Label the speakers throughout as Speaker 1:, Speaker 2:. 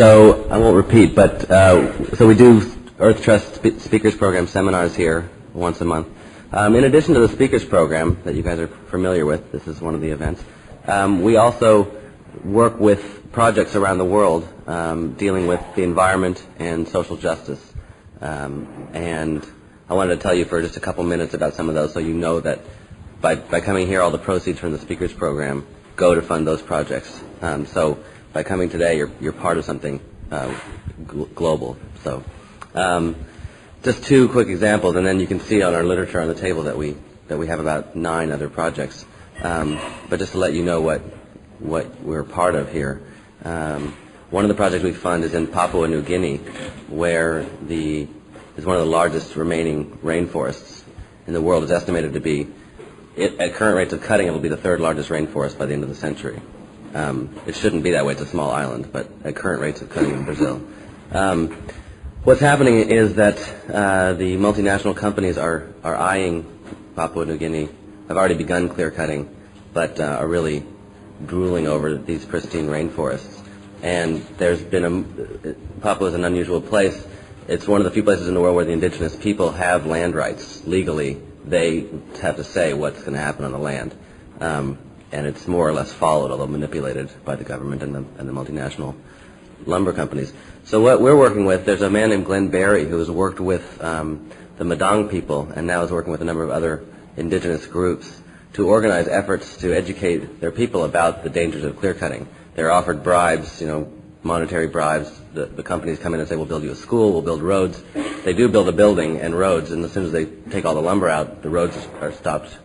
Speaker 1: So I won't repeat, but so we do Earth Trust Speakers Program seminars here once a month. In addition to the Speakers Program that you guys are familiar with, this is one of the events, we also work with projects around the world dealing with the environment and social justice. And I wanted to tell you for just a couple minutes about some of those so you know that by coming here, all the proceeds from the Speakers Program go to fund those projects. So by coming today, you're part of something global. So just two quick examples, and then you can see on our literature on the table that we have about 9 other projects. But just to let you know what we're part of here. One of the projects we fund is in Papua New Guinea, where is one of the largest remaining rainforests in the world. Is estimated to be, at current rates of cutting, it will be the 3rd largest rainforest by the end of the century. It shouldn't be that way. It's a small island, but at current rates of cutting in Brazil. What's happening is that the multinational companies are eyeing Papua New Guinea, have already begun clear cutting, but are really drooling over these pristine rainforests. And there's been Papua is an unusual place. It's one of the few places in the world where the indigenous people have land rights. Legally, they have to say what's going to happen on the land. And it's more or less followed, although manipulated by the government and the multinational lumber companies. So what we're working with, there's a man named Glenn Berry who has worked with the Madang people and now is working with a number of other indigenous groups to organize efforts to educate their people about the dangers of clear cutting. They're offered bribes, monetary bribes. The companies come in and say, we'll build you a school, we'll build roads. They do build a building and roads, and as soon as they take all the lumber out, the roads are stopped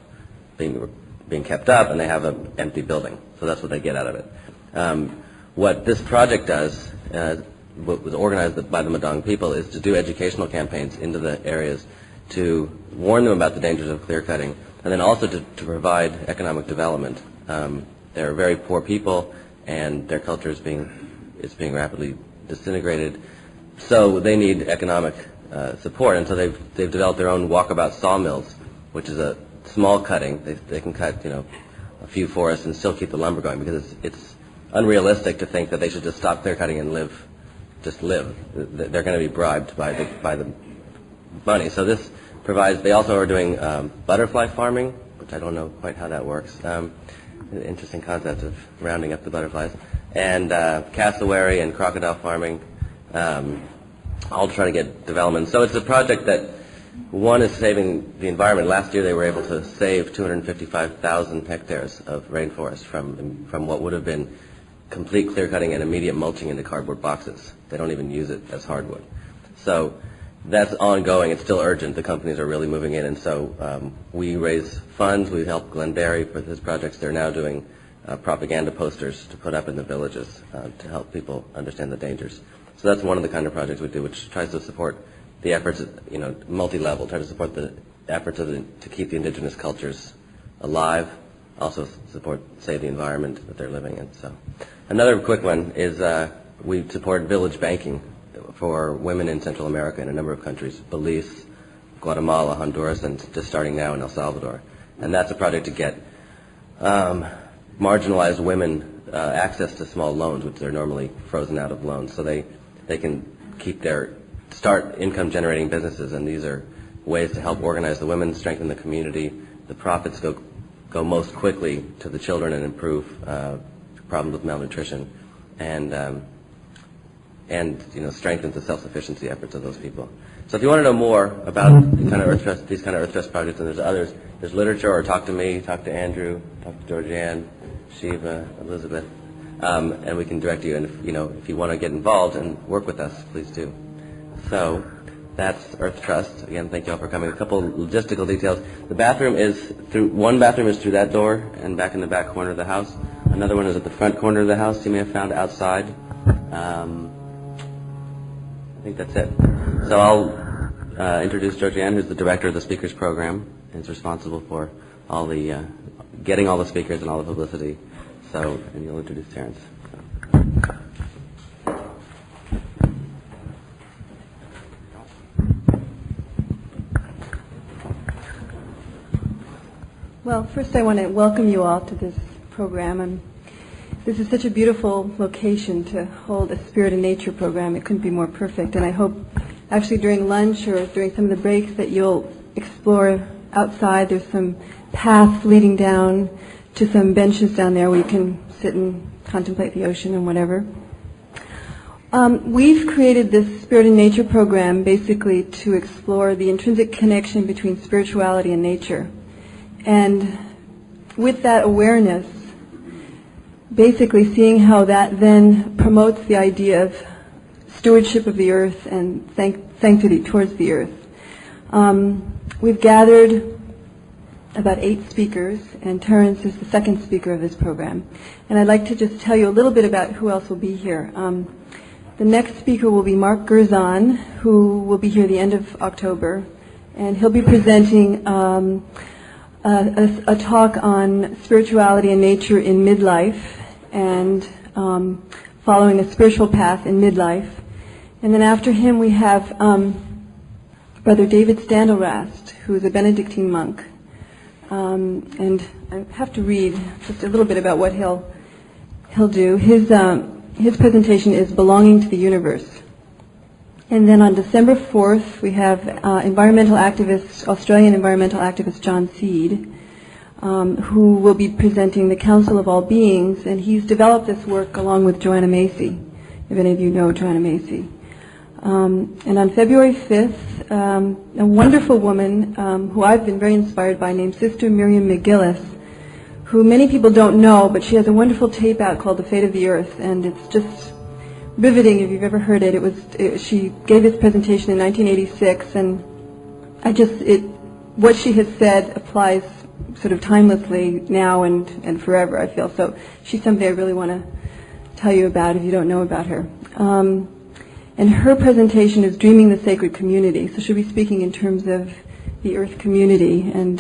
Speaker 1: being kept up, and they have an empty building. So that's what they get out of it. What this project does, what was organized by the Madang people, is to do educational campaigns into the areas to warn them about the dangers of clear cutting, and then also to provide economic development. They're very poor people, and their culture is being rapidly disintegrated. So they need economic support, and so they've developed their own walkabout sawmills, which is a small cutting. They can cut a few forests and still keep the lumber going, because it's unrealistic to think that they should just stop clear cutting and just live. They're going to be bribed by the money. So this provides. They also are doing butterfly farming, which I don't know quite how that works. An interesting concept of rounding up the butterflies, and cassowary and crocodile farming, all trying to get development. So it's a project that, one, is saving the environment. Last year they were able to save 255,000 hectares of rainforest from what would have been complete clear cutting and immediate mulching into cardboard boxes. They don't even use it as hardwood. So that's ongoing. It's still urgent. The companies are really moving in, and so we raise funds. We help Glenn Berry for his projects. They're now doing propaganda posters to put up in the villages to help people understand the dangers. So that's one of the kind of projects we do, which tries to support the efforts, multi-level, try to support the efforts to keep the indigenous cultures alive, also save the environment that they're living in. So another quick one is we support village banking for women in Central America in a number of countries, Belize, Guatemala, Honduras, and just starting now in El Salvador. And that's a project to get marginalized women access to small loans, which they're normally frozen out of loans. So they can start income generating businesses, and these are ways to help organize the women, strengthen the community. The profits go most quickly to the children and improve problems with malnutrition, and strengthens the self-sufficiency efforts of those people. So if you want to know more about these kind of Earth Trust projects, and there's others, there's literature, or talk to me, talk to Andrew, talk to Georgianne, Shiva, Elizabeth, and we can direct you. And if you want to get involved and work with us, please do. So that's Earth Trust. Again, thank you all for coming. A couple logistical details. One bathroom is through that door and back in the back corner of the house. Another one is at the front corner of the house. You may have found outside. I think that's it. So I'll introduce Georgianne, who's the director of the speakers program, and is responsible for all the getting all the speakers and all the publicity. And you'll introduce Terence.
Speaker 2: Well, first I want to welcome you all to this program. I'm This is such a beautiful location to hold a Spirit and Nature program. It couldn't be more perfect. And I hope actually during lunch or during some of the breaks that you'll explore outside. There's some paths leading down to some benches down there where you can sit and contemplate the ocean and whatever. We've created this Spirit and Nature program basically to explore the intrinsic connection between spirituality and nature. And with that awareness, basically seeing how that then promotes the idea of stewardship of the earth and sanctity towards the earth. We've gathered about 8 speakers, and Terence is the second speaker of this program. And I'd like to just tell you a little bit about who else will be here. The next speaker will be Mark Gerzon, who will be here the end of October, and he'll be presenting a talk on spirituality and nature in midlife, and following a spiritual path in midlife. And then after him we have Brother David Standelrast, who is a Benedictine monk. And I have to read just a little bit about what he'll do. His presentation is Belonging to the Universe. And then on December 4th, we have Australian environmental activist John Seed, who will be presenting The Council of All Beings, and he's developed this work along with Joanna Macy, if any of you know Joanna Macy. And on February 5th, a wonderful woman who I've been very inspired by, named Sister Miriam McGillis, who many people don't know, but she has a wonderful tape out called The Fate of the Earth, and it's just riveting if you've ever heard it. She gave this presentation in 1986, and what she has said applies sort of timelessly now and forever, I feel. So she's somebody I really want to tell you about if you don't know about her. And her presentation is Dreaming the Sacred Community. So she'll be speaking in terms of the Earth community and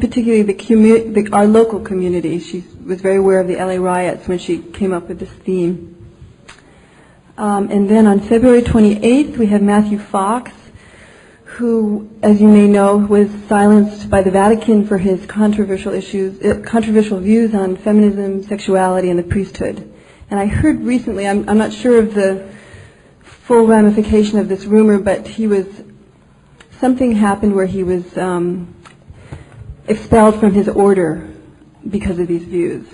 Speaker 2: particularly our local community. She was very aware of the LA riots when she came up with this theme. And then on February 28th, we have Matthew Fox, who, as you may know, was silenced by the Vatican for his controversial views on feminism, sexuality, and the priesthood. And I heard recently, I'm not sure of the full ramification of this rumor, but something happened where he was expelled from his order because of these views.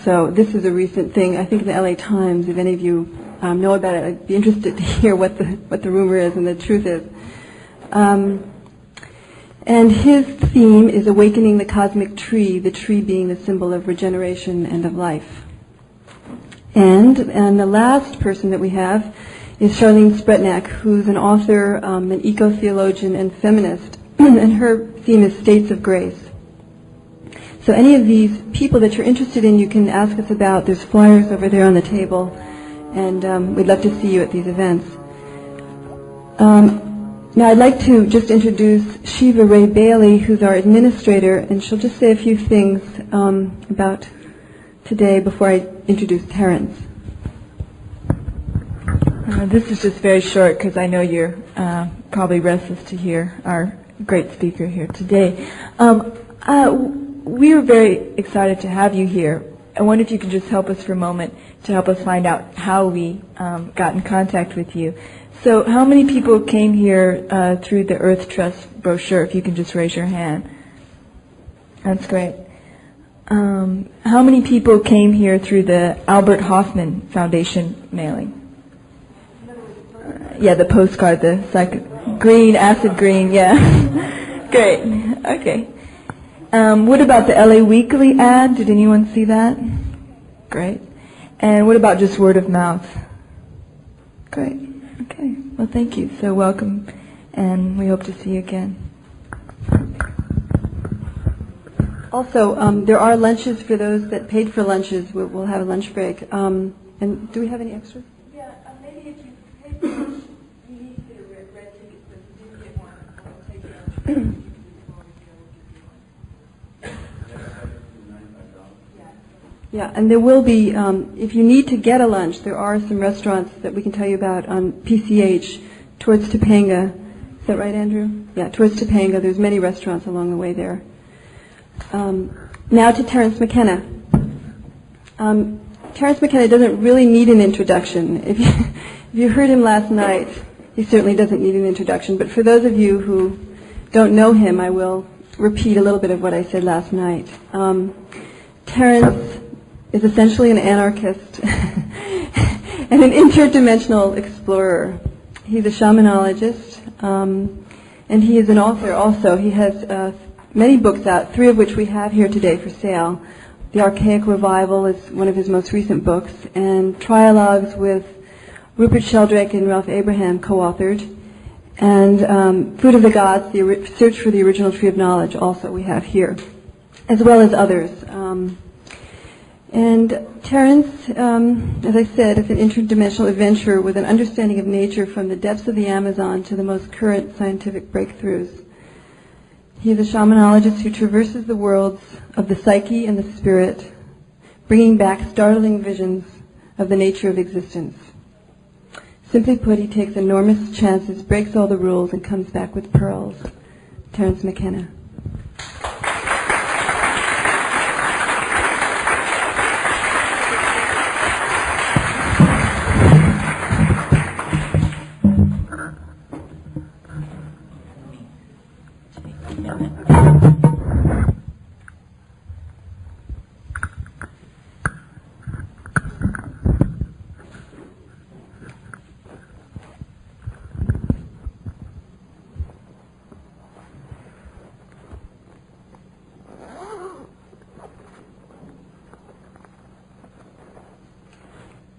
Speaker 2: So this is a recent thing, I think in the LA Times. If any of you know about it, I'd be interested to hear what the rumor is and the truth is. And his theme is Awakening the Cosmic Tree, the tree being the symbol of regeneration and of life. And the last person that we have is Charlene Spretnak, who's an author, an eco-theologian, and feminist, and her theme is States of Grace. So any of these people that you're interested in, you can ask us about. There's flyers over there on the table, and we'd love to see you at these events. Now I'd like to just introduce Shiva Ray Bailey, who's our administrator, and she'll just say a few things about today before I introduce Terence.
Speaker 3: This is just very short because I know you're probably restless to hear our great speaker here today. We are very excited to have you here. I wonder if you could just help us for a moment to help us find out how we got in contact with you. So how many people came here through the Earth Trust brochure, if you can just raise your hand? That's great. How many people came here through the Albert Hoffman Foundation mailing? Yeah, the postcard, the green, acid green, yeah. Great, okay. What about the LA Weekly ad? Did anyone see that? Great. And what about just word of mouth? Great, okay. Well, thank you. So welcome, and we hope to see you again.
Speaker 2: Also, there are lunches for those that paid for lunches. We'll have a lunch break. And do we have any extras?
Speaker 3: Yeah, maybe if you paid for lunch, you need to get a red ticket, but if you didn't get one, I'll take your lunch.
Speaker 2: Yeah, and there will be, if you need to get a lunch, there are some restaurants that we can tell you about on PCH towards Topanga. Is that right, Andrew? Yeah, towards Topanga. There's many restaurants along the way there. Now to Terence McKenna. Terence McKenna doesn't really need an introduction. If you heard him last night, he certainly doesn't need an introduction. But for those of you who don't know him, I will repeat a little bit of what I said last night. Terence is essentially an anarchist and an interdimensional explorer. He's a shamanologist, and he is an author also. He has many books out, 3 of which we have here today for sale. The Archaic Revival is one of his most recent books, and Trilogues with Rupert Sheldrake and Ralph Abraham co-authored, and Food of the Gods, the Search for the Original Tree of Knowledge, also we have here, as well as others. And Terence, as I said, is an interdimensional adventurer with an understanding of nature from the depths of the Amazon to the most current scientific breakthroughs. He is a shamanologist who traverses the worlds of the psyche and the spirit, bringing back startling visions of the nature of existence. Simply put, he takes enormous chances, breaks all the rules, and comes back with pearls. Terence McKenna.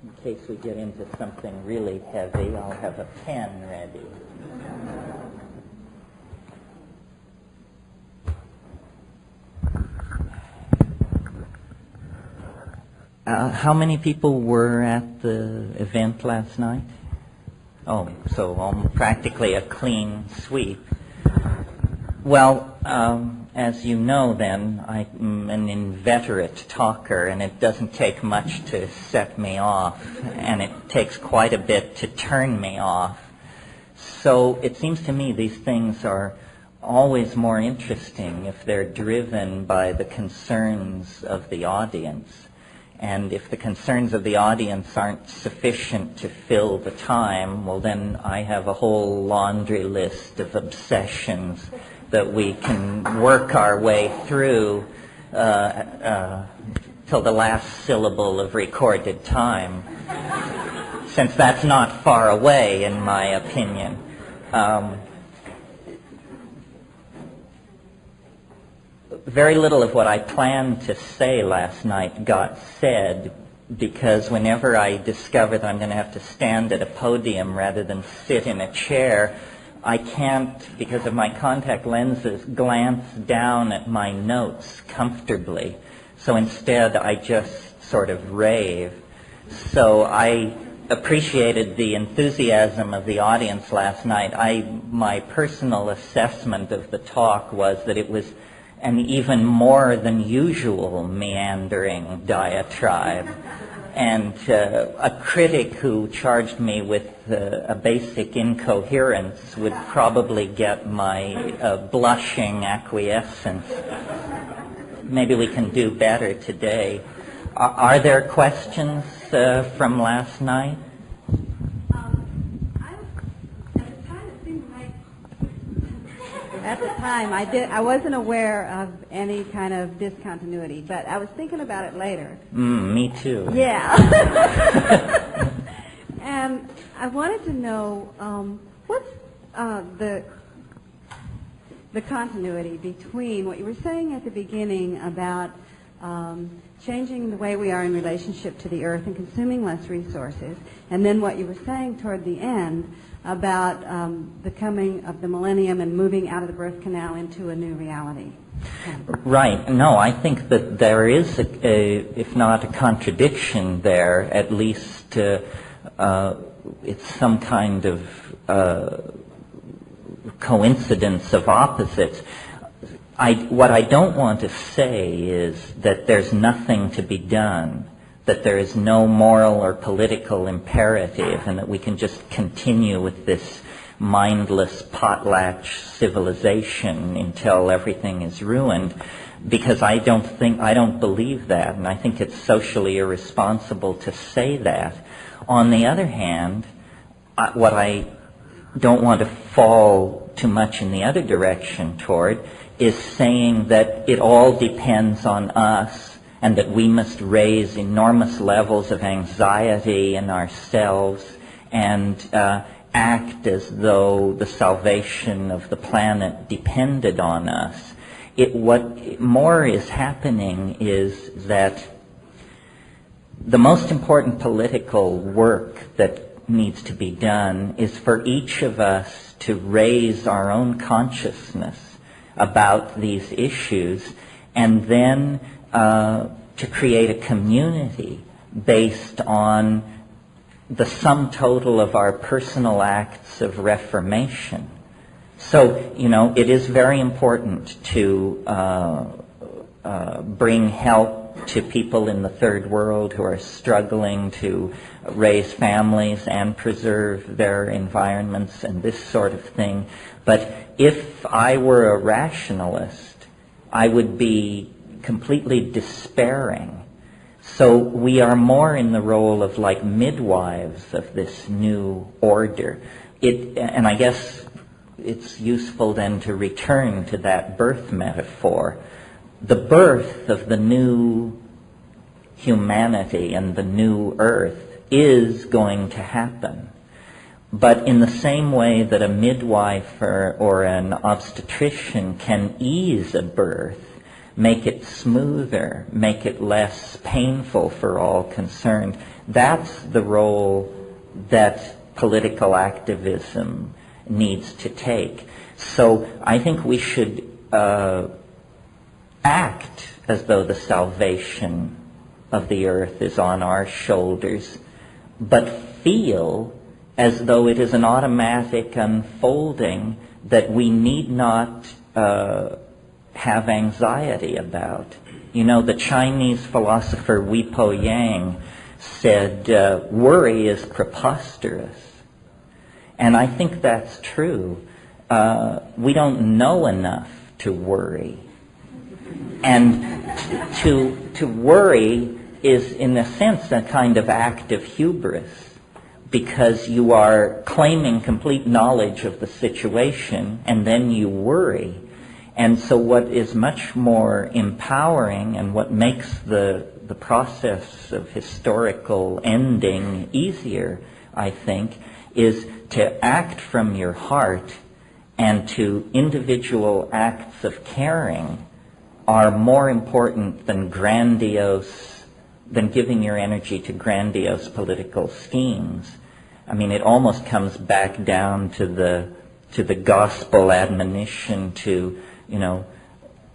Speaker 4: In case we get into something really heavy, I'll have a pen ready. How many people were at the event last night? Oh, so practically a clean sweep. Well, as you know then, I'm an inveterate talker, and it doesn't take much to set me off, and it takes quite a bit to turn me off. So it seems to me these things are always more interesting if they're driven by the concerns of the audience. And if the concerns of the audience aren't sufficient to fill the time, well then I have a whole laundry list of obsessions that we can work our way through till the last syllable of recorded time, since that's not far away in my opinion. Very little of what I planned to say last night got said, because whenever I discover that I'm going to have to stand at a podium rather than sit in a chair, I can't, because of my contact lenses, glance down at my notes comfortably. So instead, I just sort of rave. So I appreciated the enthusiasm of the audience last night. My personal assessment of the talk was that it was an even more than usual meandering diatribe. And a critic who charged me with a basic incoherence would probably get my blushing acquiescence. Maybe we can do better today. Are there questions from last night?
Speaker 5: At the time, I wasn't aware of any kind of discontinuity, but I was thinking about it later.
Speaker 4: Me too.
Speaker 5: Yeah. And I wanted to know what's the continuity between what you were saying at the beginning about changing the way we are in relationship to the earth and consuming less resources, and then what you were saying toward the end about the coming of the millennium and moving out of the birth canal into a new reality.
Speaker 4: Right. No, I think that there is, if not a contradiction there, at least it's some kind of coincidence of opposites. What I don't want to say is that there's nothing to be done, that there is no moral or political imperative, and that we can just continue with this mindless potlatch civilization until everything is ruined. because I don't believe that, and I think it's socially irresponsible to say that. On the other hand, what I don't want to fall too much in the other direction toward is saying that it all depends on us and that we must raise enormous levels of anxiety in ourselves and act as though the salvation of the planet depended on us. What more is happening is that the most important political work that needs to be done is for each of us to raise our own consciousness about these issues, and then to create a community based on the sum total of our personal acts of reformation. So, it is very important to bring help to people in the third world who are struggling to raise families and preserve their environments and this sort of thing. But if I were a rationalist, I would be completely despairing. So we are more in the role of like midwives of this new order. And I guess it's useful then to return to that birth metaphor. The birth of the new humanity and the new earth is going to happen. But in the same way that a midwife or an obstetrician can ease a birth, make it smoother, make it less painful for all concerned, that's the role that political activism needs to take. So I think we should act as though the salvation of the earth is on our shoulders, but feel as though it is an automatic unfolding that we need not have anxiety about. The Chinese philosopher Wi Po Yang said, worry is preposterous. And I think that's true. We don't know enough to worry. And to worry is, in a sense, a kind of act of hubris, because you are claiming complete knowledge of the situation and then you worry. And so what is much more empowering and what makes the process of historical ending easier, I think, is to act from your heart, and to individual acts of caring are more important than giving your energy to grandiose political schemes. I mean, it almost comes back down to the gospel admonition to,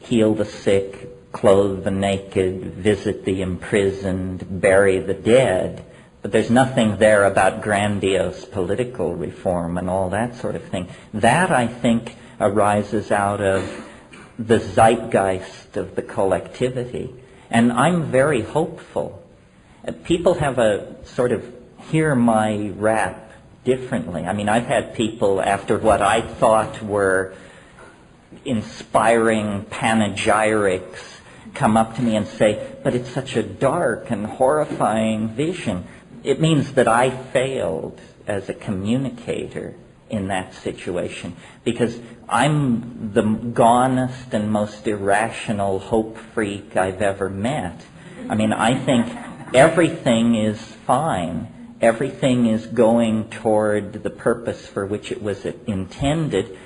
Speaker 4: heal the sick, clothe the naked, visit the imprisoned, bury the dead. But there's nothing there about grandiose political reform and all that sort of thing. That, I think, arises out of the zeitgeist of the collectivity. And I'm very hopeful. People have a sort of hear my rap differently. I mean, I've had people, after what I thought were inspiring panegyrics, come up to me and say, but it's such a dark and horrifying vision. It means that I failed as a communicator in that situation, because I'm the gonest and most irrational hope freak I've ever met. I mean, I think everything is fine. Everything is going toward the purpose for which it was intended,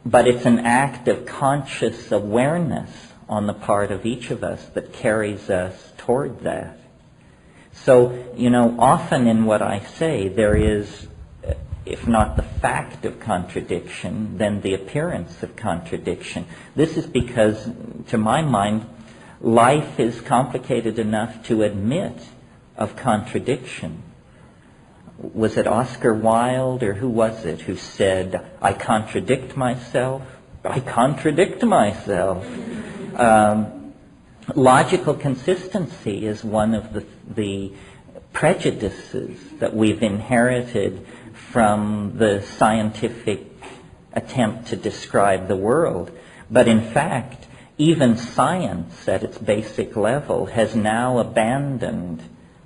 Speaker 4: but it's an act of conscious awareness on the part of each of us that carries us toward that. So, often in what I say, there is, if not the fact of contradiction, then the appearance of contradiction. This is because, to my mind, life is complicated enough to admit of contradiction. Was it Oscar Wilde, or who was it, who said, I contradict myself? I contradict myself. Logical consistency is one of the prejudices that we've inherited from the scientific attempt to describe the world. But in fact, even science at its basic level has now abandoned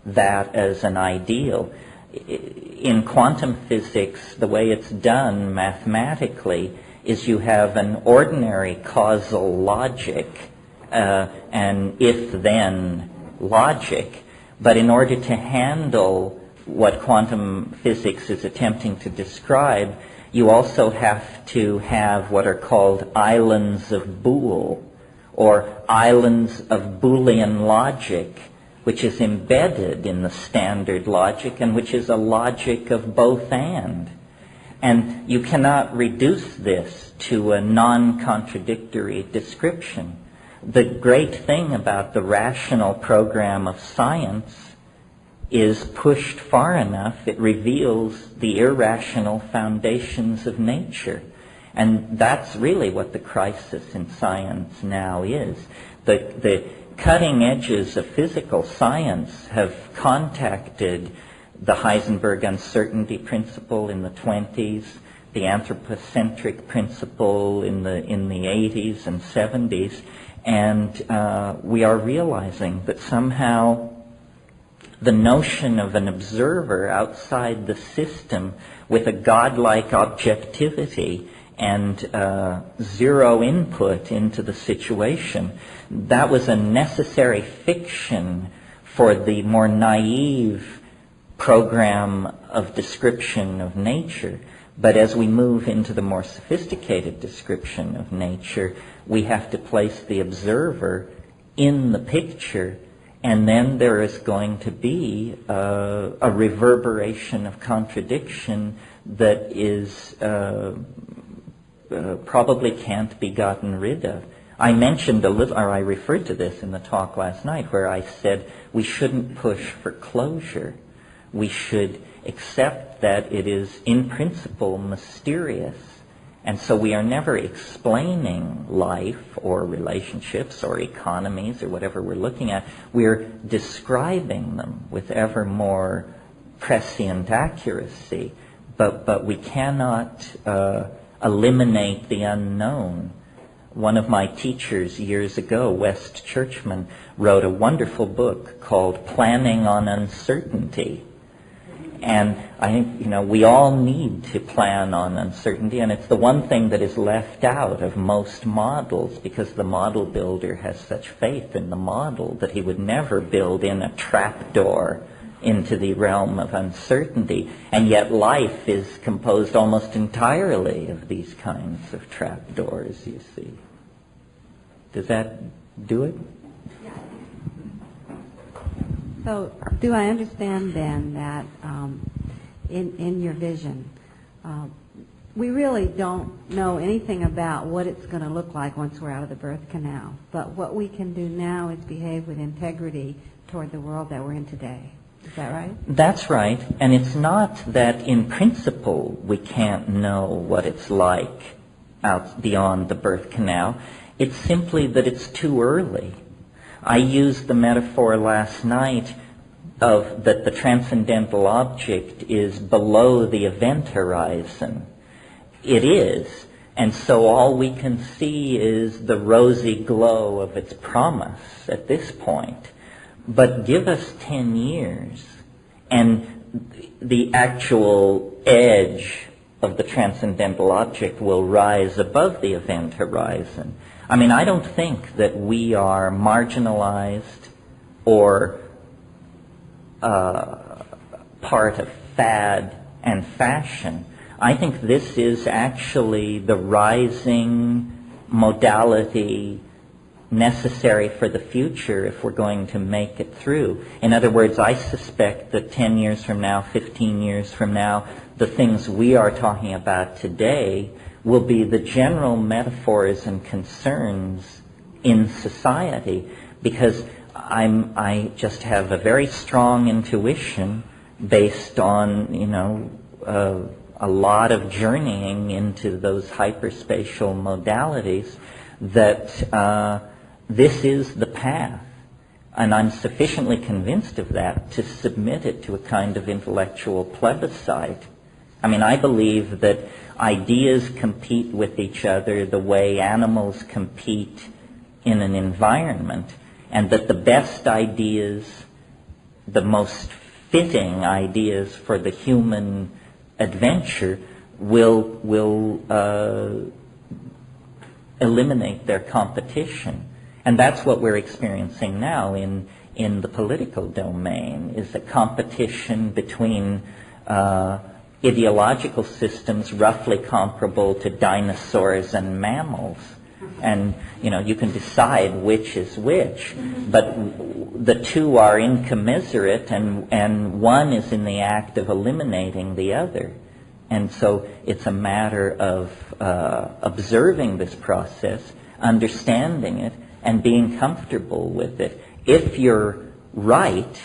Speaker 4: that as an ideal. In quantum physics, the way it's done mathematically is you have an ordinary causal logic, an if-then logic, but in order to handle what quantum physics is attempting to describe, you also have to have what are called islands of Boole, or islands of Boolean logic, which is embedded in the standard logic and which is a logic of both and. And you cannot reduce this to a non-contradictory description. The great thing about the rational program of science is pushed far enough, it reveals the irrational foundations of nature. And that's really what the crisis in science now is. The cutting edges of physical science have contacted the Heisenberg uncertainty principle in the 20s, the anthropocentric principle in the 80s and 70s, and we are realizing that somehow the notion of an observer outside the system with a godlike objectivity and zero input into the situation, that was a necessary fiction for the more naive program of description of nature. But as we move into the more sophisticated description of nature, we have to place the observer in the picture, and then there is going to be a reverberation of contradiction that is probably can't be gotten rid of. I mentioned a little, or I referred to this in the talk last night, where I said we shouldn't push for closure. We should accept that it is in principle mysterious, and so we are never explaining life or relationships or economies or whatever we're looking at. We're describing them with ever more prescient accuracy, but we cannot eliminate the unknown. One of my teachers years ago, West Churchman, wrote a wonderful book called Planning on Uncertainty. And I think, we all need to plan on uncertainty, and it's the one thing that is left out of most models, because the model builder has such faith in the model that he would never build in a trapdoor into the realm of uncertainty. And yet life is composed almost entirely of these kinds of trapdoors, you see. Does that do it?
Speaker 5: So do I understand then that in your vision, we really don't know anything about what it's going to look like once we're out of the birth canal, but what we can do now is behave with integrity toward the world that we're in today. Is that right?
Speaker 4: That's right. And it's not that in principle we can't know what it's like out beyond the birth canal. It's simply that it's too early. I used the metaphor last night of that the transcendental object is below the event horizon. It is. And so all we can see is the rosy glow of its promise at this point. But give us 10 years, and the actual edge of the transcendental object will rise above the event horizon. I mean, I don't think that we are marginalized or part of fad and fashion. I think this is actually the rising modality necessary for the future if we're going to make it through. In other words, I suspect that 10 years from now, 15 years from now, the things we are talking about today will be the general metaphors and concerns in society, because I just have a very strong intuition based on, a lot of journeying into those hyperspatial modalities that this is the path. And I'm sufficiently convinced of that to submit it to a kind of intellectual plebiscite. I mean, I believe that ideas compete with each other the way animals compete in an environment, and that the best ideas, the most fitting ideas for the human adventure will eliminate their competition. And that's what we're experiencing now in the political domain, is a competition between ideological systems roughly comparable to dinosaurs and mammals. And, you can decide which is which, but the two are incommensurate, and one is in the act of eliminating the other. And so it's a matter of observing this process, understanding it, and being comfortable with it. If you're right,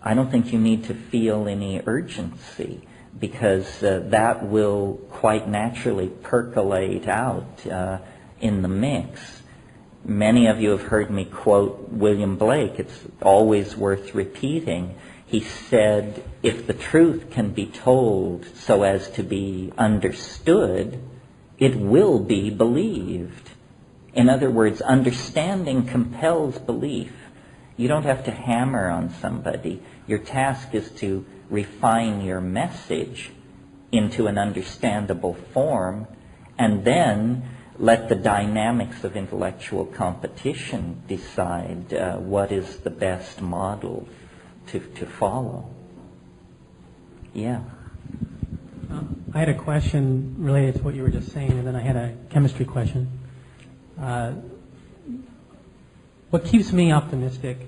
Speaker 4: I don't think you need to feel any urgency, because that will quite naturally percolate out in the mix. Many of you have heard me quote William Blake. It's always worth repeating. He said, if the truth can be told so as to be understood, it will be believed. In other words, understanding compels belief. You don't have to hammer on somebody. Your task is to refine your message into an understandable form, and then let the dynamics of intellectual competition decide what is the best model to follow. Yeah.
Speaker 6: I had a question related to what you were just saying, and then I had a chemistry question. What keeps me optimistic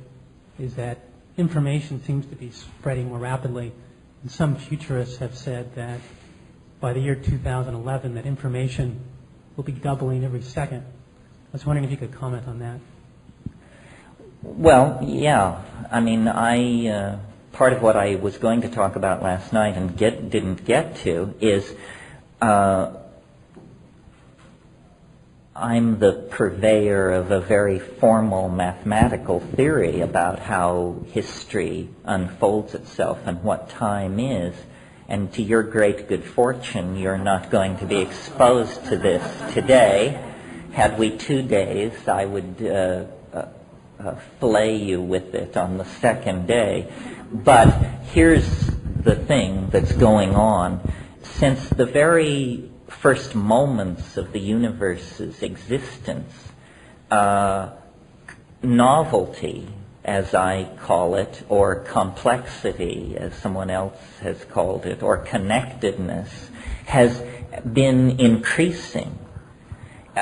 Speaker 6: is that information seems to be spreading more rapidly, and some futurists have said that by the year 2011 that information will be doubling every second. I was wondering if you could comment on that.
Speaker 4: Well, yeah. I mean, part of what I was going to talk about last night and didn't get to is I'm the purveyor of a very formal mathematical theory about how history unfolds itself and what time is. And to your great good fortune, you're not going to be exposed to this today. Had we 2 days, I would flay you with it on the second day. But here's the thing that's going on. Since the very first moments of the universe's existence, novelty, as I call it, or complexity, as someone else has called it, or connectedness, has been increasing.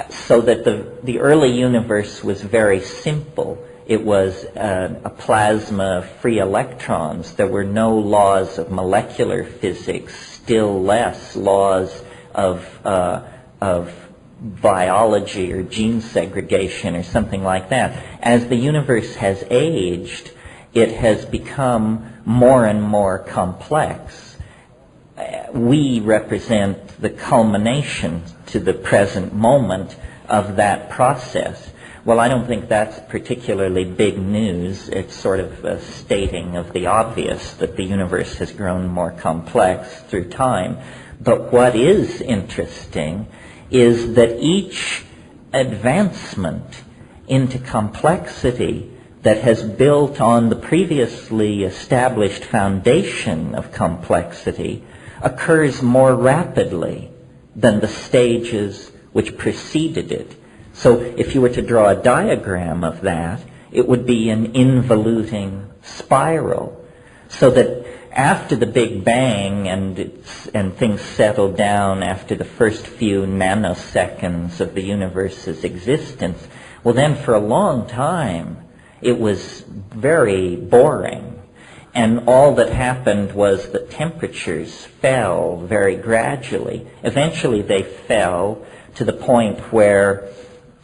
Speaker 4: So that the early universe was very simple. It was a plasma of free electrons. There were no laws of molecular physics, still less laws of biology or gene segregation or something like that. As the universe has aged, it has become more and more complex. We represent the culmination to the present moment of that process. Well, I don't think that's particularly big news. It's sort of a stating of the obvious that the universe has grown more complex through time. But what is interesting is that each advancement into complexity that has built on the previously established foundation of complexity occurs more rapidly than the stages which preceded it. So if you were to draw a diagram of that, it would be an involuting spiral, so that after the Big Bang and things settled down after the first few nanoseconds of the universe's existence, well then for a long time it was very boring. And all that happened was that temperatures fell very gradually. Eventually they fell to the point where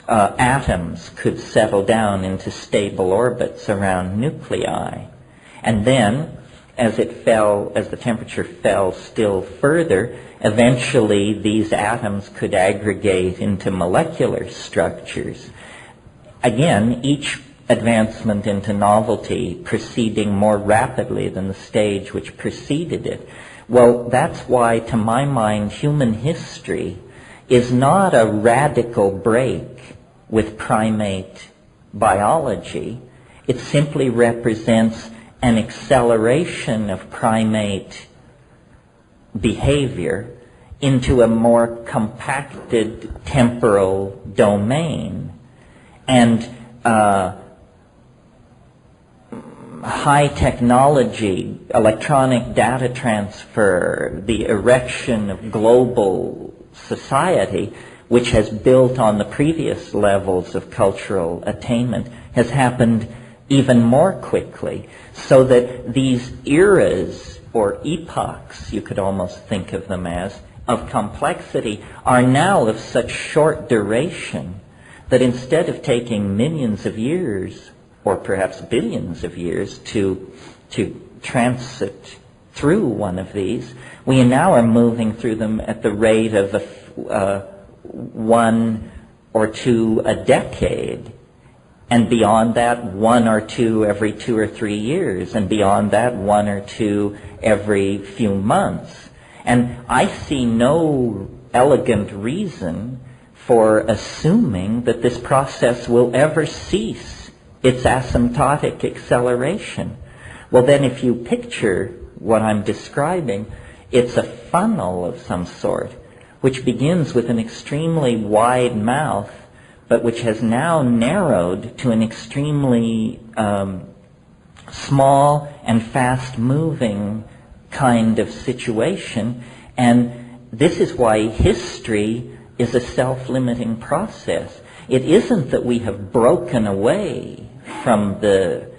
Speaker 4: atoms could settle down into stable orbits around nuclei. And then, as the temperature fell still further, eventually these atoms could aggregate into molecular structures. Again, each advancement into novelty proceeding more rapidly than the stage which preceded it. Well, that's why, to my mind, human history is not a radical break with primate biology. It simply represents an acceleration of primate behavior into a more compacted temporal domain. And high technology, electronic data transfer, the erection of global society, which has built on the previous levels of cultural attainment, has happened even more quickly, so that these eras, or epochs, you could almost think of them as, of complexity, are now of such short duration that instead of taking millions of years, or perhaps billions of years, to transit through one of these, we now are moving through them at the rate of one or two a decade, and beyond that, one or two every 2 or 3 years, and beyond that, one or two every few months. And I see no elegant reason for assuming that this process will ever cease its asymptotic acceleration. Well, then if you picture what I'm describing, it's a funnel of some sort, which begins with an extremely wide mouth, but which has now narrowed to an extremely small and fast-moving kind of situation. And this is why history is a self-limiting process. It isn't that we have broken away from the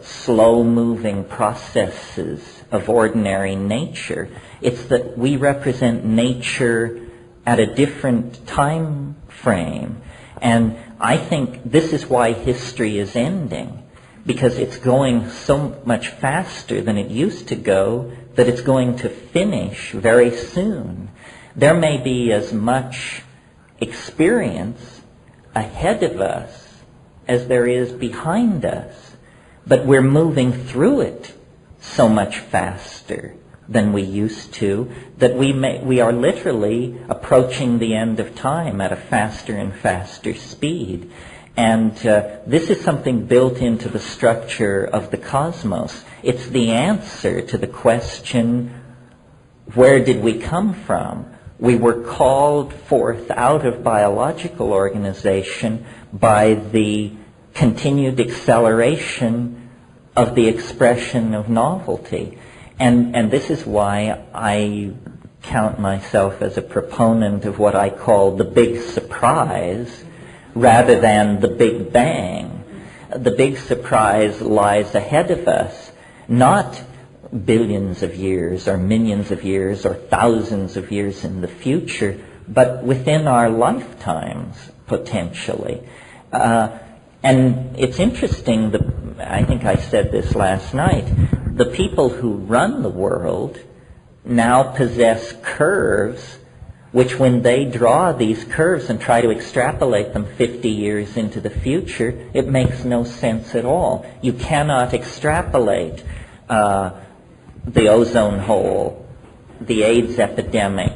Speaker 4: slow-moving processes of ordinary nature. It's that we represent nature at a different time frame. And I think this is why history is ending, because it's going so much faster than it used to go that it's going to finish very soon. There may be as much experience ahead of us as there is behind us, but we're moving through it so much faster than we used to that we are literally approaching the end of time at a faster and faster speed. And this is something built into the structure of the cosmos. It's the answer to the question, where did we come from? We were called forth out of biological organization by the continued acceleration of the expression of novelty. And this is why I count myself as a proponent of what I call the big surprise rather than the Big Bang. The big surprise lies ahead of us, not billions of years or millions of years or thousands of years in the future, but within our lifetimes, potentially. And it's interesting, I think I said this last night, the people who run the world now possess curves which, when they draw these curves and try to extrapolate them 50 years into the future, it makes no sense at all. You cannot extrapolate the ozone hole, the AIDS epidemic,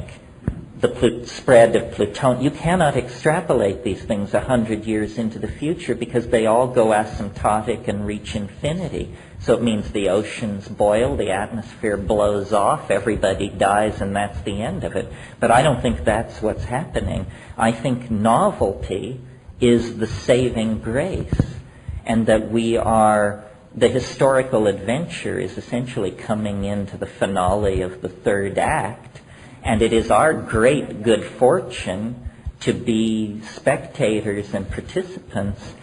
Speaker 4: the spread of plutonium. You cannot extrapolate these things 100 years into the future because they all go asymptotic and reach infinity. So it means the oceans boil, the atmosphere blows off, everybody dies, and that's the end of it. But I don't think that's what's happening. I think novelty is the saving grace, and that the historical adventure is essentially coming into the finale of the third act, and it is our great good fortune to be spectators and participants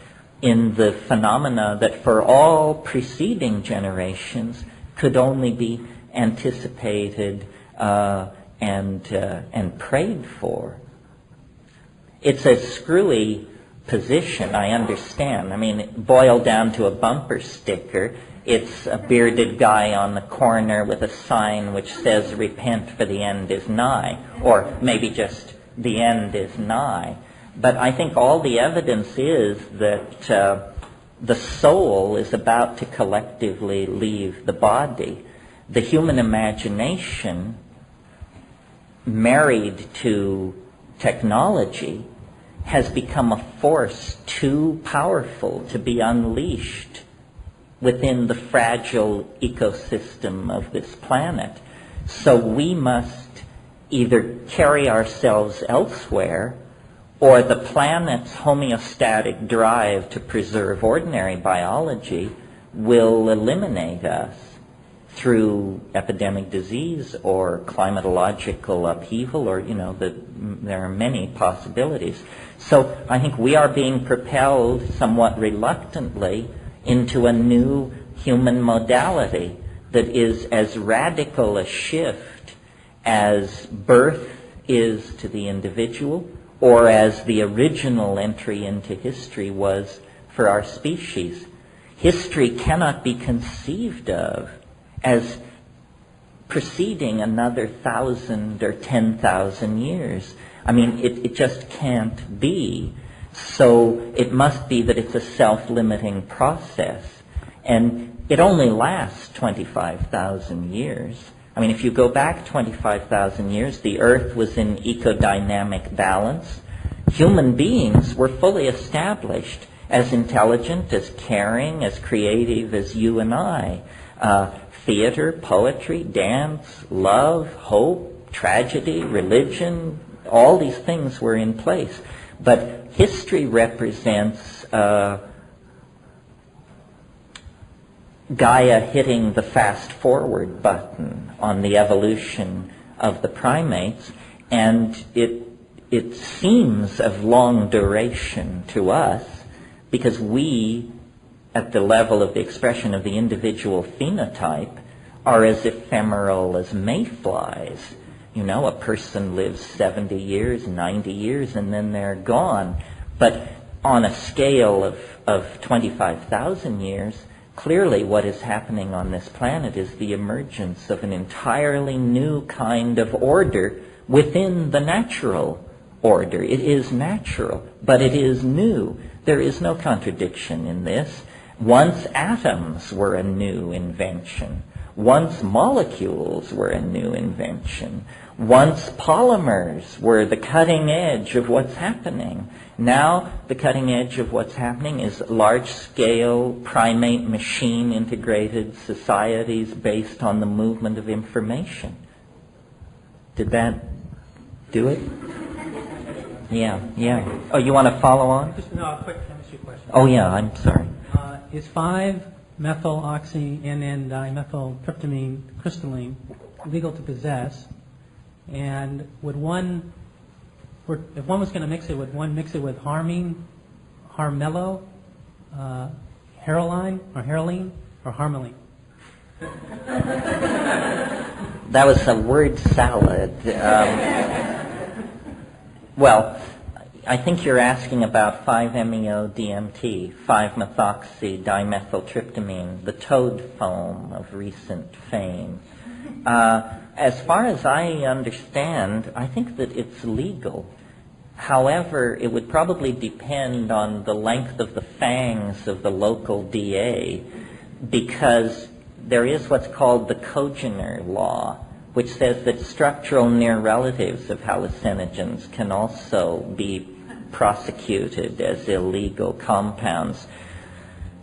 Speaker 4: in the phenomena that for all preceding generations could only be anticipated and prayed for. It's a screwy position, I understand. I mean, boiled down to a bumper sticker, it's a bearded guy on the corner with a sign which says, "Repent, for the end is nigh," or maybe just, "The end is nigh." But I think all the evidence is that the soul is about to collectively leave the body. The human imagination, married to technology, has become a force too powerful to be unleashed within the fragile ecosystem of this planet. So we must either carry ourselves elsewhere, or the planet's homeostatic drive to preserve ordinary biology will eliminate us through epidemic disease or climatological upheaval, or, there are many possibilities. So I think we are being propelled somewhat reluctantly into a new human modality that is as radical a shift as birth is to the individual, or as the original entry into history was for our species. History cannot be conceived of as preceding another 1,000 or 10,000 years. I mean, it just can't be. So it must be that it's a self-limiting process. And it only lasts 25,000 years. I mean, if you go back 25,000 years, the Earth was in ecodynamic balance. Human beings were fully established as intelligent, as caring, as creative as you and I. Theater, poetry, dance, love, hope, tragedy, religion, all these things were in place. But history represents Gaia hitting the fast forward button on the evolution of the primates, and it seems of long duration to us because we, at the level of the expression of the individual phenotype, are as ephemeral as mayflies. A person lives 70 years, 90 years, and then they're gone. But on a scale of 25,000 years, clearly what is happening on this planet is the emergence of an entirely new kind of order within the natural order. It is natural, but it is new. There is no contradiction in this. Once atoms were a new invention. Once molecules were a new invention. Once polymers were the cutting edge of what's happening. Now the cutting edge of what's happening is large-scale primate machine integrated societies based on the movement of information. Did that do it? Yeah. Oh, you want to follow on?
Speaker 6: Just a quick chemistry question.
Speaker 4: Oh yeah, I'm sorry.
Speaker 6: Is 5-methyloxy-NN-dimethyltryptamine crystalline legal to possess? And if one was going to mix it, would one mix it with harmine, harmello, heroline, or harmaline?
Speaker 4: That was a word salad. Well, I think you're asking about 5-MeO-DMT, 5-methoxy-dimethyltryptamine, the toad foam of recent fame. As far as I understand, I think that it's legal. However, it would probably depend on the length of the fangs of the local DA, because there is what's called the Kogener law, which says that structural near relatives of hallucinogens can also be prosecuted as illegal compounds.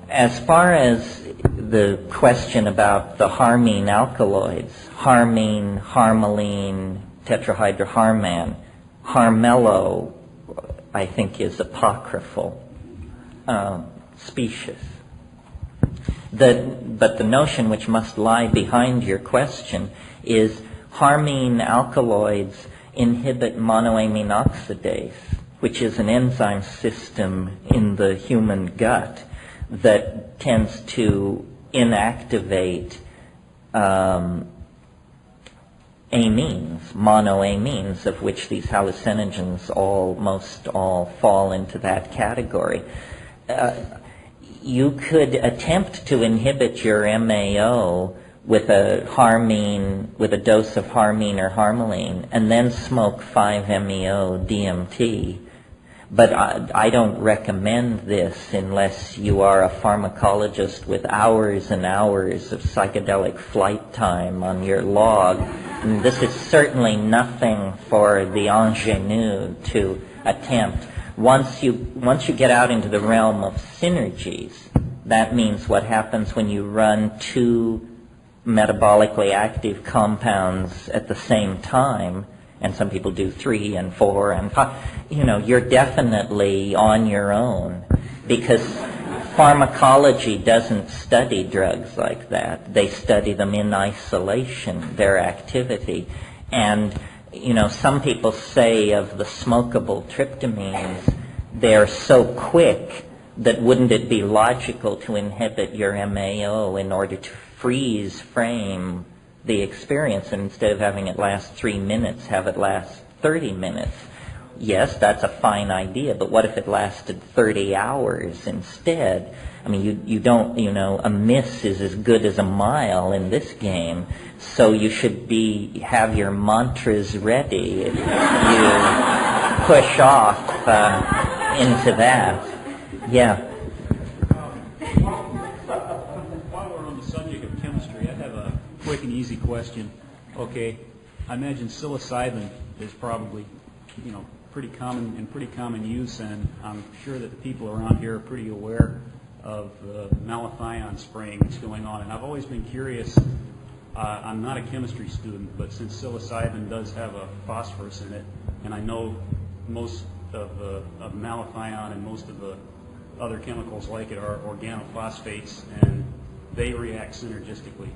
Speaker 4: As far as the question about the harmine alkaloids, harmine, harmaline, tetrahydroharman, harmello, I think is apocryphal, specious. But the notion which must lie behind your question is harmine alkaloids inhibit monoamine oxidase, which is an enzyme system in the human gut that tends to inactivate amines, monoamines, of which these hallucinogens almost all fall into that category. You could attempt to inhibit your MAO with a dose of harmine or harmaline, and then smoke 5-MeO-DMT. But I don't recommend this unless you are a pharmacologist with hours and hours of psychedelic flight time on your log. And this is certainly nothing for the ingenue to attempt. Once you get out into the realm of synergies, that means what happens when you run two metabolically active compounds at the same time, and some people do 3 and 4 and 5, you're definitely on your own, because pharmacology doesn't study drugs like that. They study them in isolation, their activity. And, some people say of the smokable tryptamines, they're so quick that wouldn't it be logical to inhibit your MAO in order to freeze frame the experience, and instead of having it last 3 minutes, have it last 30 minutes. Yes, that's a fine idea, but what if it lasted 30 hours instead? I mean, you don't, a miss is as good as a mile in this game, so you should have your mantras ready if you push off into that. Yeah.
Speaker 7: While we're on the subject of chemistry, I have a quick and easy question. Okay, I imagine psilocybin is probably, pretty common use, and I'm sure that the people around here are pretty aware of the malathion spraying that's going on. And I've always been curious. I'm not a chemistry student, but since psilocybin does have a phosphorus in it, and I know most of malathion and most of the other chemicals like it are organophosphates, and they react synergistically.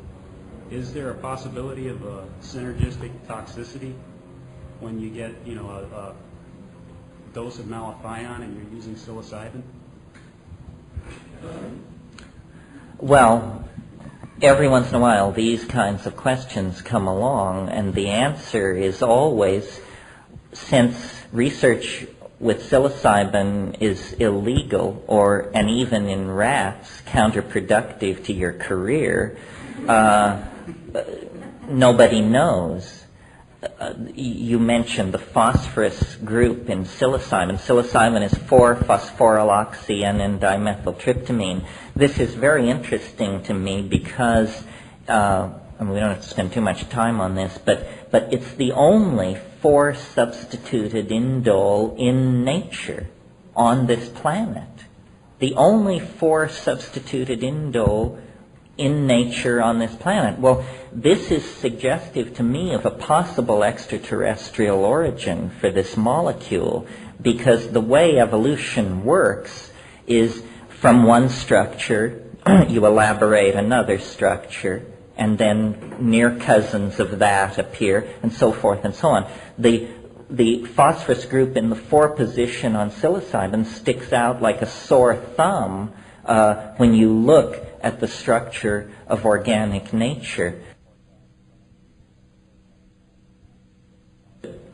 Speaker 7: Is there a possibility of a synergistic toxicity when you get, a dose of malathion and you're using psilocybin?
Speaker 4: Well, every once in a while these kinds of questions come along, and the answer is always, since research with psilocybin is illegal, and even in rats counterproductive to your career, nobody knows. You mentioned the phosphorus group in psilocybin. Psilocybin is 4-phosphoryloxy-N-dimethyltryptamine. This is very interesting to me because, we don't have to spend too much time on this, but it's the only 4-substituted indole in nature on this planet. The only 4-substituted indole in nature on this planet. Well, this is suggestive to me of a possible extraterrestrial origin for this molecule, because the way evolution works is from one structure you elaborate another structure, and then near cousins of that appear, and so forth and so on. The phosphorus group in the 4 position on psilocybin sticks out like a sore thumb when you look at the structure of organic nature.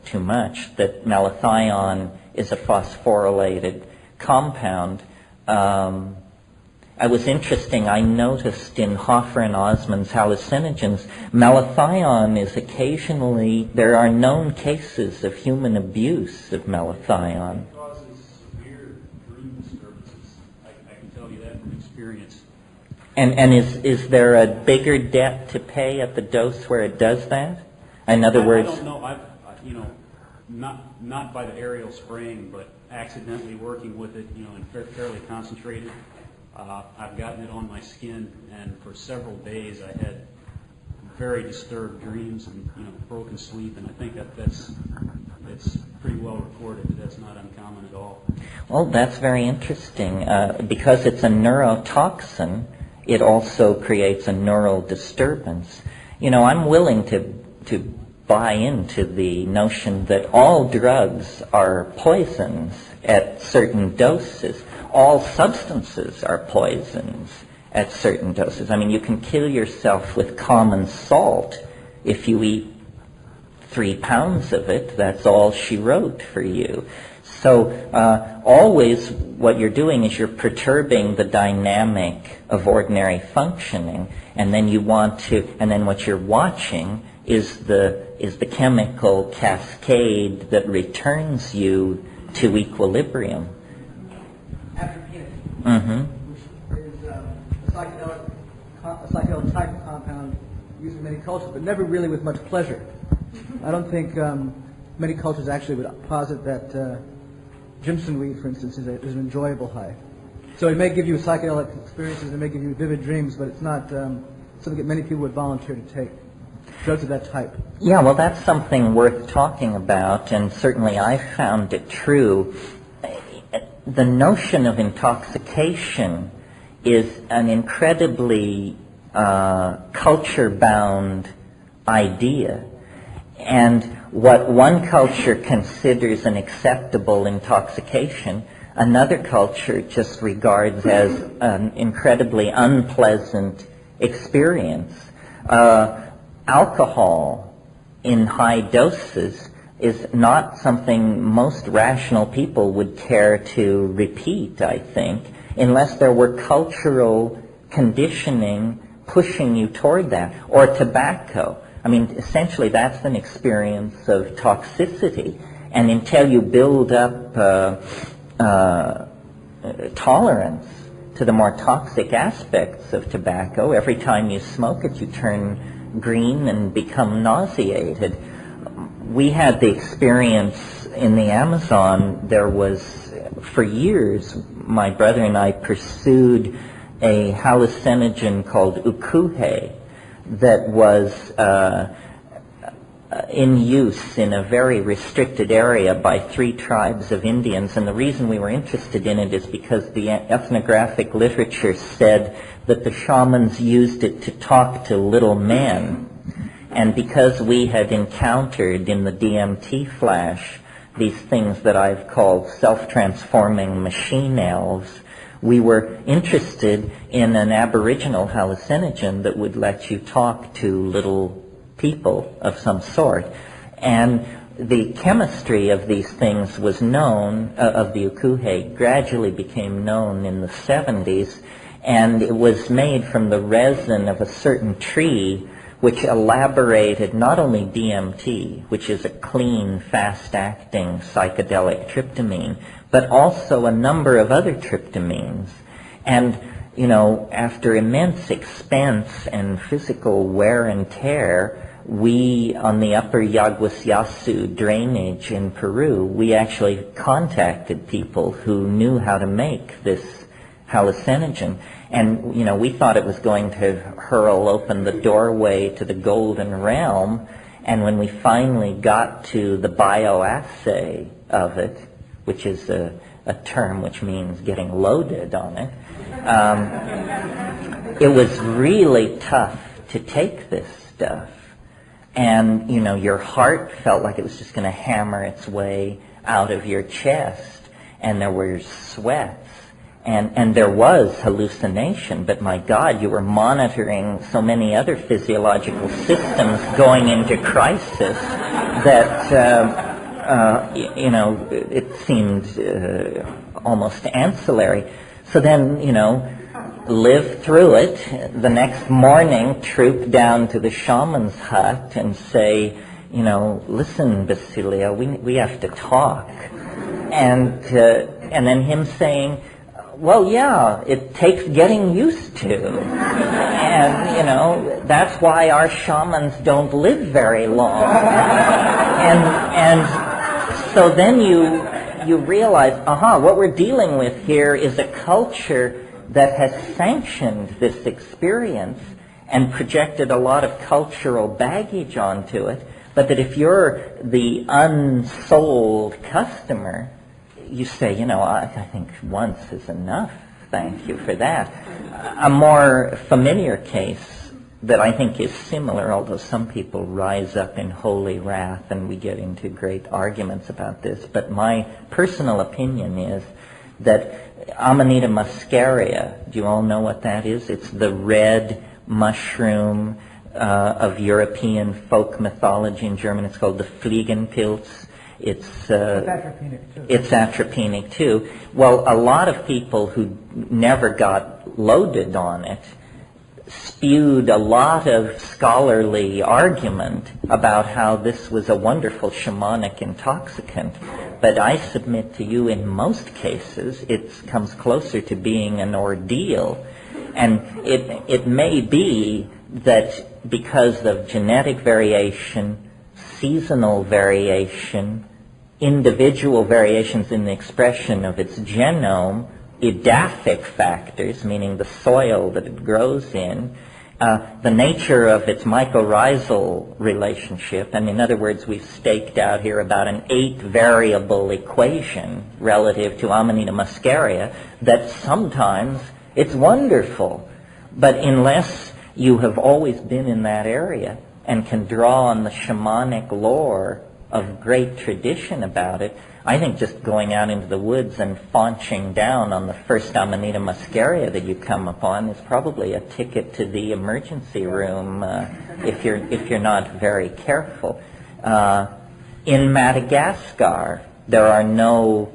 Speaker 4: Too much that malathion is a phosphorylated compound. I noticed in Hoffer and Osmond's hallucinogens, malathion is occasionally, there are known cases of human abuse of malathion.
Speaker 7: It causes severe dream disturbances. I can tell you that from experience.
Speaker 4: And is there a bigger debt to pay at the dose where it does that? In other words,
Speaker 7: I don't know. Not by the aerial spraying, but accidentally working with it, and fairly concentrated. I've gotten it on my skin, and for several days I had very disturbed dreams and broken sleep, and I think it's pretty well recorded that that's not uncommon at all.
Speaker 4: Well, that's very interesting. Because it's a neurotoxin, it also creates a neural disturbance. I'm willing to buy into the notion that all drugs are poisons at certain doses. All substances are poisons at certain doses. I mean, you can kill yourself with common salt if you eat 3 pounds of it. That's all she wrote for you. So always what you're doing is you're perturbing the dynamic of ordinary functioning, and then what you're watching is the chemical cascade that returns you to equilibrium.
Speaker 8: Mm-hmm. Which is a psychedelic type of compound used in many cultures, but never really with much pleasure. I don't think many cultures actually would posit that Jimson weed, for instance, is an enjoyable high. So it may give you psychedelic experiences, it may give you vivid dreams, but it's not something that many people would volunteer to take. Drugs of that type.
Speaker 4: Yeah, well, that's something worth talking about, and certainly I found it true. The notion of intoxication is an incredibly culture-bound idea. And what one culture considers an acceptable intoxication, another culture just regards as an incredibly unpleasant experience. Alcohol in high doses is not something most rational people would care to repeat, I think, unless there were cultural conditioning pushing you toward that. Or tobacco. I mean, essentially that's an experience of toxicity. And until you build up tolerance to the more toxic aspects of tobacco, every time you smoke it, you turn green and become nauseated. We had the experience in the Amazon. There was, for years, my brother and I pursued a hallucinogen called ukuhe that was in use in a very restricted area by 3 tribes of Indians. And the reason we were interested in it is because the ethnographic literature said that the shamans used it to talk to little men. And because we had encountered in the DMT flash these things that I've called self-transforming machine elves, we were interested in an aboriginal hallucinogen that would let you talk to little people of some sort. And the chemistry of these things was known, of the ukuhe, gradually became known in the 70s, and it was made from the resin of a certain tree which elaborated not only DMT, which is a clean, fast-acting psychedelic tryptamine, but also a number of other tryptamines. And, you know, after immense expense and physical wear and tear, we, on the upper Yaguasyasu drainage in Peru, we actually contacted people who knew how to make this hallucinogen. And, you know, we thought it was going to hurl open the doorway to the golden realm. And when we finally got to the bioassay of it, which is a term which means getting loaded on it, it was really tough to take this stuff. And, you know, your heart felt like it was just going to hammer its way out of your chest. And there were sweats. And there was hallucination. But, my God, you were monitoring so many other physiological systems going into crisis that, you know, it seemed almost ancillary. So then, you know, lived through it. The next morning, troop down to the shaman's hut and say, you know, listen, Basilio, we have to talk. And then him saying, well, yeah, it takes getting used to. And, you know, that's why our shamans don't live very long. And so then you realize, what we're dealing with here is a culture that has sanctioned this experience and projected a lot of cultural baggage onto it, but that if you're the unsold customer, you say, you know, I think once is enough, thank you for that. A more familiar case that I think is similar, although some people rise up in holy wrath and we get into great arguments about this, but my personal opinion is that Amanita muscaria, do you all know what that is? It's the red mushroom of European folk mythology. In German it's called the Fliegenpilz. It's atropinic too. Well, a lot of people who never got loaded on it spewed a lot of scholarly argument about how this was a wonderful shamanic intoxicant. But I submit to you, in most cases, it comes closer to being an ordeal. And it may be that because of genetic variation, seasonal variation, individual variations in the expression of its genome, edaphic factors, meaning the soil that it grows in, the nature of its mycorrhizal relationship, and in other words, we've staked out here about an 8-variable equation relative to Amanita muscaria, that sometimes it's wonderful, but unless you have always been in that area and can draw on the shamanic lore of great tradition about it, I think just going out into the woods and faunching down on the first Amanita muscaria that you come upon is probably a ticket to the emergency room if you're not very careful. In Madagascar, there are no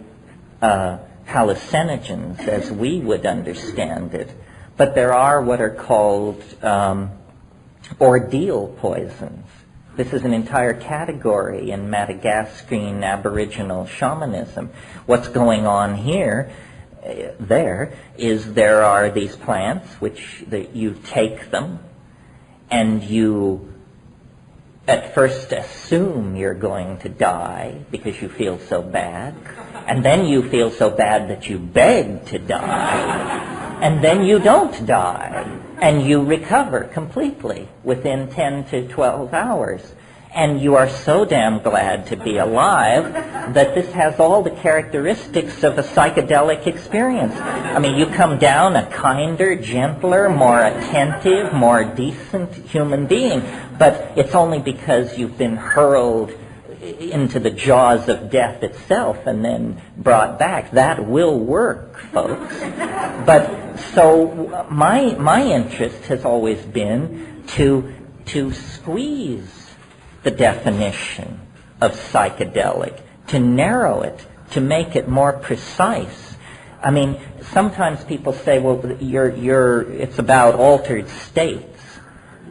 Speaker 4: hallucinogens as we would understand it, but there are what are called ordeal poisons. This is an entire category in Madagascan Aboriginal shamanism. What's going on here, there are these plants which you take them and you at first assume you're going to die because you feel so bad, and then you feel so bad that you beg to die, and then you don't die. And you recover completely within 10 to 12 hours. And you are so damn glad to be alive that this has all the characteristics of a psychedelic experience. I mean, you come down a kinder, gentler, more attentive, more decent human being. But it's only because you've been hurled into the jaws of death itself and then brought back. That will work, folks. But so my interest has always been to squeeze the definition of psychedelic, to narrow it, to make it more precise. I mean, sometimes people say, well, it's about altered states.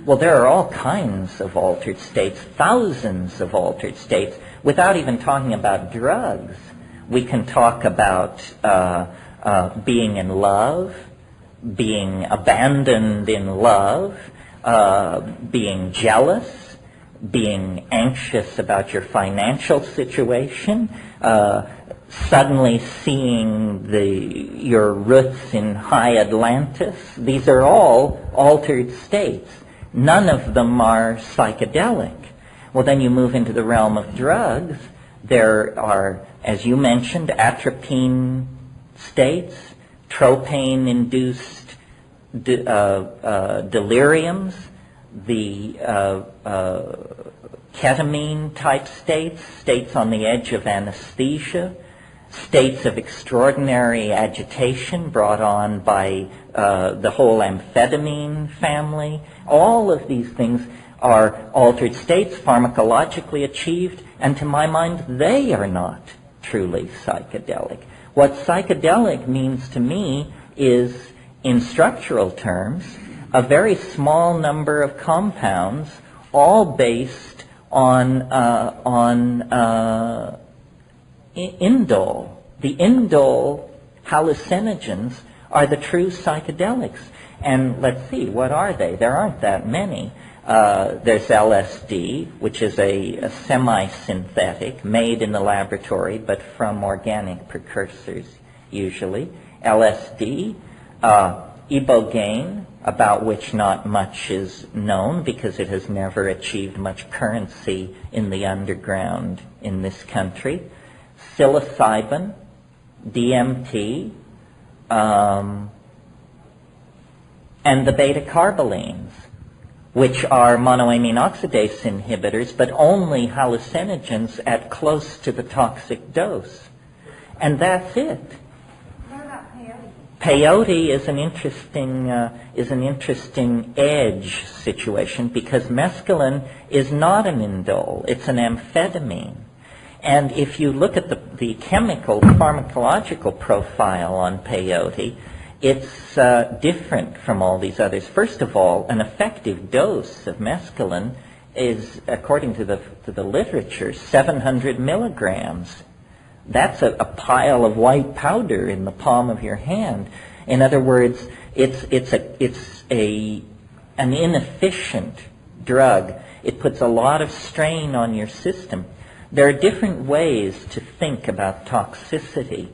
Speaker 4: Well, there are all kinds of altered states, thousands of altered states, without even talking about drugs. We can talk about being in love, being abandoned in love, being jealous, being anxious about your financial situation, suddenly seeing your roots in high Atlantis. These are all altered states. None of them are psychedelic. Well, then you move into the realm of drugs. There are, as you mentioned, atropine states, tropane-induced deliriums, the ketamine-type states, states on the edge of anesthesia, states of extraordinary agitation brought on by the whole amphetamine family. All of these things are altered states, pharmacologically achieved, and to my mind, they are not truly psychedelic. What psychedelic means to me is, in structural terms, a very small number of compounds, all based on indole. The indole hallucinogens are the true psychedelics. And let's see, what are they? There aren't that many. There's LSD, which is a semi-synthetic, made in the laboratory, but from organic precursors, usually. LSD, ibogaine, about which not much is known because it has never achieved much currency in the underground in this country. Psilocybin, DMT, and the beta-carbolines, which are monoamine oxidase inhibitors, but only hallucinogens at close to the toxic dose. And that's it.
Speaker 5: What about peyote?
Speaker 4: Peyote is an interesting edge situation because mescaline is not an indole, it's an amphetamine. And if you look at the chemical pharmacological profile on peyote, it's different from all these others. First of all, an effective dose of mescaline is, according to the literature, 700 milligrams. That's a pile of white powder in the palm of your hand. In other words, it's an inefficient drug. It puts a lot of strain on your system. There are different ways to think about toxicity.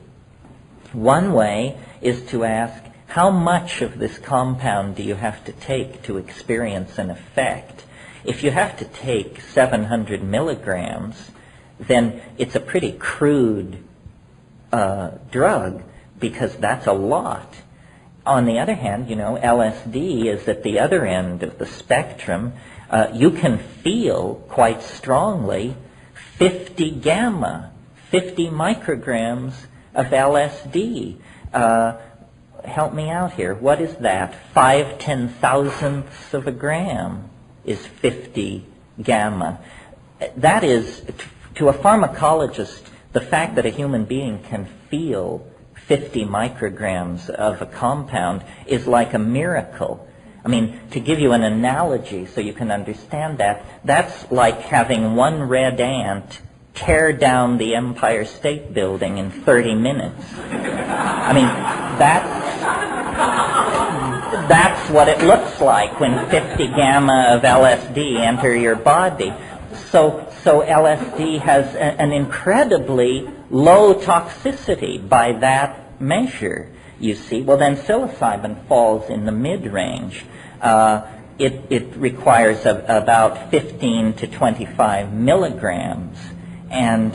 Speaker 4: One way is to ask, how much of this compound do you have to take to experience an effect? If you have to take 700 milligrams, then it's a pretty crude drug, because that's a lot. On the other hand, LSD is at the other end of the spectrum. You can feel quite strongly 50 gamma, 50 micrograms of LSD. Help me out here. What is that? 5/10,000ths of a gram is 50 gamma. That is, to a pharmacologist, the fact that a human being can feel 50 micrograms of a compound is like a miracle. I mean, to give you an analogy so you can understand that, that's like having one red ant tear down the Empire State Building in 30 minutes. I mean, that's what it looks like when 50 gamma of LSD enter your body. So LSD has an incredibly low toxicity by that measure, you see. Well, then psilocybin falls in the mid-range. It requires about 15 to 25 milligrams, and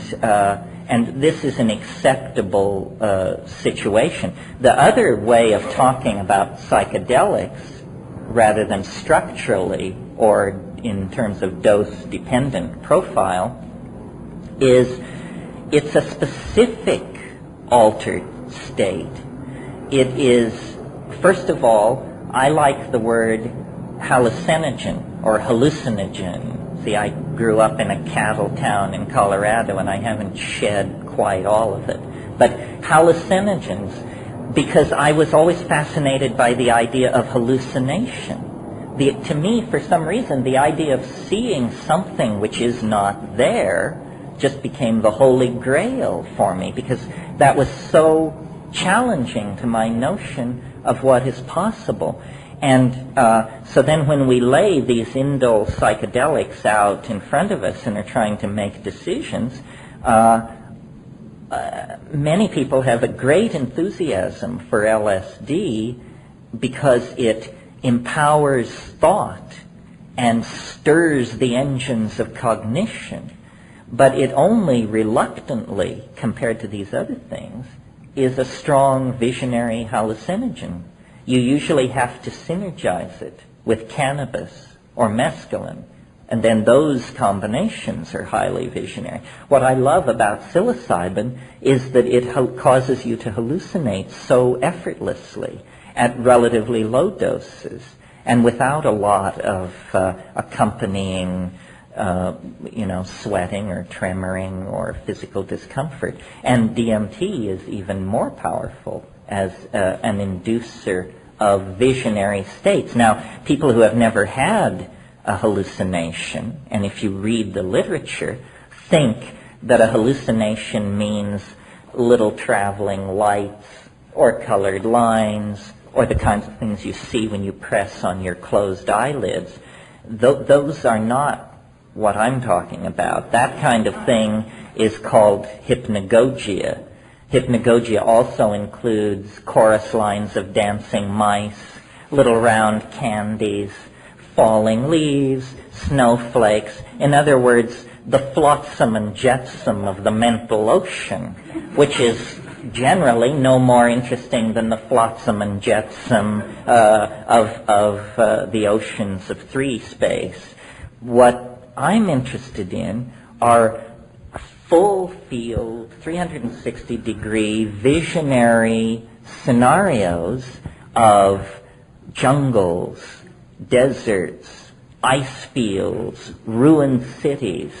Speaker 4: this is an acceptable situation. The other way of talking about psychedelics, rather than structurally or in terms of dose-dependent profile, is it's a specific altered state. It is, first of all, I like the word hallucinogen or hallucinogen. See, I grew up in a cattle town in Colorado, and I haven't shed quite all of it. But hallucinogens, because I was always fascinated by the idea of hallucination. To me, for some reason, the idea of seeing something which is not there just became the holy grail for me, because that was so challenging to my notion of what is possible. And so then when we lay these indole psychedelics out in front of us and are trying to make decisions, many people have a great enthusiasm for LSD because it empowers thought and stirs the engines of cognition. But it only reluctantly, compared to these other things, is a strong visionary hallucinogen. You usually have to synergize it with cannabis or mescaline, and then those combinations are highly visionary. What I love about psilocybin is that it causes you to hallucinate so effortlessly at relatively low doses and without a lot of accompanying sweating or tremoring or physical discomfort. And DMT is even more powerful as an inducer of visionary states. Now, people who have never had a hallucination, and if you read the literature, think that a hallucination means little traveling lights or colored lines or the kinds of things you see when you press on your closed eyelids. Those are not what I'm talking about. That kind of thing is called hypnagogia. Hypnagogia also includes chorus lines of dancing mice, little round candies, falling leaves, snowflakes. In other words, the flotsam and jetsam of the mental ocean, which is generally no more interesting than the flotsam and jetsam of the oceans of three space. What I'm interested in are full field, 360-degree visionary scenarios of jungles, deserts, ice fields, ruined cities,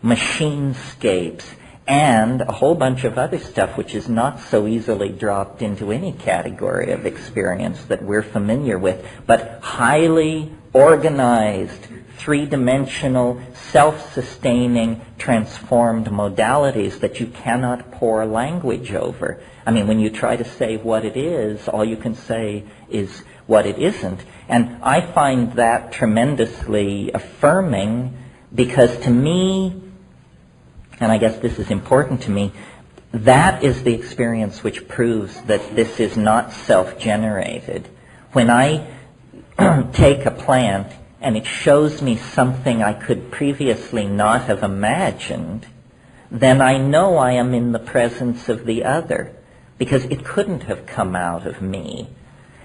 Speaker 4: machinescapes, and a whole bunch of other stuff which is not so easily dropped into any category of experience that we're familiar with, but highly organized, three-dimensional, self-sustaining, transformed modalities that you cannot pour language over. I mean, when you try to say what it is, all you can say is what it isn't. And I find that tremendously affirming because to me, and I guess this is important to me, that is the experience which proves that this is not self-generated. When I take a plant and it shows me something I could previously not have imagined, then I know I am in the presence of the other, because it couldn't have come out of me.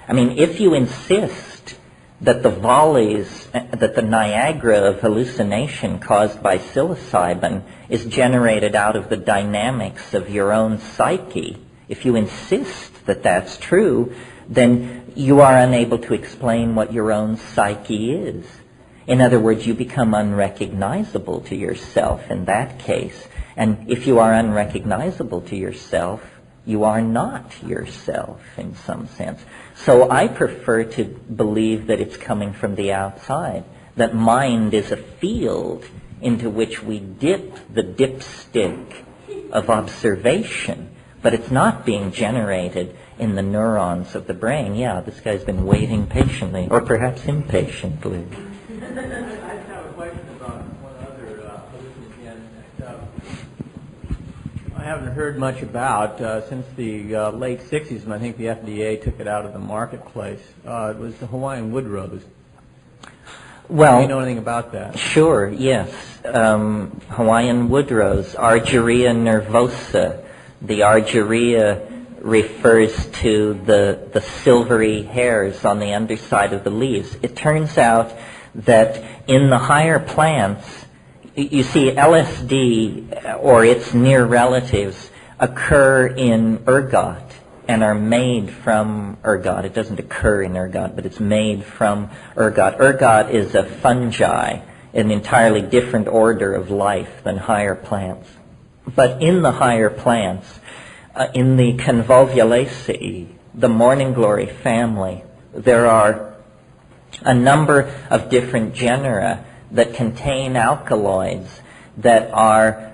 Speaker 4: I mean, if you insist that the volleys, that the Niagara of hallucination caused by psilocybin is generated out of the dynamics of your own psyche, if you insist that that's true, then you are unable to explain what your own psyche is. In other words, you become unrecognizable to yourself in that case. And if you are unrecognizable to yourself, you are not yourself in some sense. So I prefer to believe that it's coming from the outside, that mind is a field into which we dip the dipstick of observation, but it's not being generated in the neurons of the brain. Yeah, this guy's been waiting patiently, or perhaps impatiently.
Speaker 9: I have a question about one other hallucinogen that I haven't heard much about since the late 60s, and I think the FDA took it out of the marketplace. It was the Hawaiian wood rose.
Speaker 4: Well,
Speaker 9: do you know anything about that?
Speaker 4: Sure, yes. Hawaiian wood rose, Argyria nervosa. The argyria refers to the silvery hairs on the underside of the leaves. It turns out that in the higher plants, you see LSD or its near relatives occur in ergot and are made from ergot. It doesn't occur in ergot, but it's made from ergot. Ergot is a fungi, an entirely different order of life than higher plants. But in the higher plants, in the Convolvulaceae, the morning glory family, there are a number of different genera that contain alkaloids that are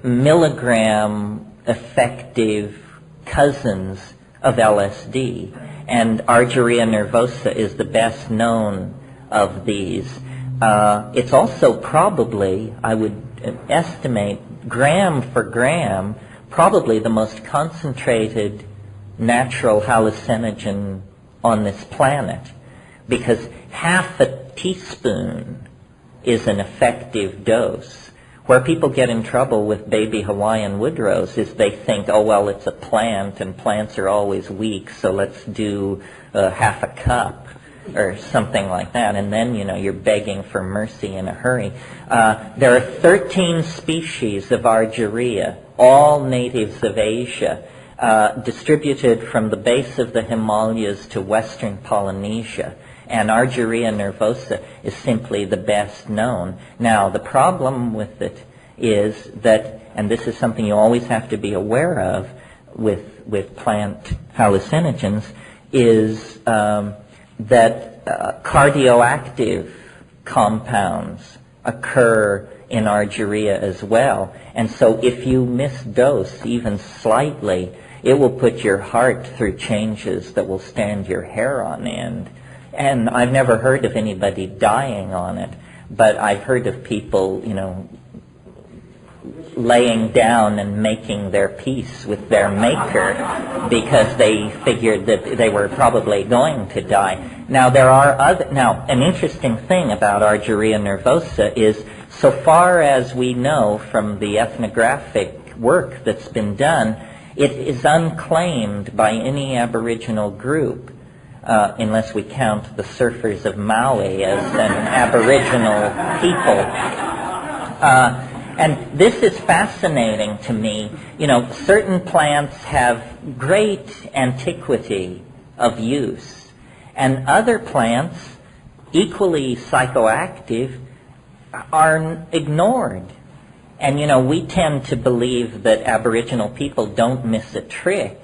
Speaker 4: milligram effective cousins of LSD. And Argyria nervosa is the best known of these. It's also probably, I would estimate, gram for gram, probably the most concentrated natural hallucinogen on this planet, because half a teaspoon is an effective dose. Where people get in trouble with baby Hawaiian wood rose is they think, oh, well, it's a plant and plants are always weak, so let's do half a cup or something like that. And then, you're begging for mercy in a hurry. There are 13 species of Argyria, all natives of Asia, distributed from the base of the Himalayas to western Polynesia. And Argyria nervosa is simply the best known. Now, the problem with it is that, and this is something you always have to be aware of with plant hallucinogens, is that cardioactive compounds occur in Argyria as well. And so if you misdose even slightly, it will put your heart through changes that will stand your hair on end. And I've never heard of anybody dying on it, but I've heard of people, laying down and making their peace with their maker because they figured that they were probably going to die. Now, an interesting thing about Argyria nervosa is, so far as we know from the ethnographic work that's been done, it is unclaimed by any Aboriginal group. Unless we count the surfers of Maui as an Aboriginal people. And this is fascinating to me. Certain plants have great antiquity of use, and other plants, equally psychoactive, are ignored. And, we tend to believe that Aboriginal people don't miss a trick.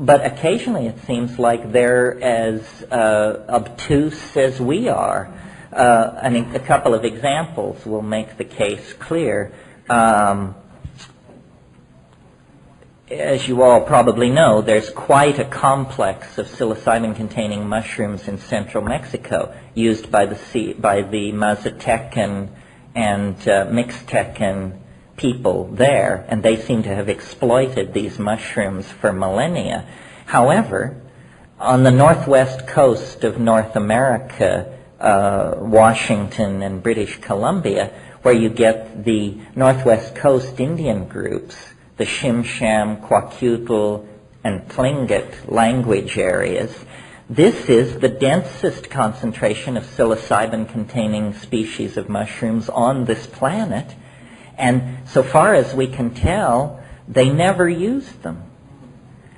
Speaker 4: But occasionally it seems like they're as obtuse as we are. A couple of examples will make the case clear. As you all probably know, there's quite a complex of psilocybin-containing mushrooms in central Mexico, used by the Mazatecan and Mixtecan people there, and they seem to have exploited these mushrooms for millennia. However, on the northwest coast of North America, Washington and British Columbia, where you get the Northwest Coast Indian groups, the Shim-Sham, Kwakiutl, and Tlingit language areas, this is the densest concentration of psilocybin-containing species of mushrooms on this planet. And so far as we can tell, they never used them.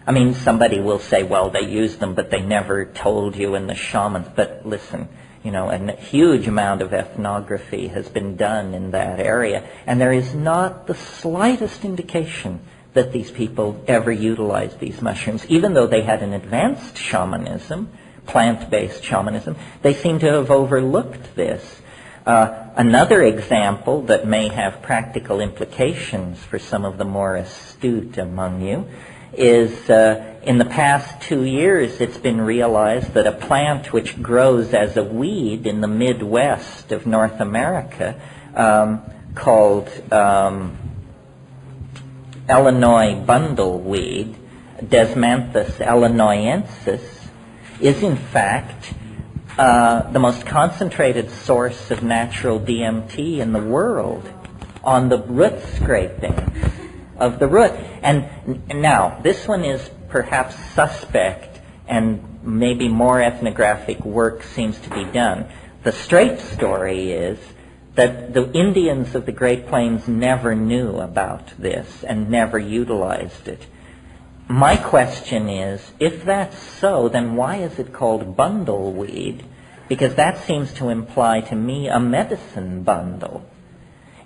Speaker 4: I mean, somebody will say, well, they used them, but they never told you in the shamans. But listen, a huge amount of ethnography has been done in that area, and there is not the slightest indication that these people ever utilized these mushrooms. Even though they had an advanced shamanism, plant-based shamanism, they seem to have overlooked this. Another example that may have practical implications for some of the more astute among you is in the past 2 years it's been realized that a plant which grows as a weed in the Midwest of North America called Illinois bundleweed, Desmanthus illinoisensis, is in fact the most concentrated source of natural DMT in the world on the root scraping of the root. And now, this one is perhaps suspect, and maybe more ethnographic work seems to be done. The straight story is that the Indians of the Great Plains never knew about this and never utilized it. My question is, if that's so, then why is it called bundleweed? Because that seems to imply to me a medicine bundle.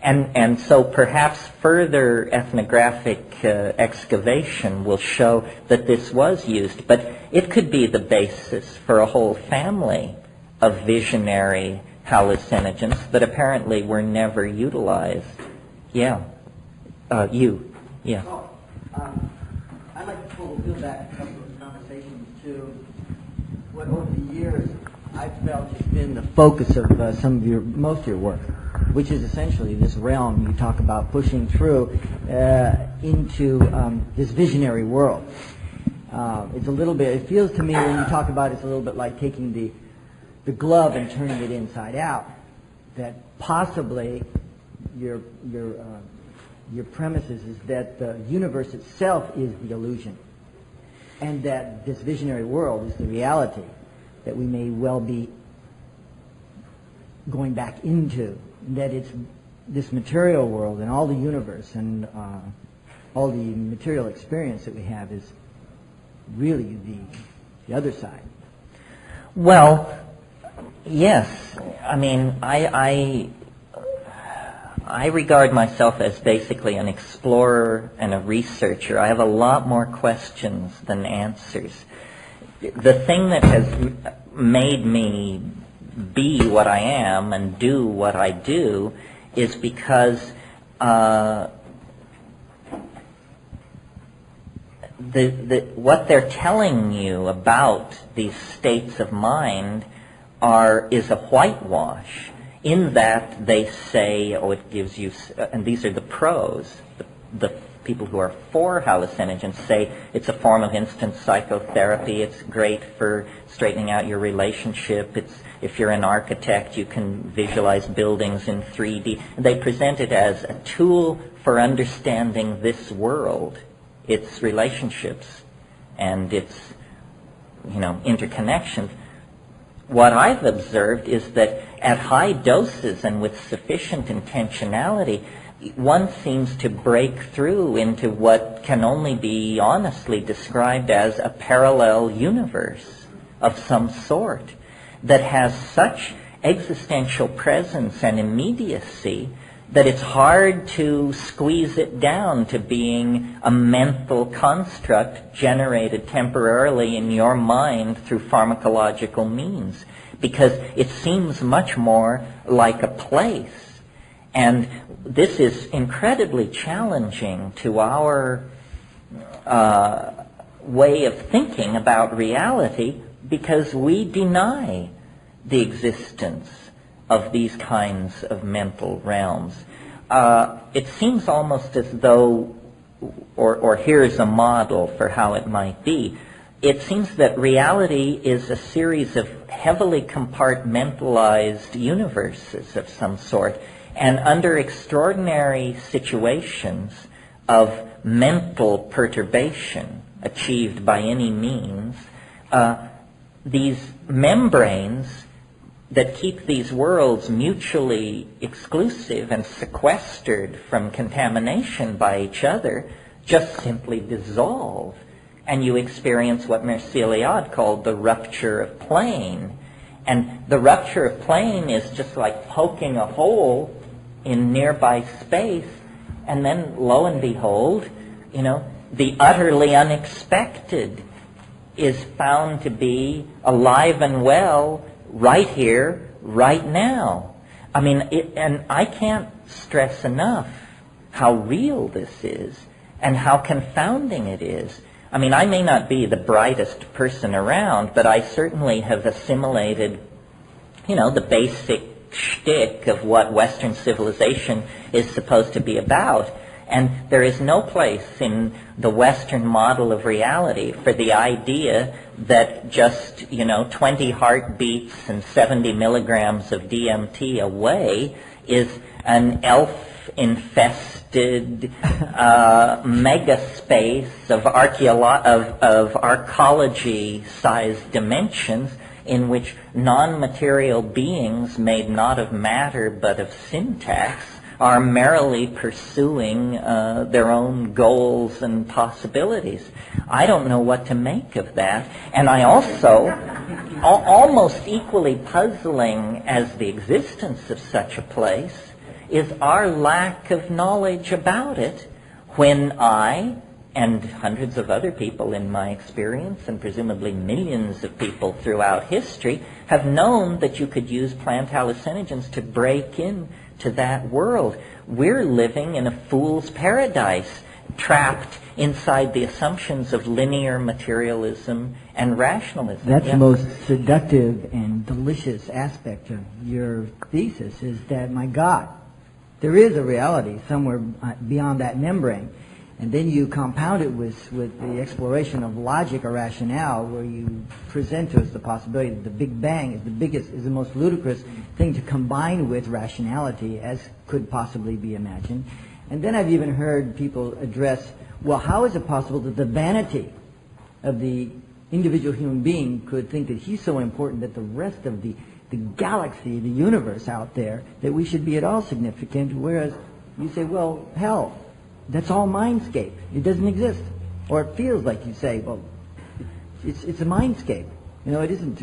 Speaker 4: And so perhaps further ethnographic excavation will show that this was used, but it could be the basis for a whole family of visionary hallucinogens that apparently were never utilized. Yeah. Yeah.
Speaker 10: Oh, I'd like to pull the wheel back a couple of conversations to what over the years I've felt has been the focus of most of your work, which is essentially this realm you talk about pushing through into this visionary world. It's a little bit, it feels to me when you talk about it, it's a little bit like taking the glove and turning it inside out, that possibly your premise is that the universe itself is the illusion, and that this visionary world is the reality that we may well be going back into, that it's this material world and all the universe and all the material experience that we have is really the other side.
Speaker 4: Well, yes. I mean, I regard myself as basically an explorer and a researcher. I have a lot more questions than answers. The thing that has made me be what I am and do what I do is because what they're telling you about these states of mind is a whitewash, in that they say, it gives you, and these are the pros, the people who are for hallucinogens say it's a form of instant psychotherapy, it's great for straightening out your relationship, if you're an architect, you can visualize buildings in 3D. They present it as a tool for understanding this world, its relationships, and its, interconnections. What I've observed is that at high doses and with sufficient intentionality, one seems to break through into what can only be honestly described as a parallel universe of some sort that has such existential presence and immediacy that it's hard to squeeze it down to being a mental construct generated temporarily in your mind through pharmacological means, because it seems much more like a place. And this is incredibly challenging to our way of thinking about reality, because we deny the existence of these kinds of mental realms. it seems almost as though, or here's a model for how it might be. It seems that reality is a series of heavily compartmentalized universes of some sort, and under extraordinary situations of mental perturbation achieved by any means, these membranes that keep these worlds mutually exclusive and sequestered from contamination by each other just simply dissolve, and you experience what Mircea called the rupture of plane. And the rupture of plane is just like poking a hole in nearby space, and then lo and behold, the utterly unexpected is found to be alive and well right here, right now. I mean, and I can't stress enough how real this is and how confounding it is. I mean, I may not be the brightest person around, but I certainly have assimilated, the basic shtick of what Western civilization is supposed to be about. And there is no place in the Western model of reality for the idea that just, 20 heartbeats and 70 milligrams of DMT away is an elf-infested megaspace of arcology-sized dimensions in which non-material beings made not of matter but of syntax are merrily pursuing their own goals and possibilities. I don't know what to make of that. And I also, almost equally puzzling as the existence of such a place, is our lack of knowledge about it when I, and hundreds of other people in my experience, and presumably millions of people throughout history, have known that you could use plant hallucinogens to break in to that world. We're living in a fool's paradise, trapped inside the assumptions of linear materialism and rationalism.
Speaker 10: That's the most seductive and delicious aspect of your thesis, is that, my God, there is a reality somewhere beyond that membrane. And then you compound it with the exploration of logic or rationale, where you present to us the possibility that the Big Bang is the most ludicrous thing to combine with rationality as could possibly be imagined. And then I've even heard people address, well, how is it possible that the vanity of the individual human being could think that he's so important that the rest of the galaxy, the universe out there, that we should be at all significant, whereas you say, well, hell, that's all mindscape. It doesn't exist. Or it feels like you say, well, it's a mindscape. It isn't.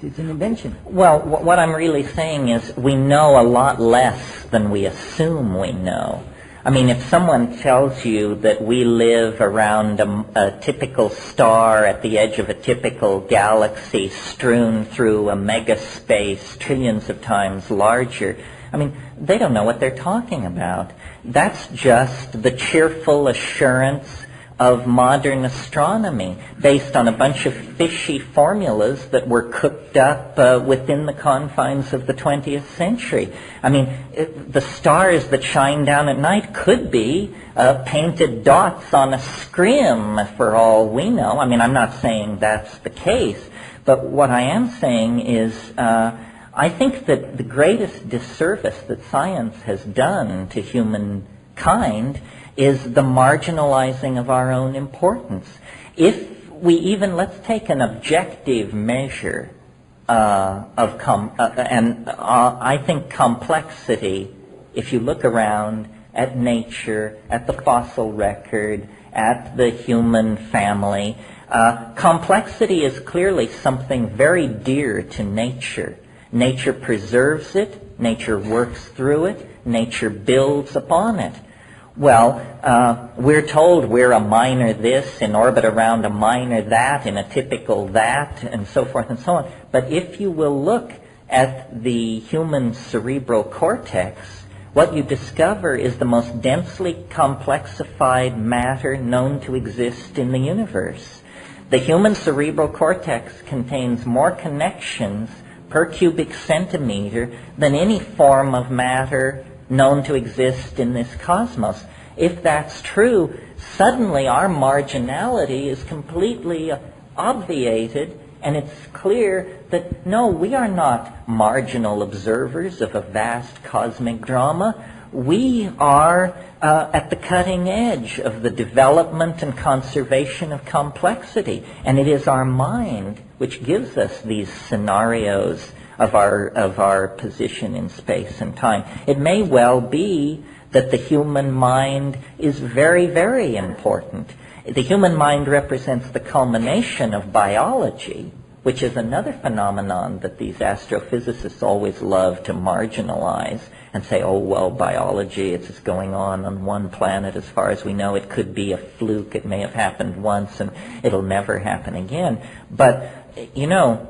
Speaker 10: It's an invention.
Speaker 4: Well, what I'm really saying is we know a lot less than we assume we know. I mean, if someone tells you that we live around a typical star at the edge of a typical galaxy strewn through a megaspace trillions of times larger, I mean, they don't know what they're talking about. That's just the cheerful assurance of modern astronomy based on a bunch of fishy formulas that were cooked up within the confines of the 20th century. I mean, the stars that shine down at night could be painted dots on a scrim for all we know. I mean, I'm not saying that's the case, but what I am saying is I think that the greatest disservice that science has done to humankind is the marginalizing of our own importance. If we even, let's take an objective measure I think complexity, if you look around at nature, at the fossil record, at the human family, complexity is clearly something very dear to nature. Nature preserves it, nature works through it, nature builds upon it. Well, we're told we're a minor this, in orbit around a minor that, in a typical that, and so forth and so on. But if you will look at the human cerebral cortex, what you discover is the most densely complexified matter known to exist in the universe. The human cerebral cortex contains more connections per cubic centimeter than any form of matter known to exist in this cosmos. If that's true, suddenly our marginality is completely obviated, and it's clear that, no, we are not marginal observers of a vast cosmic drama. We are at the cutting edge of the development and conservation of complexity, and it is our mind which gives us these scenarios of our position in space and time. It may well be that the human mind is very, very important. The human mind represents the culmination of biology, which is another phenomenon that these astrophysicists always love to marginalize and say, oh, well, biology, it's just going on one planet as far as we know. It could be a fluke. It may have happened once and it'll never happen again. But, you know,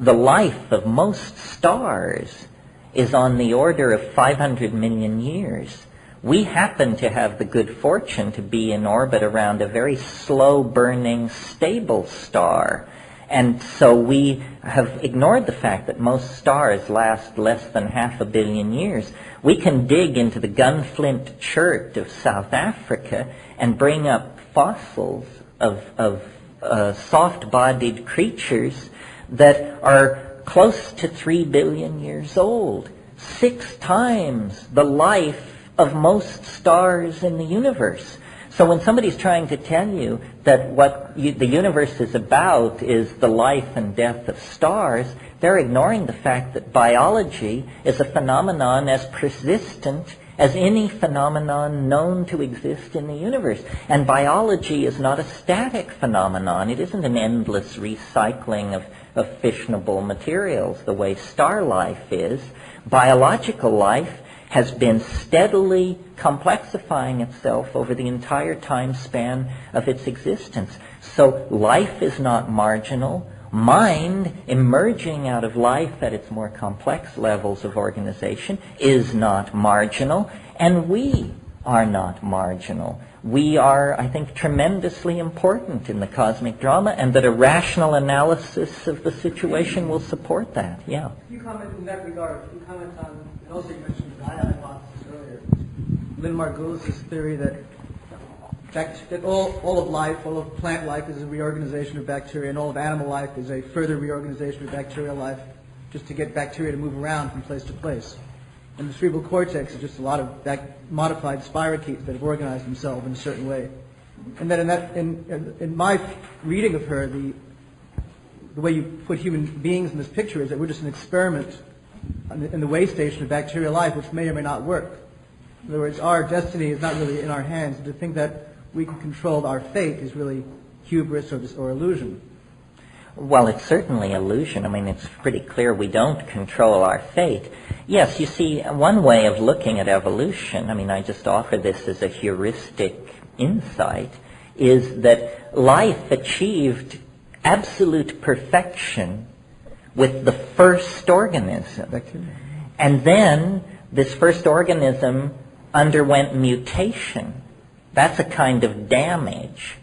Speaker 4: the life of most stars is on the order of 500 million years. We happen to have the good fortune to be in orbit around a very slow-burning, stable star. And so we have ignored the fact that most stars last less than 500 million years. We can dig into the gunflint chert of South Africa and bring up fossils of soft-bodied creatures that are close to 3 billion years old, 6 times the life of most stars in the universe. So when somebody's trying to tell you that what the universe is about is the life and death of stars, they're ignoring the fact that biology is a phenomenon as persistent as any phenomenon known to exist in the universe. And biology is not a static phenomenon. It isn't an endless recycling of fissionable materials the way star life is. Biological life has been steadily complexifying itself over the entire time span of its existence. So life is not marginal. Mind, emerging out of life at its more complex levels of organization, is not marginal, and we are not marginal. We are, I think, tremendously important in the cosmic drama, and that a rational analysis of the situation will support that. Yeah.
Speaker 8: You comment in that regard. You comment on, and also you mentioned the Gaia hypothesis earlier. Lynn Margulis' theory that all of life, all of plant life is a reorganization of bacteria, and all of animal life is a further reorganization of bacterial life, just to get bacteria to move around from place to place. And the cerebral cortex is just a lot of modified spirochetes that have organized themselves in a certain way. And that in my reading of her, the way you put human beings in this picture is that we're just an experiment in the way station of bacterial life, which may or may not work. In other words, our destiny is not really in our hands. And to think that we can control our fate is really hubris or illusion.
Speaker 4: Well, it's certainly illusion. I mean, it's pretty clear we don't control our fate. Yes, you see, one way of looking at evolution, I mean, I just offer this as a heuristic insight, is that life achieved absolute perfection with the first organism. And then this first organism underwent mutation. That's a kind of damage,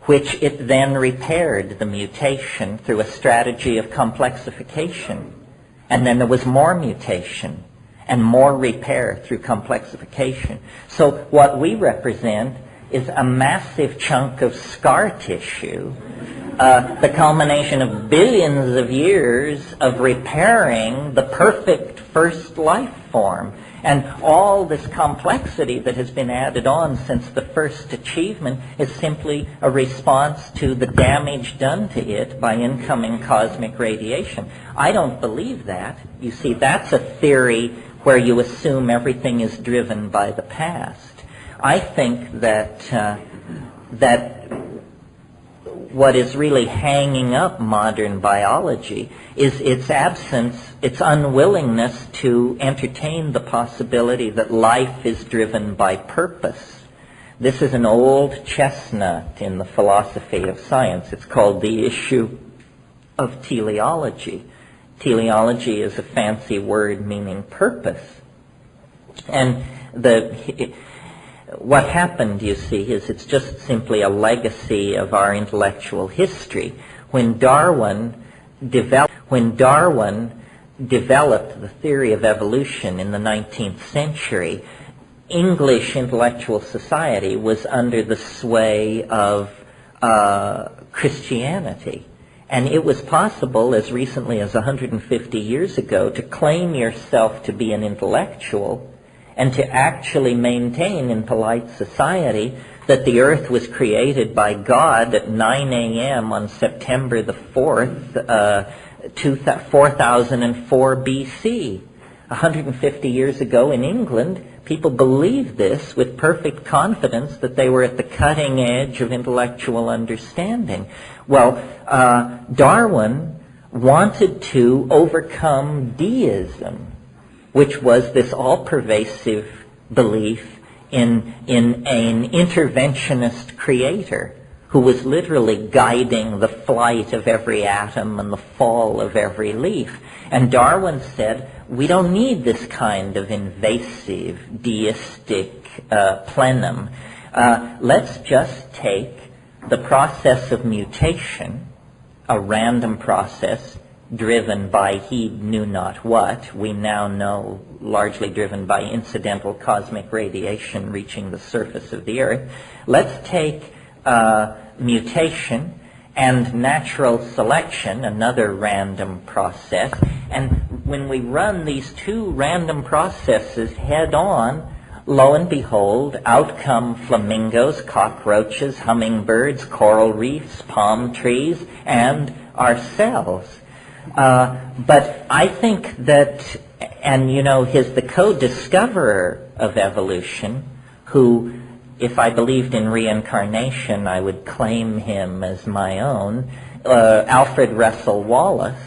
Speaker 4: which it then repaired the mutation through a strategy of complexification. And then there was more mutation and more repair through complexification. So what we represent is a massive chunk of scar tissue, the culmination of billions of years of repairing the perfect first life form. And all this complexity that has been added on since the first achievement is simply a response to the damage done to it by incoming cosmic radiation. I don't believe that. You see, that's a theory where you assume everything is driven by the past. I think that what is really hanging up modern biology is its absence, its unwillingness to entertain the possibility that life is driven by purpose. This is an old chestnut in the philosophy of science. It's called the issue of teleology. Teleology is a fancy word meaning purpose. And what happened, you see, is it's just simply a legacy of our intellectual history. When Darwin developed the theory of evolution in the 19th century, English intellectual society was under the sway of Christianity. And it was possible, as recently as 150 years ago, to claim yourself to be an intellectual and to actually maintain in polite society that the earth was created by God at 9 a.m. on September the 4th, 4004 BC. 150 years ago in England, people believed this with perfect confidence that they were at the cutting edge of intellectual understanding. Well, Darwin wanted to overcome deism, which was this all-pervasive belief in an interventionist creator who was literally guiding the flight of every atom and the fall of every leaf. And Darwin said, we don't need this kind of invasive deistic plenum. Let's just take the process of mutation, a random process driven by he knew not what, we now know largely driven by incidental cosmic radiation reaching the surface of the earth. Let's take mutation and natural selection, another random process, and when we run these two random processes head on, lo and behold, out come flamingos, cockroaches, hummingbirds, coral reefs, palm trees, and ourselves. But I think that, and you know, the co-discoverer of evolution, who, if I believed in reincarnation, I would claim him as my own, Alfred Russel Wallace,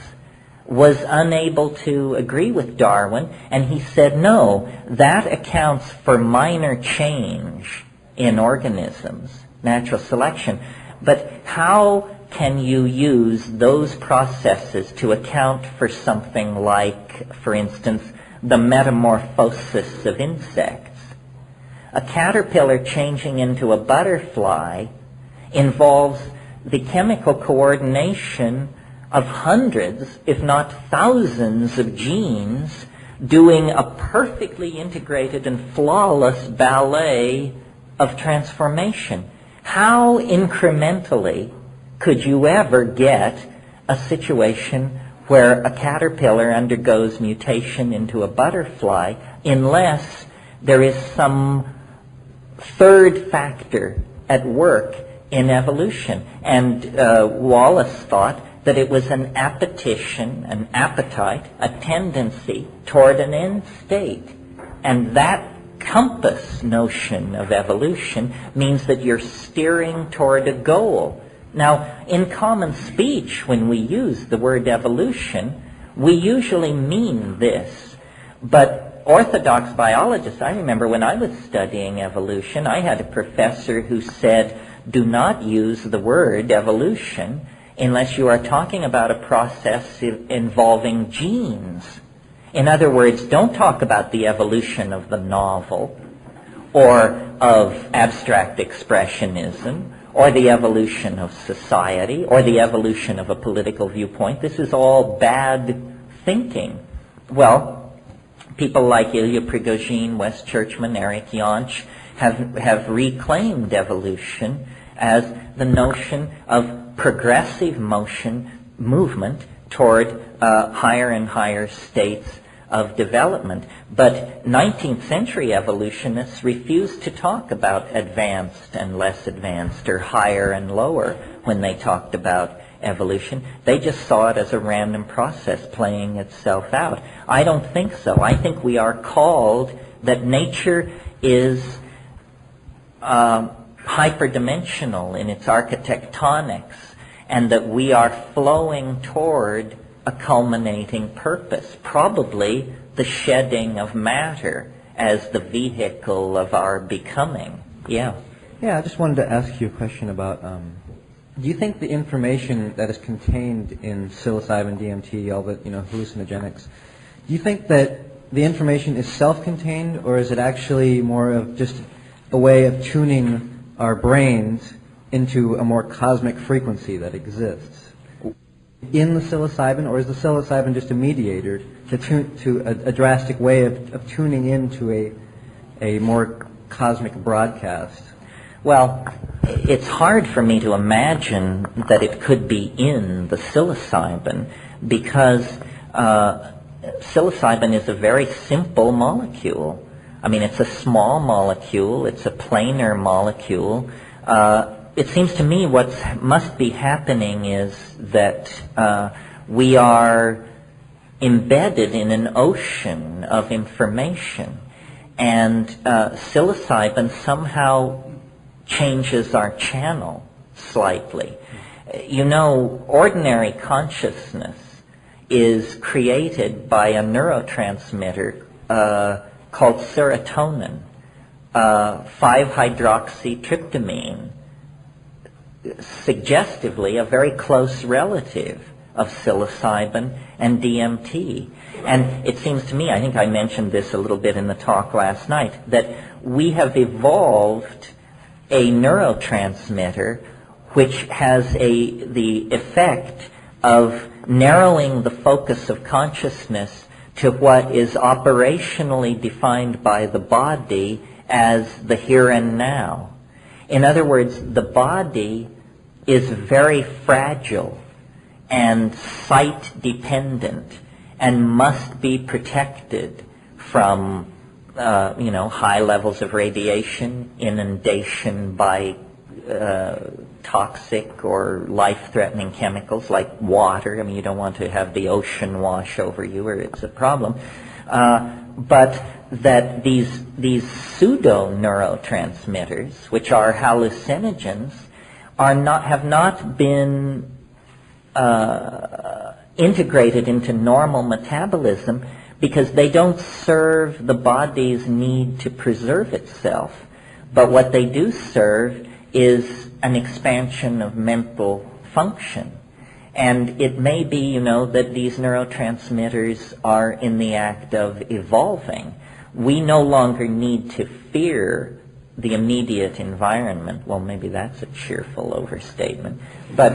Speaker 4: was unable to agree with Darwin, and he said, no, that accounts for minor change in organisms, natural selection, but how can you use those processes to account for something like, for instance, the metamorphosis of insects? A caterpillar changing into a butterfly involves the chemical coordination of hundreds, if not thousands, of genes doing a perfectly integrated and flawless ballet of transformation. How incrementally could you ever get a situation where a caterpillar undergoes mutation into a butterfly unless there is some third factor at work in evolution? And Wallace thought that it was an appetition, an appetite, a tendency toward an end state. And that compass notion of evolution means that you're steering toward a goal. Now, in common speech, when we use the word evolution, we usually mean this. But orthodox biologists, I remember when I was studying evolution, I had a professor who said, do not use the word evolution unless you are talking about a process involving genes. In other words, don't talk about the evolution of the novel or of abstract expressionism or the evolution of society or the evolution of a political viewpoint. This is all bad thinking. Well, people like Ilya Prigogine, Wes Churchman, Eric Jantsch have reclaimed evolution as the notion of progressive movement toward higher and higher states of development. But 19th century evolutionists refused to talk about advanced and less advanced or higher and lower when they talked about evolution. They just saw it as a random process playing itself out. I don't think so. I think we are called that nature is hyperdimensional in its architectonics, and that we are flowing toward a culminating purpose, probably the shedding of matter as the vehicle of our becoming. Yeah.
Speaker 11: Yeah, I just wanted to ask you a question about, do you think the information that is contained in psilocybin, DMT, all the hallucinogenics, do you think that the information is self-contained, or is it actually more of just a way of tuning our brains into a more cosmic frequency that exists? in the psilocybin, or is the psilocybin just a mediator to a drastic way of tuning into a more cosmic broadcast?
Speaker 4: Well, it's hard for me to imagine that it could be in the psilocybin because psilocybin is a very simple molecule. I mean, it's a small molecule, it's a planar molecule. It seems to me what must be happening is that we are embedded in an ocean of information, and psilocybin somehow changes our channel slightly. You know, ordinary consciousness is created by a neurotransmitter called serotonin, 5-hydroxytryptamine, suggestively a very close relative of psilocybin and DMT. And it seems to me, I think I mentioned this a little bit in the talk last night, that we have evolved a neurotransmitter which has the effect of narrowing the focus of consciousness to what is operationally defined by the body as the here and now. In other words, the body is very fragile and site-dependent and must be protected from high levels of radiation, inundation by toxic or life-threatening chemicals like water. I mean, you don't want to have the ocean wash over you or it's a problem. But that these pseudo-neurotransmitters, which are hallucinogens, have not been integrated into normal metabolism because they don't serve the body's need to preserve itself. But what they do serve is an expansion of mental function. And it may be, that these neurotransmitters are in the act of evolving. We no longer need to fear the immediate environment. Well, maybe that's a cheerful overstatement. But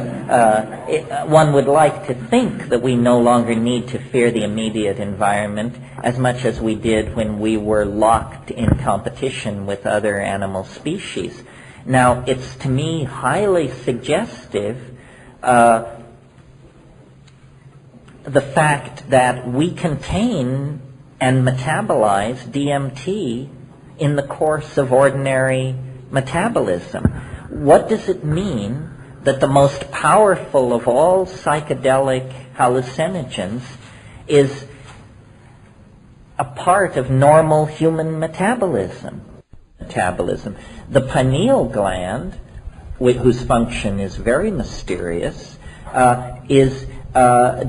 Speaker 4: one would like to think that we no longer need to fear the immediate environment as much as we did when we were locked in competition with other animal species. Now, it's to me highly suggestive the fact that we contain and metabolize DMT in the course of ordinary metabolism. What does it mean that the most powerful of all psychedelic hallucinogens is a part of normal human metabolism? The pineal gland, whose function is very mysterious, is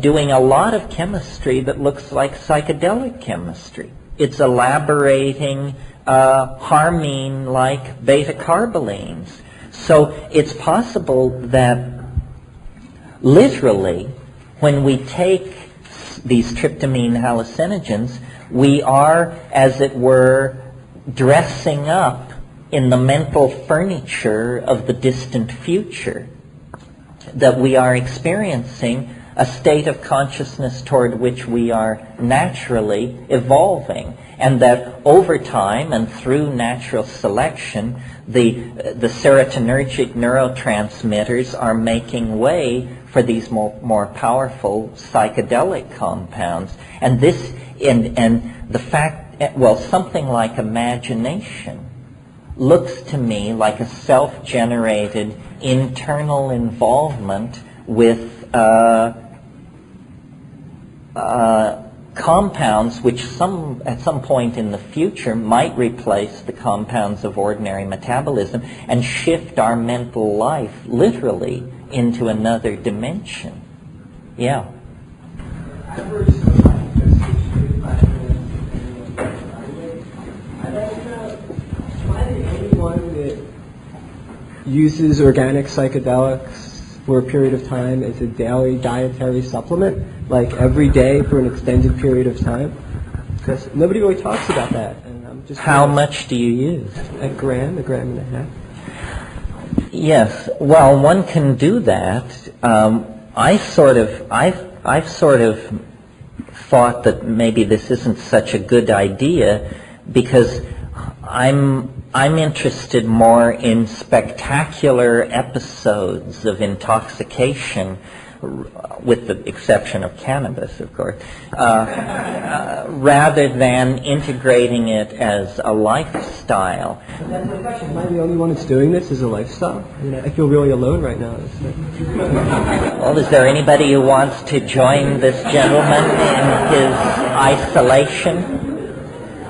Speaker 4: doing a lot of chemistry that looks like psychedelic chemistry. It's elaborating harmine-like beta-carbolines. So it's possible that literally when we take these tryptamine hallucinogens, we are, as it were, dressing up in the mental furniture of the distant future, that we are experiencing a state of consciousness toward which we are naturally evolving, and that over time and through natural selection, the serotonergic neurotransmitters are making way for these more powerful psychedelic compounds. And this, and the fact, well, something like imagination looks to me like a self-generated internal involvement with compounds which at some point in the future might replace the compounds of ordinary metabolism and shift our mental life literally into another dimension. Yeah.
Speaker 12: Anyone that uses organic psychedelics for a period of time as a daily dietary supplement, like every day for an extended period of time? Because nobody really talks about that. And I'm just
Speaker 4: How much do you use?
Speaker 12: A gram and a half.
Speaker 4: Yes. Well, one can do that. I've sort of thought that maybe this isn't such a good idea because I'm interested more in spectacular episodes of intoxication, with the exception of cannabis, of course, rather than integrating it as a lifestyle.
Speaker 12: That's my question. Am I the only one that's doing this as a lifestyle? I mean, I feel really alone right now.
Speaker 4: Well, is there anybody who wants to join this gentleman in his isolation?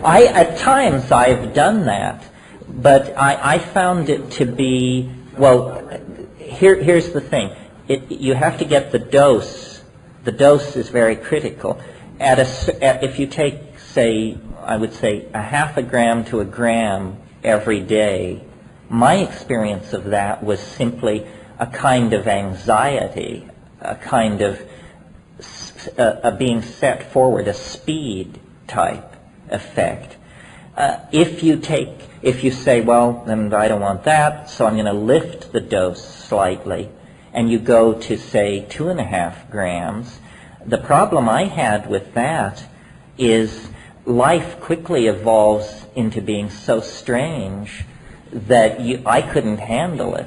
Speaker 4: At times I've done that, but I found it to be, well, here's the thing. You have to get the dose. The dose is very critical. If you take, say, I would say a half a gram to a gram every day, my experience of that was simply a kind of anxiety, a kind of being set forward, a speed type effect. If you say, well, then I don't want that, so I'm going to lift the dose slightly, and you go to, say, 2.5 grams, the problem I had with that is life quickly evolves into being so strange that I couldn't handle it.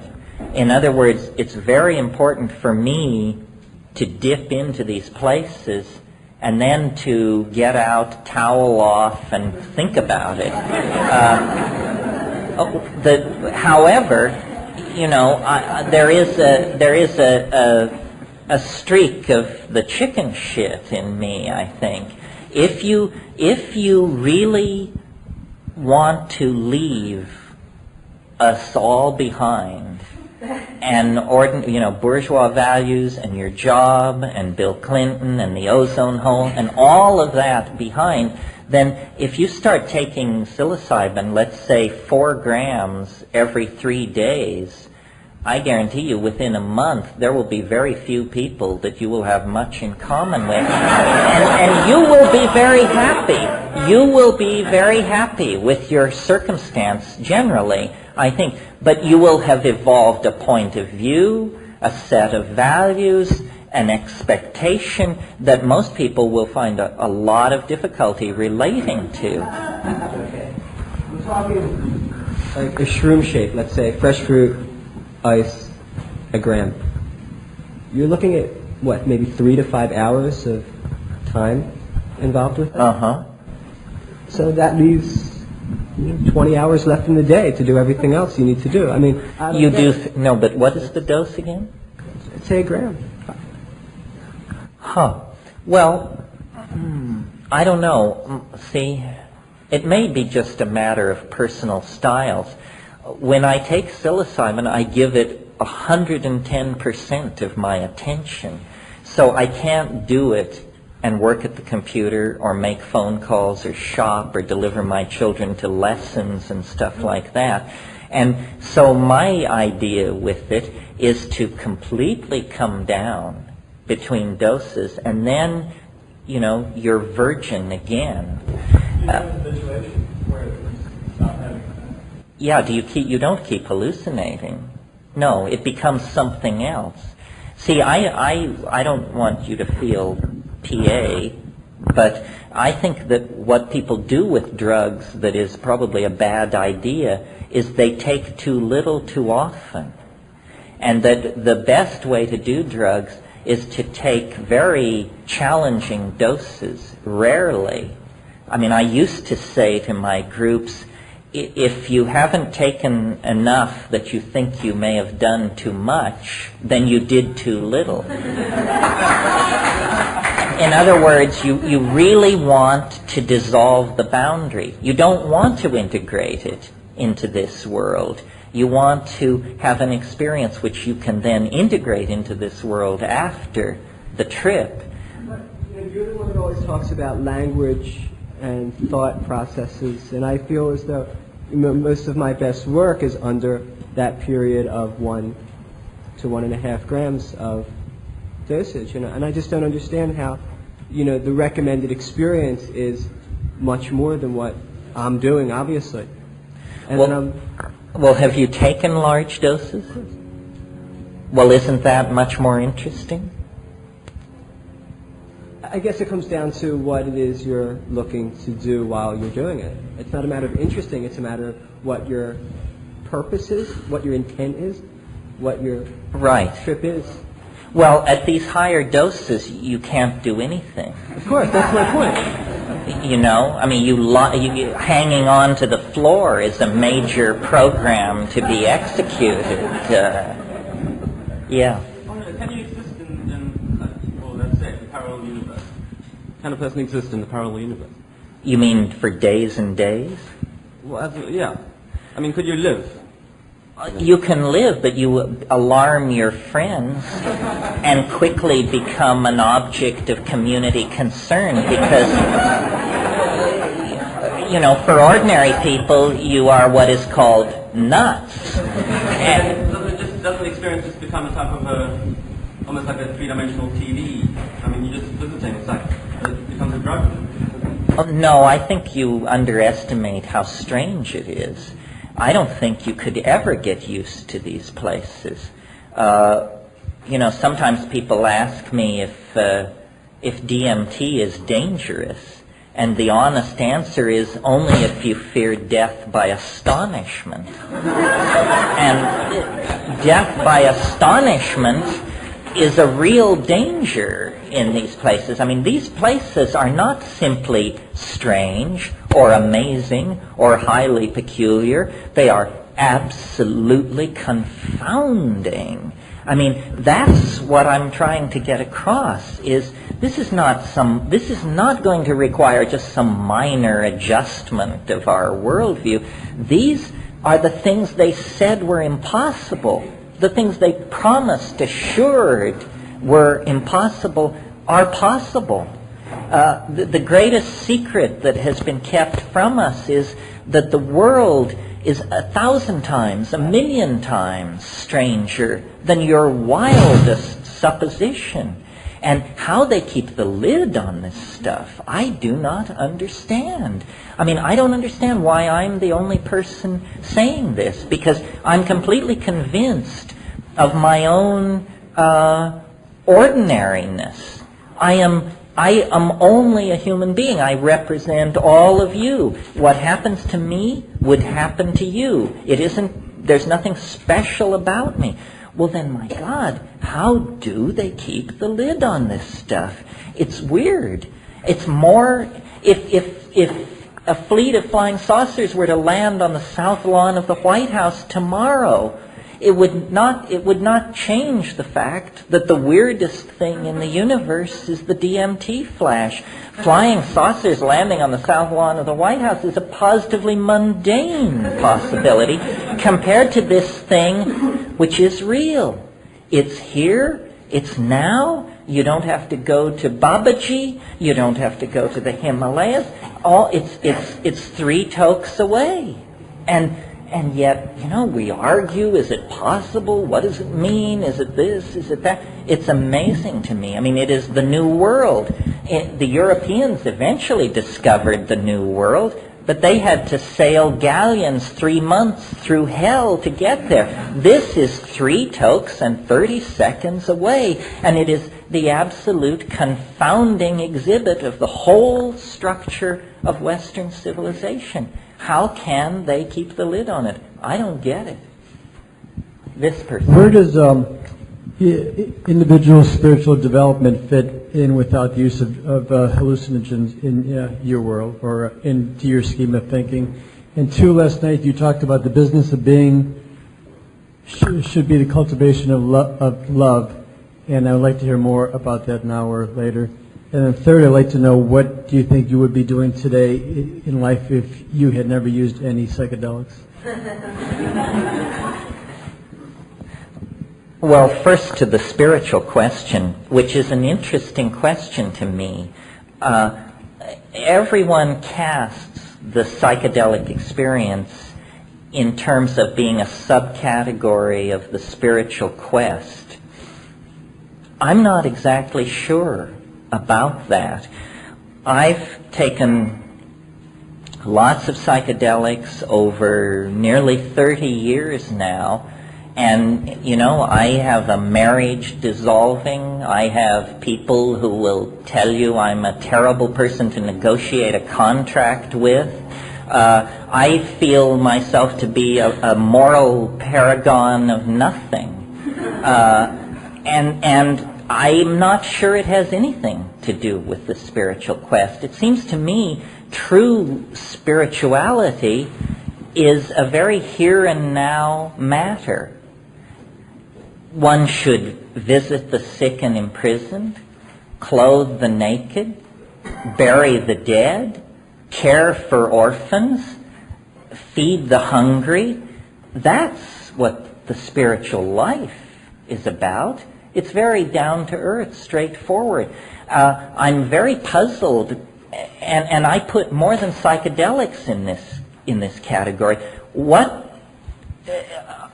Speaker 4: In other words, it's very important for me to dip into these places and then to get out, towel off, and think about it. However, you know, there is a streak of the chicken shit in me, I think. If you really want to leave us all behind, and bourgeois values and your job and Bill Clinton and the ozone hole and all of that behind, then if you start taking psilocybin, let's say 4 grams every 3 days, I guarantee you within a month there will be very few people that you will have much in common with. And you will be very happy. You will be very happy with your circumstance generally, I think. But you will have evolved a point of view, a set of values, an expectation that most people will find a lot of difficulty relating to.
Speaker 12: Okay. We're talking like a shroom shape, let's say, fresh fruit, ice, a gram. You're looking at, what, maybe 3 to 5 hours of time involved with it?
Speaker 4: Uh-huh.
Speaker 12: So that leaves 20 hours left in the day to do everything else you need to do. I mean,
Speaker 4: you do, no, but what is the dose again?
Speaker 12: Say a gram.
Speaker 4: Huh. Well, I don't know. See, it may be just a matter of personal styles. When I take psilocybin, I give it 110% of my attention. So I can't do it and work at the computer or make phone calls or shop or deliver my children to lessons and stuff like that. And so my idea with it is to completely come down between doses, and then, you know, you're virgin again. Yeah, you don't keep hallucinating. No, it becomes something else. See, I don't want you to feel PA, but I think that what people do with drugs that is probably a bad idea is they take too little too often. And that the best way to do drugs is to take very challenging doses, rarely. I mean, I used to say to my groups, if you haven't taken enough that you think you may have done too much, then you did too little. In other words, you really want to dissolve the boundary. You don't want to integrate it into this world. You want to have an experience which you can then integrate into this world after the trip.
Speaker 12: But, you're the one that always talks about language and thought processes, and I feel as though most of my best work is under that period of 1 to 1.5 grams of dosage, and I just don't understand how, the recommended experience is much more than what I'm doing, obviously. And
Speaker 4: well, have you taken large doses? Well, isn't that much more interesting?
Speaker 12: I guess it comes down to what it is you're looking to do while you're doing it. It's not a matter of interesting, it's a matter of what your purpose is, what your intent is, what your trip is.
Speaker 4: Well, at these higher doses, you can't do anything.
Speaker 12: Of course, that's my point.
Speaker 4: You know, I mean, you hanging on to the floor is a major program to be executed. Yeah.
Speaker 1: Can you exist let's say, the parallel universe? Can a person exist in the parallel universe?
Speaker 4: You mean for days and days?
Speaker 1: Well, yeah. I mean, could you live?
Speaker 4: You can live, but you alarm your friends and quickly become an object of community concern because, you know, for ordinary people, you are what is called nuts.
Speaker 1: Doesn't the experience just become a type of almost like a three-dimensional TV? I mean, you just visiting, it's like, it becomes a drug.
Speaker 4: Oh, no, I think you underestimate how strange it is. I don't think you could ever get used to these places. You know, sometimes people ask me if DMT is dangerous, and the honest answer is only if you fear death by astonishment. And death by astonishment is a real danger in these places. I mean, these places are not simply strange or amazing or highly peculiar. They are absolutely confounding. I mean, that's what I'm trying to get across, is this is not going to require just some minor adjustment of our worldview. These are the things they said were impossible. The things they promised, assured were impossible, are possible. The greatest secret that has been kept from us is that the world is 1,000 times, 1,000,000 times stranger than your wildest supposition. And how they keep the lid on this stuff, I do not understand. I mean, I don't understand why I'm the only person saying this, because I'm completely convinced of my own ordinariness. I am only a human being. I represent all of you. What happens to me would happen to you. There's nothing special about me. Well then, my God, how do they keep the lid on this stuff? It's weird. It's more, if a fleet of flying saucers were to land on the south lawn of the White House tomorrow, it would not change the fact that the weirdest thing in the universe is the DMT flash. Flying saucers landing on the south lawn of the White House is a positively mundane possibility compared to this thing which is real. It's here, it's now. You don't have to go to Babaji, you don't have to go to the Himalayas. It's 3 tokes away. And yet, you know, we argue, is it possible? What does it mean? Is it this? Is it that? It's amazing to me. I mean, it is the new world. The Europeans eventually discovered the new world, but they had to sail galleons 3 months through hell to get there. This is 3 tokes and 30 seconds away, and it is the absolute confounding exhibit of the whole structure of Western civilization. How can they keep the lid on it? I don't get it. This person.
Speaker 13: Where does individual spiritual development fit in without the use of hallucinogens in your world or into your scheme of thinking? And 2, last night you talked about the business of being should be the cultivation of love, and I would like to hear more about that now or later. And then 3rd, I'd like to know, what do you think you would be doing today in life if you had never used any psychedelics?
Speaker 4: Well, first to the spiritual question, which is an interesting question to me. Everyone casts the psychedelic experience in terms of being a subcategory of the spiritual quest. I'm not exactly sure about that. I've taken lots of psychedelics over nearly 30 years now, And, you know, I have a marriage dissolving. I have people who will tell you I'm a terrible person to negotiate a contract with. I feel myself to be a moral paragon of nothing. And I'm not sure it has anything to do with the spiritual quest. It seems to me true spirituality is a very here and now matter. One should visit the sick and imprisoned, clothe the naked, bury the dead, care for orphans, feed the hungry. That's what the spiritual life is about. It's very down to earth, straightforward. I'm very puzzled, and I put more than psychedelics in this category. What,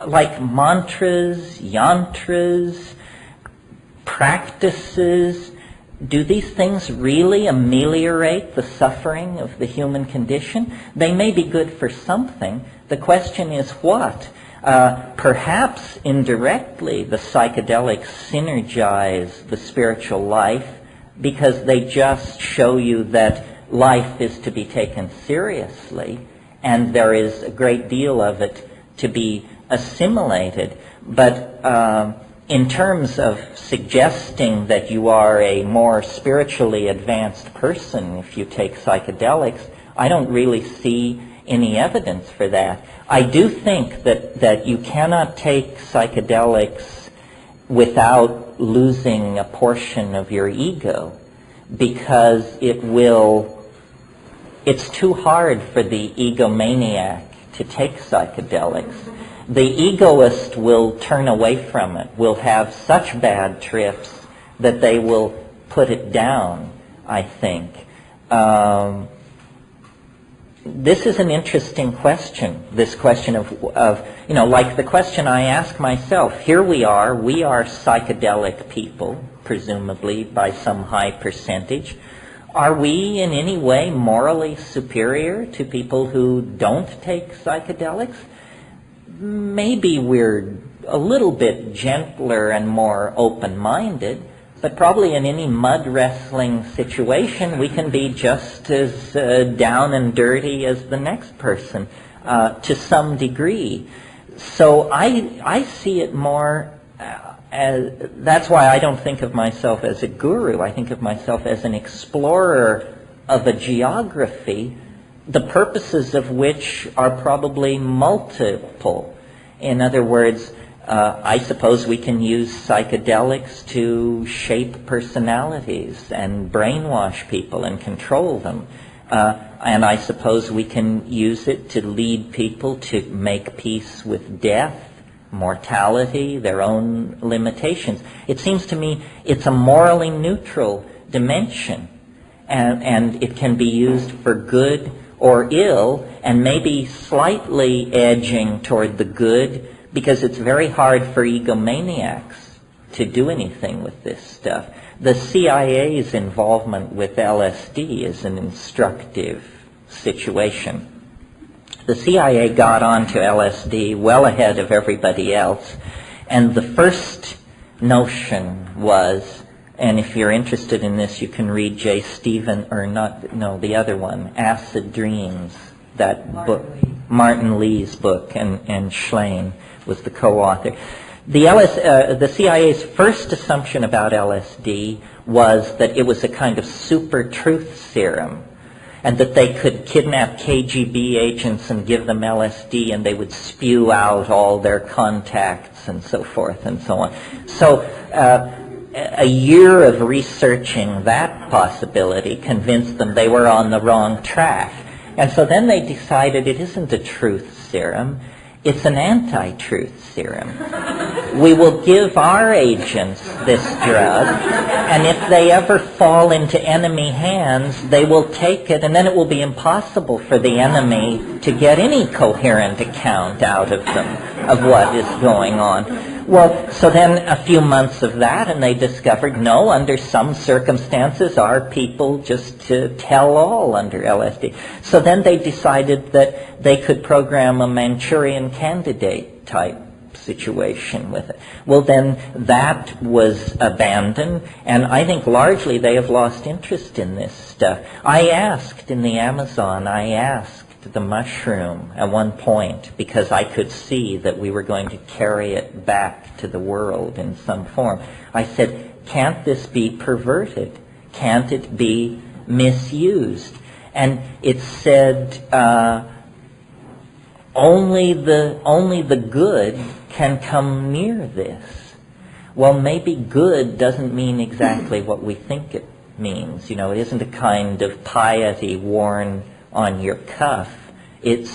Speaker 4: like mantras, yantras, practices, do these things really ameliorate the suffering of the human condition? They may be good for something. The question is what? Perhaps indirectly the psychedelics synergize the spiritual life because they just show you that life is to be taken seriously and there is a great deal of it to be assimilated. But in terms of suggesting that you are a more spiritually advanced person if you take psychedelics, I don't really see any evidence for that. I do think that you cannot take psychedelics without losing a portion of your ego, because it's too hard for the egomaniac to take psychedelics. The egoist will turn away from it, will have such bad trips that they will put it down, I think. This is an interesting question, this question of, you know, like the question I ask myself. Here we are psychedelic people, presumably by some high percentage. Are we in any way morally superior to people who don't take psychedelics? Maybe we're a little bit gentler and more open-minded, but probably in any mud wrestling situation we can be just as down and dirty as the next person to some degree. So I see it more as, that's why I don't think of myself as a guru. I think of myself as an explorer of a geography, the purposes of which are probably multiple. In other words, I suppose we can use psychedelics to shape personalities and brainwash people and control them. And I suppose we can use it to lead people to make peace with death, mortality, their own limitations. It seems to me it's a morally neutral dimension, and it can be used for good or ill, and maybe slightly edging toward the good, because it's very hard for egomaniacs to do anything with this stuff. The CIA's involvement with LSD is an instructive situation. The CIA got onto LSD well ahead of everybody else, and the first notion was, and if you're interested in this, you can read the other one, Acid Dreams, that book, Martin Lee's book, and Schlein was the co-author. The CIA's first assumption about LSD was that it was a kind of super truth serum, and that they could kidnap KGB agents and give them LSD and they would spew out all their contacts and so forth and so on. So a year of researching that possibility convinced them they were on the wrong track. And so then they decided it isn't a truth serum, it's an anti-truth serum. We will give our agents this drug, and if they ever fall into enemy hands, they will take it, and then it will be impossible for the enemy to get any coherent account out of them of what is going on. Well, so then a few months of that, and they discovered, no, under some circumstances, our people just tell all under LSD. So then they decided that they could program a Manchurian Candidate type situation with it. Well, then that was abandoned, and I think largely they have lost interest in this stuff. I asked in the Amazon, the mushroom at one point, because I could see that we were going to carry it back to the world in some form. I said, can't this be perverted? Can't it be misused? And it said, only the good can come near this. Well, maybe good doesn't mean exactly what we think it means. You know, it isn't a kind of piety worn on your cuff. It's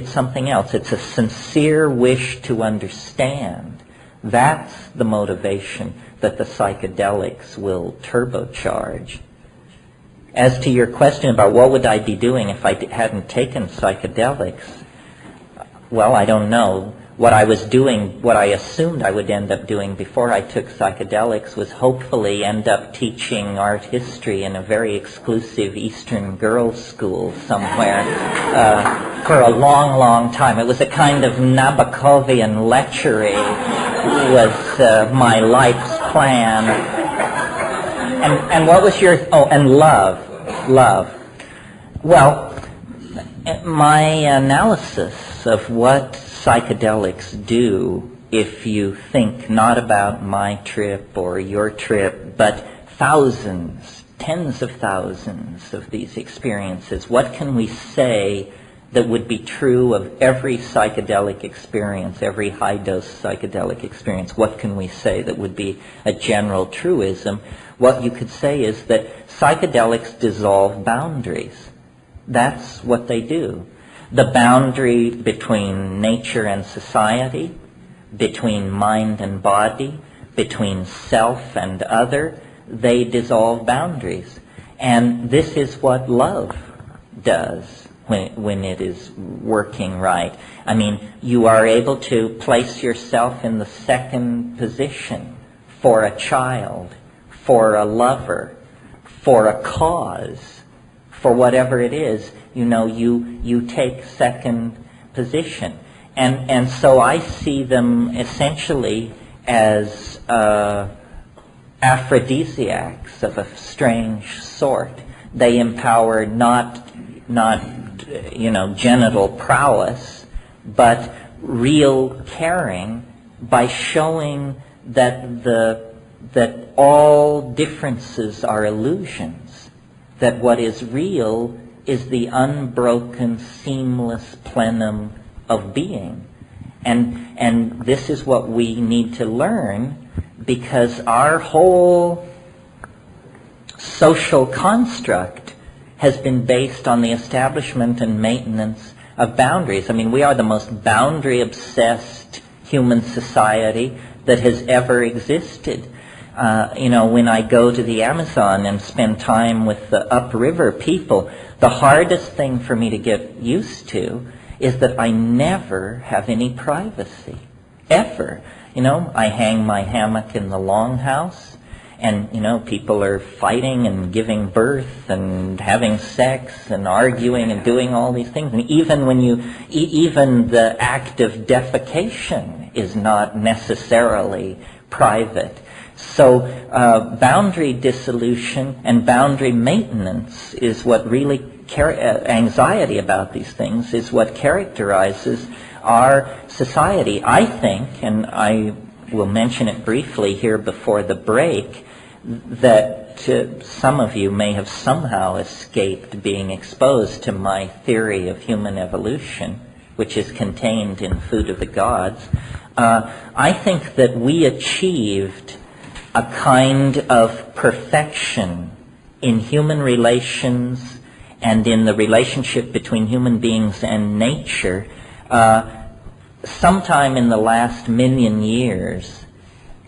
Speaker 4: something else. It's a sincere wish to understand. That's the motivation that the psychedelics will turbocharge. As to your question about what would I be doing if I hadn't taken psychedelics, well, I don't know. What I was doing, what I assumed I would end up doing before I took psychedelics was hopefully end up teaching art history in a very exclusive Eastern girls' school somewhere for a long, long time. It was a kind of Nabokovian lechery was my life's plan. And what was your, and love. Well, my analysis of what psychedelics do, if you think not about my trip or your trip, but thousands, tens of thousands of these experiences, what can we say that would be true of every psychedelic experience, every high-dose psychedelic experience? What can we say that would be a general truism? What you could say is that psychedelics dissolve boundaries. That's what they do. The boundary between nature and society, between mind and body, between self and other, they dissolve boundaries. And this is what love does when it is working right. I mean, you are able to place yourself in the second position for a child, for a lover, for a cause, for whatever it is. You know, you take second position. And so I see them essentially as aphrodisiacs of a strange sort. They empower not genital prowess, but real caring by showing that all differences are illusions, that what is real is the unbroken, seamless plenum of being. And this is what we need to learn, because our whole social construct has been based on the establishment and maintenance of boundaries. I mean, we are the most boundary-obsessed human society that has ever existed. When I go to the Amazon and spend time with the upriver people, the hardest thing for me to get used to is that I never have any privacy, ever. I hang my hammock in the longhouse, and, people are fighting and giving birth and having sex and arguing and doing all these things. And even the act of defecation is not necessarily private. So boundary dissolution and boundary maintenance is what really, anxiety about these things is what characterizes our society. I think, and I will mention it briefly here before the break, that some of you may have somehow escaped being exposed to my theory of human evolution, which is contained in Food of the Gods. I think that we achieved a kind of perfection in human relations and in the relationship between human beings and nature sometime in the last 1,000,000 years,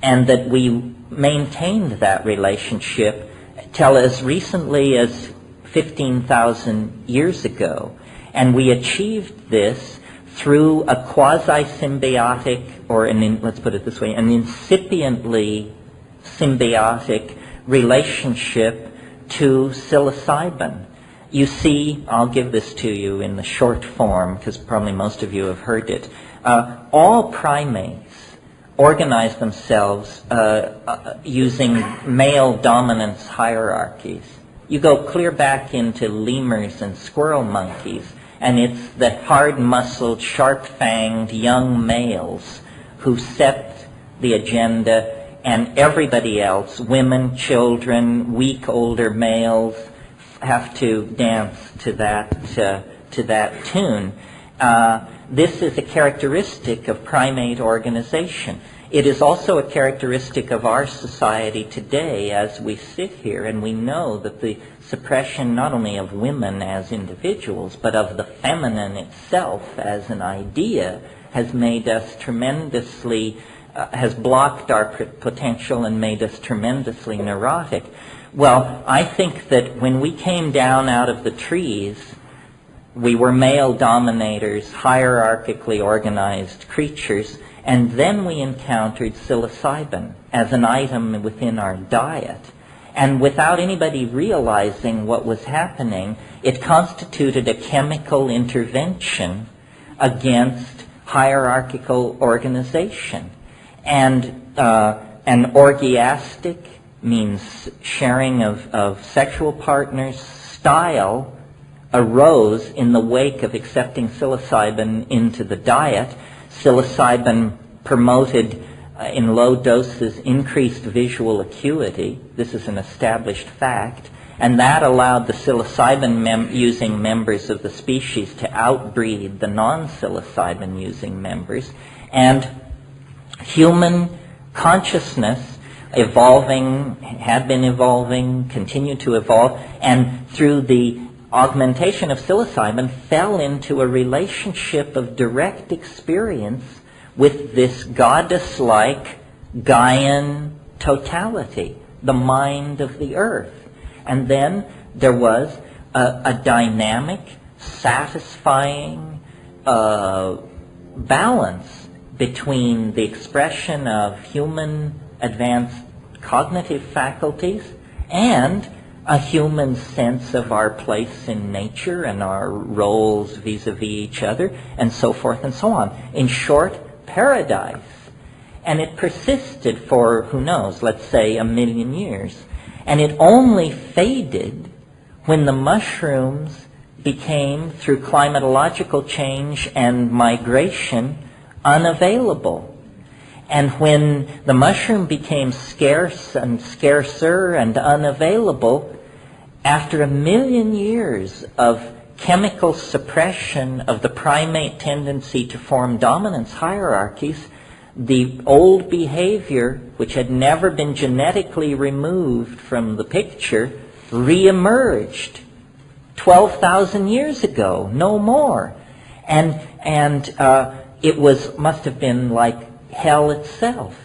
Speaker 4: and that we maintained that relationship till as recently as 15,000 years ago. And we achieved this through a quasi-symbiotic, or let's put it this way, an incipiently symbiotic relationship to psilocybin. you see, I'll give this to you in the short form because probably most of you have heard it. All primates organize themselves using male dominance hierarchies. You go clear back into lemurs and squirrel monkeys, and it's the hard-muscled, sharp-fanged young males who set the agenda, and everybody else, women, children, weak older males, have to dance to that tune. This is a characteristic of primate organization. It is also a characteristic of our society today as we sit here, and we know that the suppression not only of women as individuals, but of the feminine itself as an idea has made us tremendously, has blocked our potential and made us tremendously neurotic. Well, I think that when we came down out of the trees, we were male dominators, hierarchically organized creatures, and then we encountered psilocybin as an item within our diet. And without anybody realizing what was happening, it constituted a chemical intervention against hierarchical organization. And an orgiastic means sharing of sexual partners style arose in the wake of accepting psilocybin into the diet. Psilocybin promoted in low doses increased visual acuity. This is an established fact. And that allowed the psilocybin-using members of the species to outbreed the non-psilocybin-using members. And human consciousness evolving, had been evolving, continued to evolve, and through the augmentation of psilocybin fell into a relationship of direct experience with this goddess-like Gaian totality, the mind of the earth. And then there was a dynamic, satisfying balance between the expression of human advanced cognitive faculties and a human sense of our place in nature and our roles vis-a-vis each other, and so forth and so on. In short, paradise. And it persisted for, who knows, let's say 1 million years. And it only faded when the mushrooms became, through climatological change and migration, unavailable. And when the mushroom became scarce and scarcer and unavailable, after 1 million years of chemical suppression of the primate tendency to form dominance hierarchies, the old behavior, which had never been genetically removed from the picture, reemerged 12,000 years ago, no more. And it must have been like hell itself.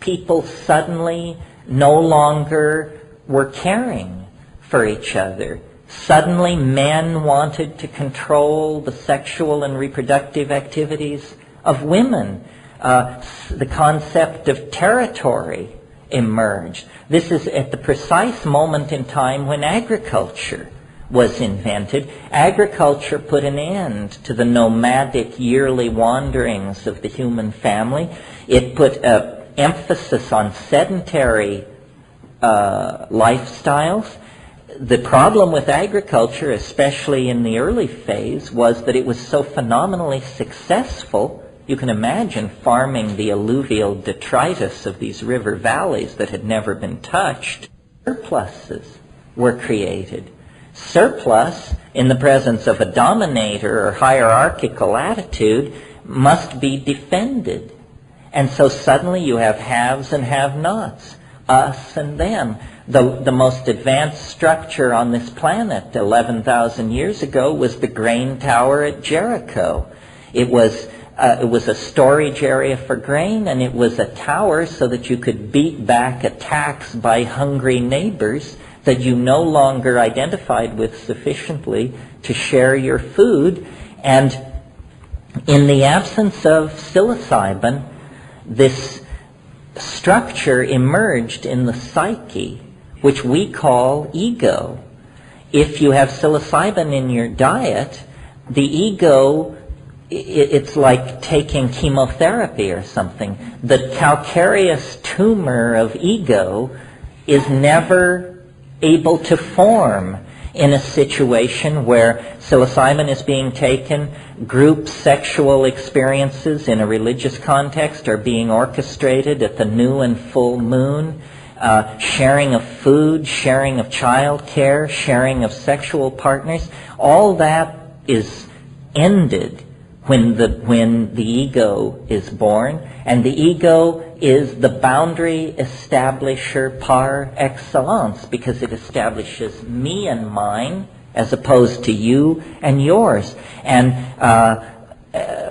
Speaker 4: People suddenly no longer were caring for each other. Suddenly men wanted to control the sexual and reproductive activities of women. The concept of territory emerged. This is at the precise moment in time when agriculture was invented. Agriculture put an end to the nomadic yearly wanderings of the human family. It put emphasis on sedentary lifestyles. The problem with agriculture, especially in the early phase, was that it was so phenomenally successful. You can imagine farming the alluvial detritus of these river valleys that had never been touched. Surpluses were created. Surplus, in the presence of a dominator or hierarchical attitude, must be defended. And so suddenly you have haves and have-nots, us and them. The most advanced structure on this planet 11,000 years ago was the grain tower at Jericho. It was a storage area for grain, and it was a tower so that you could beat back attacks by hungry neighbors that you no longer identified with sufficiently to share your food. And in the absence of psilocybin, this structure emerged in the psyche, which we call ego. if you have psilocybin in your diet, the ego, it's like taking chemotherapy or something. The calcareous tumor of ego is never able to form in a situation where psilocybin is being taken, group sexual experiences in a religious context are being orchestrated at the new and full moon, sharing of food, sharing of child care, sharing of sexual partners. All that is ended when the ego is born, and the ego is the boundary establisher par excellence, because it establishes me and mine as opposed to you and yours. And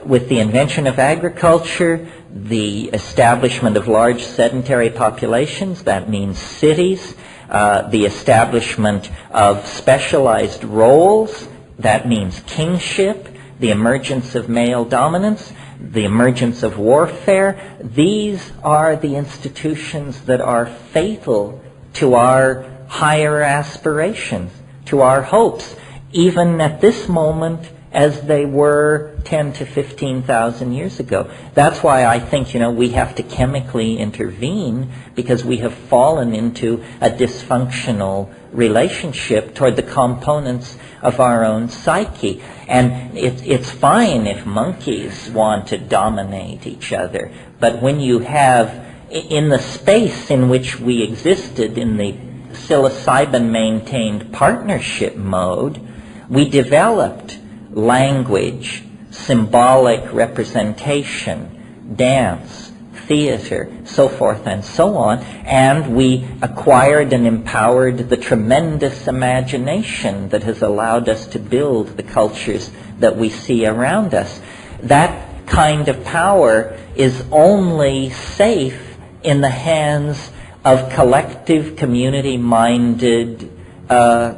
Speaker 4: with the invention of agriculture, the establishment of large sedentary populations, that means cities, the establishment of specialized roles, that means kingship, the emergence of male dominance, the emergence of warfare. These are the institutions that are fatal to our higher aspirations, to our hopes, even at this moment as they were 10 to 15,000 years ago. That's why I think, we have to chemically intervene, because we have fallen into a dysfunctional relationship toward the components of our own psyche. And it's fine if monkeys want to dominate each other, but when you have, in the space in which we existed in the psilocybin-maintained partnership mode, we developed language, symbolic representation, dance, theater, so forth and so on, and we acquired and empowered the tremendous imagination that has allowed us to build the cultures that we see around us. That kind of power is only safe in the hands of collective, community-minded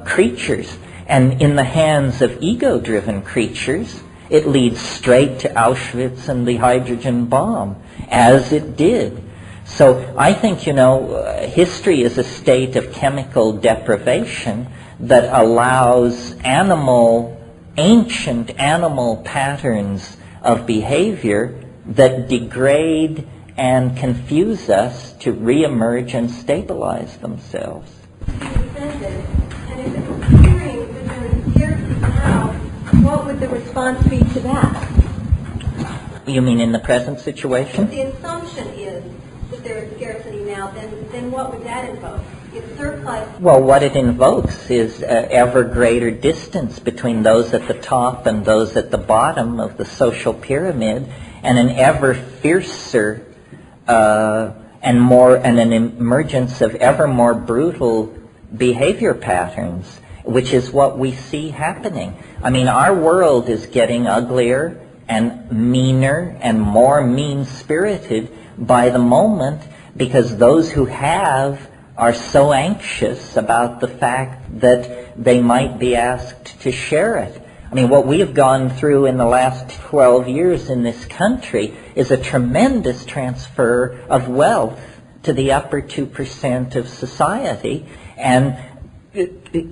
Speaker 4: creatures. And in the hands of ego-driven creatures, it leads straight to Auschwitz and the hydrogen bomb, as it did. So I think, history is a state of chemical deprivation that allows ancient animal patterns of behavior that degrade and confuse us to reemerge and stabilize themselves.
Speaker 14: What would the response be to that?
Speaker 4: You mean in the present situation?
Speaker 14: If the assumption is that there is scarcity now, then what would that invoke? If surplus...
Speaker 4: Well, what it invokes is ever greater distance between those at the top and those at the bottom of the social pyramid, and an ever fiercer and an emergence of ever more brutal behavior patterns, which is what we see happening. I mean, our world is getting uglier and meaner and more mean-spirited by the moment, because those who have are so anxious about the fact that they might be asked to share it. I mean, what we have gone through in the last 12 years in this country is a tremendous transfer of wealth to the upper 2% of society, and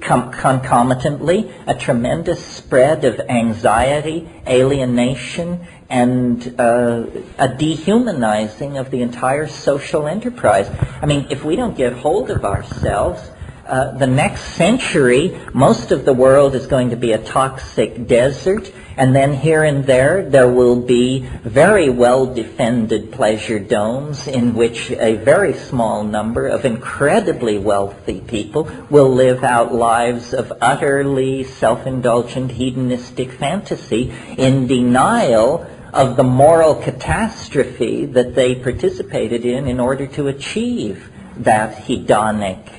Speaker 4: concomitantly a tremendous spread of anxiety, alienation, and a dehumanizing of the entire social enterprise. I mean, if we don't get hold of ourselves, the next century, most of the world is going to be a toxic desert, and then here and there will be very well-defended pleasure domes in which a very small number of incredibly wealthy people will live out lives of utterly self-indulgent hedonistic fantasy in denial of the moral catastrophe that they participated in order to achieve that hedonic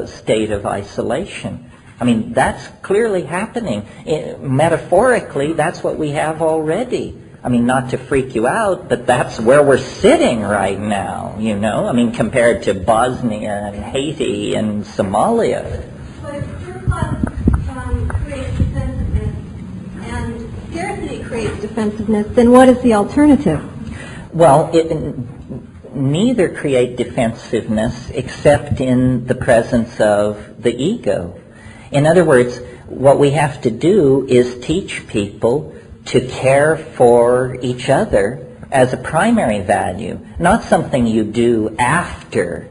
Speaker 4: state of isolation. I mean, that's clearly happening. Metaphorically, that's what we have already. I mean, not to freak you out, but that's where we're sitting right now, I mean, compared to Bosnia and Haiti and Somalia.
Speaker 14: But if surplus creates defensiveness and scarcity creates defensiveness, then what is the alternative?
Speaker 4: Well, neither create defensiveness except in the presence of the ego. In other words, what we have to do is teach people to care for each other as a primary value, not something you do after,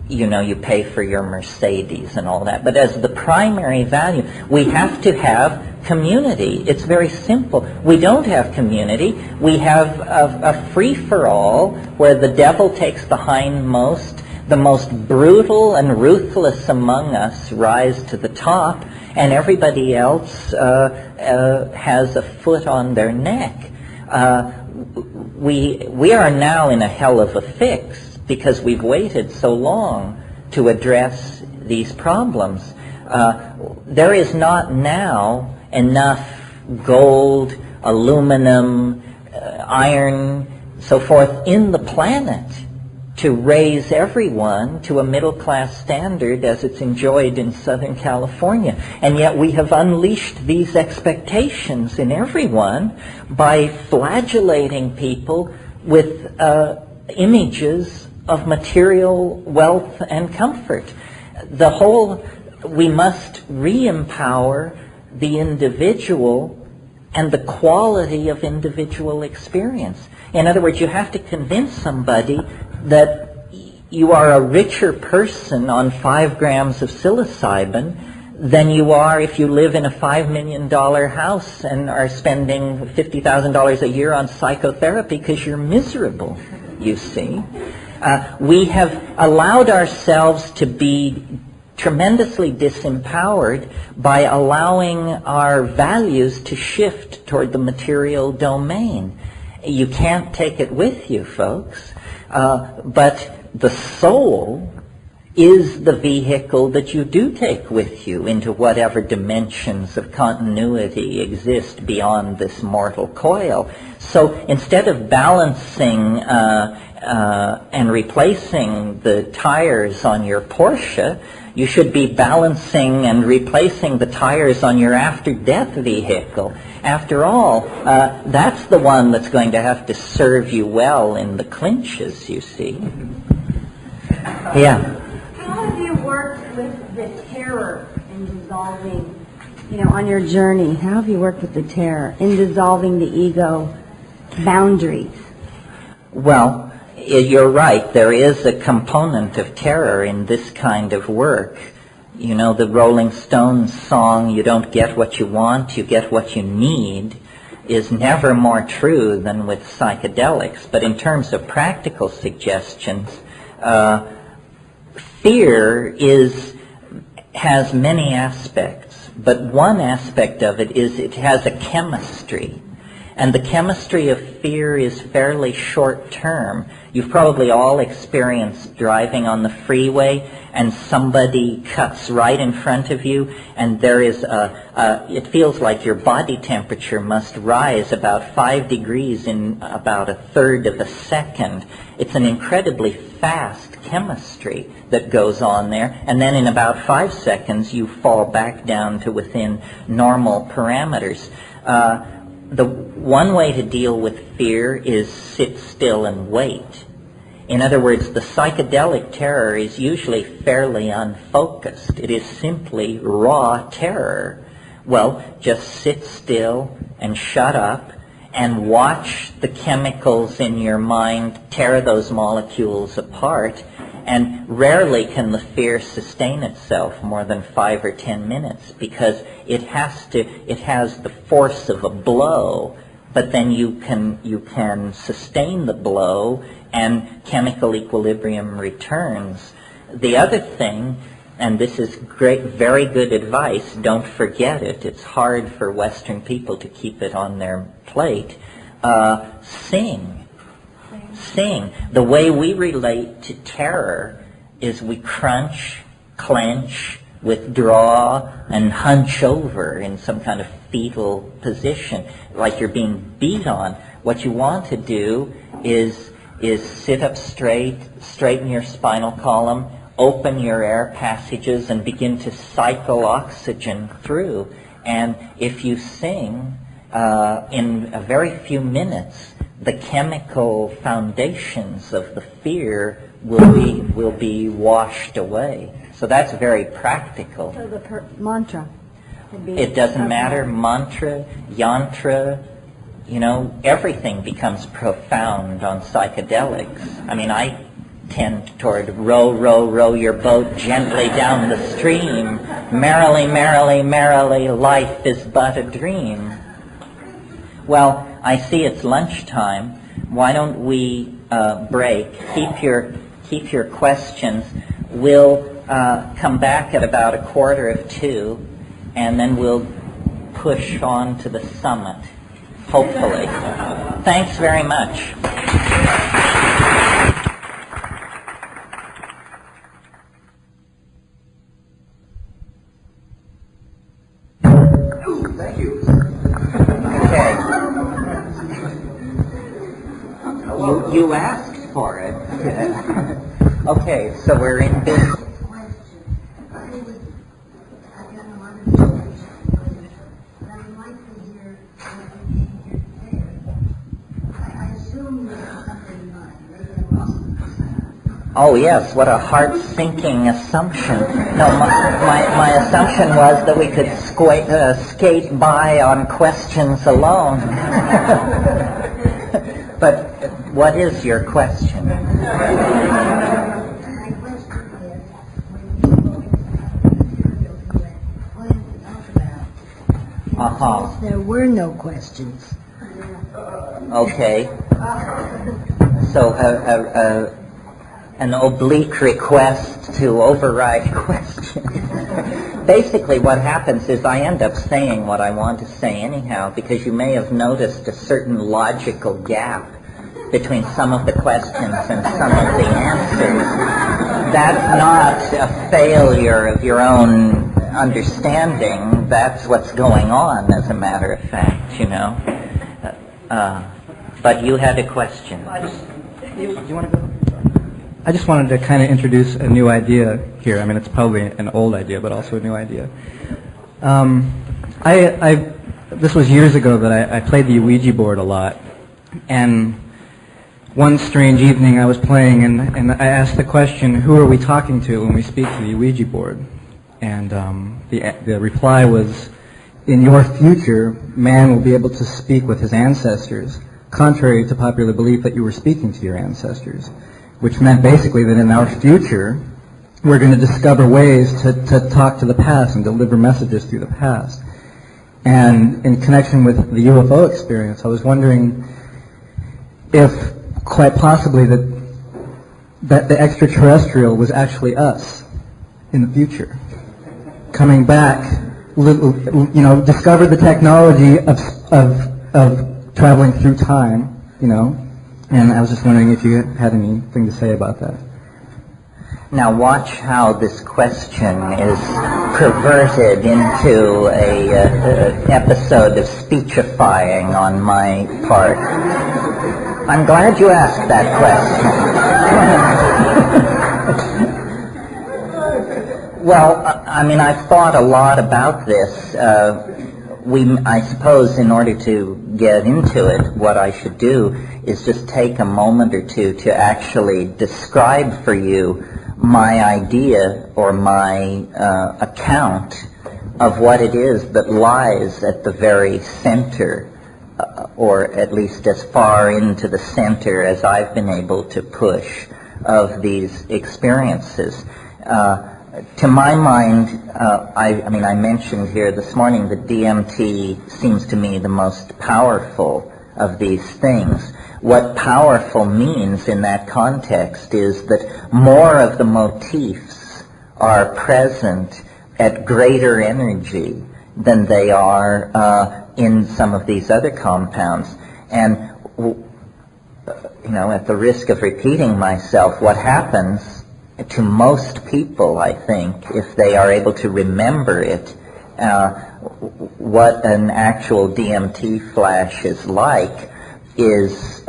Speaker 4: you pay for your Mercedes and all that, but as the primary value. We have to have community. It's very simple. We don't have community. We have a free-for-all where the devil takes the hindmost, the most brutal and ruthless among us rise to the top, and everybody else has a foot on their neck. We are now in a hell of a fix because we've waited so long to address these problems. There is not now enough gold, aluminum, iron, so forth in the planet to raise everyone to a middle-class standard as it's enjoyed in Southern California. And yet we have unleashed these expectations in everyone by flagellating people with images of material wealth and comfort. We must re-empower the individual and the quality of individual experience. In other words, you have to convince somebody that you are a richer person on 5 grams of psilocybin than you are if you live in a $5 million house and are spending $50,000 a year on psychotherapy because you're miserable, you see. We have allowed ourselves to be tremendously disempowered by allowing our values to shift toward the material domain. You can't take it with you, folks. But the soul is the vehicle that you do take with you into whatever dimensions of continuity exist beyond this mortal coil. So instead of balancing and replacing the tires on your Porsche, you should be balancing and replacing the tires on your after-death vehicle. After all, that's the one that's going to have to serve you well in the clinches, you see. Yeah.
Speaker 5: How have you worked with the terror in dissolving, on your journey? How have you worked with the terror in dissolving the ego boundaries?
Speaker 4: Well, you're right. There is a component of terror in this kind of work. The Rolling Stones song, "You don't get what you want, you get what you need," is never more true than with psychedelics. But in terms of practical suggestions, fear has many aspects, but one aspect of it is it has a chemistry. And the chemistry of fear is fairly short-term. You've probably all experienced driving on the freeway and somebody cuts right in front of you, and there is it feels like your body temperature must rise about 5 degrees in about a third of a second. It's an incredibly fast chemistry that goes on there, and then in about 5 seconds you fall back down to within normal parameters. The one way to deal with fear is sit still and wait. In other words, the psychedelic terror is usually fairly unfocused. It is simply raw terror. Well, just sit still and shut up and watch the chemicals in your mind tear those molecules apart, and rarely can the fear sustain itself more than 5 or 10 minutes because it has the force of a blow, but then you can sustain the blow and chemical equilibrium returns. The other thing, and this is great, very good advice, don't forget it, it's hard for Western people to keep it on their plate, sing. Sing. The way we relate to terror is we crunch, clench, withdraw, and hunch over in some kind of fetal position, like you're being beat on. What you want to do is sit up straight, straighten your spinal column, open your air passages, and begin to cycle oxygen through. And if you sing, in a very few minutes, the chemical foundations of the fear will be washed away. So that's very practical.
Speaker 5: So the mantra.
Speaker 4: It doesn't matter, mantra, yantra, everything becomes profound on psychedelics. I mean, I tend toward row, row, row your boat gently down the stream. Merrily, merrily, merrily, life is but a dream. Well, I see it's lunchtime. Why don't we break? Keep your questions. We'll come back at about 1:45, and then we'll push on to the summit, hopefully. Thanks very much.
Speaker 8: Thank you.
Speaker 4: Okay. You asked for it. Okay, so we're in business. Oh yes, what a heart-sinking assumption. No, my assumption was that we could skate by on questions alone. But what is your question?
Speaker 15: There were no questions.
Speaker 4: Okay. So an oblique request to override a question. Basically what happens is I end up saying what I want to say anyhow, because you may have noticed a certain logical gap between some of the questions and some of the answers. That's not a failure of your own understanding. That's what's going on, as a matter of fact, But you had a question.
Speaker 11: You want to go? I just wanted to kind of introduce a new idea here. I mean, it's probably an old idea, but also a new idea. This was years ago that I played the Ouija board a lot, and one strange evening I was playing, and I asked the question, who are we talking to when we speak to the Ouija board? And the reply was, in your future, man will be able to speak with his ancestors, contrary to popular belief that you were speaking to your ancestors. Which meant basically that in our future, we're going to discover ways to talk to the past and deliver messages through the past. And in connection with the UFO experience, I was wondering if quite possibly that the extraterrestrial was actually us in the future, coming back, discovered the technology of traveling through time, And I was just wondering if you had anything to say about that.
Speaker 4: Now watch how this question is perverted into a episode of speechifying on my part. I'm glad you asked that question. Well, I mean, I've thought a lot about this. I suppose in order to get into it, what I should do is just take a moment or two to actually describe for you my idea or my account of what it is that lies at the very center, or at least as far into the center as I've been able to push of these experiences. To my mind, I mentioned here this morning that DMT seems to me the most powerful of these things. What powerful means in that context is that more of the motifs are present at greater energy than they are in some of these other compounds. And, at the risk of repeating myself, what happens to most people, I think, if they are able to remember it, what an actual DMT flash is like is,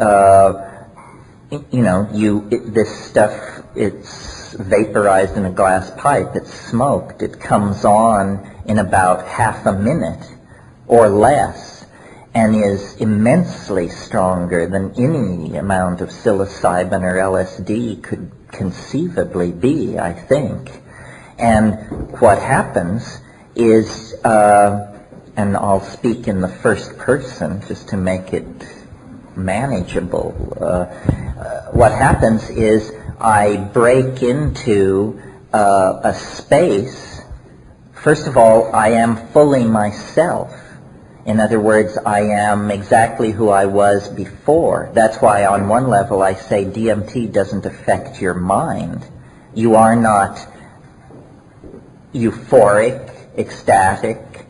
Speaker 4: this stuff, it's vaporized in a glass pipe, it's smoked, it comes on in about half a minute or less. and is immensely stronger than any amount of psilocybin or LSD could conceivably be, I think. And what happens is, and I'll speak in the first person just to make it manageable, what happens is I break into a space. First of all, I am fully myself. In other words, I am exactly who I was before. That's why on one level I say DMT doesn't affect your mind. You are not euphoric, ecstatic.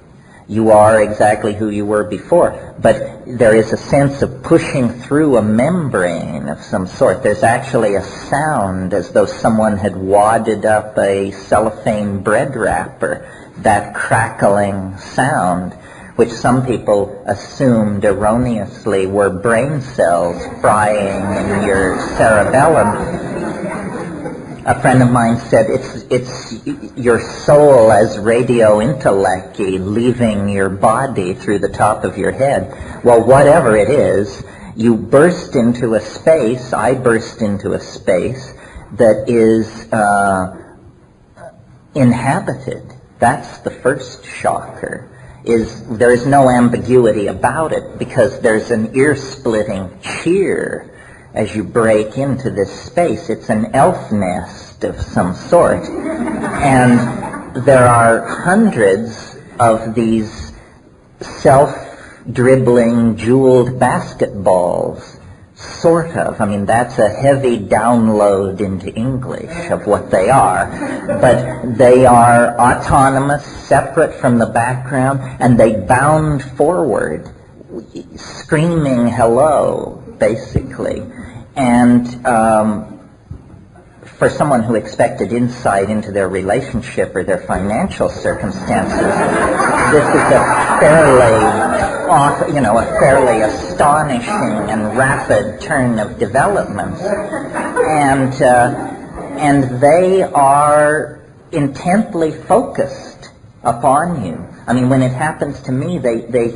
Speaker 4: You are exactly who you were before. But there is a sense of pushing through a membrane of some sort. There's actually a sound as though someone had wadded up a cellophane bread wrapper. That crackling sound, which some people assumed erroneously were brain cells frying in your cerebellum. A friend of mine said it's your soul as radio intellect-y leaving your body through the top of your head. Well, whatever it is, you burst into a space, I burst into a space that is inhabited. That's the first shocker. There is no ambiguity about it, because there's an ear-splitting cheer as you break into this space. It's an elf nest of some sort. And there are hundreds of these self-dribbling, jeweled basketballs, sort of. I mean, that's a heavy download into English of what they are. But they are autonomous, separate from the background, and they bound forward, screaming hello, basically. And for someone who expected insight into their relationship or their financial circumstances, this is a fairly astonishing and rapid turn of developments. And they are intently focused upon you. I mean, when it happens to me, they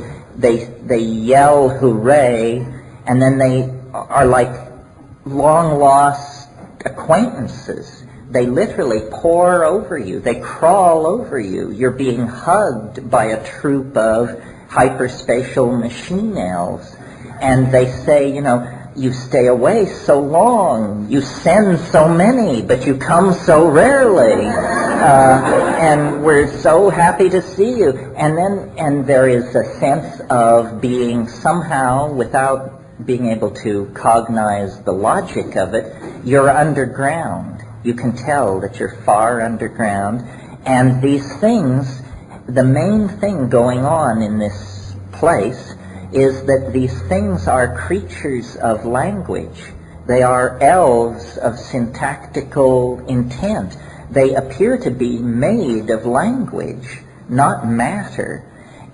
Speaker 4: yell hooray, and then they are like long-lost acquaintances. They literally pour over you. They crawl over you. You're being hugged by a troop of hyperspatial machine elves. And they say, you stay away so long. You send so many, but you come so rarely. And we're so happy to see you. And there is a sense of being somehow, without being able to cognize the logic of it, you're underground. You can tell that you're far underground. And these things, the main thing going on in this place is that these things are creatures of language. They are elves of syntactical intent. They appear to be made of language, not matter.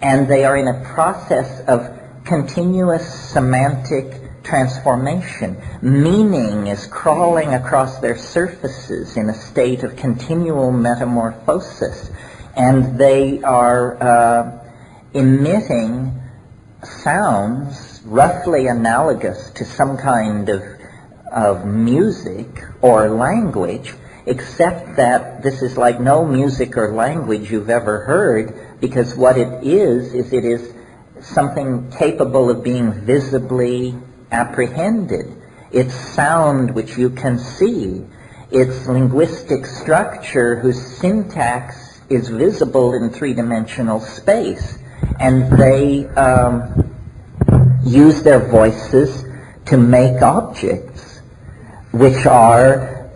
Speaker 4: And they are in a process of continuous semantic transformation. Meaning is crawling across their surfaces in a state of continual metamorphosis. And they are emitting sounds roughly analogous to some kind of music or language, except that this is like no music or language you've ever heard, because what it is it is something capable of being visibly apprehended. It's sound which you can see. It's linguistic structure whose syntax is visible in three-dimensional space. And they use their voices to make objects which are,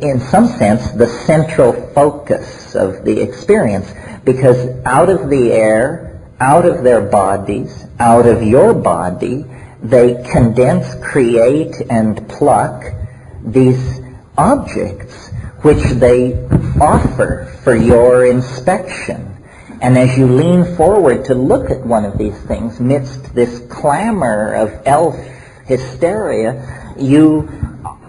Speaker 4: in some sense, the central focus of the experience, because out of the air, out of their bodies, out of your body, they condense, create, and pluck these objects which they offer for your inspection. And as you lean forward to look at one of these things, midst this clamor of elf hysteria, you,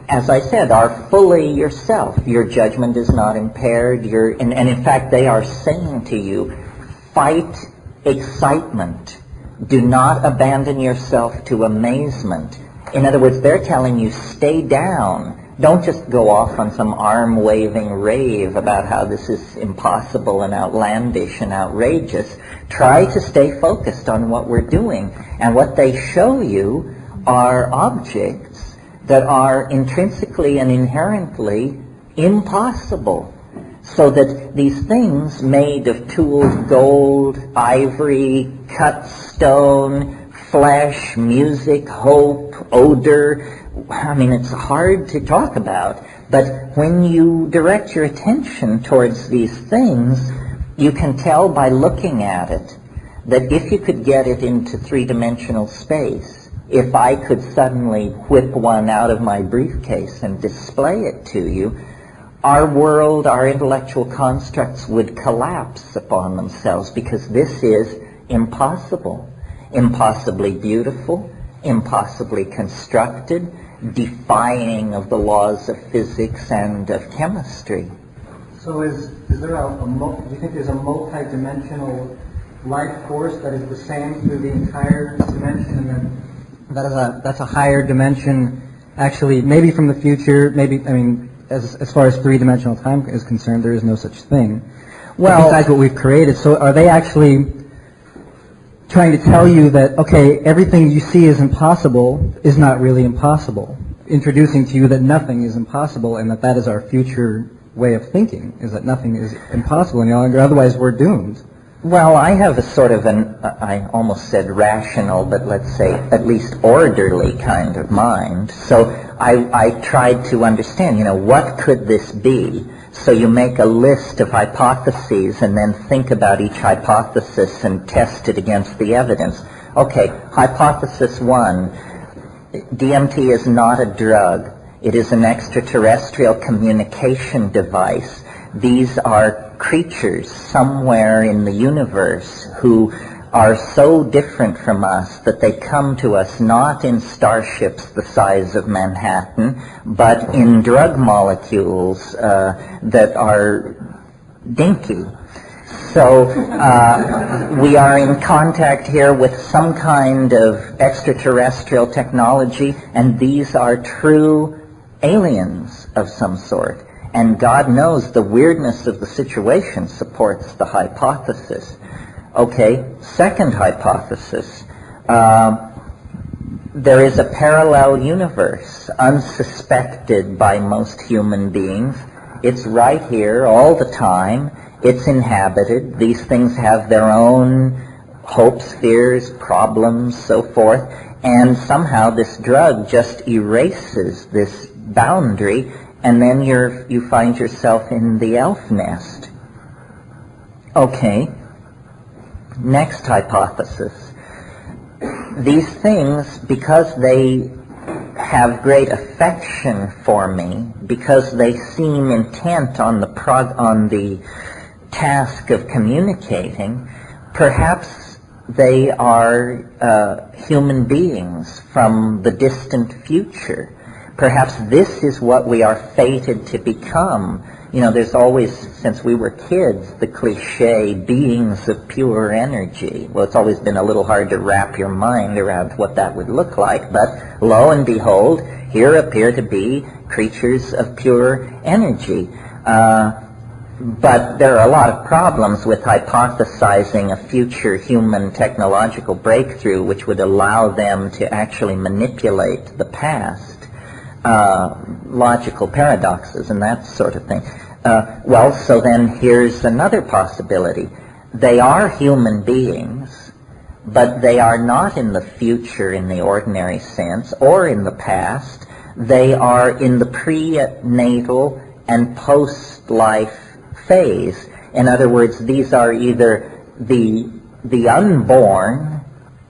Speaker 4: as I said, are fully yourself. Your judgment is not impaired. And in fact, they are saying to you, fight excitement. Do not abandon yourself to amazement. In other words, they're telling you, stay down. Don't just go off on some arm-waving rave about how this is impossible and outlandish and outrageous. Try to stay focused on what we're doing. And what they show you are objects that are intrinsically and inherently impossible. So that these things made of tooled gold, ivory, cut stone, flesh, music, hope, odor, I mean, it's hard to talk about, but when you direct your attention towards these things, you can tell by looking at it that if you could get it into three-dimensional space, if I could suddenly whip one out of my briefcase and display it to you, our world, our intellectual constructs would collapse upon themselves, because this is impossible, impossibly beautiful, impossibly constructed, defying of the laws of physics and of chemistry.
Speaker 11: So is there do you think there's a multi-dimensional life force that is the same through the entire dimension, and then that's a higher dimension, actually, maybe from the future, maybe, I mean, as far as three-dimensional time is concerned, there is no such thing. Well, besides what we've created. So are they actually trying to tell you that, okay, everything you see is impossible is not really impossible, introducing to you that nothing is impossible, and that is our future way of thinking, is that nothing is impossible any longer, otherwise we're doomed?
Speaker 4: Well, I have a sort of I almost said rational, but let's say at least orderly kind of mind. So I tried to understand, what could this be? So you make a list of hypotheses and then think about each hypothesis and test it against the evidence. Okay, hypothesis 1, DMT is not a drug. It is an extraterrestrial communication device. These are creatures somewhere in the universe who are so different from us that they come to us not in starships the size of Manhattan, but in drug molecules that are dinky. So we are in contact here with some kind of extraterrestrial technology, and these are true aliens of some sort. And God knows the weirdness of the situation supports the hypothesis. Okay, second hypothesis. There is a parallel universe, unsuspected by most human beings. It's right here all the time. It's inhabited. These things have their own hopes, fears, problems, so forth. And somehow this drug just erases this boundary, and then you find yourself in the elf nest. Okay. Next hypothesis. These things, because they have great affection for me, because they seem intent on the task of communicating, perhaps they are human beings from the distant future. Perhaps this is what we are fated to become. There's always, since we were kids, the cliche, beings of pure energy. Well, it's always been a little hard to wrap your mind around what that would look like, but lo and behold, here appear to be creatures of pure energy. But there are a lot of problems with hypothesizing a future human technological breakthrough which would allow them to actually manipulate the past. Logical paradoxes and that sort of thing. Well, so then here's another possibility. They are human beings, but they are not in the future in the ordinary sense or in the past. They are in the prenatal and post-life phase. In other words, these are either the unborn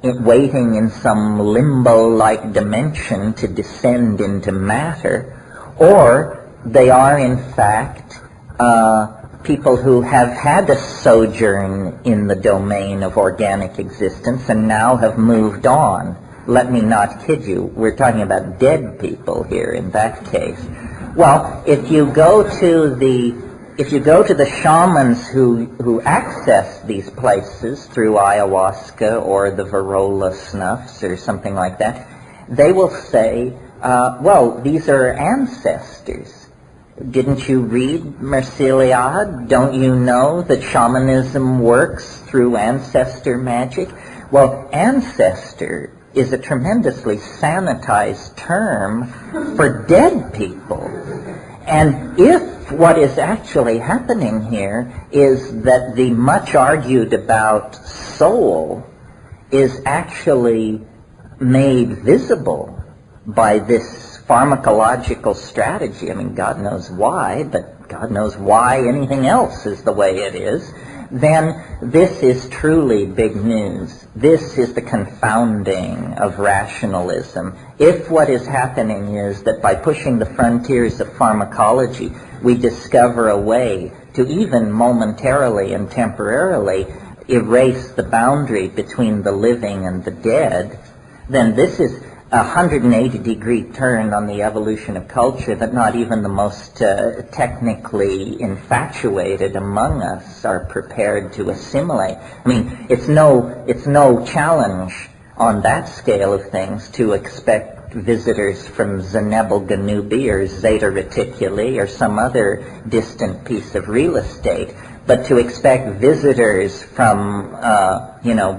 Speaker 4: waiting in some limbo-like dimension to descend into matter, or they are in fact people who have had a sojourn in the domain of organic existence and now have moved on. Let me not kid you, we're talking about dead people here in that case. Well, if you go to the if you go to the shamans who access these places through ayahuasca or the Varrola snuffs or something like that, they will say, well, these are ancestors. Didn't you read Merciliad? Don't you know that shamanism works through ancestor magic? Well, ancestor is a tremendously sanitized term for dead people. And if what is actually happening here is that the much argued about soul is actually made visible by this pharmacological strategy, I mean, God knows why, but God knows why anything else is the way it is, then this is truly big news. This is the confounding of rationalism. If what is happening is that by pushing the frontiers of pharmacology, we discover a way to even momentarily and temporarily erase the boundary between the living and the dead, then this is a 180-degree turn on the evolution of culture that not even the most technically infatuated among us are prepared to assimilate. I mean, it's no challenge on that scale of things to expect visitors from Zenebel Ganubi or Zeta Reticuli or some other distant piece of real estate, but to expect visitors from,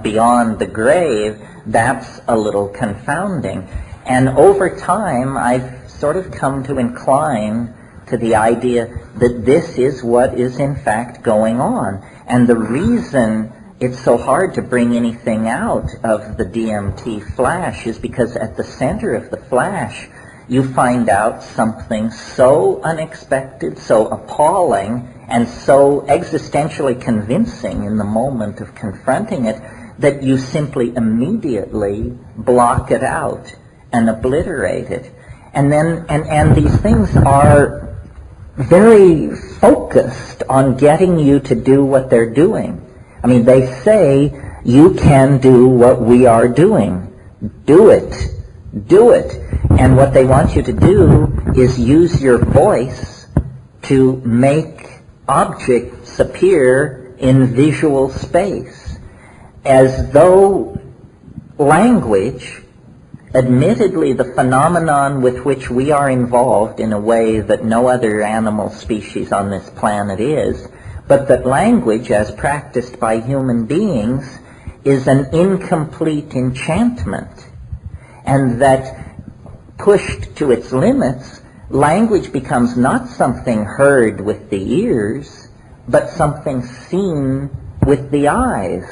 Speaker 4: beyond the grave, that's a little confounding. And over time, I've sort of come to incline to the idea that this is what is in fact going on. And the reason it's so hard to bring anything out of the DMT flash is because at the center of the flash, you find out something so unexpected, so appalling, and so existentially convincing in the moment of confronting it that you simply immediately block it out and obliterate it. And then, and these things are very focused on getting you to do what they're doing. I mean, they say, you can do what we are doing. Do it. Do it. And what they want you to do is use your voice to make objects appear in visual space, as though language, admittedly the phenomenon with which we are involved in a way that no other animal species on this planet is, but that language, as practiced by human beings, is an incomplete enchantment, and that pushed to its limits, language becomes not something heard with the ears, but something seen with the eyes.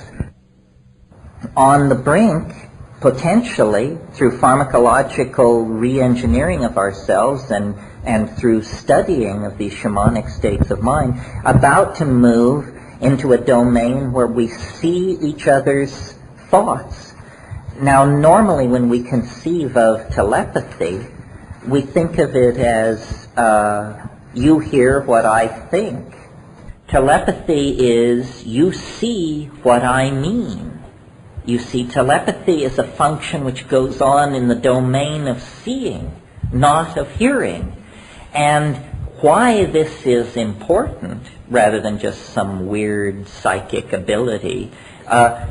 Speaker 4: On the brink, potentially, through pharmacological re-engineering of ourselves and through studying of these shamanic states of mind, about to move into a domain where we see each other's thoughts. Now, normally when we conceive of telepathy, we think of it as you hear what I think. Telepathy is you see what I mean. You see, telepathy is a function which goes on in the domain of seeing, not of hearing. And why this is important, rather than just some weird psychic ability,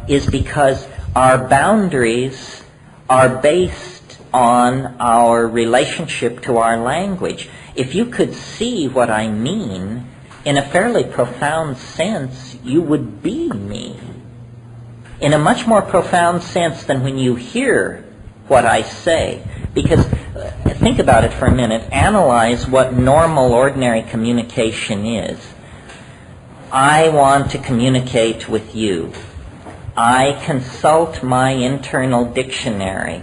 Speaker 4: is because our boundaries are based on our relationship to our language. If you could see what I mean, in a fairly profound sense, you would be me. In a much more profound sense than when you hear what I say. Because, think about it for a minute, analyze what normal, ordinary communication is. I want to communicate with you. I consult my internal dictionary,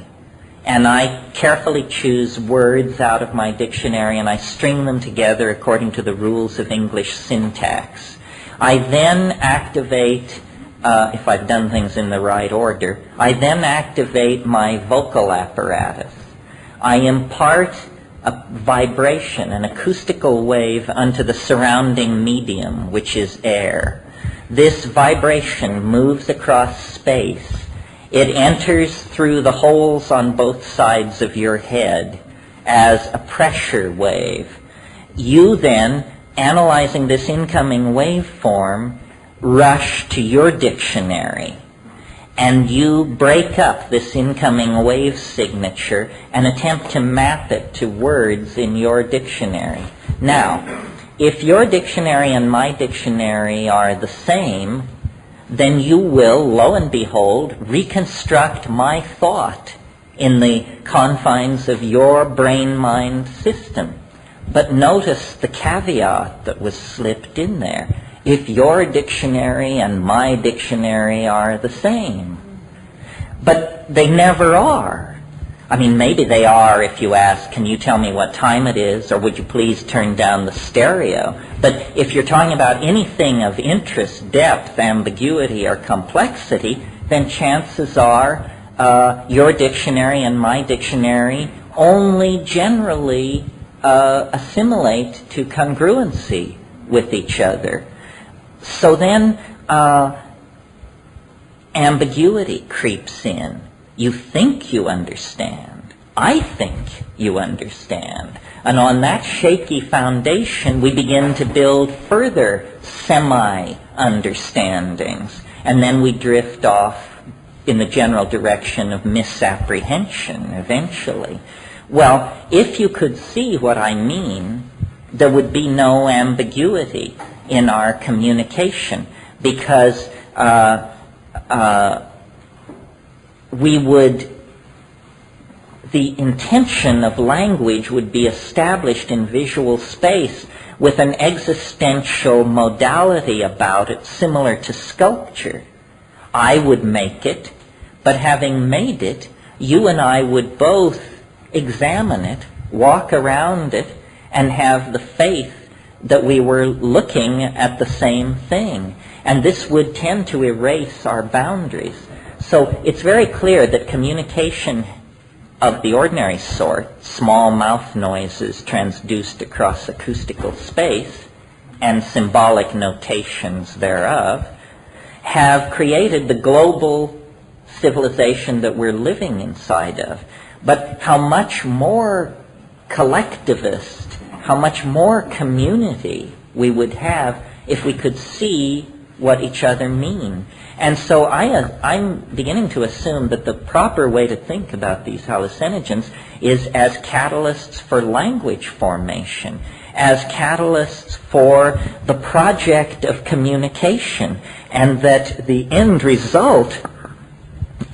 Speaker 4: and I carefully choose words out of my dictionary, and I string them together according to the rules of English syntax. I then activate, if I've done things in the right order, I then activate my vocal apparatus. I impart a vibration, an acoustical wave, unto the surrounding medium, which is air. This vibration moves across space. It enters through the holes on both sides of your head as a pressure wave. You then analyzing this incoming waveform, rush to your dictionary, and you break up this incoming wave signature and attempt to map it to words in your dictionary. Now, if your dictionary and my dictionary are the same, then you will, lo and behold, reconstruct my thought in the confines of your brain-mind system. But notice the caveat that was slipped in there. If your dictionary and my dictionary are the same. But they never are. I mean, maybe they are if you ask, can you tell me what time it is, or would you please turn down the stereo? But if you're talking about anything of interest, depth, ambiguity, or complexity, then chances are your dictionary and my dictionary only generally assimilate to congruency with each other. So then ambiguity creeps in. You think you understand. I think you understand. And on that shaky foundation, we begin to build further semi-understandings. And then we drift off in the general direction of misapprehension eventually. Well, if you could see what I mean, there would be no ambiguity in our communication, because the intention of language would be established in visual space with an existential modality about it similar to sculpture. I would make it, but having made it, you and I would both examine it, walk around it, and have the faith that we were looking at the same thing. And this would tend to erase our boundaries. So it's very clear that communication of the ordinary sort, small mouth noises transduced across acoustical space, and symbolic notations thereof, have created the global civilization that we're living inside of. But how much more collectivist, how much more community we would have if we could see what each other mean. And so I'm beginning to assume that the proper way to think about these hallucinogens is as catalysts for language formation, as catalysts for the project of communication, and that the end result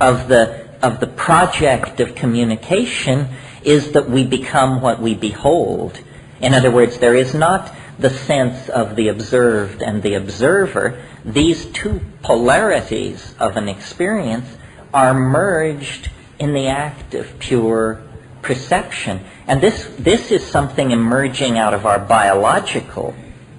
Speaker 4: of the project of communication is that we become what we behold. In other words, there is not the sense of the observed and the observer. These two polarities of an experience are merged in the act of pure perception. And this is something emerging out of our biological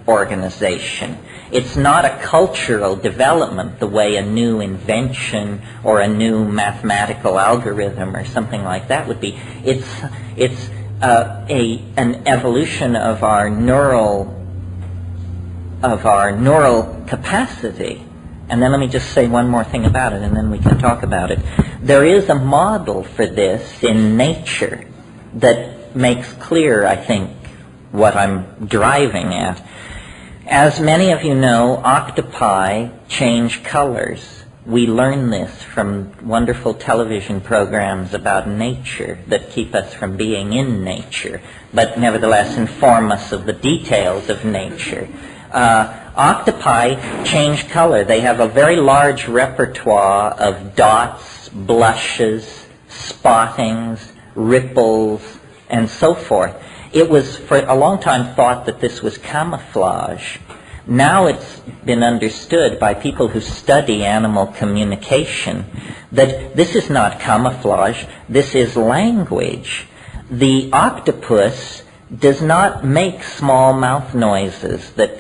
Speaker 4: organization. It's not a cultural development the way a new invention or a new mathematical algorithm or something like that would be. It's an evolution of our neural capacity. And then let me just say one more thing about it, and then we can talk about it. There is a model for this in nature that makes clear, I think, what I'm driving at. As many of you know, octopi change colors. We learn this from wonderful television programs about nature that keep us from being in nature, but nevertheless inform us of the details of nature. Octopi change color. They have a very large repertoire of dots, blushes, spottings, ripples, and so forth. It was for a long time thought that this was camouflage. Now it's been understood by people who study animal communication that this is not camouflage, this is language. The octopus does not make small mouth noises that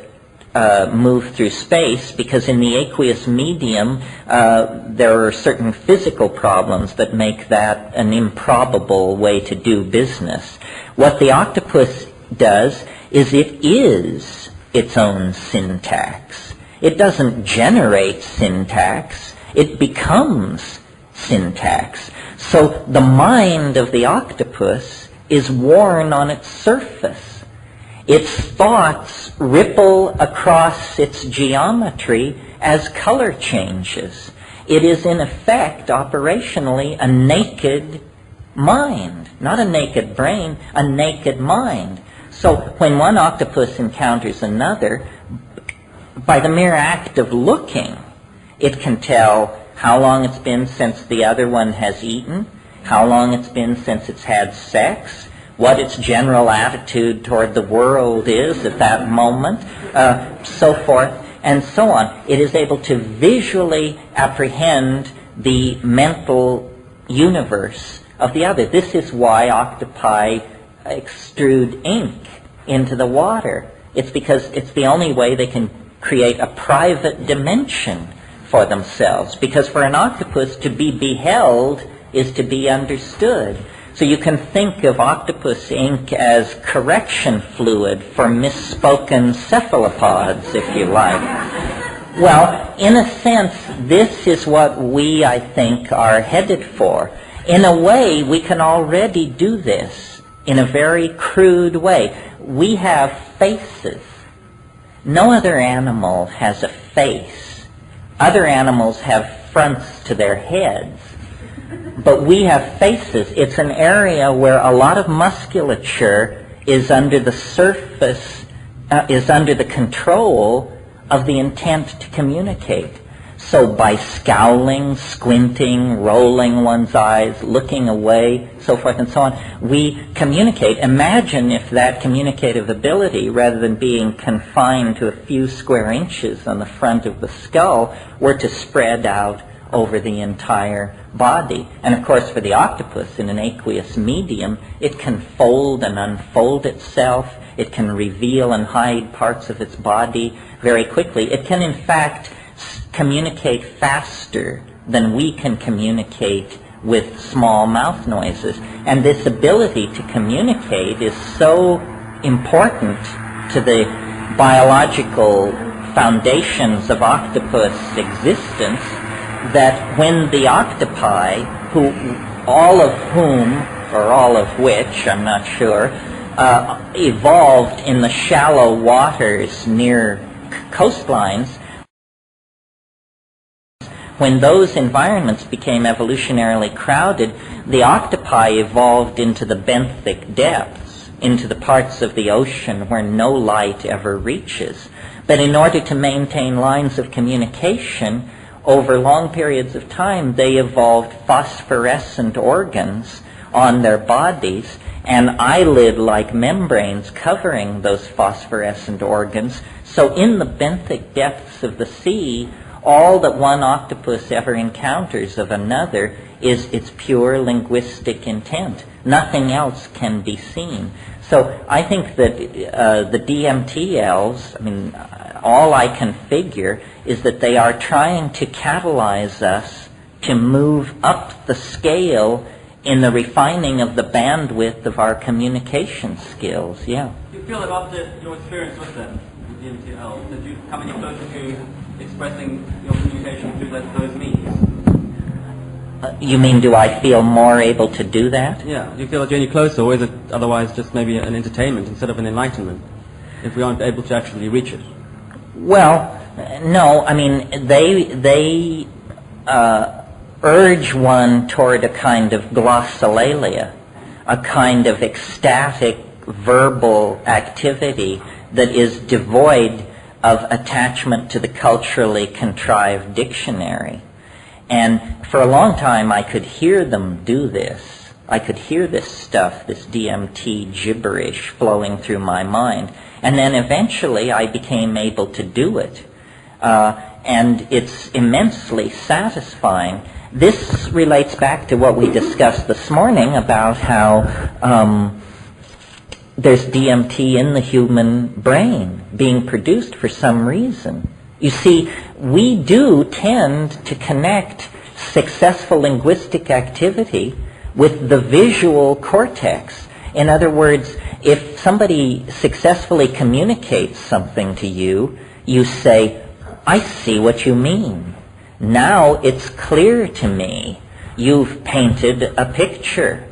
Speaker 4: move through space, because in the aqueous medium there are certain physical problems that make that an improbable way to do business. What the octopus does is it is its own syntax. It doesn't generate syntax, it becomes syntax. So the mind of the octopus is worn on its surface. Its thoughts ripple across its geometry as color changes. It is in effect, operationally, a naked mind. Not a naked brain, a naked mind. So when one octopus encounters another, by the mere act of looking, it can tell how long it's been since the other one has eaten, how long it's been since it's had sex, what its general attitude toward the world is at that moment, so forth and so on. It is able to visually apprehend the mental universe of the other. This is why octopi extrude ink into the water. It's because it's the only way they can create a private dimension for themselves. Because for an octopus, to be beheld is to be understood. So you can think of octopus ink as correction fluid for misspoken cephalopods, if you like. Well, in a sense, this is what we, I think, are headed for. In a way, we can already do this in a very crude way. We have faces. No other animal has a face. Other animals have fronts to their heads. But we have faces. It's an area where a lot of musculature is under the surface, is under the control of the intent to communicate. So by scowling, squinting, rolling one's eyes, looking away, so forth and so on, we communicate. Imagine if that communicative ability, rather than being confined to a few square inches on the front of the skull, were to spread out over the entire body. And of course, for the octopus in an aqueous medium, it can fold and unfold itself. It can reveal and hide parts of its body very quickly. It can, in fact, communicate faster than we can communicate with small mouth noises. And this ability to communicate is so important to the biological foundations of octopus existence that when the octopi, who all of whom, or all of which, I'm not sure, evolved in the shallow waters near coastlines, when those environments became evolutionarily crowded, the octopi evolved into the benthic depths, into the parts of the ocean where no light ever reaches. But in order to maintain lines of communication, over long periods of time, they evolved phosphorescent organs on their bodies and eyelid-like membranes covering those phosphorescent organs. So in the benthic depths of the sea, all that one octopus ever encounters of another is its pure linguistic intent. Nothing else can be seen. So I think that the DMT elves, all I can figure is that they are trying to catalyze us to move up the scale in the refining of the bandwidth of our communication skills. Yeah.
Speaker 16: Do you feel that after your experience with them, with DMT elves, that you come any closer to expressing your communication through those means?
Speaker 4: You mean, do I feel more able to do that?
Speaker 16: Yeah. Do you feel that you're any closer, or is it otherwise just maybe an entertainment instead of an enlightenment, if we aren't able to actually reach it?
Speaker 4: Well, no. They urge one toward a kind of glossolalia, a kind of ecstatic verbal activity that is devoid of attachment to the culturally contrived dictionary. And for a long time, I could hear them do this. I could hear this stuff, this DMT gibberish flowing through my mind. And then eventually I became able to do it. And it's immensely satisfying. This relates back to what we discussed this morning about how there's DMT in the human brain being produced for some reason. You see, we do tend to connect successful linguistic activity with the visual cortex. In other words, if somebody successfully communicates something to you, you say, I see what you mean. Now it's clear to me. You've painted a picture.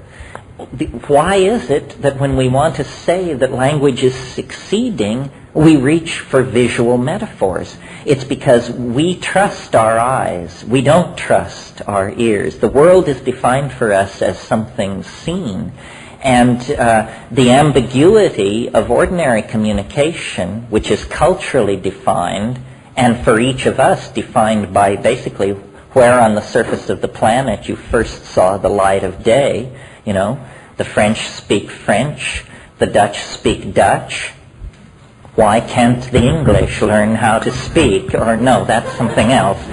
Speaker 4: why is it that when we want to say that language is succeeding, we reach for visual metaphors? It's because we trust our eyes. We don't trust our ears. The world is defined for us as something seen. And the ambiguity of ordinary communication, which is culturally defined, and for each of us defined by basically where on the surface of the planet you first saw the light of day. You know, the French speak French, the Dutch speak Dutch. Why can't the English learn how to speak? Or no, that's something else.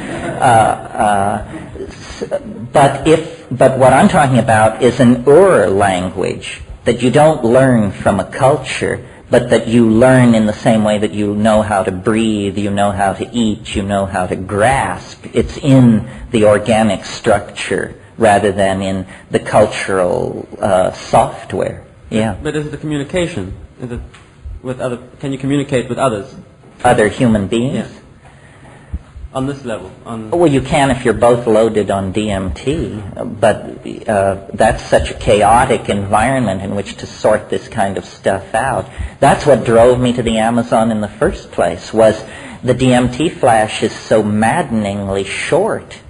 Speaker 4: But what I'm talking about is an language that you don't learn from a culture, but that you learn in the same way that you know how to breathe, you know how to eat, you know how to grasp. It's in the organic structure rather than in the cultural software. Yeah.
Speaker 16: But is it the communication? Is it with other? Can you communicate with others?
Speaker 4: Other human beings?
Speaker 16: Yeah. On this level?
Speaker 4: Well, you can if you're both loaded on DMT, but that's such a chaotic environment in which to sort this kind of stuff out. That's what drove me to the Amazon in the first place, was the DMT flash is so maddeningly short.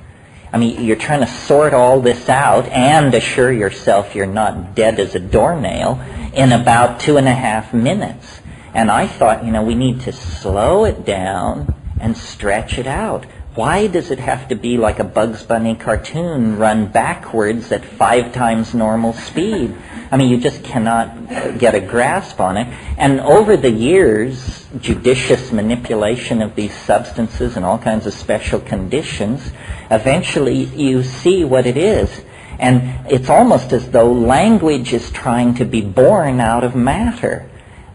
Speaker 4: I mean, you're trying to sort all this out and assure yourself you're not dead as a doornail in about 2.5 minutes. And I thought, we need to slow it down and stretch it out. Why does it have to be like a Bugs Bunny cartoon run backwards at 5 times normal speed? I mean, you just cannot get a grasp on it. And over the years, judicious manipulation of these substances and all kinds of special conditions, eventually you see what it is. And it's almost as though language is trying to be born out of matter.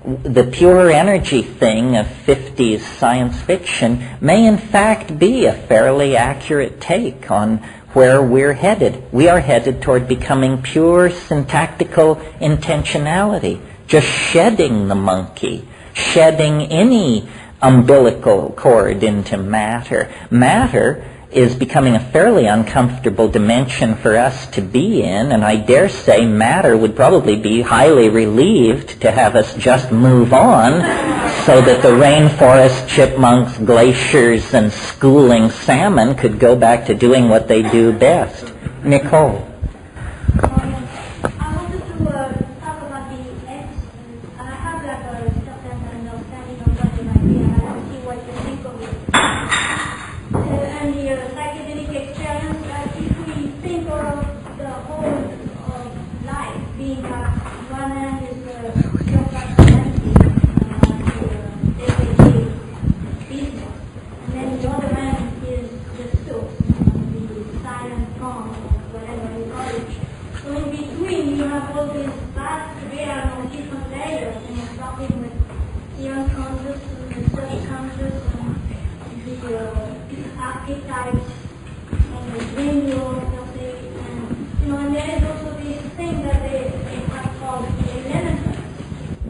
Speaker 4: The pure energy thing of 50s science fiction may in fact be a fairly accurate take on where we're headed. We are headed toward becoming pure syntactical intentionality, just shedding the monkey, shedding any umbilical cord into matter. Matter is becoming a fairly uncomfortable dimension for us to be in, and I dare say matter would probably be highly relieved to have us just move on so that the rainforest chipmunks, glaciers, and schooling salmon could go back to doing what they do best. Nicole.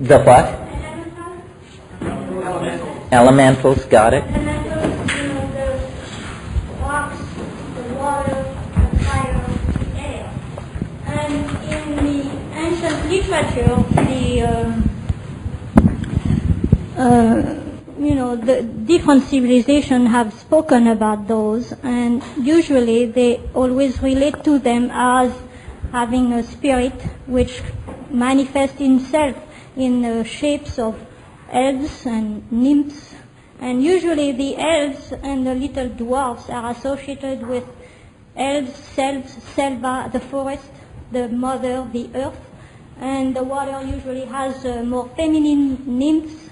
Speaker 4: The what? Elementals, got it.
Speaker 14: The rocks, the water, the fire, the air. And in the ancient literature, the different civilizations have spoken about those, and usually they always relate to them as having a spirit which manifests itself in shapes of elves and nymphs, and usually the elves and the little dwarfs are associated with elves, selva, the forest, the mother, the earth, and the water usually has more feminine nymphs.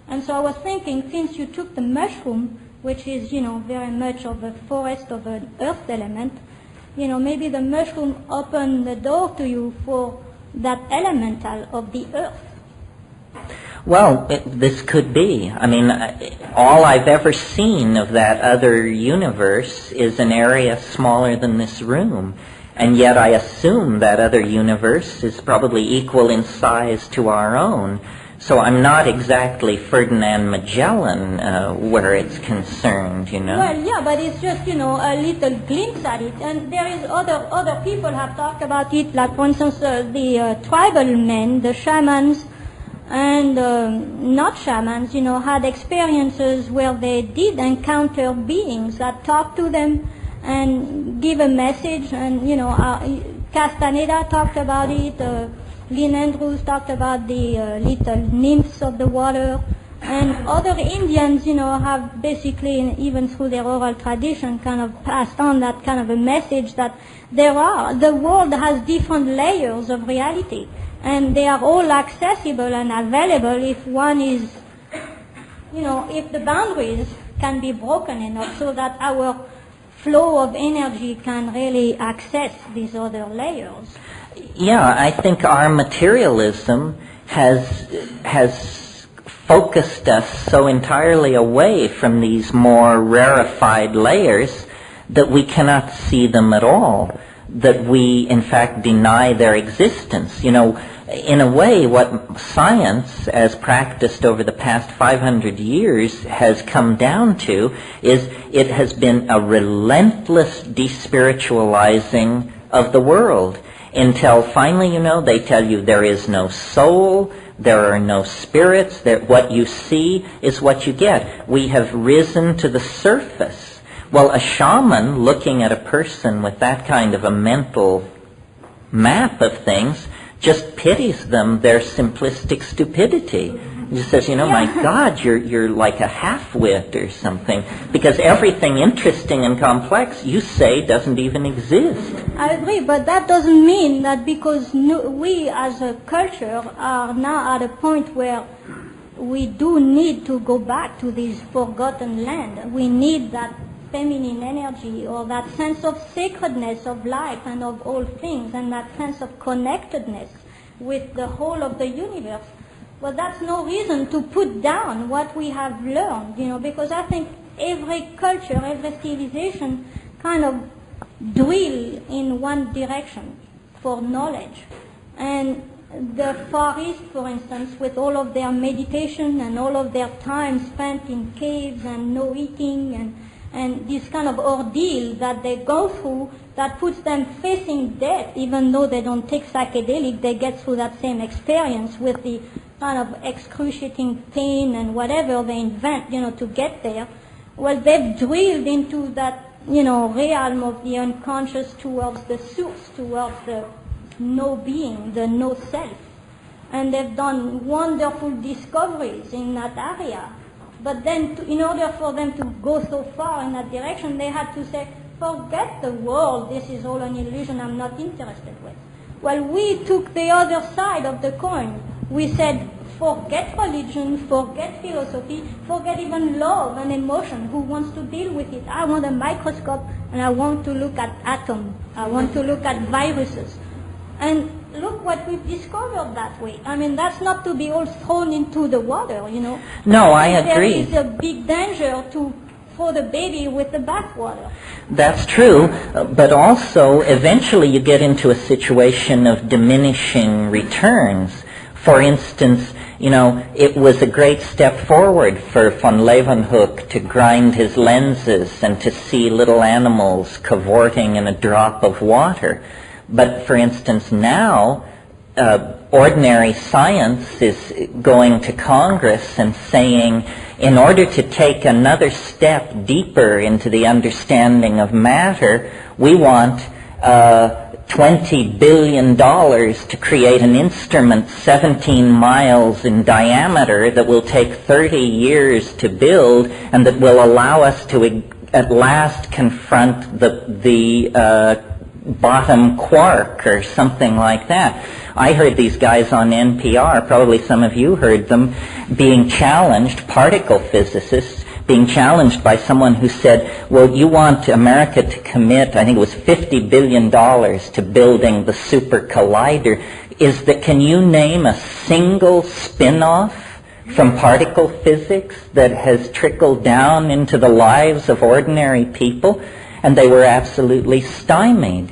Speaker 14: And so I was thinking, since you took the mushroom, which is, very much of a forest of an earth element, maybe the mushroom opened the door to you for that elemental of the earth.
Speaker 4: Well, this could be. I mean, all I've ever seen of that other universe is an area smaller than this room. And yet I assume that other universe is probably equal in size to our own. So I'm not exactly Ferdinand Magellan where it's concerned, you know.
Speaker 14: Well, yeah, but it's just, a little glimpse at it. And there is other people have talked about it, like, for instance, the tribal men, the shamans, and not shamans, had experiences where they did encounter beings that talked to them and give a message. And, Castaneda talked about it. Lynn Andrews talked about the little nymphs of the water. And other Indians, have basically, even through their oral tradition, kind of passed on that kind of a message that the world has different layers of reality. And they are all accessible and available if one is, if the boundaries can be broken enough so that our flow of energy can really access these other layers.
Speaker 4: Yeah, I think our materialism has focused us so entirely away from these more rarefied layers that we cannot see them at all, that we in fact deny their existence. In a way, what science, as practiced over the past 500 years, has come down to is it has been a relentless despiritualizing of the world until finally, they tell you there is no soul, there are no spirits, that what you see is what you get. We have risen to the surface. Well, a shaman looking at a person with that kind of a mental map of things just pities them, their simplistic stupidity. He says, my God, you're like a half-wit or something, because everything interesting and complex you say doesn't even exist.
Speaker 14: I agree, but that doesn't mean that because we as a culture are now at a point where we do need to go back to this forgotten land. We need that feminine energy or that sense of sacredness of life and of all things, and that sense of connectedness with the whole of the universe. But that's no reason to put down what we have learned, because I think every culture, every civilization kind of drill in one direction for knowledge. And the Far East, for instance, with all of their meditation and all of their time spent in caves and no eating and this kind of ordeal that they go through that puts them facing death, even though they don't take psychedelic, they get through that same experience with the kind of excruciating pain and whatever they invent, to get there. Well, they've drilled into that, realm of the unconscious towards the source, towards the no being, the no self. And they've done wonderful discoveries in that area. But then, in order for them to go so far in that direction, they had to say, forget the world, this is all an illusion, I'm not interested with. Well, we took the other side of the coin. We said, forget religion, forget philosophy, forget even love and emotion. Who wants to deal with it? I want a microscope and I want to look at atoms. I want to look at viruses. And look what we've discovered that way. I mean, that's not to be all thrown into the water,
Speaker 4: No, I agree.
Speaker 14: There is a big danger to throw the baby with the bathwater.
Speaker 4: That's true, but also eventually you get into a situation of diminishing returns. For instance, it was a great step forward for von Leeuwenhoek to grind his lenses and to see little animals cavorting in a drop of water. But for instance, now ordinary science is going to Congress and saying, in order to take another step deeper into the understanding of matter, we want $20 billion to create an instrument 17 miles in diameter that will take 30 years to build and that will allow us to at last confront the bottom quark or something like that. I heard these guys on NPR, probably some of you heard them, being challenged, particle physicists, being challenged by someone who said, well, you want America to commit, I think it was $50 billion to building the super collider. Can you name a single spin-off from particle physics that has trickled down into the lives of ordinary people? And they were absolutely stymied.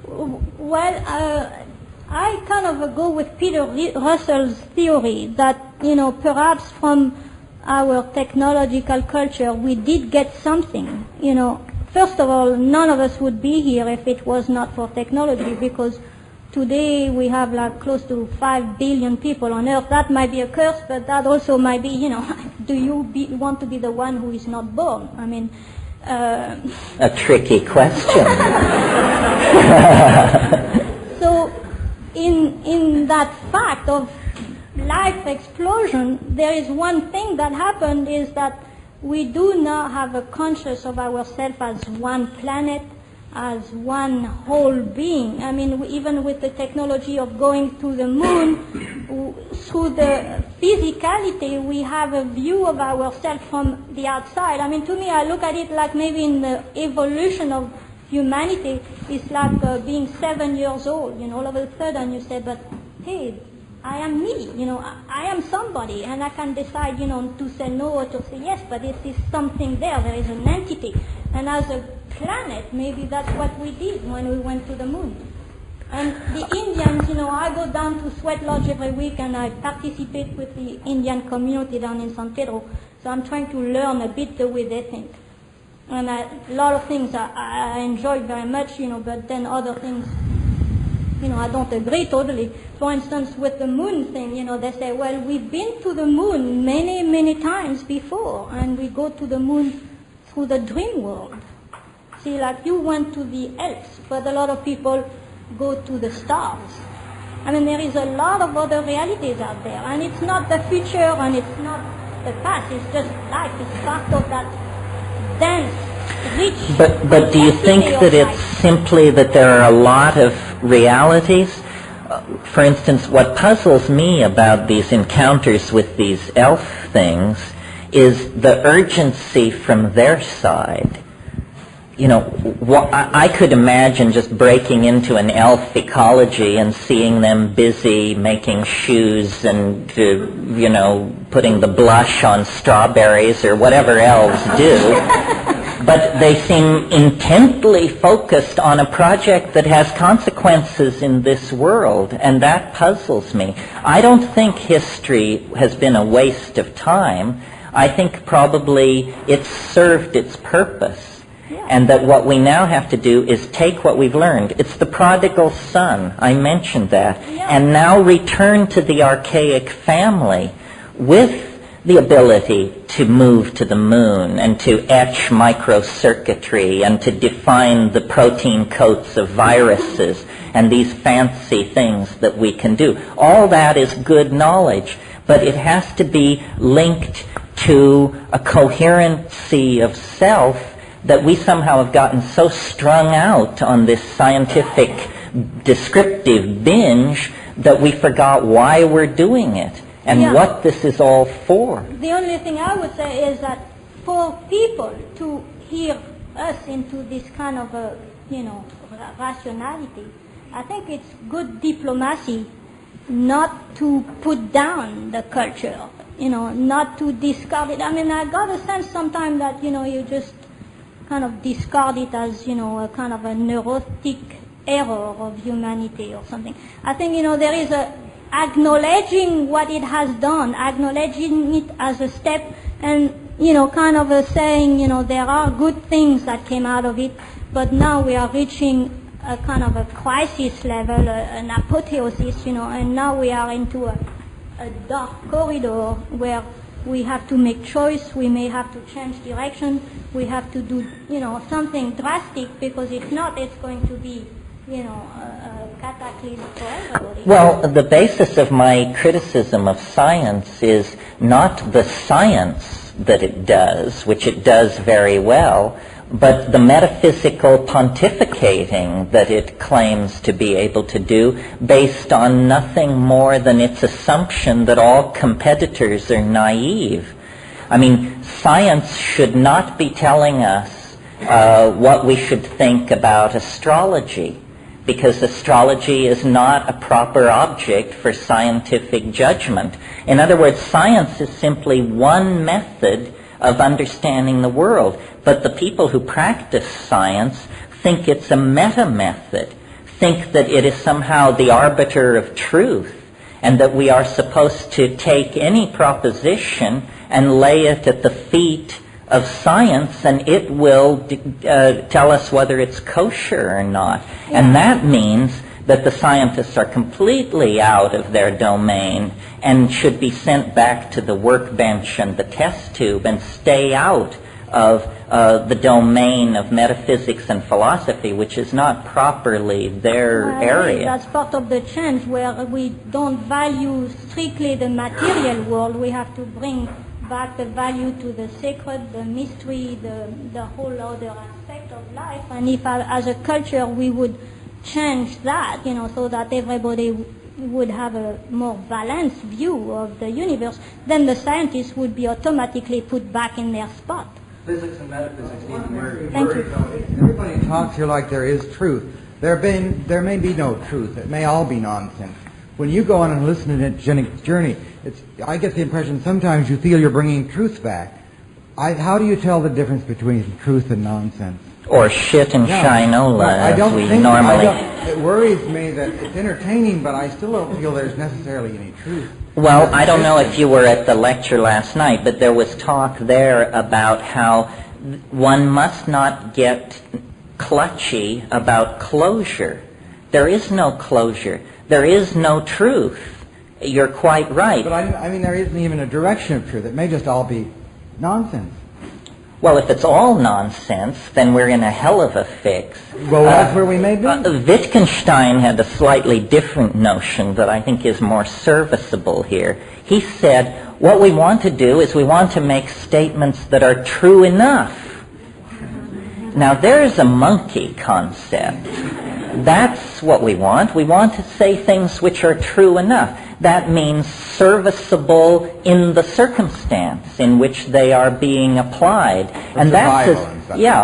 Speaker 14: Well, I kind of go with Peter Russell's theory that, perhaps from our technological culture, we did get something. First of all, none of us would be here if it was not for technology, because today we have like close to 5 billion people on Earth. That might be a curse, but that also might be, do you want to be the one who is not born? I mean,
Speaker 4: a tricky question.
Speaker 14: So, in that fact of life explosion, there is one thing that happened, is that we do now have a conscious of ourselves as one planet, as one whole being. I mean, even with the technology of going to the moon, through the physicality, we have a view of ourselves from the outside. I mean, to me, I look at it like maybe in the evolution of humanity, it's like being 7 years old. All of a sudden you say, but hey, I am me, I am somebody, and I can decide, to say no or to say yes, but it is something there is an entity. And as a planet, maybe that's what we did when we went to the moon. And the Indians, I go down to Sweat Lodge every week, and I participate with the Indian community down in San Pedro, so I'm trying to learn a bit the way they think. And a lot of things I enjoy very much, but then other things, I don't agree totally. For instance, with the moon thing, they say, well, we've been to the moon many, many times before, and we go to the moon through the dream world. See, like you went to the Alps, but a lot of people go to the stars. I mean, there is a lot of other realities out there, and it's not the future and it's not the past, it's just life, it's part of that dense, rich.
Speaker 4: But do you think that it's simply that there are a lot of realities? For instance, what puzzles me about these encounters with these elf things is the urgency from their side. I could imagine just breaking into an elf ecology and seeing them busy making shoes and, putting the blush on strawberries or whatever elves do. But they seem intently focused on a project that has consequences in this world, and that puzzles me. I don't think history has been a waste of time. I think probably it's served its purpose, and that what we now have to do is take what we've learned. It's the prodigal son, I mentioned that, and now return to the archaic family with the ability to move to the moon and to etch microcircuitry and to define the protein coats of viruses and these fancy things that we can do. All that is good knowledge, but it has to be linked to a coherency of self that we somehow have gotten so strung out on this scientific descriptive binge that we forgot why we're doing it. And what this is all for.
Speaker 14: The only thing I would say is that for people to hear us into this kind of a, rationality, I think it's good diplomacy not to put down the culture, not to discard it. I mean, I got a sense sometimes that, you just kind of discard it as, a kind of a neurotic error of humanity or something. I think, there is acknowledging what it has done, acknowledging it as a step, and kind of saying, there are good things that came out of it, but now we are reaching a kind of a crisis level, an apotheosis, and now we are into a dark corridor where we have to make choice, we may have to change direction, we have to do, something drastic, because if not, it's going to be a cataclysm for everybody.
Speaker 4: Well, the basis of my criticism of science is not the science that it does, which it does very well, but the metaphysical pontificating that it claims to be able to do based on nothing more than its assumption that all competitors are naive. I mean, science should not be telling us what we should think about astrology, because astrology is not a proper object for scientific judgment. In other words, science is simply one method of understanding the world, but the people who practice science think it's a meta-method, think that it is somehow the arbiter of truth, and that we are supposed to take any proposition and lay it at the feet of science, and it will tell us whether it's kosher or not. Yeah. And that means that the scientists are completely out of their domain and should be sent back to the workbench and the test tube and stay out of the domain of metaphysics and philosophy, which is not properly their area.
Speaker 14: That's part of the change where we don't value strictly the material world. We have to bring back the value to the sacred, the mystery, the whole other aspect of life. And if as a culture we would change that, so that everybody would have a more balanced view of the universe, then the scientists would be automatically put back in their spot.
Speaker 17: Physics and metaphysics need to merge.
Speaker 14: Thank you.
Speaker 17: Everybody talks here like there is truth. There may be no truth. It may all be nonsense. When you go on an hallucinogenic journey, I get the impression sometimes you feel you're bringing truth back. How do you tell the difference between truth and nonsense?
Speaker 4: Or shit and shinola, as we normally...
Speaker 17: It worries me that it's entertaining, but I still don't feel there's necessarily any truth.
Speaker 4: Well, I don't know if you were at the lecture last night, but there was talk there about how one must not get clutchy about closure. There is no closure. There is no truth. You're quite right.
Speaker 17: But I mean, there isn't even a direction of truth. It may just all be nonsense.
Speaker 4: Well, if it's all nonsense, then we're in a hell of a fix.
Speaker 17: Well, that's where we may be.
Speaker 4: Wittgenstein had a slightly different notion that I think is more serviceable here. He said, what we want to do is we want to make statements that are true enough. Now, there's a monkey concept. That's what we want. We want to say things which are true enough. That means serviceable in the circumstance in which they are being applied. And that's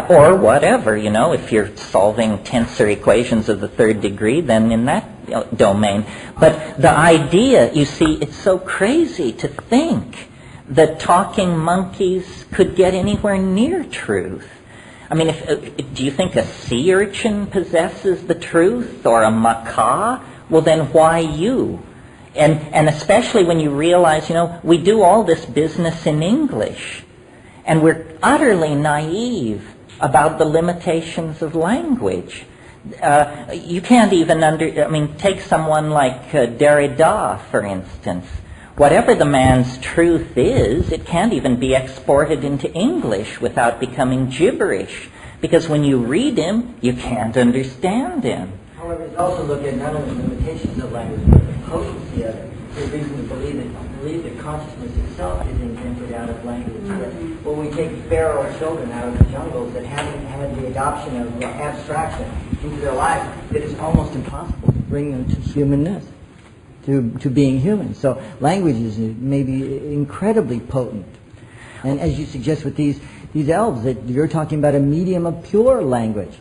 Speaker 4: or whatever, if you're solving tensor equations of the third degree, then in that domain. But the idea, you see, it's so crazy to think that talking monkeys could get anywhere near truth. I mean, do you think a sea urchin possesses the truth, or a macaw? Well, then why you? And especially when you realize, we do all this business in English, and we're utterly naive about the limitations of language. You can't even take someone like Derrida, for instance. Whatever the man's truth is, it can't even be exported into English without becoming gibberish, because when you read him, you can't understand him.
Speaker 10: However, it's also look at not only the limitations of language, but the potency of it. There's reason to believe that consciousness itself is invented out of language. When we take feral children out of the jungles that haven't had the adoption of abstraction into their lives, it is almost impossible to bring them to humanness, to being human. So language is maybe incredibly potent. And as you suggest with these elves, that you're talking about a medium of pure language.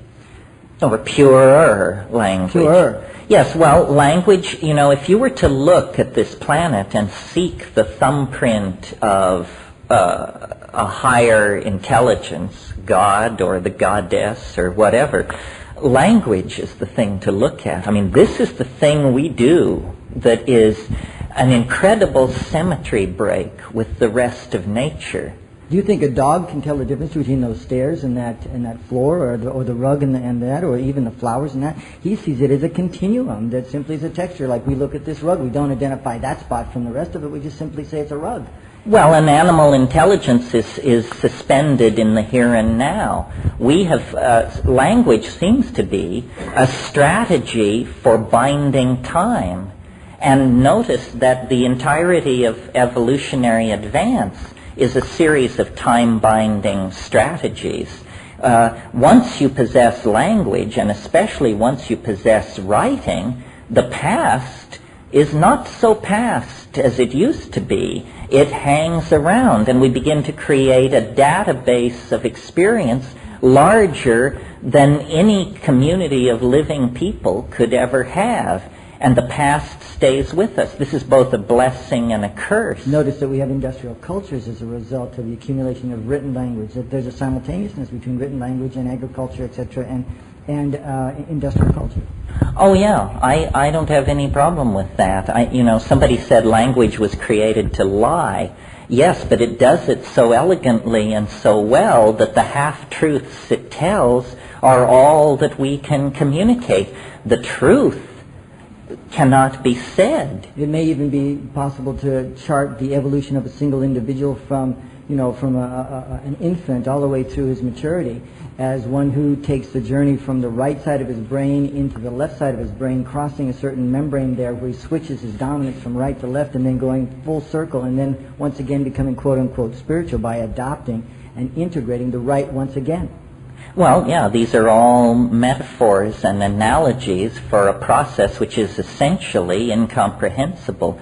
Speaker 4: Or purer language.
Speaker 10: Purer.
Speaker 4: Yes, well, language, if you were to look at this planet and seek the thumbprint of a higher intelligence, God or the goddess or whatever, language is the thing to look at. I mean, this is the thing we do that is an incredible symmetry break with the rest of nature.
Speaker 10: Do you think a dog can tell the difference between those stairs and that floor, or the rug and that, or even the flowers and that? He sees it as a continuum that simply is a texture. Like we look at this rug, we don't identify that spot from the rest of it. We just simply say it's a rug.
Speaker 4: Well, an animal intelligence is suspended in the here and now. We have language seems to be a strategy for binding time. And notice that the entirety of evolutionary advance is a series of time-binding strategies. Once you possess language, and especially once you possess writing, the past is not so past as it used to be. It hangs around, and we begin to create a database of experience larger than any community of living people could ever have. And the past stays with us. This is both a blessing and a curse.
Speaker 10: Notice that we have industrial cultures as a result of the accumulation of written language, that there's a simultaneousness between written language and agriculture, etc., and industrial culture.
Speaker 4: Oh yeah, I don't have any problem with that. Somebody said language was created to lie. Yes, but it does it so elegantly and so well that the half-truths it tells are all that we can communicate. The truth cannot be said.
Speaker 10: It may even be possible to chart the evolution of a single individual from an infant all the way through his maturity as one who takes the journey from the right side of his brain into the left side of his brain, crossing a certain membrane there where he switches his dominance from right to left and then going full circle and then once again becoming quote-unquote spiritual by adopting and integrating the right once again.
Speaker 4: Well, yeah, these are all metaphors and analogies for a process which is essentially incomprehensible.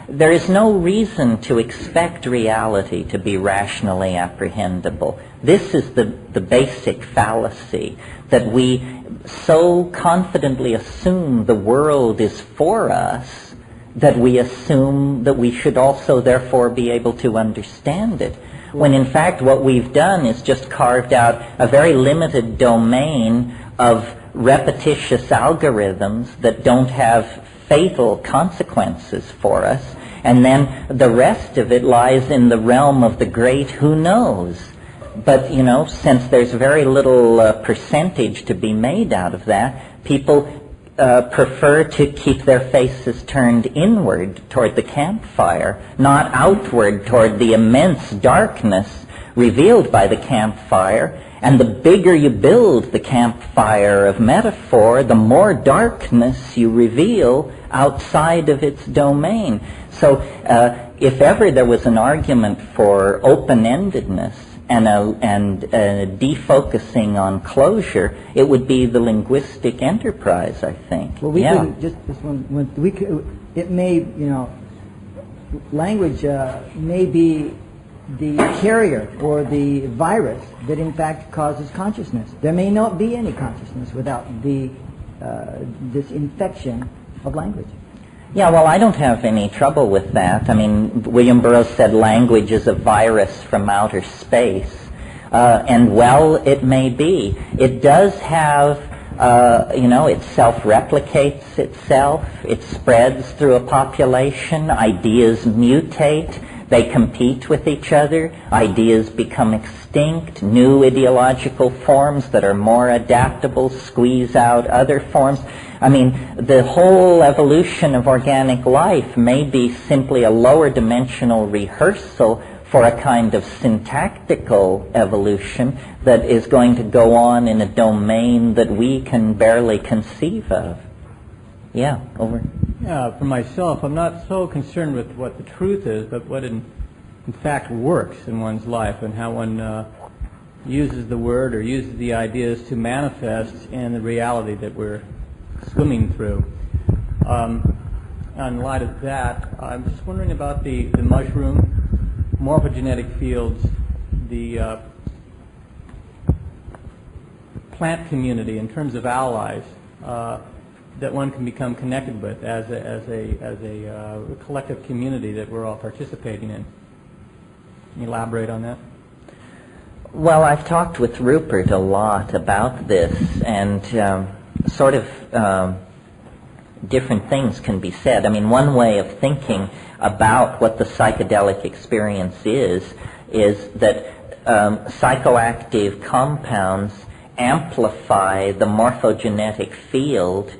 Speaker 4: There is no reason to expect reality to be rationally apprehendable. This is the basic fallacy, that we so confidently assume the world is for us that we assume that we should also therefore be able to understand it. When in fact what we've done is just carved out a very limited domain of repetitious algorithms that don't have fatal consequences for us, and then the rest of it lies in the realm of the great who knows. But, since there's very little percentage to be made out of that, people prefer to keep their faces turned inward toward the campfire, not outward toward the immense darkness revealed by the campfire. And the bigger you build the campfire of metaphor, the more darkness you reveal outside of its domain. So if ever there was an argument for open-endedness and defocusing on closure, it would be the linguistic enterprise, I think.
Speaker 10: Well, we couldn't just one. We could. It may, language may be the carrier or the virus that in fact causes consciousness. There may not be any consciousness without this infection of language.
Speaker 4: Yeah, well, I don't have any trouble with that. I mean, William Burroughs said language is a virus from outer space. And well, it may be. It does have, it self-replicates itself. It spreads through a population. Ideas mutate. They compete with each other. Ideas become extinct. New ideological forms that are more adaptable squeeze out other forms. I mean, the whole evolution of organic life may be simply a lower dimensional rehearsal for a kind of syntactical evolution that is going to go on in a domain that we can barely conceive of. Yeah, over.
Speaker 9: Yeah, for myself, I'm not so concerned with what the truth is, but what in fact works in one's life and how one uses the word or uses the ideas to manifest in the reality that we're swimming through. In light of that, I'm just wondering about the mushroom, morphogenetic fields, the plant community in terms of allies that one can become connected with as a collective community that we're all participating in. Can you elaborate on that?
Speaker 4: Well, I've talked with Rupert a lot about this, and sort of different things can be said. I mean, one way of thinking about what the psychedelic experience is that psychoactive compounds amplify the morphogenetic field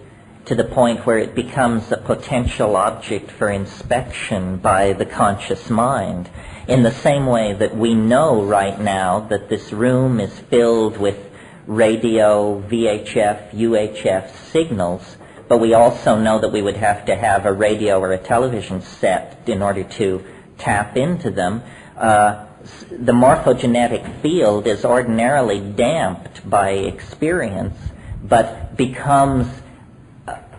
Speaker 4: to the point where it becomes a potential object for inspection by the conscious mind. In the same way that we know right now that this room is filled with radio, VHF, UHF signals, but we also know that we would have to have a radio or a television set in order to tap into them. The morphogenetic field is ordinarily damped by experience, but becomes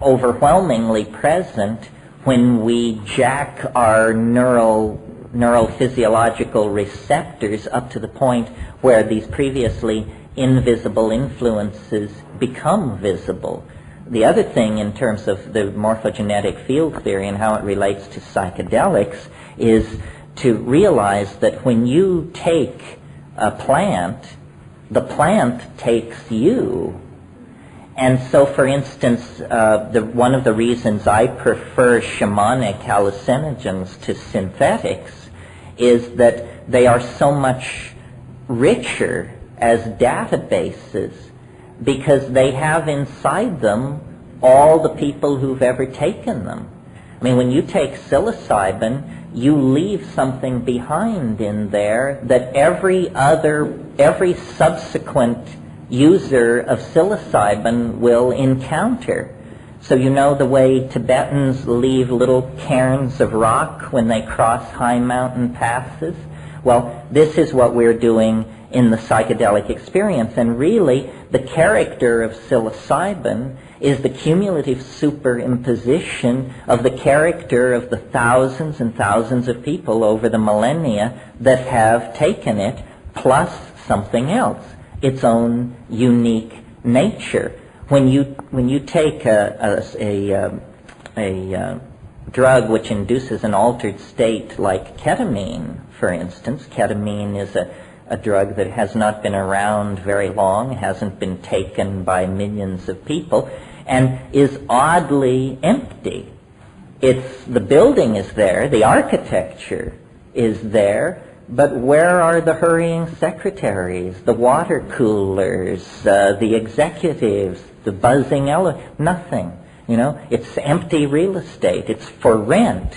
Speaker 4: overwhelmingly present when we jack our neurophysiological receptors up to the point where these previously invisible influences become visible. The other thing in terms of the morphogenetic field theory and how it relates to psychedelics is to realize that when you take a plant, the plant takes you. And so, for instance, one of the reasons I prefer shamanic hallucinogens to synthetics is that they are so much richer as databases because they have inside them all the people who've ever taken them. I mean, when you take psilocybin, you leave something behind in there that every subsequent user of psilocybin will encounter. So you know the way Tibetans leave little cairns of rock when they cross high mountain passes? Well, this is what we're doing in the psychedelic experience. And really, the character of psilocybin is the cumulative superimposition of the character of the thousands and thousands of people over the millennia that have taken it, plus something else, its own unique nature. When you take a drug which induces an altered state like ketamine, for instance, ketamine is a drug that has not been around very long, hasn't been taken by millions of people, and is oddly empty. The building is there, the architecture is there, but where are the hurrying secretaries, the water coolers, the executives, the buzzing nothing. You know, it's empty real estate. It's for rent.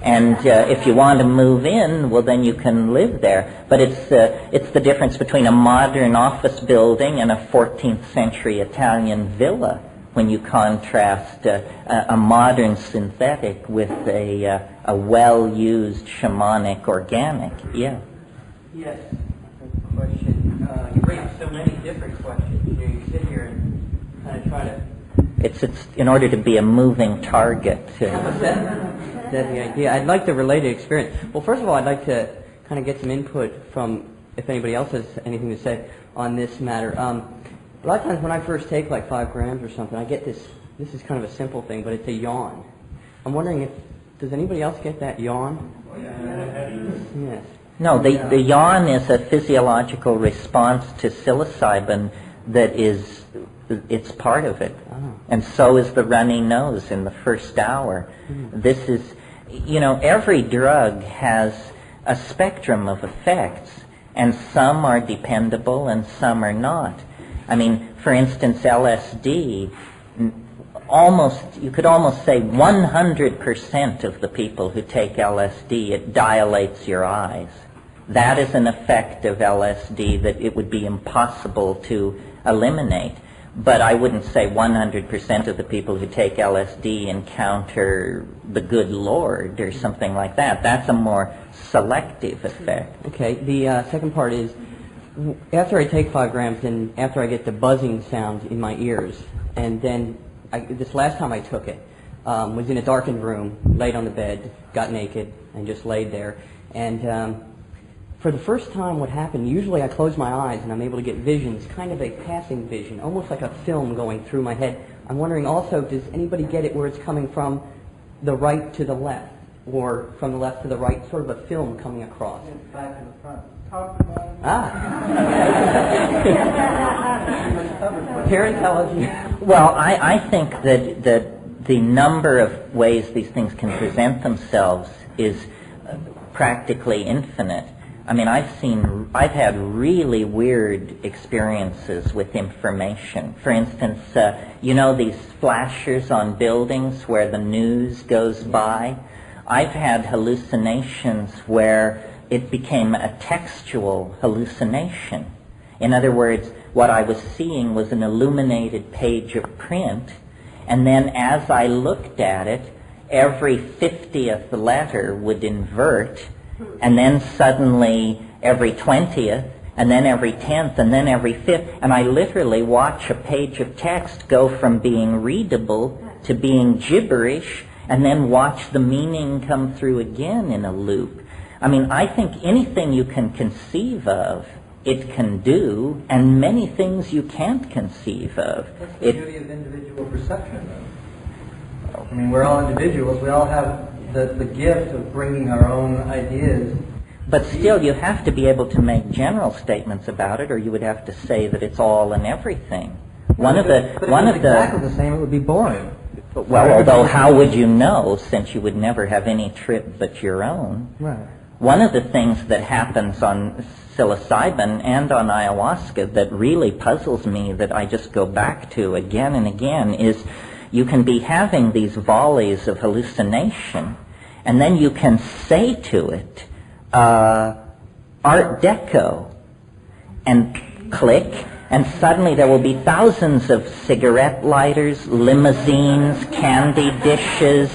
Speaker 4: And if you want to move in, well, then you can live there. But it's the difference between a modern office building and a 14th century Italian villa when you contrast a modern synthetic with a well-used shamanic organic. Yeah.
Speaker 11: Yes. Question. You bring up so many different questions. You sit here and kind of try to...
Speaker 4: It's in order to be a moving target.
Speaker 11: That's the idea. I'd like to relate an experience. Well, first of all, I'd like to kind of get some input from, if anybody else has anything to say on this matter. A lot of times when I first take like 5 grams or something, I get this is kind of a simple thing, but it's a yawn. I'm wondering does anybody else get that yawn? Yes.
Speaker 4: No, the yawn is a physiological response to psilocybin that it's part of it.
Speaker 11: Oh.
Speaker 4: And so is the runny nose in the first hour. This is, every drug has a spectrum of effects, and some are dependable and some are not. I mean, for instance, LSD, you could almost say 100% of the people who take LSD, it dilates your eyes. That is an effect of LSD that it would be impossible to eliminate. But I wouldn't say 100% of the people who take LSD encounter the good Lord or something like that. That's a more selective effect.
Speaker 11: Okay, the second part is, after I take 5 grams and after I get the buzzing sound in my ears, and then this last time I took it, was in a darkened room, laid on the bed, got naked, and just laid there. And for the first time, what happened, usually I close my eyes and I'm able to get visions, kind of a passing vision, almost like a film going through my head. I'm wondering also, does anybody get it where it's coming from the right to the left, or from the left to the right, sort of a film coming across?
Speaker 8: Back to the front.
Speaker 11: Parentology.
Speaker 4: Well, I think that the number of ways these things can present themselves is practically infinite. I mean, I've had really weird experiences with information. For instance, these flashers on buildings where the news goes by? I've had hallucinations where it became a textual hallucination. In other words, what I was seeing was an illuminated page of print, and then as I looked at it, every 50th letter would invert, and then suddenly every 20th, and then every 10th, and then every 5th, and I literally watch a page of text go from being readable to being gibberish, and then watch the meaning come through again in a loop. I mean, I think anything you can conceive of, it can do, and many things you can't conceive of.
Speaker 8: What's the beauty of individual perception, though? I mean, we're all individuals. We all have the gift of bringing our own ideas.
Speaker 4: But still, you have to be able to make general statements about it, or you would have to say that it's all and everything. One of the
Speaker 11: exactly the same, it would be boring.
Speaker 4: Well, although how would you know, since you would never have any trip but your own?
Speaker 11: Right.
Speaker 4: One of the things that happens on psilocybin and on ayahuasca that really puzzles me, that I just go back to again and again, is you can be having these volleys of hallucination, and then you can say to it, Art Deco, and click, and suddenly there will be thousands of cigarette lighters, limousines, candy dishes,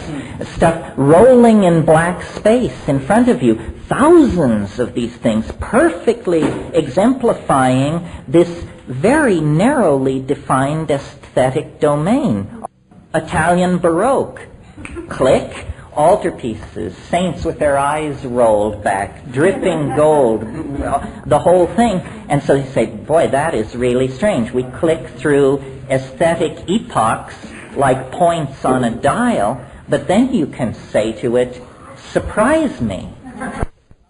Speaker 4: stuff rolling in black space in front of you. Thousands of these things perfectly exemplifying this very narrowly defined aesthetic domain. Italian Baroque. Click. Altarpieces, saints with their eyes rolled back, dripping gold, the whole thing. And so they say, boy, that is really strange. We click through aesthetic epochs like points on a dial, but then you can say to it, surprise me.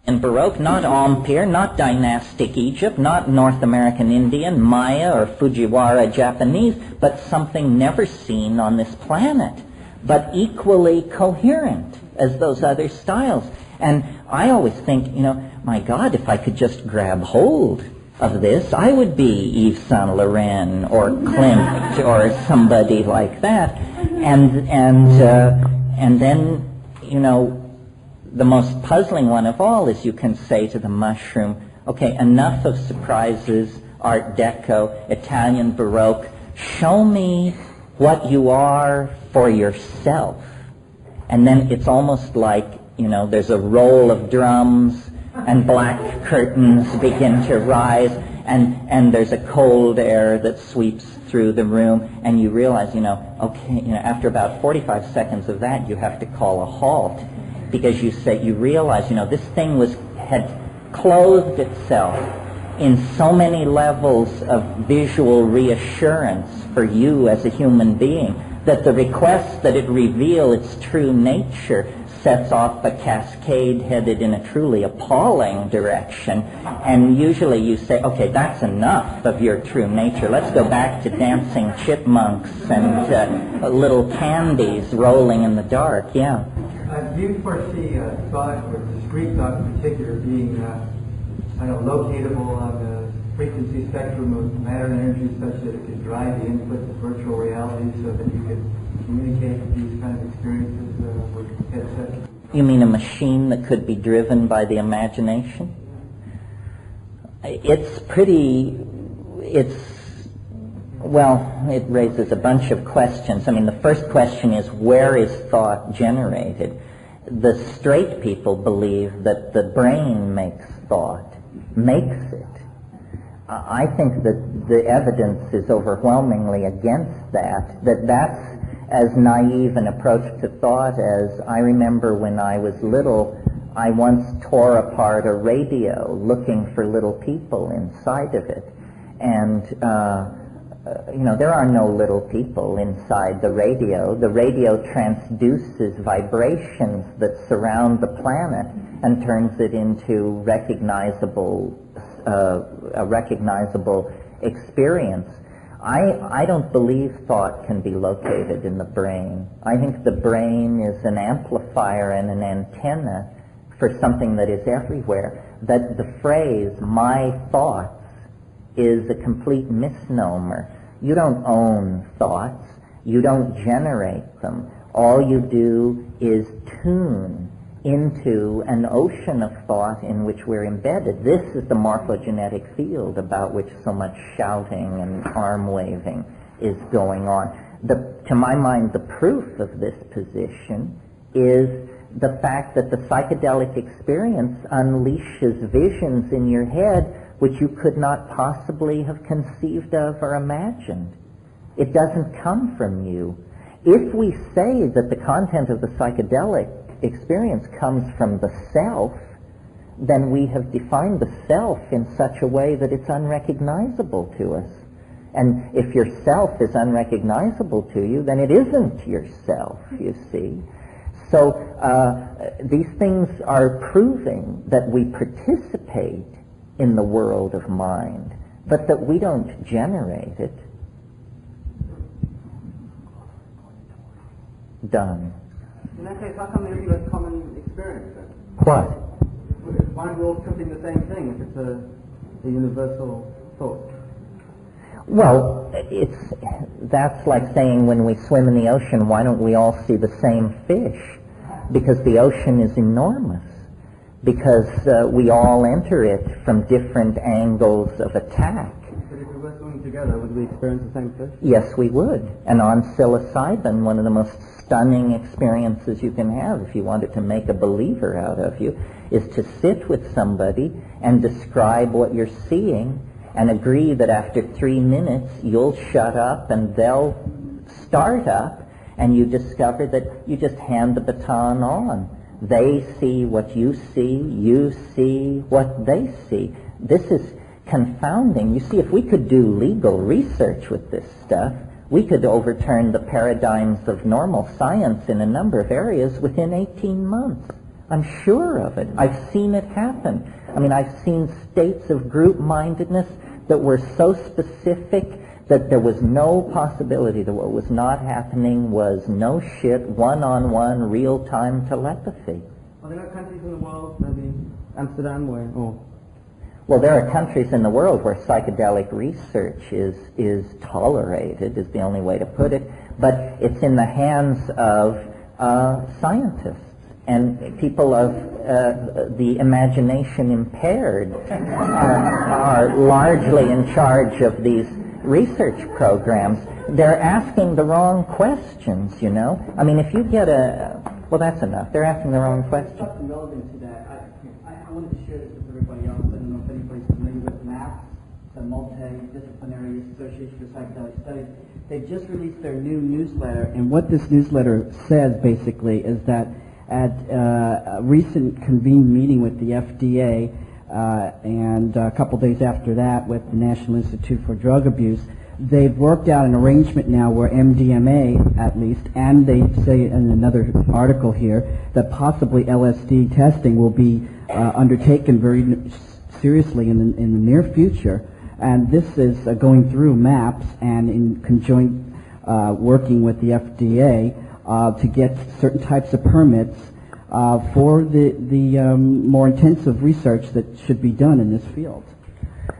Speaker 4: In Baroque, not Empire, not dynastic Egypt, not North American Indian, Maya, or Fujiwara Japanese, but something never seen on this planet, but equally coherent as those other styles. And I always think, my God, if I could just grab hold of this, I would be Yves Saint Laurent or Klimt or somebody like that. And then, the most puzzling one of all is you can say to the mushroom, okay, enough of surprises, Art Deco, Italian Baroque, show me what you are for yourself. And then it's almost like, there's a roll of drums and black curtains begin to rise, and there's a cold air that sweeps through the room, and you realize, after about 45 seconds of that, you have to call a halt, because you realize, this thing had clothed itself in so many levels of visual reassurance for you as a human being, that the request that it reveal its true nature sets off a cascade headed in a truly appalling direction. And usually you say, okay, that's enough of your true nature. Let's go back to dancing chipmunks and little candies rolling in the dark. Yeah.
Speaker 18: Do you foresee thought, or discrete thought in particular, being locatable on the frequency spectrum of matter and energy such that it could drive the input of virtual reality so that you could communicate these kind of experiences with headsets?
Speaker 4: You mean a machine that could be driven by the imagination? It raises a bunch of questions. I mean, the first question is, where is thought generated? The straight people believe that the brain makes thought, makes it. I think that the evidence is overwhelmingly against that, that's as naive an approach to thought as I remember when I was little. I once tore apart a radio looking for little people inside of it. And, there are no little people inside the radio. The radio transduces vibrations that surround the planet and turns it into a recognizable experience. I don't believe thought can be located in the brain. I think the brain is an amplifier and an antenna for something that is everywhere. That the phrase, my thoughts, is a complete misnomer. You don't own thoughts. You don't generate them. All you do is tune into an ocean of thought in which we're embedded. This is the morphogenetic field about which so much shouting and arm waving is going on. To my mind, the proof of this position is the fact that the psychedelic experience unleashes visions in your head which you could not possibly have conceived of or imagined. It doesn't come from you. If we say that the content of the psychedelic experience comes from the self, then we have defined the self in such a way that it's unrecognizable to us. And if your self is unrecognizable to you, then it isn't yourself, you see. So these things are proving that we participate in the world of mind, but that we don't generate it. done.
Speaker 10: In that case, how come there isn't a common experience then?
Speaker 4: What?
Speaker 10: Why are we all tripping the same thing if it's a universal thought?
Speaker 4: Well, that's like saying when we swim in the ocean, why don't we all see the same fish? Because the ocean is enormous. Because we all enter it from different angles of attack.
Speaker 10: But if we were swimming together, would we experience the same fish?
Speaker 4: Yes, we would. And on psilocybin, one of the most stunning experiences you can have, if you wanted to make a believer out of you, is to sit with somebody and describe what you're seeing and agree that after 3 minutes you'll shut up and they'll start up, and you discover that you just hand the baton on. They see what you see what they see. This is confounding. You see, if we could do legal research with this stuff, we could overturn the paradigms of normal science in a number of areas within 18 months. I'm sure of it. I've seen it happen. I mean, I've seen states of group-mindedness that were so specific that there was no possibility that what was not happening was no shit, one-on-one, real-time telepathy.
Speaker 10: Are there no countries in the world, maybe Amsterdam,
Speaker 4: Well, there are countries in the world where psychedelic research is tolerated, is the only way to put it, but it's in the hands of scientists and people of the imagination impaired are largely in charge of these research programs. They're asking the wrong questions, you know. I mean, if you get well, that's enough. They're asking the wrong questions.
Speaker 10: Relevant to that, I wanted to share this with everybody else. I don't know if anybody's familiar with MAPS, the Multidisciplinary Association for Psychedelic Studies. They've just released their new newsletter, and what this newsletter says basically is that at a recent convened meeting with the FDA and a couple days after that with the National Institute for Drug Abuse, they've worked out an arrangement now where MDMA, at least, and they say in another article here that possibly LSD testing will be undertaken very seriously in the near future. And this is going through MAPS and in conjoint working with the FDA to get certain types of permits for the more intensive research that should be done in this field.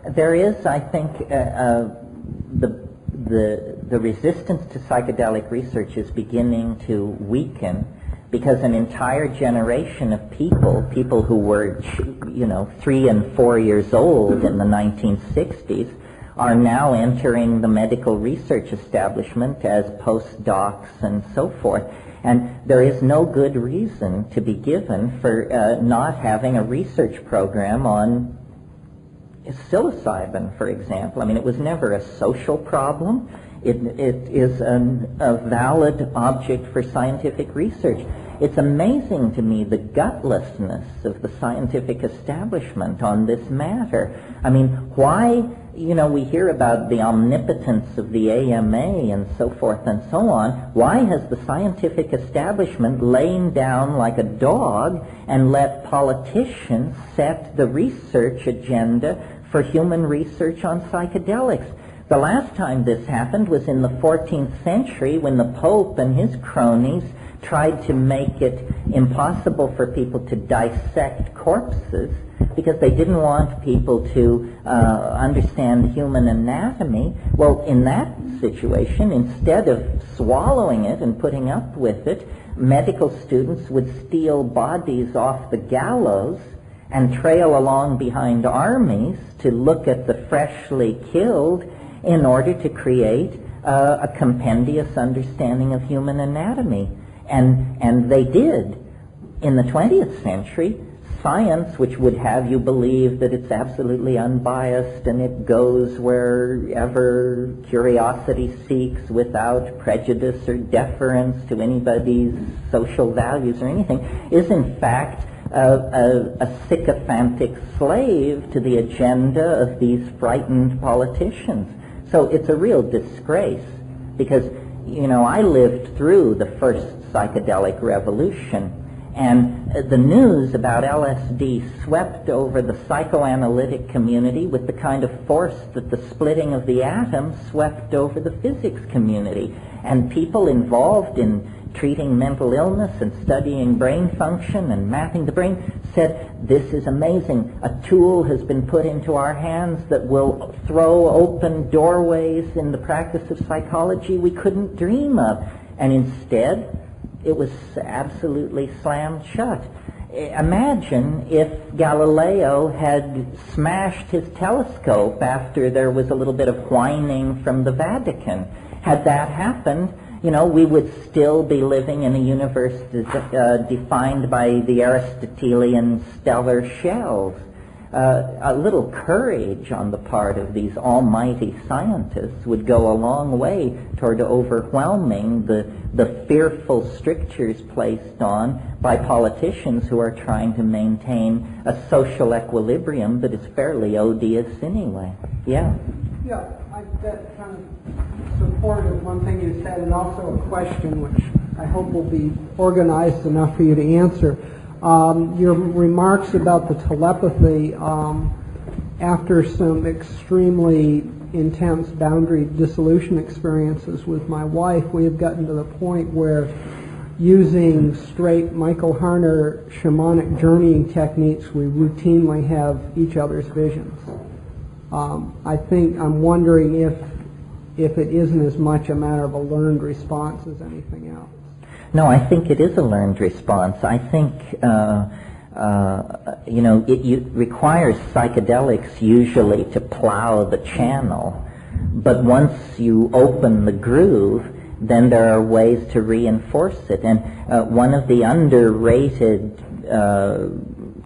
Speaker 4: There is, I think, the resistance to psychedelic research is beginning to weaken because an entire generation of people who were, 3 and 4 years old in the 1960s, are now entering the medical research establishment as postdocs and so forth. And there is no good reason to be given for not having a research program on psilocybin, for example. I mean, it was never a social problem. It is a valid object for scientific research. It's amazing to me the gutlessness of the scientific establishment on this matter. I mean, why, we hear about the omnipotence of the AMA and so forth and so on. Why has the scientific establishment lain down like a dog and let politicians set the research agenda for human research on psychedelics? The last time this happened was in the 14th century when the Pope and his cronies tried to make it impossible for people to dissect corpses because they didn't want people to understand human anatomy. Well, in that situation, instead of swallowing it and putting up with it, medical students would steal bodies off the gallows and trail along behind armies to look at the freshly killed in order to create a compendious understanding of human anatomy. And they did. In the 20th century, science, which would have you believe that it's absolutely unbiased and it goes wherever curiosity seeks without prejudice or deference to anybody's social values or anything, is in fact a sycophantic slave to the agenda of these frightened politicians. So it's a real disgrace because, I lived through the first psychedelic revolution, and the news about LSD swept over the psychoanalytic community with the kind of force that the splitting of the atom swept over the physics community. And people involved in treating mental illness and studying brain function and mapping the brain, said, this is amazing. A tool has been put into our hands that will throw open doorways in the practice of psychology we couldn't dream of. And instead, it was absolutely slammed shut. Imagine if Galileo had smashed his telescope after there was a little bit of whining from the Vatican. Had that happened, we would still be living in a universe defined by the Aristotelian stellar shells. A little courage on the part of these almighty scientists would go a long way toward overwhelming the fearful strictures placed on by politicians who are trying to maintain a social equilibrium that is fairly odious anyway. Yeah?
Speaker 19: Yeah, that kind of supported one thing you said, and also a question which I hope will be organized enough for you to answer. Your remarks about the telepathy after some extremely intense boundary dissolution experiences with my wife, we have gotten to the point where using straight Michael Harner shamanic journeying techniques, we routinely have each other's visions. I'm wondering if it isn't as much a matter of a learned response as anything else.
Speaker 4: No, I think it is a learned response. I think, it requires psychedelics usually to plow the channel. But once you open the groove, then there are ways to reinforce it. And one of the underrated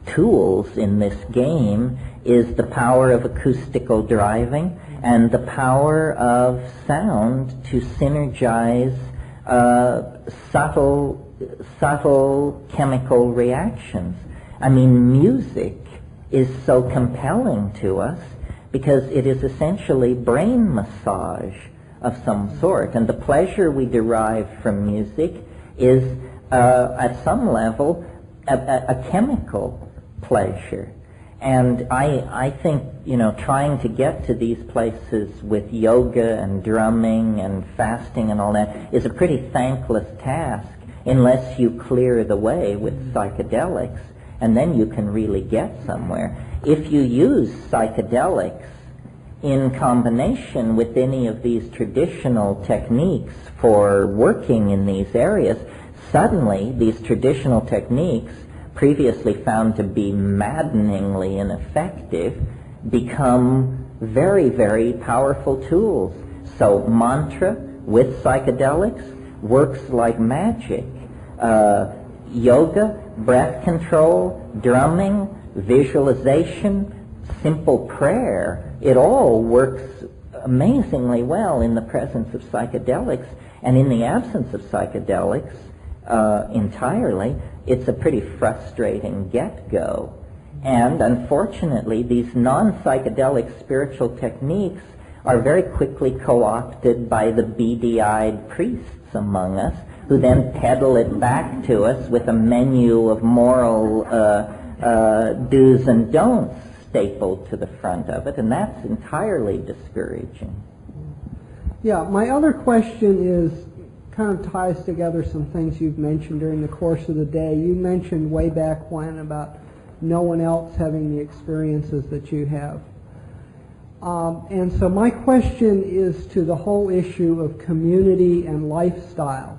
Speaker 4: tools in this game is the power of acoustical driving and the power of sound to synergize subtle chemical reactions. I mean, music is so compelling to us because it is essentially brain massage of some sort, and the pleasure we derive from music is, at some level, a chemical pleasure. And I think, trying to get to these places with yoga and drumming and fasting and all that is a pretty thankless task unless you clear the way with psychedelics, and then you can really get somewhere. If you use psychedelics in combination with any of these traditional techniques for working in these areas, suddenly these traditional techniques, previously found to be maddeningly ineffective, become very, very powerful tools. So mantra with psychedelics works like magic. Yoga, breath control, drumming, visualization, simple prayer, it all works amazingly well in the presence of psychedelics. And in the absence of psychedelics entirely, it's a pretty frustrating get-go. And unfortunately, these non-psychedelic spiritual techniques are very quickly co-opted by the beady-eyed priests among us, who then peddle it back to us with a menu of moral do's and don'ts stapled to the front of it, and that's entirely discouraging.
Speaker 19: Yeah, my other question is kind of ties together some things you've mentioned during the course of the day. You mentioned way back when about no one else having the experiences that you have. And so my question is to the whole issue of community and lifestyle.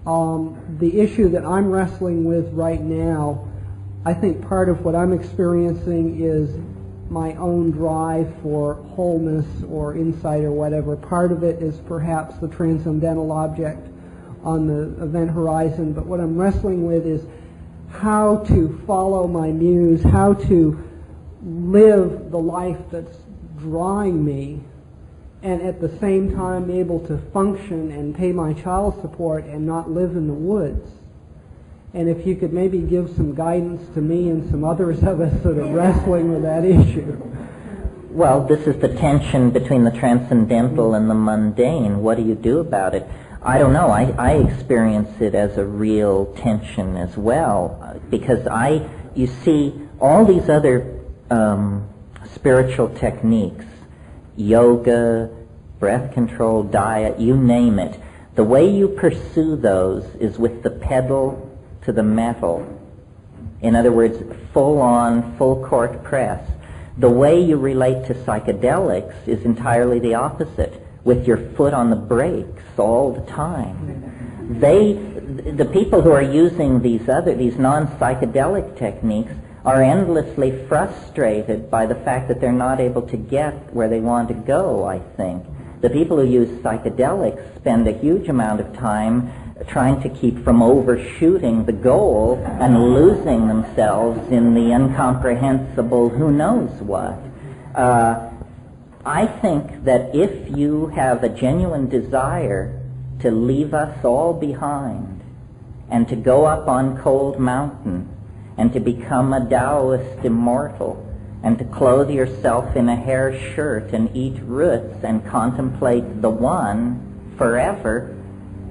Speaker 19: The issue that I'm wrestling with right now, I think part of what I'm experiencing is my own drive for wholeness or insight or whatever. Part of it is perhaps the transcendental object on the event horizon, but what I'm wrestling with is how to follow my muse, how to live the life that's drawing me, and at the same time able to function and pay my child support and not live in the woods. And if you could maybe give some guidance to me and some others of us that are wrestling with that issue.
Speaker 4: Well, this is the tension between the transcendental and the mundane. What do you do about it? I don't know. I experience it as a real tension as well, because you see, all these other spiritual techniques, yoga, breath control, diet, you name it, The way you pursue those is with the pedal to the metal. In other words, full-on, full-court press. The way you relate to psychedelics is entirely the opposite, with your foot on the brakes all the time. The people who are using these non-psychedelic techniques are endlessly frustrated by the fact that they're not able to get where they want to go, I think. The people who use psychedelics spend a huge amount of time trying to keep from overshooting the goal and losing themselves in the incomprehensible who knows what. I think that if you have a genuine desire to leave us all behind and to go up on Cold Mountain and to become a Taoist immortal and to clothe yourself in a hair shirt and eat roots and contemplate the One forever,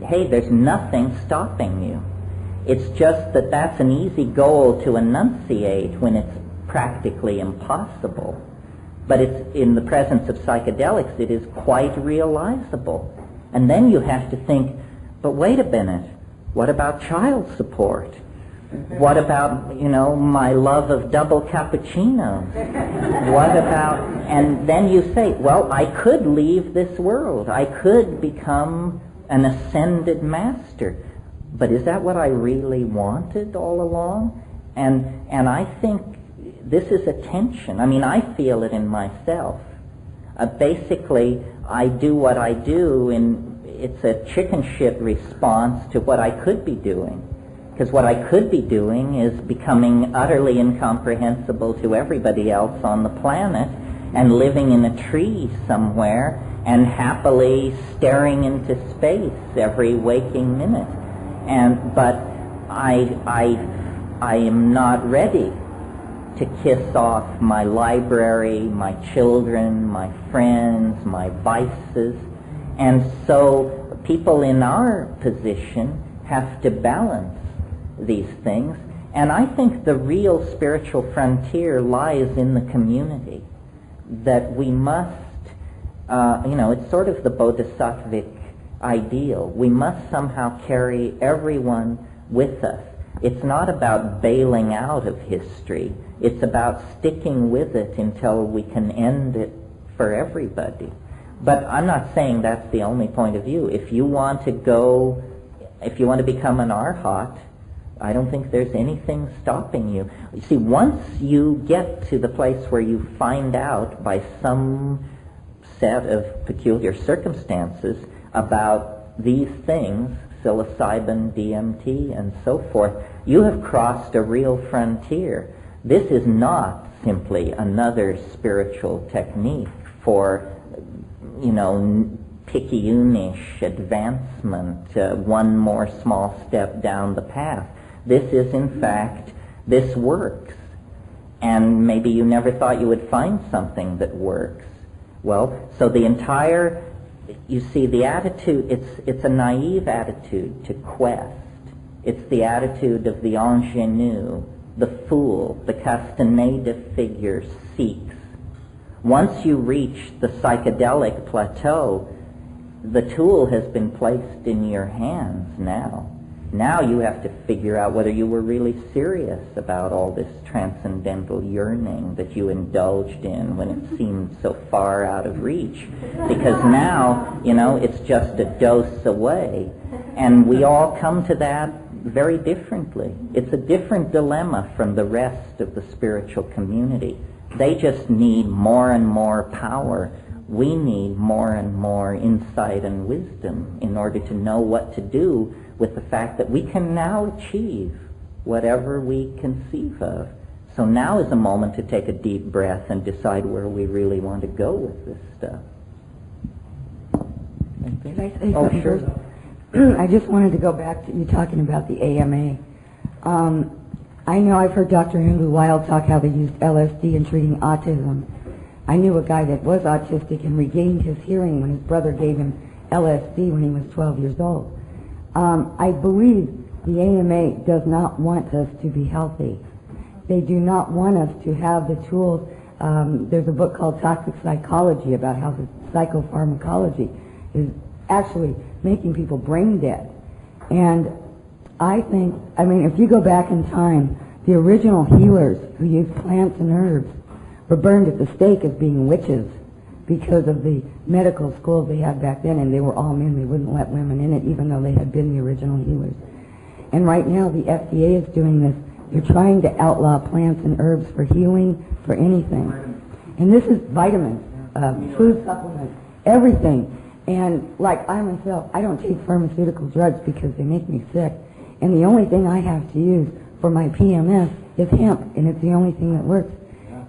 Speaker 4: hey, there's nothing stopping you. It's just that that's an easy goal to enunciate when it's practically impossible. But it's in the presence of psychedelics, it is quite realizable. And then you have to think, but wait a minute, what about child support? What about, my love of double cappuccinos? What about, and then you say, well, I could leave this world. I could become an ascended master. But is that what I really wanted all along? And I think this is a tension. I mean, I feel it in myself. Basically, I do what I do, and it's a chicken shit response to what I could be doing. Because what I could be doing is becoming utterly incomprehensible to everybody else on the planet and living in a tree somewhere and happily staring into space every waking minute. But I am not ready to kiss off my library, my children, my friends, my vices. And so people in our position have to balance these things. And I think the real spiritual frontier lies in the community. That we must, it's sort of the bodhisattvic ideal. We must somehow carry everyone with us. It's not about bailing out of history. It's about sticking with it until we can end it for everybody. But I'm not saying that's the only point of view. If you want to become an arhat, I don't think there's anything stopping you. You see, once you get to the place where you find out by some set of peculiar circumstances about these things, psilocybin, DMT, and so forth, you have crossed a real frontier. This is not simply another spiritual technique for, picayunish advancement, one more small step down the path. This is, in fact, this works. And maybe you never thought you would find something that works. Well, so the entire, you see, the attitude, it's a naive attitude to quest. It's the attitude of the ingénu, the fool, the Castaneda figure seeks. Once you reach the psychedelic plateau, the tool has been placed in your hands now. Now you have to figure out whether you were really serious about all this transcendental yearning that you indulged in when it seemed so far out of reach. Because now, it's just a dose away. And we all come to that very differently. It's a different dilemma from the rest of the spiritual community. They just need more and more power. We need more and more insight and wisdom in order to know what to do with the fact that we can now achieve whatever we conceive of. So now is a moment to take a deep breath and decide where we really want to go with this stuff.
Speaker 20: Can I say something first? I just wanted to go back to you talking about the AMA. I know I've heard Dr. Andrew Weil talk how they used LSD in treating autism. I knew a guy that was autistic and regained his hearing when his brother gave him LSD when he was 12 years old. I believe the AMA does not want us to be healthy. They do not want us to have the tools. There's a book called Toxic Psychology about how the psychopharmacology is actually making people brain dead. And I think, I mean, if you go back in time, the original healers who used plants and herbs were burned at the stake as being witches because of the medical schools they had back then, and they were all men. They wouldn't let women in it, even though they had been the original healers. And right now, the FDA is doing this. They're trying to outlaw plants and herbs for healing, for anything. And this is vitamins, food supplements, everything. And like I myself, I don't take pharmaceutical drugs because they make me sick. And the only thing I have to use for my PMS is hemp, and it's the only thing that works.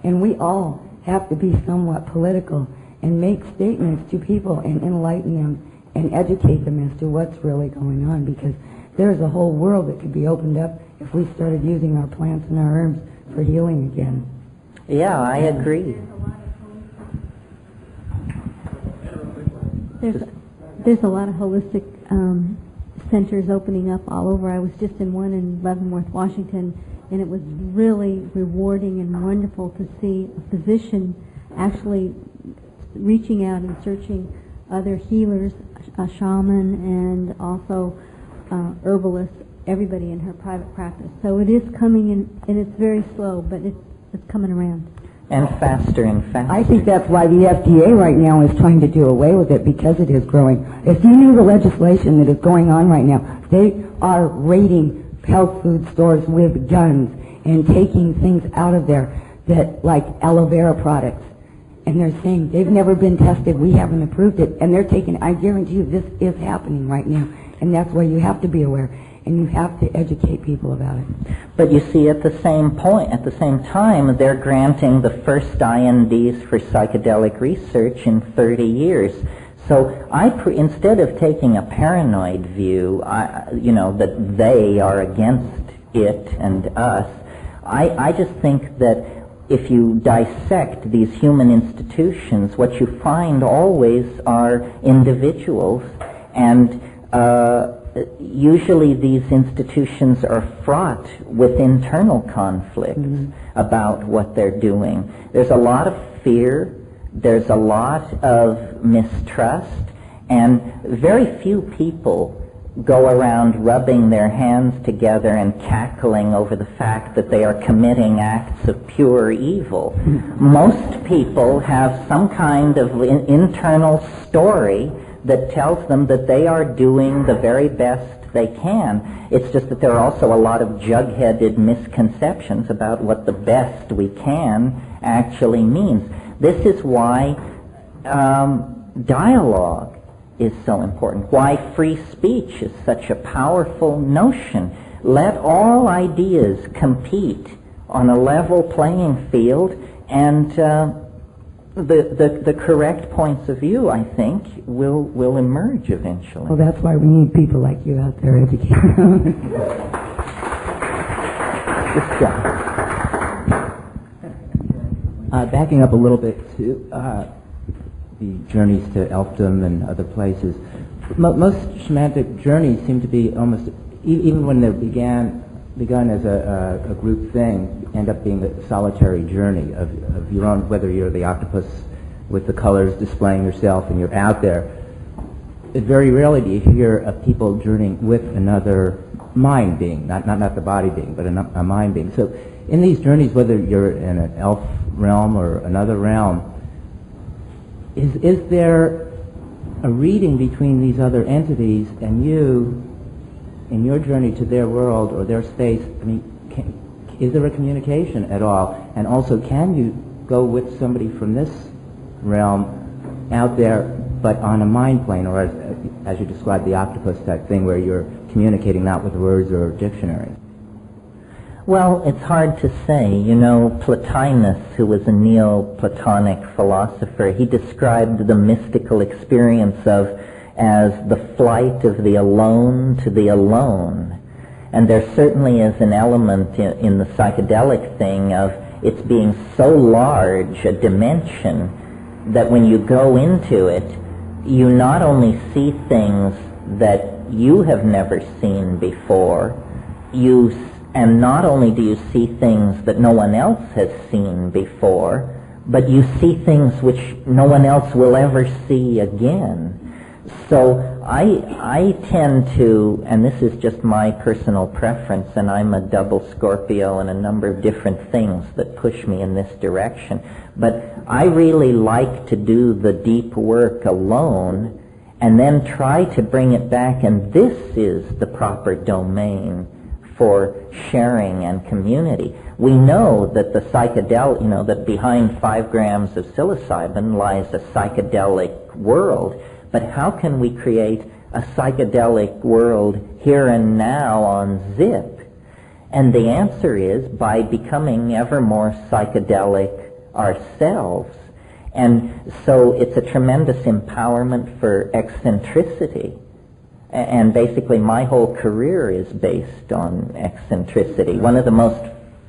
Speaker 20: And we all have to be somewhat political and make statements to people and enlighten them and educate them as to what's really going on, because there's a whole world that could be opened up if we started using our plants and our herbs for healing again.
Speaker 4: Yeah, I agree.
Speaker 21: There's a lot of holistic centers opening up all over. I was just in one in Leavenworth, Washington, and it was really rewarding and wonderful to see a physician actually reaching out and searching other healers, a shaman, and also herbalists, everybody in her private practice. So it is coming in, and it's very slow, but it's coming around.
Speaker 4: And faster and faster.
Speaker 20: I think that's why the FDA right now is trying to do away with it, because it is growing. If you knew the legislation that is going on right now, they are raiding health food stores with guns and taking things out of there that, like aloe vera products. And they're saying they've never been tested, we haven't approved it, and they're taking, I guarantee you this is happening right now. And that's why you have to be aware, and you have to educate people about it.
Speaker 4: But you see, at the same time, they're granting the first INDs for psychedelic research in 30 years. So instead of taking a paranoid view, that they are against it and us, I just think that if you dissect these human institutions, what you find always are individuals, and usually these institutions are fraught with internal conflicts about what they're doing. There's a lot of fear, there's a lot of mistrust, and very few people go around rubbing their hands together and cackling over the fact that they are committing acts of pure evil. Most people have some kind of internal story that tells them that they are doing the very best they can. It's just that there are also a lot of jug-headed misconceptions about what the best we can actually means. This is why dialogue is so important, why free speech is such a powerful notion. Let all ideas compete on a level playing field, and the correct points of view, I think, will emerge eventually.
Speaker 20: Well, that's why we need people like you out there educating.
Speaker 22: Backing up a little bit to the journeys to elfdom and other places, most shamanic journeys seem to be almost, even when they're begun as a group thing, end up being a solitary journey of your own, whether you're the octopus with the colors displaying yourself and you're out there. Very rarely do you hear of people journeying with another mind being, not the body being, but a mind being. So in these journeys, whether you're in an elf realm or another realm, is there a reading between these other entities and you in your journey to their world or their space? I mean, is there a communication at all? And also, can you go with somebody from this realm out there, but on a mind plane, or as you described, the octopus type thing, where you're communicating not with words or dictionary?
Speaker 4: Well, it's hard to say. You know, Plotinus, who was a Neoplatonic philosopher, he described the mystical experience as the flight of the alone to the alone. And there certainly is an element in the psychedelic thing of its being so large a dimension that when you go into it, you not only see things that you have never seen before, and not only do you see things that no one else has seen before, but you see things which no one else will ever see again. So I tend to, and this is just my personal preference, and I'm a double Scorpio and a number of different things that push me in this direction, but I really like to do the deep work alone and then try to bring it back, and this is the proper domain for sharing and community. We know that the psychedelic, that behind 5 grams of psilocybin lies a psychedelic world, but how can we create a psychedelic world here and now on Zip? And the answer is by becoming ever more psychedelic ourselves. And so it's a tremendous empowerment for eccentricity. And basically my whole career is based on eccentricity. One of the most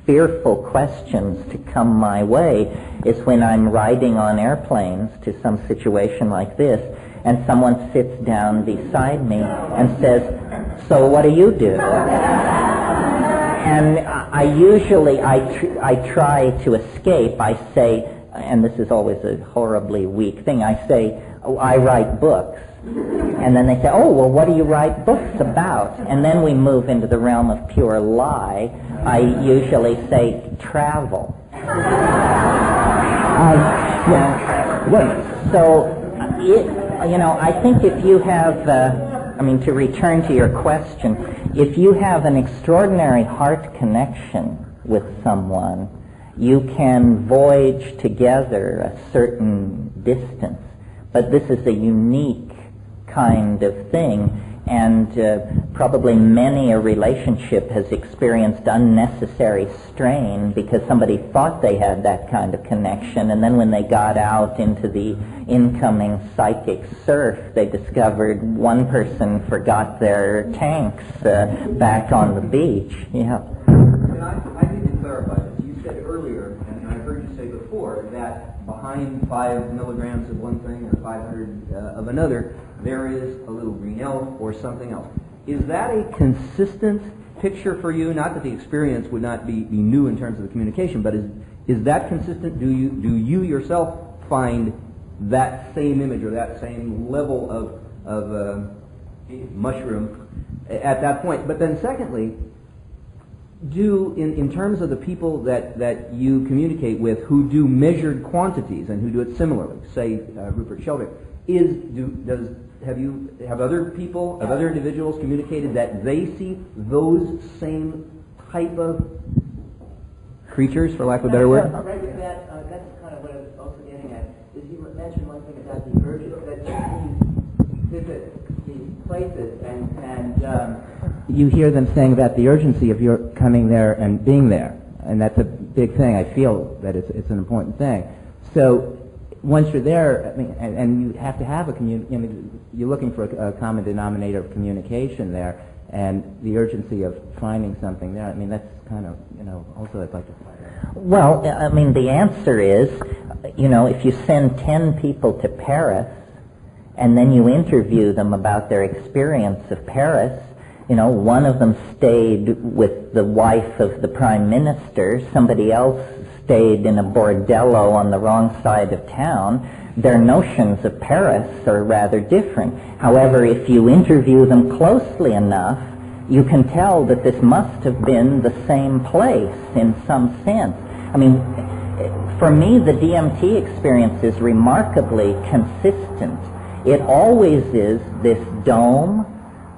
Speaker 4: fearful questions to come my way is when I'm riding on airplanes to some situation like this, and someone sits down beside me and says, "So what do you do?" And I usually, I try to escape. I say, and this is always a horribly weak thing, I say, "Oh, I write books." And then they say, "Oh, well, what do you write books about?" And then we move into the realm of pure lie. I usually say, "Travel." I think if you have, to return to your question, if you have an extraordinary heart connection with someone, you can voyage together a certain distance. But this is a unique kind of thing, and probably many a relationship has experienced unnecessary strain because somebody thought they had that kind of connection, and then when they got out into the incoming psychic surf, they discovered one person forgot their tanks back on the beach. Yeah.
Speaker 11: I need to clarify this. You said earlier, and I heard you say before, that behind 5 milligrams of one thing or 500 of another, there is a little green elf or something else. Is that a consistent picture for you? Not that the experience would not be new in terms of the communication, but is that consistent? Do you yourself find that same image or that same level of mushroom at that point? But then secondly, in terms of the people that you communicate with who do measured quantities and who do it similarly, say Rupert Sheldrake, have other people, have other individuals communicated that they see those same type of creatures, for lack of a better word?
Speaker 22: Right with that, that's kind of what I was also getting at, is you mentioned one thing about the urgency, that you visit these places and you hear them saying about the urgency of your coming there and being there. And that's a big thing. I feel that it's an important thing. So once you're there, and you have to have you're looking for a common denominator of communication there, and the urgency of finding something there. That's kind of, also I'd like to find out.
Speaker 4: Well, the answer is, if you send 10 people to Paris, and then you interview them about their experience of Paris, one of them stayed with the wife of the prime minister, somebody else stayed in a bordello on the wrong side of town, their notions of Paris are rather different. However, if you interview them closely enough, you can tell that this must have been the same place in some sense. For me, the DMT experience is remarkably consistent. It always is this dome,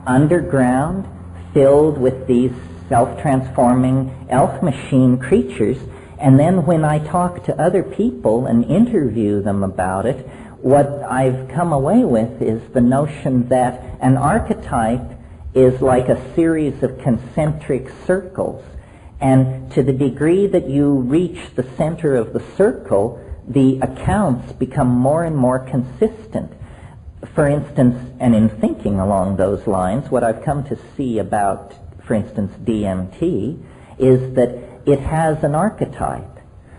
Speaker 4: underground, filled with these self-transforming elf machine creatures, and then when I talk to other people and interview them about it, what I've come away with is the notion that an archetype is like a series of concentric circles, and to the degree that you reach the center of the circle, the accounts become more and more consistent. For instance, and in thinking along those lines, what I've come to see about, for instance, DMT, is that it has an archetype.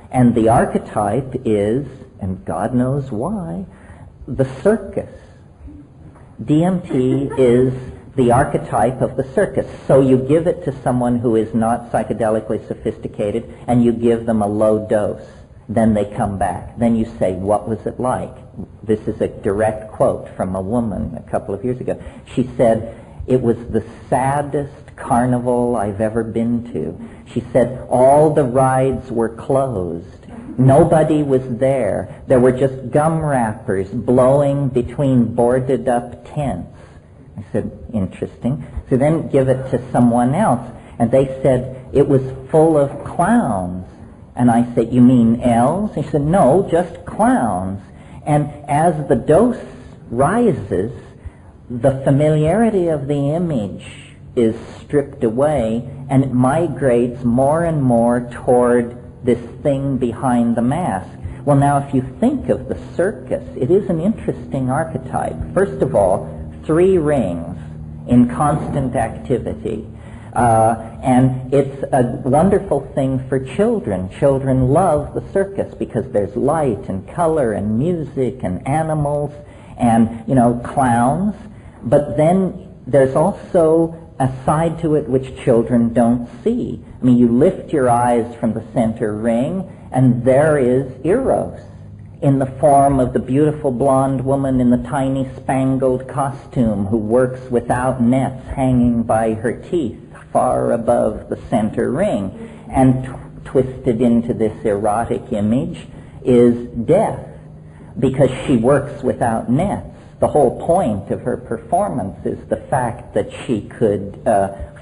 Speaker 4: And the archetype is, and God knows why, the circus. DMT is the archetype of the circus. So you give it to someone who is not psychedelically sophisticated, and you give them a low dose. Then they come back. Then you say, what was it like? This is a direct quote from a woman a couple of years ago. She said, it was the saddest carnival I've ever been to. She said, all the rides were closed. Nobody was there. There were just gum wrappers blowing between boarded up tents. I said, interesting. So then give it to someone else. And they said, it was full of clowns. And I said, you mean elves? He said, no, just clowns. And as the dose rises, the familiarity of the image is stripped away, and it migrates more and more toward this thing behind the mask. Well, now, if you think of the circus, it is an interesting archetype. First of all, 3 rings in constant activity. And it's a wonderful thing for children. Children love the circus because there's light and color and music and animals and, clowns. But then there's also a side to it which children don't see. I mean, you lift your eyes from the center ring, and there is Eros in the form of the beautiful blonde woman in the tiny spangled costume who works without nets hanging by her teeth far above the center ring. And twisted into this erotic image is Death, because she works without nets. The whole point of her performance is the fact that she could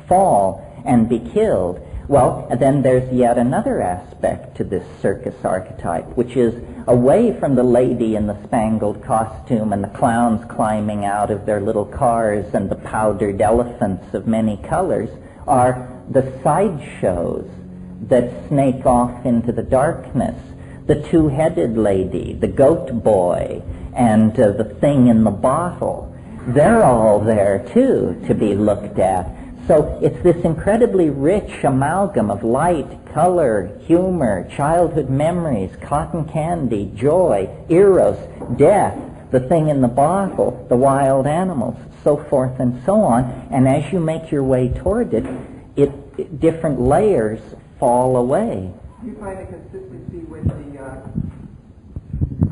Speaker 4: fall and be killed. Well, then there's yet another aspect to this circus archetype, which is away from the lady in the spangled costume and the clowns climbing out of their little cars and the powdered elephants of many colors, are the sideshows that snake off into the darkness. The two-headed lady, the goat boy, and the thing in the bottle. They're all there, too, to be looked at. So it's this incredibly rich amalgam of light, color, humor, childhood memories, cotton candy, joy, Eros, death, the thing in the bottle, the wild animals, so forth and so on. And as you make your way toward it, different layers fall away.
Speaker 12: Do you find a consistency with the...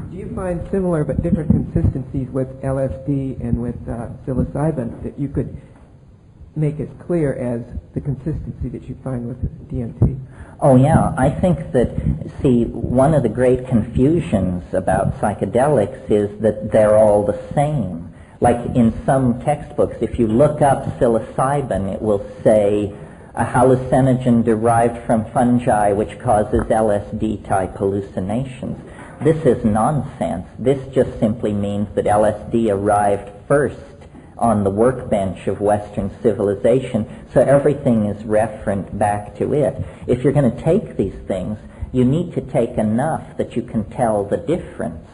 Speaker 12: Do you find similar but different consistencies with LSD and with psilocybin that you could make as clear as the consistency that you find with DMT?
Speaker 4: Oh, yeah. I think that, see, one of the great confusions about psychedelics is that they're all the same. Like in some textbooks, if you look up psilocybin, it will say a hallucinogen derived from fungi which causes LSD-type hallucinations. This is nonsense. This just simply means that LSD arrived first on the workbench of Western civilization, so everything is referent back to it. If you're going to take these things, you need to take enough that you can tell the difference.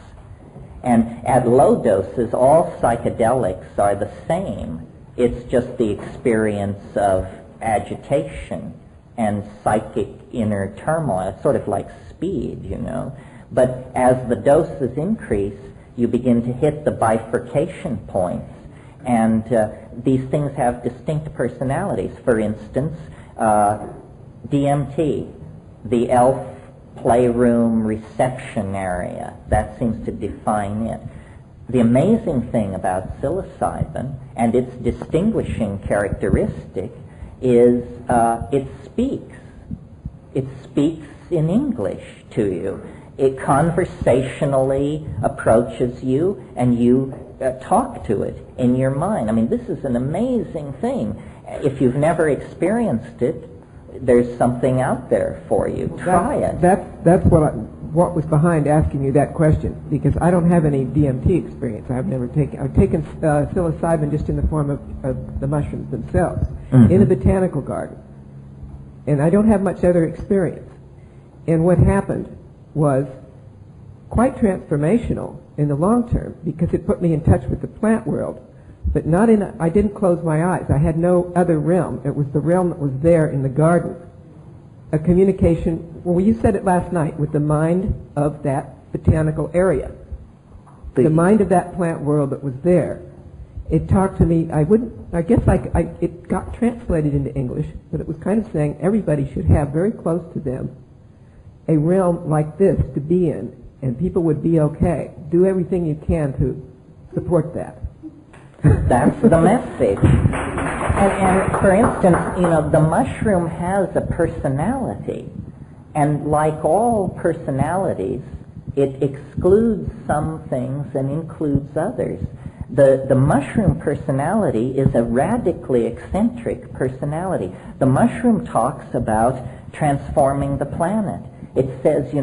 Speaker 4: And at low doses, all psychedelics are the same. It's just the experience of agitation and psychic inner turmoil. It's sort of like speed, But as the doses increase, you begin to hit the bifurcation points. And these things have distinct personalities. For instance, DMT, the elf playroom reception area, that seems to define it. The amazing thing about psilocybin, and its distinguishing characteristic, is it speaks. It speaks in English to you. It conversationally approaches you, and you talk to it in your mind. I mean, this is an amazing thing. If you've never experienced it, there's something out there for you. Try it.
Speaker 12: That's what was behind asking you that question, because I don't have any DMT experience. I've taken psilocybin just in the form of the mushrooms themselves in a botanical garden, and I don't have much other experience. And what happened was quite transformational in the long term, because it put me in touch with the plant world, but I didn't close my eyes. I had no other realm. It was the realm that was there in the garden. A communication, well, you said it last night, with the mind of that botanical area. The mind of that plant world that was there. It talked to me, it got translated into English, but it was kind of saying everybody should have very close to them
Speaker 2: a realm like this to be in, and people would be okay. Do everything you can to support that.
Speaker 4: That's the message. And for instance, the mushroom has a personality. And like all personalities, it excludes some things and includes others. The mushroom personality is a radically eccentric personality. The mushroom talks about transforming the planet. It says,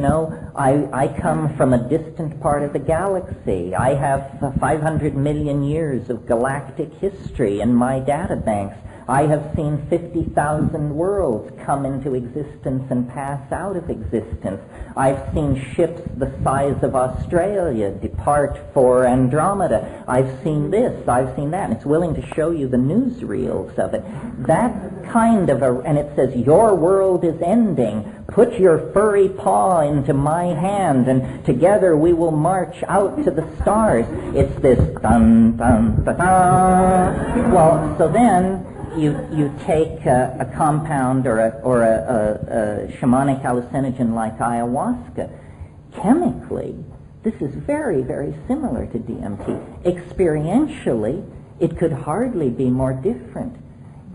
Speaker 4: I come from a distant part of the galaxy. I have 500 million years of galactic history in my databanks. I have seen 50,000 worlds come into existence and pass out of existence. I've seen ships the size of Australia depart for Andromeda. I've seen this, I've seen that. And it's willing to show you the newsreels of it. That kind of and it says, your world is ending. Put your furry paw into my hand, and together we will march out to the stars. It's this dun, dun, dun, dun. Well, so then you take a compound or a shamanic hallucinogen like ayahuasca. Chemically, this is very, very similar to DMT. Experientially, it could hardly be more different.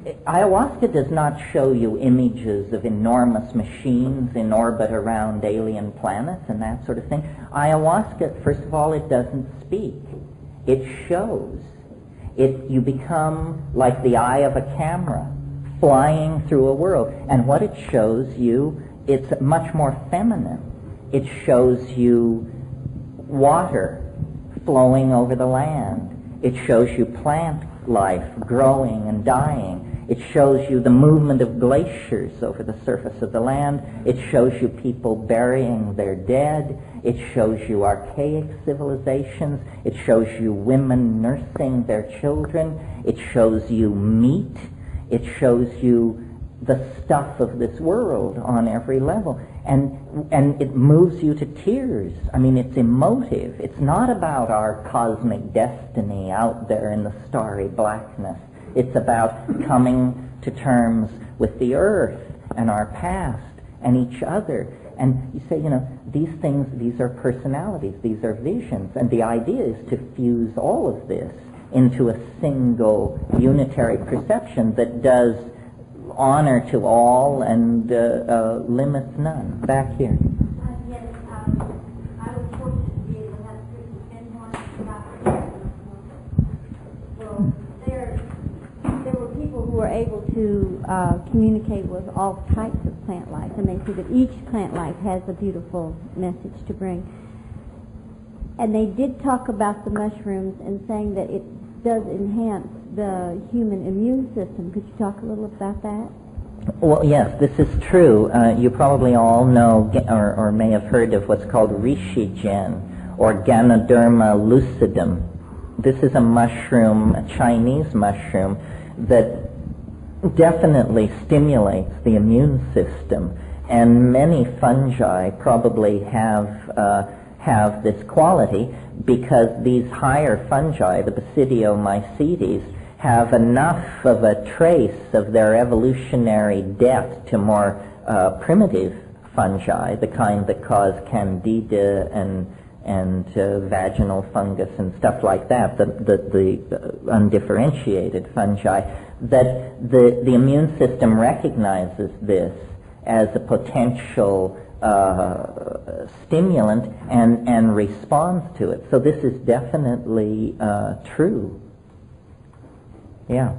Speaker 4: Ayahuasca does not show you images of enormous machines in orbit around alien planets and that sort of thing. Ayahuasca, first of all, it doesn't speak. It shows. You become like the eye of a camera, flying through a world. And what it shows you, it's much more feminine. It shows you water flowing over the land. It shows you plant life growing and dying. It shows you the movement of glaciers over the surface of the land. It shows you people burying their dead. It shows you archaic civilizations. It shows you women nursing their children. It shows you meat. It shows you the stuff of this world on every level. And it moves you to tears. I mean, it's emotive. It's not about our cosmic destiny out there in the starry blackness. It's about coming to terms with the earth and our past and each other. And you say, these things, these are personalities, these are visions. And the idea is to fuse all of this into a single unitary perception that does honor to all and limits none. Back here.
Speaker 21: Yes, I was fortunate to be able to have Street Well, there were people who were able to communicate with all types of plant life, and they see that each plant life has a beautiful message to bring. And they did talk about the mushrooms and saying that it does enhance the human immune system. Could you talk a little about that?
Speaker 4: Well, yes, this is true. You probably all know or may have heard of what's called Rishigen or Ganoderma lucidum. This is a mushroom, a Chinese mushroom, that definitely stimulates the immune system. And many fungi probably have this quality because these higher fungi, the Basidiomycetes, have enough of a trace of their evolutionary death to more primitive fungi, the kind that cause candida and vaginal fungus and stuff like that, the undifferentiated fungi, that the immune system recognizes this as a potential stimulant and responds to it. So this is definitely true. Yeah.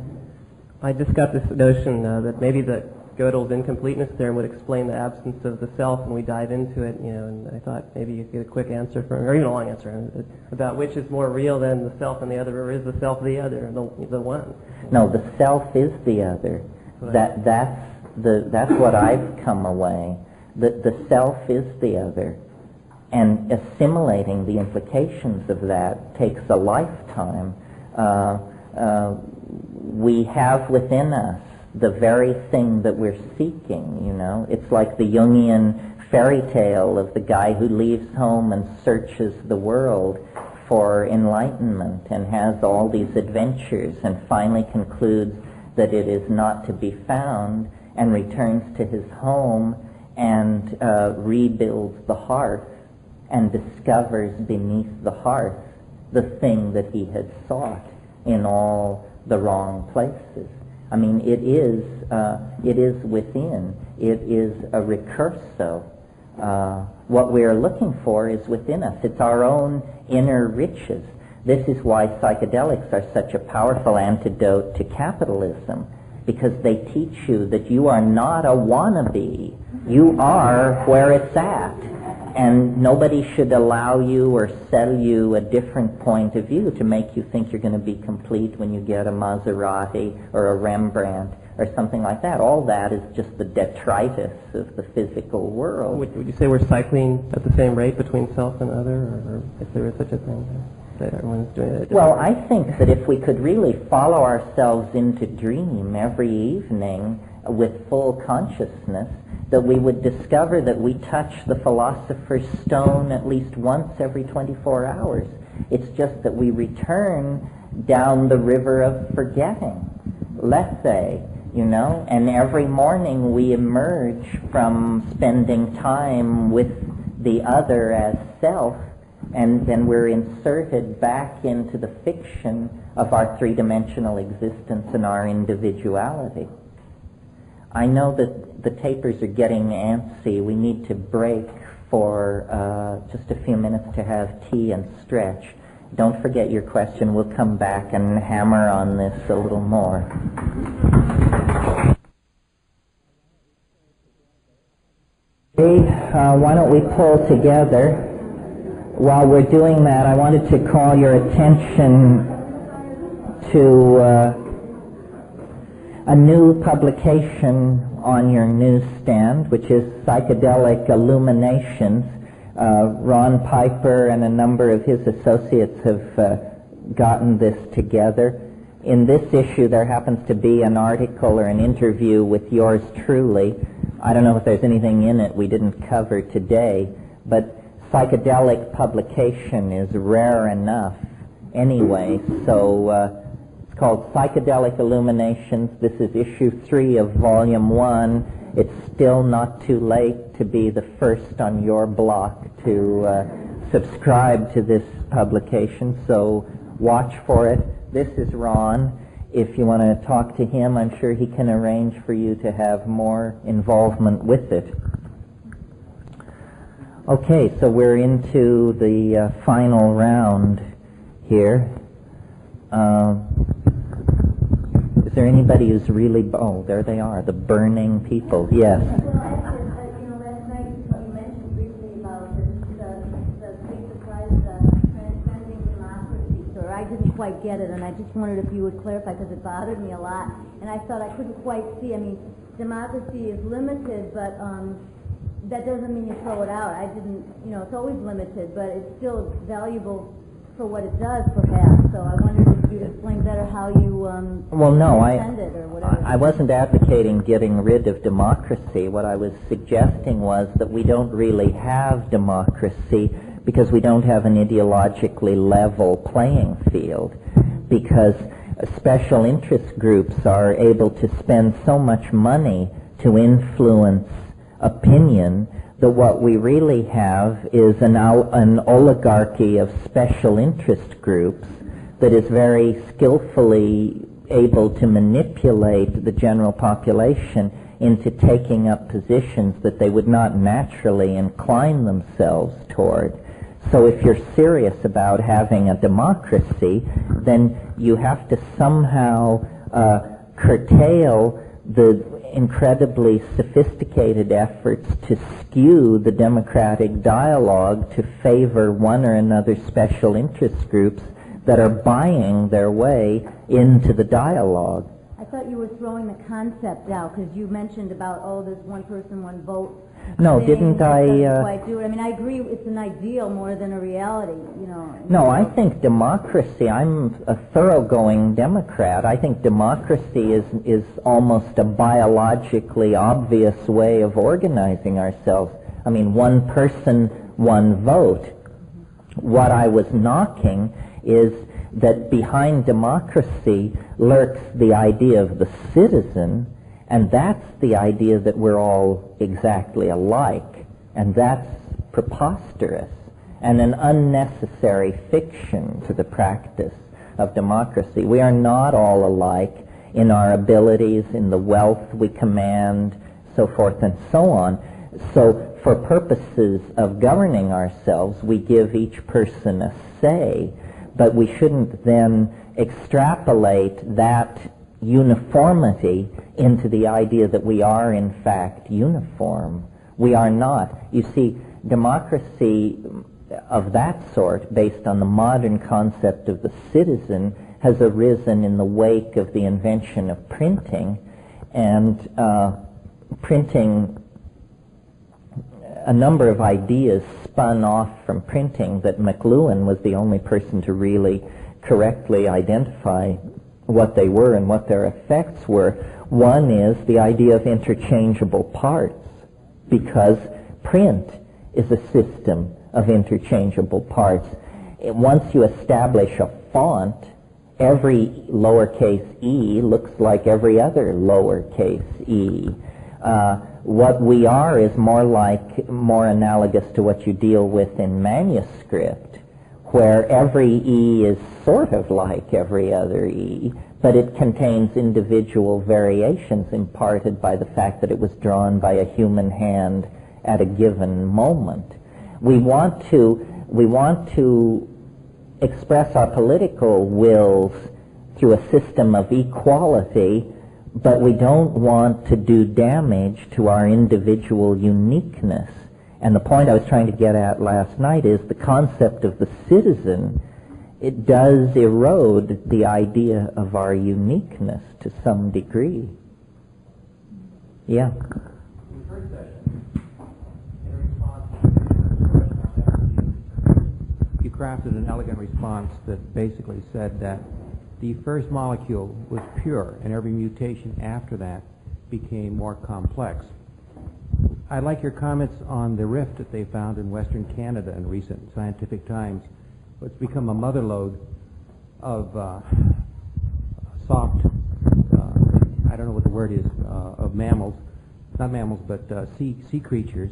Speaker 12: I just got this notion that maybe the Gödel's incompleteness theorem would explain the absence of the self, and we dive into it, and I thought maybe you'd get a quick answer from, or even a long answer, about which is more real than the self and the other, or is the self the other, the one?
Speaker 4: No, the self is the other. That's what I've come away. The self is the other. And assimilating the implications of that takes a lifetime. We have within us the very thing that we're seeking, It's like the Jungian fairy tale of the guy who leaves home and searches the world for enlightenment and has all these adventures and finally concludes that it is not to be found and returns to his home and rebuilds the hearth and discovers beneath the hearth the thing that he had sought in all the wrong places. I mean, it is within. It is a recurso. What we're looking for is within us. It's our own inner riches. This is why psychedelics are such a powerful antidote to capitalism, because they teach you that you are not a wannabe. You are where it's at. And nobody should allow you or sell you a different point of view to make you think you're going to be complete when you get a Maserati or a Rembrandt or something like that. All that is just the detritus of the physical world.
Speaker 3: Would you say we're cycling at the same rate between self and other, or if there is such a thing? That everyone's doing it.
Speaker 4: Well, I think that if we could really follow ourselves into dream every evening with full consciousness, that we would discover that we touch the philosopher's stone at least once every 24 hours. It's just that we return down the river of forgetting, lethe, you know, and every morning we emerge from spending time with the other as self, and then we're inserted back into the fiction of our three-dimensional existence and our individuality. I know that the tapers are getting antsy. We need to break for just a few minutes to have tea and stretch. Don't forget your question. We'll come back and hammer on this a little more. Why don't we pull together? While we're doing that, I wanted to call your attention to a new publication on your newsstand, which is Psychedelic Illuminations. Ron Piper and a number of his associates have gotten this together. In this issue, there happens to be an article or an interview with yours truly. I don't know if there's anything in it we didn't cover today, but psychedelic publication is rare enough anyway, so it's called Psychedelic Illuminations. This is issue 3 of volume 1. It's still not too late to be the first on your block to subscribe to this publication, so watch for it. This is Ron. If you want to talk to him, I'm sure he can arrange for you to have more involvement with it. Okay, so we're into the final round here. Is there anybody who's really... Oh, there they are, the burning people. Yes.
Speaker 21: Last night you mentioned briefly about the big surprise, transcending democracy. So I didn't quite get it, and I just wondered if you would clarify, because it bothered me a lot. And I thought I couldn't quite see. I mean, democracy is limited, but that doesn't mean you throw it out. I didn't, it's always limited, but it's still valuable for what it does, perhaps. So I wondered if you'd explain better how you
Speaker 4: well, no,
Speaker 21: defend it or whatever.
Speaker 4: I wasn't advocating getting rid of democracy. What I was suggesting was that we don't really have democracy because we don't have an ideologically level playing field, because special interest groups are able to spend so much money to influence opinion that what we really have is an oligarchy of special interest groups that is very skillfully able to manipulate the general population into taking up positions that they would not naturally incline themselves toward. So if you're serious about having a democracy, then you have to somehow curtail the incredibly sophisticated efforts to skew the democratic dialogue to favor one or another special interest groups that are buying their way into the dialogue.
Speaker 21: I thought you were throwing the concept out, because you mentioned about, there's one person, one vote.
Speaker 4: No, didn't I?
Speaker 21: Quite do it. I mean, I agree it's an ideal more than a reality,
Speaker 4: No, I think democracy, I'm a thoroughgoing Democrat. I think democracy is almost a biologically obvious way of organizing ourselves. I mean, one person, one vote. What I was knocking is that behind democracy lurks the idea of the citizen, And that's the idea that we're all exactly alike. And that's preposterous and an unnecessary fiction to the practice of democracy. We are not all alike in our abilities, in the wealth we command, so forth and so on. So for purposes of governing ourselves, we give each person a say, but we shouldn't then extrapolate that uniformity into the idea that we are in fact uniform. We are not. You see, democracy of that sort, based on the modern concept of the citizen, has arisen in the wake of the invention of printing, and printing, a number of ideas spun off from printing that McLuhan was the only person to really correctly identify what they were and what their effects were. One is the idea of interchangeable parts, because print is a system of interchangeable parts. Once you establish a font, every lowercase e looks like every other lowercase e. What we are is more analogous to what you deal with in manuscript, where every e is sort of like every other e, but it contains individual variations imparted by the fact that it was drawn by a human hand at a given moment. We want to express our political wills through a system of equality, but we don't want to do damage to our individual uniqueness. And the point I was trying to get at last night is the concept of the citizen. It does erode the idea of our uniqueness to some degree. Yeah.
Speaker 6: You crafted an elegant response that basically said that the first molecule was pure, and every mutation after that became more complex. I like your comments on the rift that they found in Western Canada in recent scientific times. It's become a motherlode of soft, I don't know what the word is, of mammals, not mammals, but sea creatures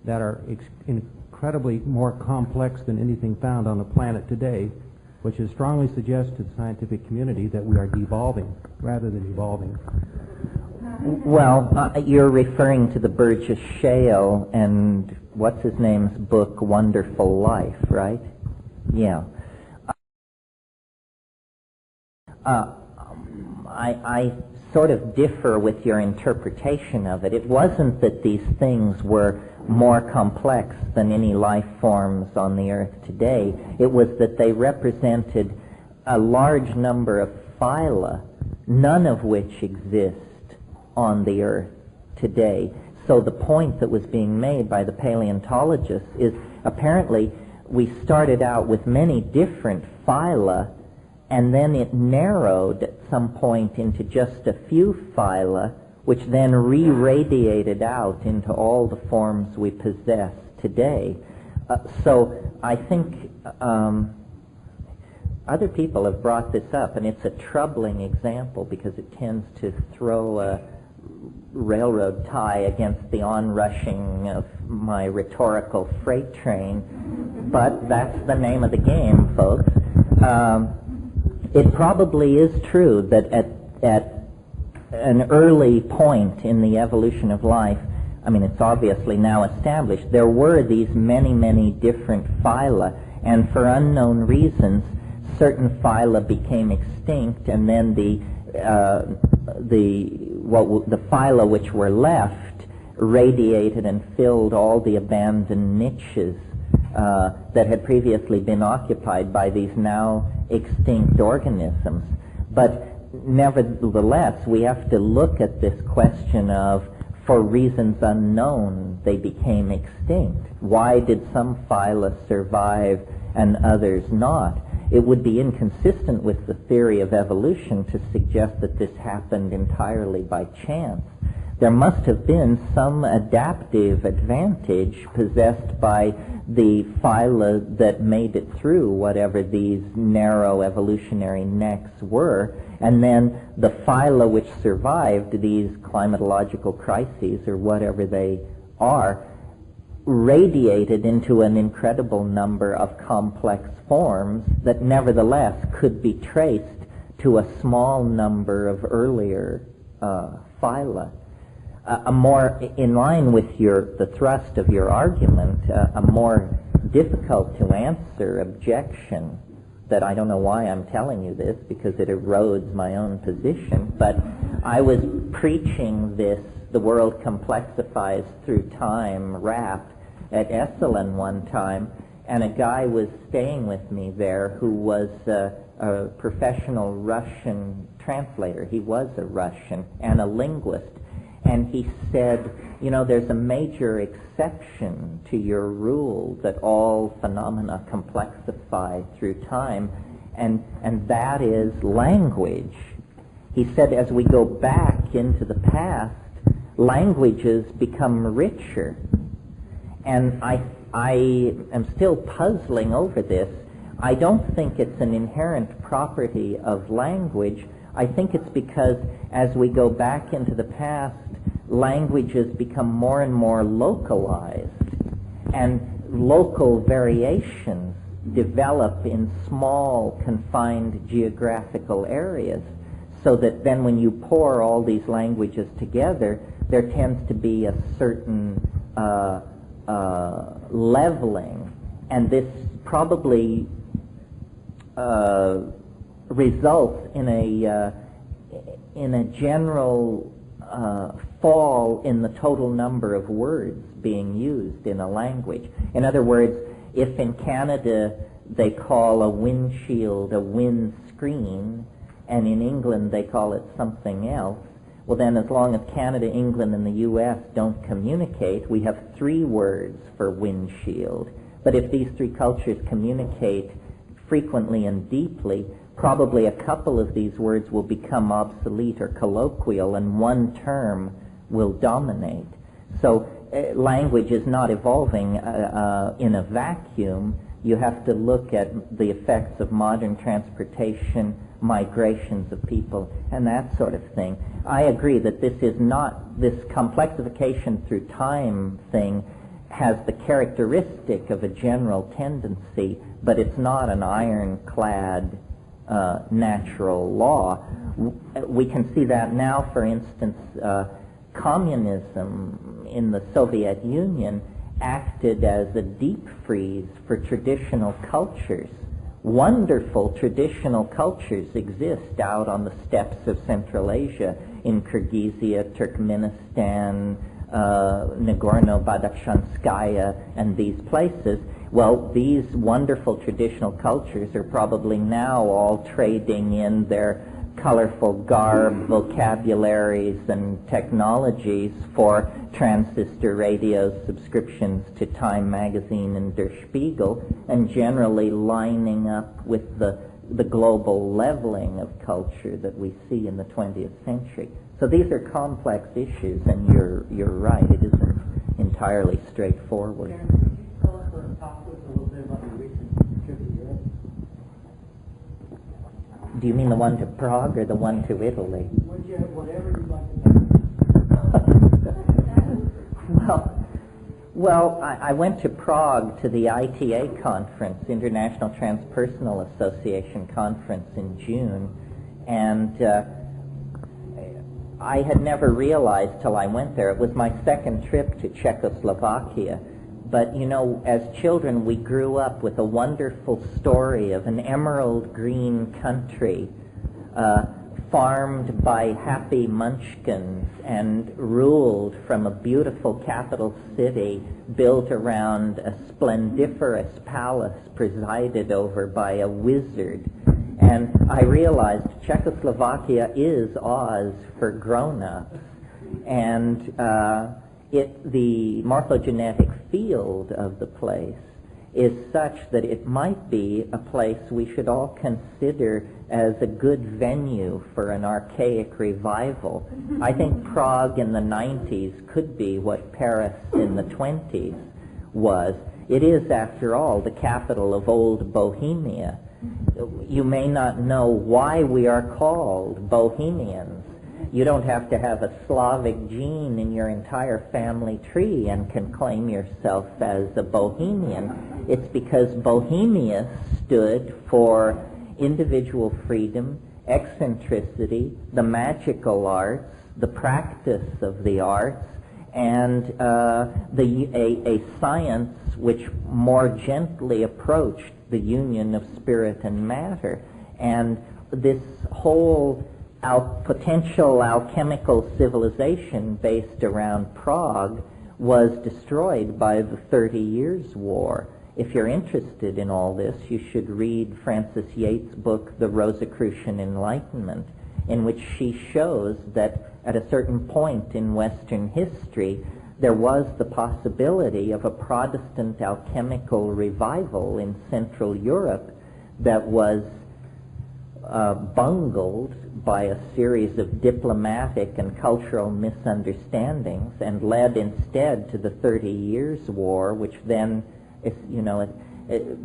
Speaker 6: that are incredibly more complex than anything found on the planet today, which is strongly suggests to the scientific community that we are devolving rather than evolving.
Speaker 4: Well, you're referring to the Burgess Shale and what's his name's book, Wonderful Life, right? Yeah. I sort of differ with your interpretation of it. It wasn't that these things were more complex than any life forms on the earth today. It was that they represented a large number of phyla, none of which exist on the earth today. So the point that was being made by the paleontologists is apparently we started out with many different phyla, and then it narrowed at some point into just a few phyla, which then re-radiated out into all the forms we possess today. So I think other people have brought this up, and it's a troubling example because it tends to throw a railroad tie against the onrushing of my rhetorical freight train, but that's the name of the game, folks. It probably is true that at an early point in the evolution of life, I mean, it's obviously now established, there were these many, many different phyla, and for unknown reasons, certain phyla became extinct, and then the phyla which were left radiated and filled all the abandoned niches that had previously been occupied by these now extinct organisms. But nevertheless, we have to look at this question of, for reasons unknown, they became extinct. Why did some phyla survive and others not? It would be inconsistent with the theory of evolution to suggest that this happened entirely by chance. there must have been some adaptive advantage possessed by the phyla that made it through whatever these narrow evolutionary necks were, and then the phyla which survived these climatological crises, or whatever they are, radiated into an incredible number of complex forms that nevertheless could be traced to a small number of earlier phyla. A more, in line with the thrust of your argument, a more difficult to answer objection that I don't know why I'm telling you this, because it erodes my own position, but I was preaching this, the world complexifies through time rap, at Esalen one time, and a guy was staying with me there who was a professional Russian translator. He was a Russian and a linguist. And he said, you know, there's a major exception to your rule that all phenomena complexify through time, and that is language. He said, as we go back into the past, languages become richer. And I am still puzzling over this. I don't think it's an inherent property of language. I think it's because as we go back into the past, languages become more and more localized, and local variations develop in small, confined geographical areas, so that then when you pour all these languages together, there tends to be a certain leveling, and this probably results in a general fall in the total number of words being used in a language. In other words, if in Canada they call a windshield a windscreen, and in England they call it something else, well then as long as Canada, England, and the U.S. don't communicate, we have 3 words for windshield. But if these 3 cultures communicate frequently and deeply, probably a couple of these words will become obsolete or colloquial, and one term will dominate. So language is not evolving in a vacuum. You have to look at the effects of modern transportation, migrations of people, and that sort of thing. I agree that this is not, this complexification through time thing has the characteristic of a general tendency, but it's not an ironclad natural law. We can see that now, for instance, communism in the Soviet Union acted as a deep freeze for traditional cultures. Wonderful traditional cultures exist out on the steppes of Central Asia, in Kyrgyzia, Turkmenistan, Nagorno-Badakhshanskaya, and these places. Well, these wonderful traditional cultures are probably now all trading in their colorful garb, vocabularies, and technologies for transistor radio subscriptions to Time magazine and Der Spiegel, and generally lining up with the global leveling of culture that we see in the 20th century. So these are complex issues, and you're right, it isn't entirely straightforward. Do you mean the one to Prague or the one to Italy?
Speaker 19: Whatever you'd like to
Speaker 4: Well, I went to Prague to the ITA conference, International Transpersonal Association conference in June, and I had never realized till I went there. It was my second trip to Czechoslovakia. But, you know, as children, we grew up with a wonderful story of an emerald green country farmed by happy munchkins and ruled from a beautiful capital city built around a splendiferous palace presided over by a wizard. And I realized Czechoslovakia is Oz for grown-ups. And the morphogenetic field of the place is such that it might be a place we should all consider as a good venue for an archaic revival. I think Prague in the 90s could be what Paris in the 20s was. It is, after all, the capital of old Bohemia. You may not know why we are called Bohemians. You don't have to have a Slavic gene in your entire family tree and can claim yourself as a Bohemian. It's because Bohemia stood for individual freedom, eccentricity, the magical arts, the practice of the arts, and a science which more gently approached the union of spirit and matter. And this whole potential alchemical civilization based around Prague was destroyed by the 30 Years' War. If you're interested in all this, you should read Frances Yates' book, The Rosicrucian Enlightenment, in which she shows that at a certain point in Western history, there was the possibility of a Protestant alchemical revival in Central Europe that was bungled by a series of diplomatic and cultural misunderstandings and led instead to the 30 Years' War, which then,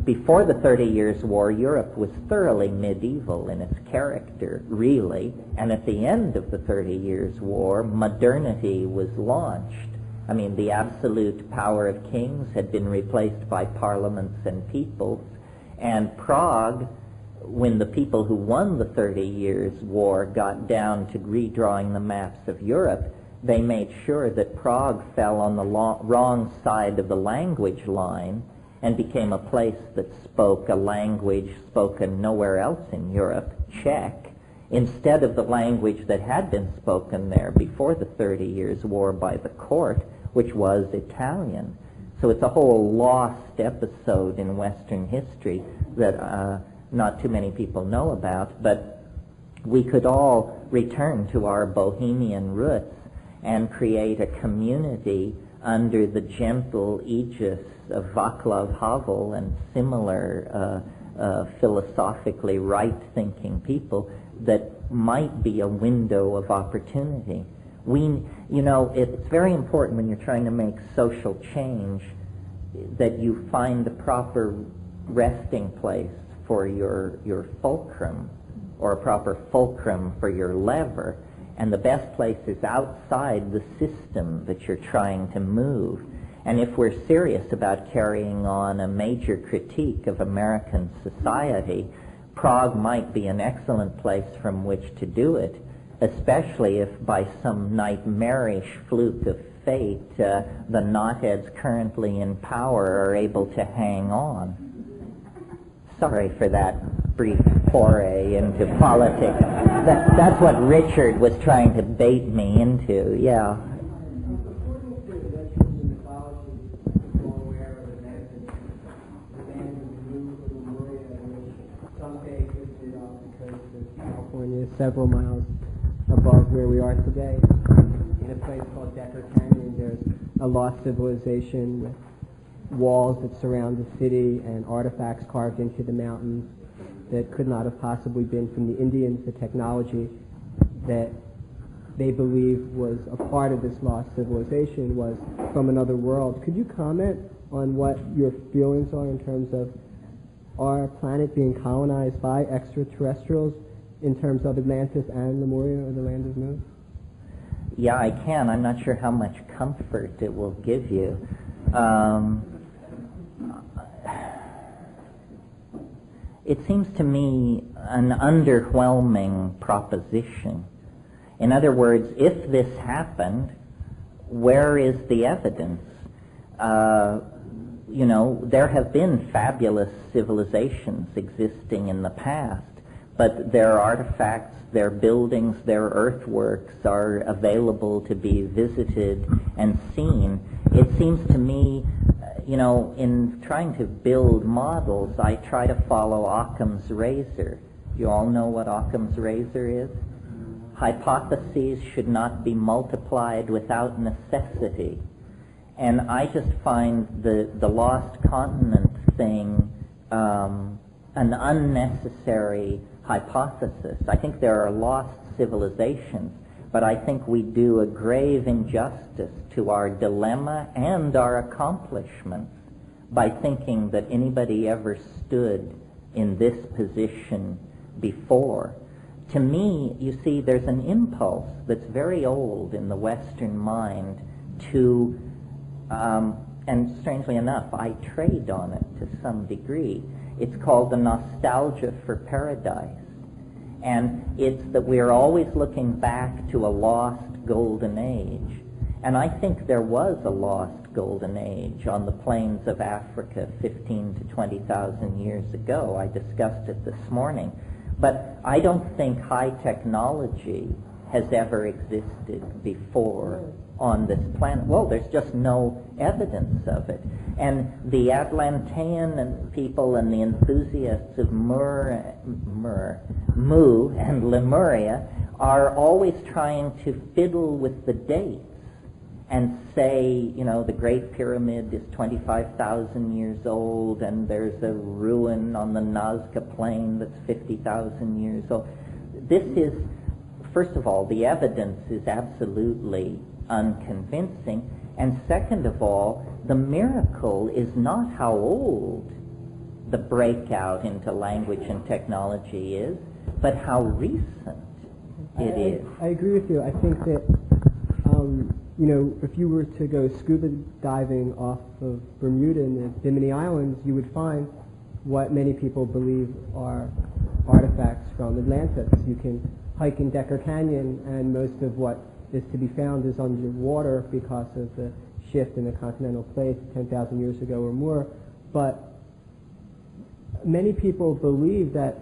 Speaker 4: before the 30 Years' War, Europe was thoroughly medieval in its character, really, and at the end of the 30 Years' War, modernity was launched. I mean, the absolute power of kings had been replaced by parliaments and peoples, and Prague, when the people who won the 30 Years' War got down to redrawing the maps of Europe, they made sure that Prague fell on the wrong side of the language line and became a place that spoke a language spoken nowhere else in Europe, Czech, instead of the language that had been spoken there before the 30 Years' War by the court, which was Italian. So it's a whole lost episode in Western history that not too many people know about, but we could all return to our Bohemian roots and create a community under the gentle aegis of Václav Havel and similar philosophically right-thinking people that might be a window of opportunity. It's very important when you're trying to make social change that you find the proper resting place for your fulcrum, or a proper fulcrum for your lever, and the best place is outside the system that you're trying to move. And if we're serious about carrying on a major critique of American society, Prague might be an excellent place from which to do it, especially if by some nightmarish fluke of fate the knotheads currently in power are able to hang on. Sorry for that brief foray into politics. That's what Richard was trying to bait me into, yeah.
Speaker 12: California, several miles above where we are today. In a place called Decker Canyon, there's a lost civilization with walls that surround the city and artifacts carved into the mountains that could not have possibly been from the Indians. The technology that they believe was a part of this lost civilization was from another world. Could you comment on what your feelings are in terms of our planet being colonized by extraterrestrials in terms of Atlantis and Lemuria, or the Land of Mu?
Speaker 4: Yeah, I can. I'm not sure how much comfort it will give you. It seems to me an underwhelming proposition. In other words, if this happened, where is the evidence? There have been fabulous civilizations existing in the past, but their artifacts, their buildings, their earthworks are available to be visited and seen. It seems to me, in trying to build models, I try to follow Occam's razor. You all know what Occam's razor is? Hypotheses should not be multiplied without necessity. And I just find the lost continent anything an unnecessary hypothesis. I think there are lost civilizations, but I think we do a grave injustice to our dilemma and our accomplishments by thinking that anybody ever stood in this position before. To me, you see, there's an impulse that's very old in the Western mind to, and strangely enough, I trade on it to some degree. It's called the nostalgia for paradise. And it's that we're always looking back to a lost golden age. And I think there was a lost golden age on the plains of Africa 15 to 20,000 years ago. I discussed it this morning. But I don't think high technology has ever existed before on this planet. Well, there's just no evidence of it. And the Atlantean and people and the enthusiasts of Mu and Lemuria are always trying to fiddle with the dates and say, you know, the Great Pyramid is 25,000 years old and there's a ruin on the Nazca Plain that's 50,000 years old. This is, first of all, the evidence is absolutely unconvincing, and second of all, the miracle is not how old the breakout into language and technology is, but how recent it is.
Speaker 12: I agree with you. I think that, you know, if you were to go scuba diving off of Bermuda and the Bimini Islands, you would find what many people believe are artifacts from Atlantis. You can hike in Decker Canyon, and most of what is to be found is underwater because of the shift in the continental plate 10,000 years ago or more. But many people believe that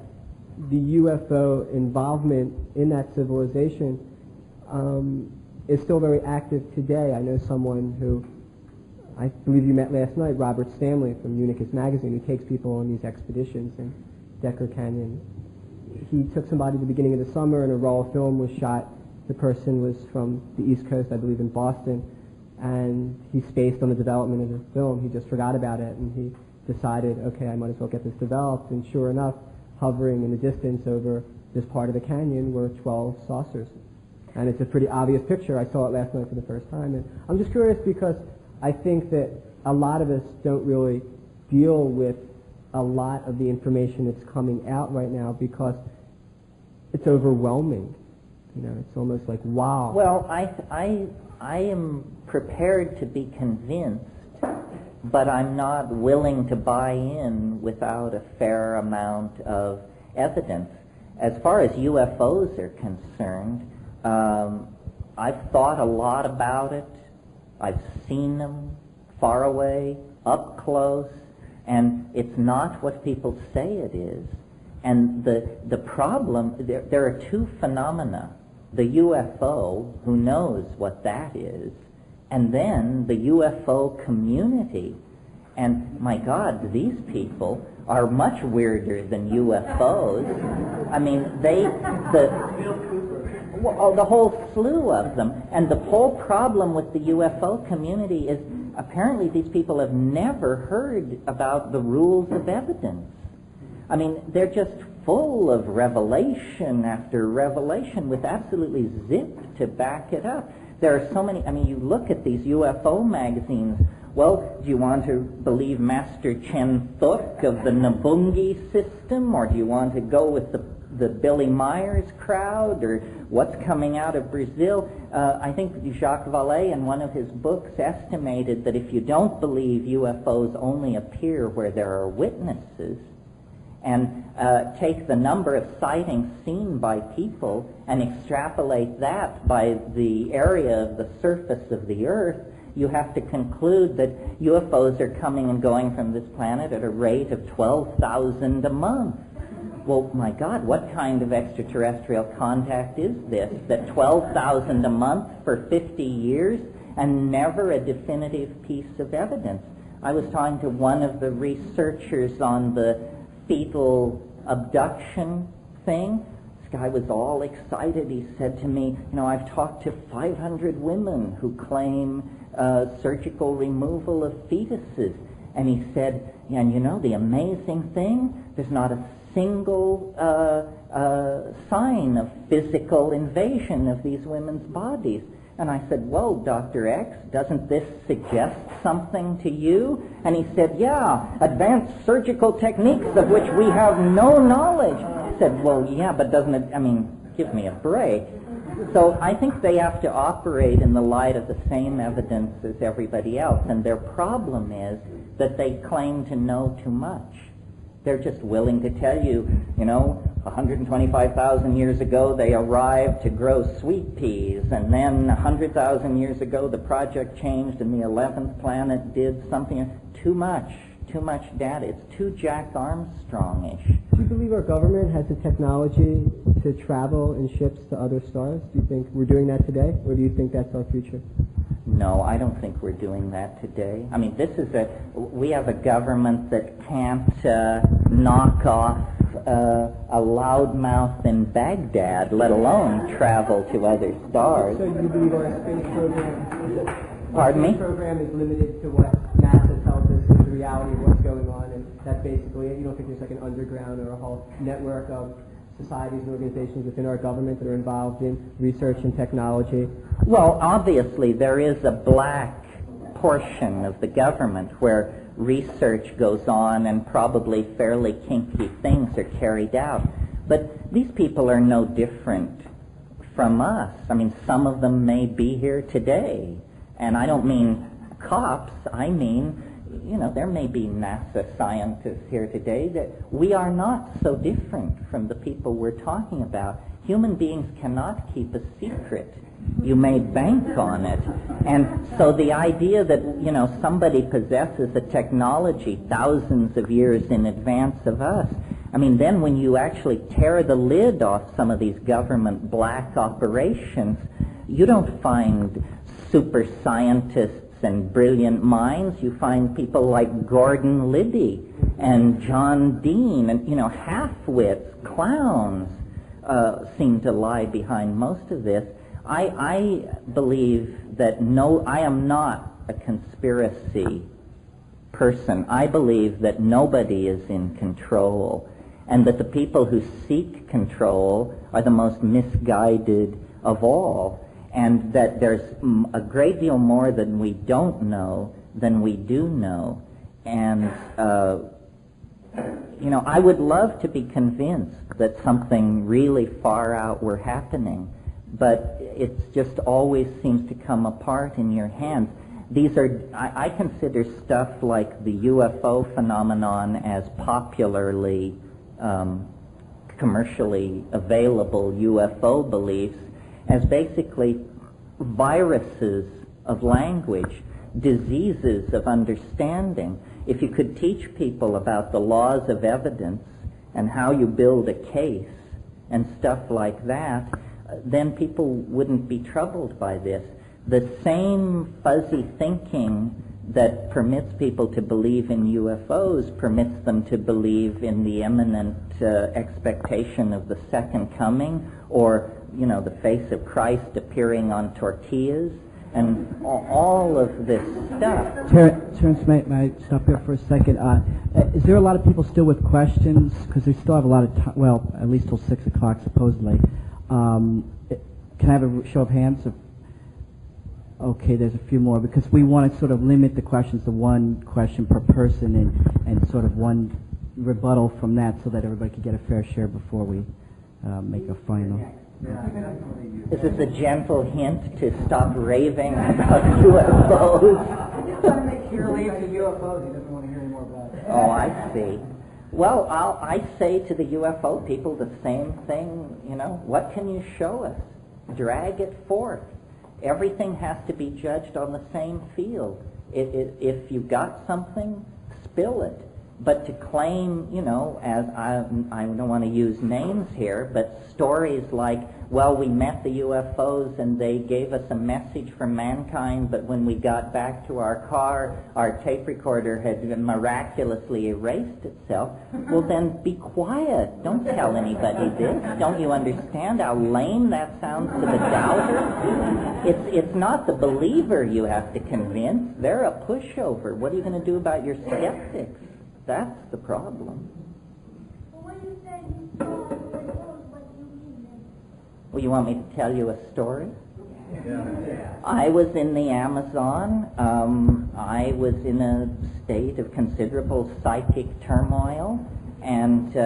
Speaker 12: the UFO involvement in that civilization is still very active today. I know someone who, I believe you met last night, Robert Stanley from Unicus Magazine, who takes people on these expeditions in Decker Canyon. He took somebody at the beginning of the summer and a roll of film was shot. The person was from the East Coast, I believe in Boston, and he spaced on the development of the film. He just forgot about it, and he decided, okay, I might as well get this developed, and sure enough, hovering in the distance over this part of the canyon were 12 saucers. And it's a pretty obvious picture. I saw it last night for the first time. And I'm just curious because I think that a lot of us don't really deal with a lot of the information that's coming out right now because it's overwhelming. You know, it's almost like, wow.
Speaker 4: Well, I am prepared to be convinced, but I'm not willing to buy in without a fair amount of evidence. As far as UFOs are concerned, I've thought a lot about it. I've seen them far away, up close, and it's not what people say it is. And the problem, there are two phenomena. The UFO, who knows what that is, and then the UFO community. And my God, these people are much weirder than UFOs. I mean, the whole slew of them. And the whole problem with the UFO community is apparently these people have never heard about the rules of evidence. I mean, they're just full of revelation after revelation with absolutely zip to back it up. There are so many, I mean, you look at these UFO magazines. Well, do you want to believe Master Chen Thuk of the Nabungi system, or do you want to go with the Billy Myers crowd, or what's coming out of Brazil? I think Jacques Vallée in one of his books estimated that if you don't believe UFOs only appear where there are witnesses, and take the number of sightings seen by people and extrapolate that by the area of the surface of the Earth, you have to conclude that UFOs are coming and going from this planet at a rate of 12,000 a month. Well, my God, what kind of extraterrestrial contact is this? That 12,000 a month for 50 years and never a definitive piece of evidence. I was talking to one of the researchers on the fetal abduction thing. This guy was all excited. He said to me, you know, I've talked to 500 women who claim surgical removal of fetuses. And he said, And you know, the amazing thing, there's not a single sign of physical invasion of these women's bodies. And I said, whoa, Dr. X, doesn't this suggest something to you? And he said, yeah, advanced surgical techniques of which we have no knowledge. I said, well, yeah, but doesn't it, I mean, give me a break. So I think they have to operate in the light of the same evidence as everybody else. And their problem is that they claim to know too much. They're just willing to tell you, you know, 125,000 years ago they arrived to grow sweet peas, and then 100,000 years ago the project changed and the 11th planet did something. Too much data. It's too Jack Armstrong-ish.
Speaker 12: Do you believe our government has the technology to travel in ships to other stars? Do you think we're doing that today, or do you think that's our future?
Speaker 4: No, I don't think we're doing that today. I mean, we have a government that can't knock off a loudmouth in Baghdad, let alone travel to other stars.
Speaker 12: So you believe our space program,
Speaker 4: Pardon me?
Speaker 12: Space program is limited to what NASA tells us is the reality of what's going on, and that's basically it? You don't think there's like an underground or a whole network of societies and organizations within our government that are involved in research and technology?
Speaker 4: Well, obviously there is a black portion of the government where research goes on and probably fairly kinky things are carried out. But these people are no different from us. I mean, some of them may be here today. And I don't mean cops, I mean, you know, there may be NASA scientists here today that we are not so different from the people we're talking about. Human beings cannot keep a secret. You may bank on it. And so the idea that, you know, somebody possesses a technology thousands of years in advance of us, I mean, then when you actually tear the lid off some of these government black operations, you don't find super scientists and brilliant minds. You find people like Gordon Liddy and John Dean and, you know, half-wits, clowns seem to lie behind most of this. I believe that I am not a conspiracy person. I believe that nobody is in control, and that the people who seek control are the most misguided of all, and that there's a great deal more than we don't know than we do know. And you know, I would love to be convinced that something really far out were happening, but it just always seems to come apart in your hands. These are, I consider stuff like the UFO phenomenon as popularly, commercially available UFO beliefs as basically viruses of language, diseases of understanding. If you could teach people about the laws of evidence and how you build a case and stuff like that, then people wouldn't be troubled by this. The same fuzzy thinking that permits people to believe in UFOs permits them to believe in the imminent expectation of the second coming, or, you know, the face of Christ appearing on tortillas, and all of this stuff.
Speaker 1: Terence, may I stop here for a second? Is there a lot of people still with questions? Because they still have a lot of time, well, at least till 6 o'clock supposedly. Can I have a show of hands? Okay, there's a few more, because we want to sort of limit the questions to one question per person and sort of one rebuttal from that so that everybody can get a fair share before we make a final.
Speaker 4: Is this a gentle hint to stop raving about UFOs?
Speaker 10: He's trying to make sure leave the UFOs. He doesn't want to hear any more about it.
Speaker 4: Oh, I see. Well, I say to the UFO people the same thing, you know, what can you show us? Drag it forth. Everything has to be judged on the same field. If you got something, spill it. But to claim, you know, as I don't want to use names here, but stories like, well, we met the UFOs and they gave us a message from mankind, but when we got back to our car, our tape recorder had miraculously erased itself. Well, then be quiet. Don't tell anybody this. Don't you understand how lame that sounds to the doubter? It's not the believer you have to convince. They're a pushover. What are you going to do about your skeptics? That's the problem. Well, you want me to tell you a story? I was in the Amazon. I was in a state of considerable psychic turmoil, and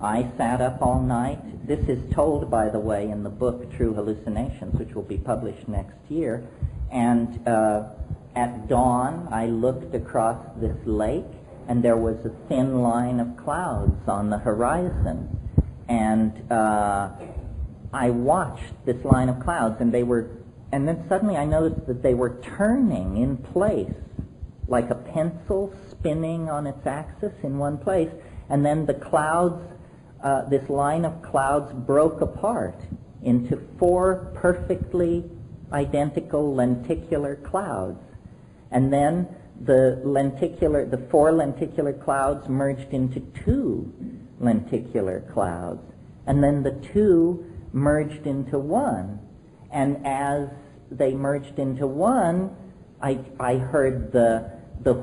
Speaker 4: I sat up all night. This is told, by the way, in the book True Hallucinations, which will be published next year. And at dawn, I looked across this lake, and there was a thin line of clouds on the horizon. And I watched this line of clouds, and then suddenly I noticed that they were turning in place, like a pencil spinning on its axis in one place, and then the clouds, this line of clouds broke apart into 4 perfectly identical lenticular clouds. And then the 4 lenticular clouds merged into 2 lenticular clouds. And then the 2 merged into 1. And as they merged into 1, I heard the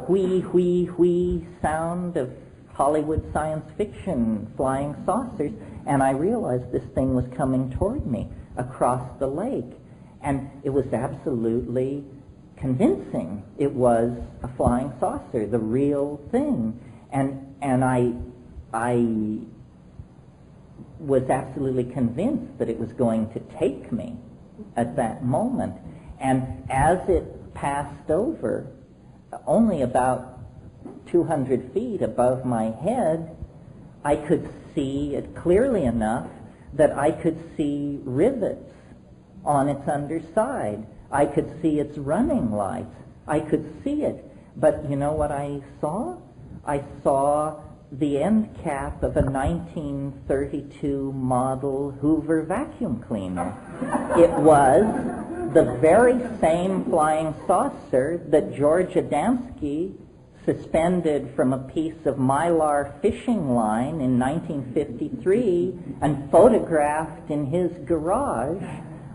Speaker 4: whee, whee, whee sound of Hollywood science fiction flying saucers, and I realized this thing was coming toward me across the lake. And it was absolutely convincing. It was a flying saucer, the real thing. And I was absolutely convinced that it was going to take me at that moment. And as it passed over, only about 200 feet above my head, I could see it clearly enough that I could see rivets on its underside. I could see its running lights. I could see it. But you know what I saw? I saw the end cap of a 1932 model Hoover vacuum cleaner. It was the very same flying saucer that George Adamski suspended from a piece of mylar fishing line in 1953 and photographed in his garage,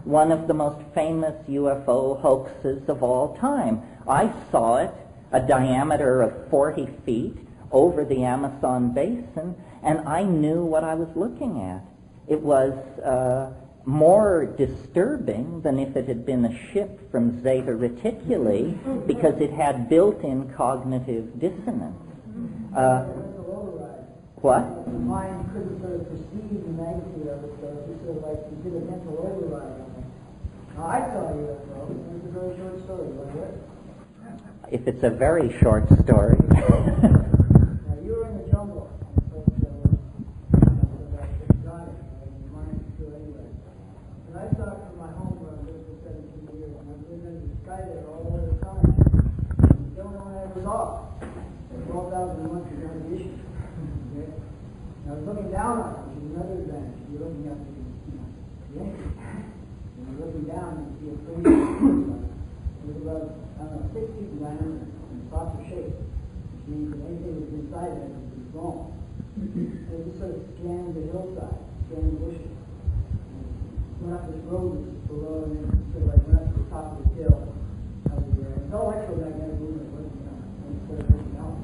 Speaker 4: one of the most famous UFO hoaxes of all time. I saw it, a diameter of 40 feet, over the Amazon basin, and I knew what I was looking at. It was more disturbing than if it had been a ship from Zeta Reticuli, because it had built-in cognitive dissonance. What?
Speaker 15: The mind couldn't sort of perceive the magnitude of it, so it sort of like you did a mental override on it. Now, I saw a UFO. It's a very short story, wasn't it?
Speaker 4: If it's a very short story.
Speaker 15: Now, you were in the jungle, but and I saw it from my home where I lived for 17 years, and I've lived in the sky there all the time. You don't know when I was off. 12,000 a month is not an issue. Okay? And I was looking down on it, which is another advantage. You're looking up to the entry. And you're looking down and you see a pretty it was about, I don't know, 6 feet in diameter and saucer shape, which means that anything that's inside that is wrong. And it just sort of scanned the hillside, scanned the bushes. Went up this road which is below, and then sort of like went up to the top of the hill. It's all electromagnetic movement, wasn't it? Instead of looking out.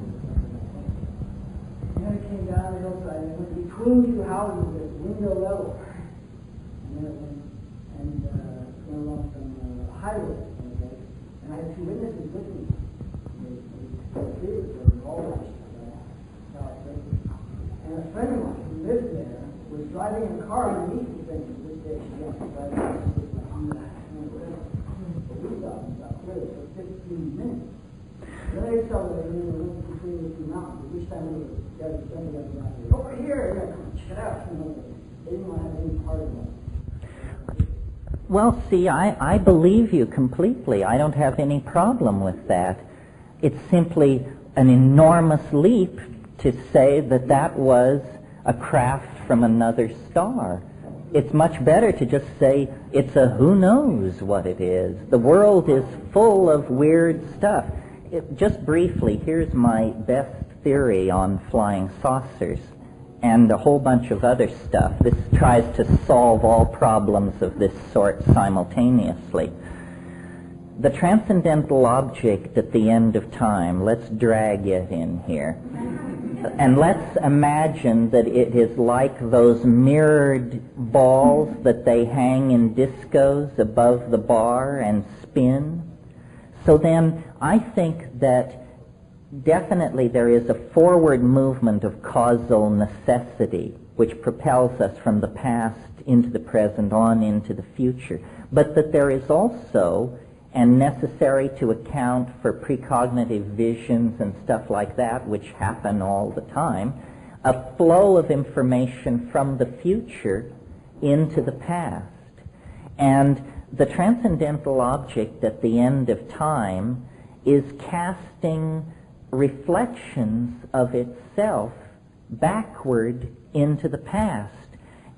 Speaker 15: And then it came down the hillside and it went between 2 houses at window level. And then it went along some highway. Okay? And I had 2 witnesses with me. They were all watched. And a friend of mine who lived there was driving a car underneath the thing at this station. But we stopped clearly for 15 minutes. Then they accelerated and we went between the 2 mountains. Each time we got over here, check it out. They didn't want to have any part of it.
Speaker 4: Well, see, I believe you completely. I don't have any problem with that. It's simply an enormous leap to say that that was a craft from another star. It's much better to just say it's a who knows what it is. The world is full of weird stuff. Just briefly, here's my best theory on flying saucers and a whole bunch of other stuff. This tries to solve all problems of this sort simultaneously. the transcendental object at the end of time, let's drag it in here. And let's imagine that it is like those mirrored balls that they hang in discos above the bar and spin. So then I think that definitely there is a forward movement of causal necessity which propels us from the past into the present on into the future. But that there is also, and necessary to account for precognitive visions and stuff like that, which happen all the time, a flow of information from the future into the past. And the transcendental object at the end of time is casting reflections of itself backward into the past.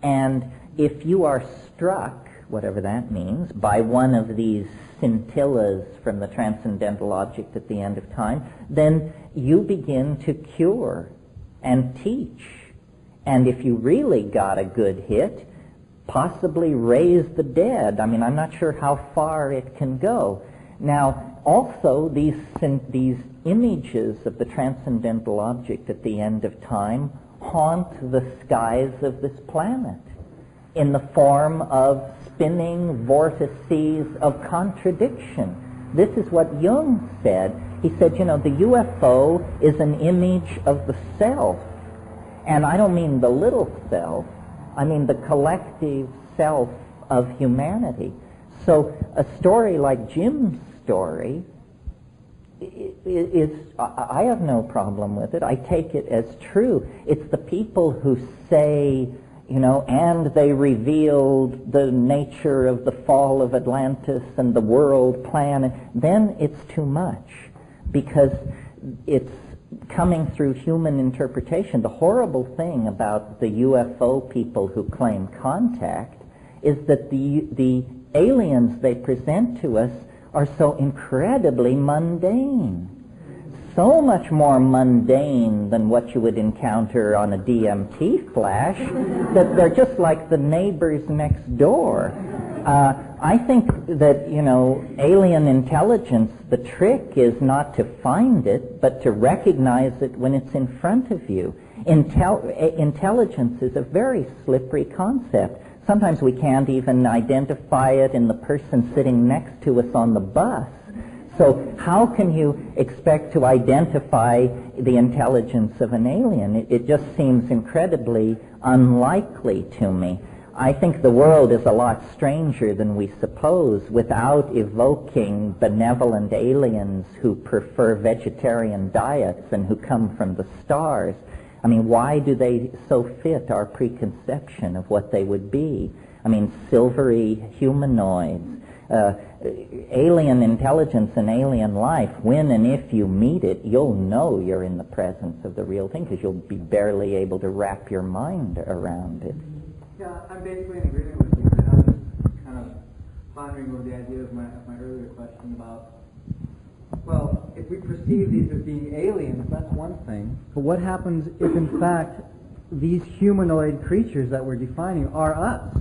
Speaker 4: And if you are struck, whatever that means, by one of these scintillas from the transcendental object at the end of time, then you begin to cure and teach. And if you really got a good hit, possibly raise the dead. I mean, I'm not sure how far it can go. Now, also, these images of the transcendental object at the end of time haunt the skies of this planet in the form of spinning vortices of contradiction. This is what Jung said. He said, you know, the UFO is an image of the self. And I don't mean the little self. I mean the collective self of humanity. So a story like Jim's story is, I have no problem with it. I take it as true. It's the people who say, you know, and they revealed the nature of the fall of Atlantis and the world plan, then it's too much because it's coming through human interpretation. The horrible thing about the UFO people who claim contact is that the aliens they present to us are so incredibly mundane. So much more mundane than what you would encounter on a DMT flash that they're just like the neighbors next door. I think that, you know, alien intelligence, the trick is not to find it, but to recognize it when it's in front of you. Intelligence is a very slippery concept. Sometimes we can't even identify it in the person sitting next to us on the bus. So how can you expect to identify the intelligence of an alien? It just seems incredibly unlikely to me. I think the world is a lot stranger than we suppose without evoking benevolent aliens who prefer vegetarian diets and who come from the stars. I mean, why do they so fit our preconception of what they would be? I mean, silvery humanoids. Alien intelligence and alien life, when and if you meet it, you'll know you're in the presence of the real thing because you'll be barely able to wrap your mind around it.
Speaker 18: Yeah, I'm basically in agreement with you. I was just kind of pondering over the idea of my earlier question about, well, if we perceive these as being aliens, that's one thing. But what happens if, in fact, these humanoid creatures that we're defining are us,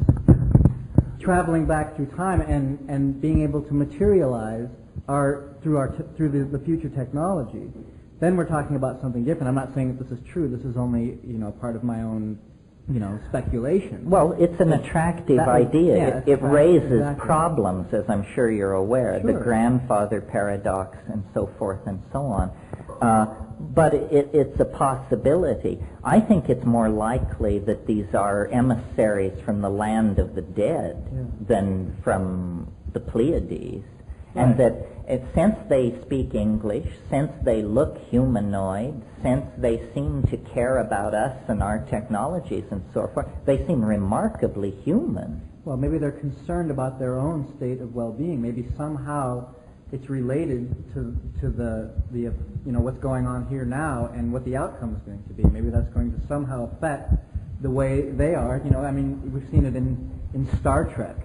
Speaker 18: traveling back through time and being able to materialize through the future technology? Then we're talking about something different. I'm not saying that this is true. This is only, you know, part of my own, you know, speculation.
Speaker 4: Well, it's an attractive idea.
Speaker 18: Yeah,
Speaker 4: it raises
Speaker 18: exactly.
Speaker 4: problems, as I'm sure you're aware,
Speaker 18: Sure.
Speaker 4: the grandfather paradox and so forth and so on. But it's a possibility. I think it's more likely that these are emissaries from the land of the dead than from the Pleiades. Right. And that since they speak English, since they look humanoid, since they seem to care about us and our technologies and so forth, they seem remarkably human.
Speaker 18: Well, maybe they're concerned about their own state of well-being. Maybe somehow it's related to the you know, what's going on here now and what the outcome is going to be. Maybe that's going to somehow affect the way they are. You know, I mean, we've seen it in Star Trek.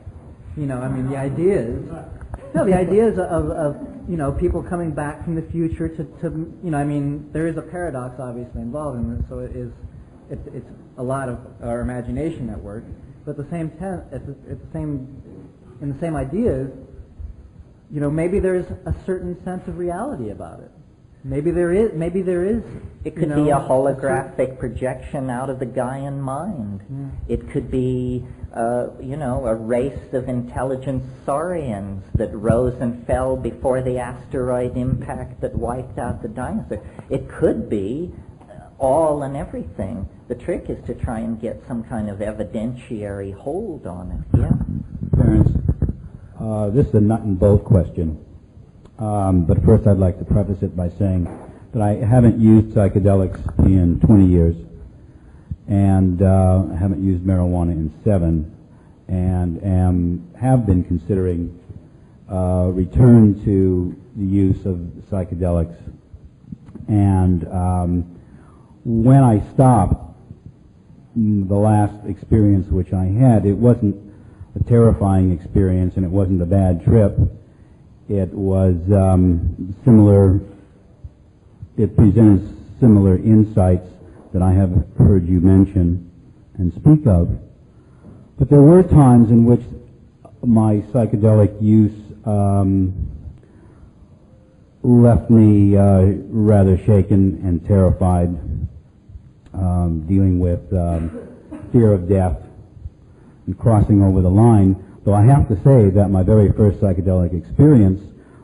Speaker 18: You know, I mean, the ideas of you know, people coming back from the future to you know, I mean, there is a paradox obviously involved in this, so it's a lot of our imagination at work. But at the same time, in the same ideas,
Speaker 7: you know, maybe there's a certain sense of reality about it. Maybe there is.
Speaker 4: It could be a holographic projection out of the Gaian mind.
Speaker 7: Yeah.
Speaker 4: It could be, a race of intelligent saurians that rose and fell before the asteroid impact that wiped out the dinosaurs. It could be all and everything. The trick is to try and get some kind of evidentiary hold on it. Yeah.
Speaker 13: Terence, this is a nut and bolt question. But first I'd like to preface it by saying that I haven't used psychedelics in 20 years, and I haven't used marijuana in 7, and have been considering return to the use of psychedelics. And when I stopped, the last experience which I had, it wasn't a terrifying experience and it wasn't a bad trip. It was similar, it presents similar insights that I have heard you mention and speak of. But there were times in which my psychedelic use left me rather shaken and terrified, dealing with fear of death and crossing over the line. Though I have to say that my very first psychedelic experience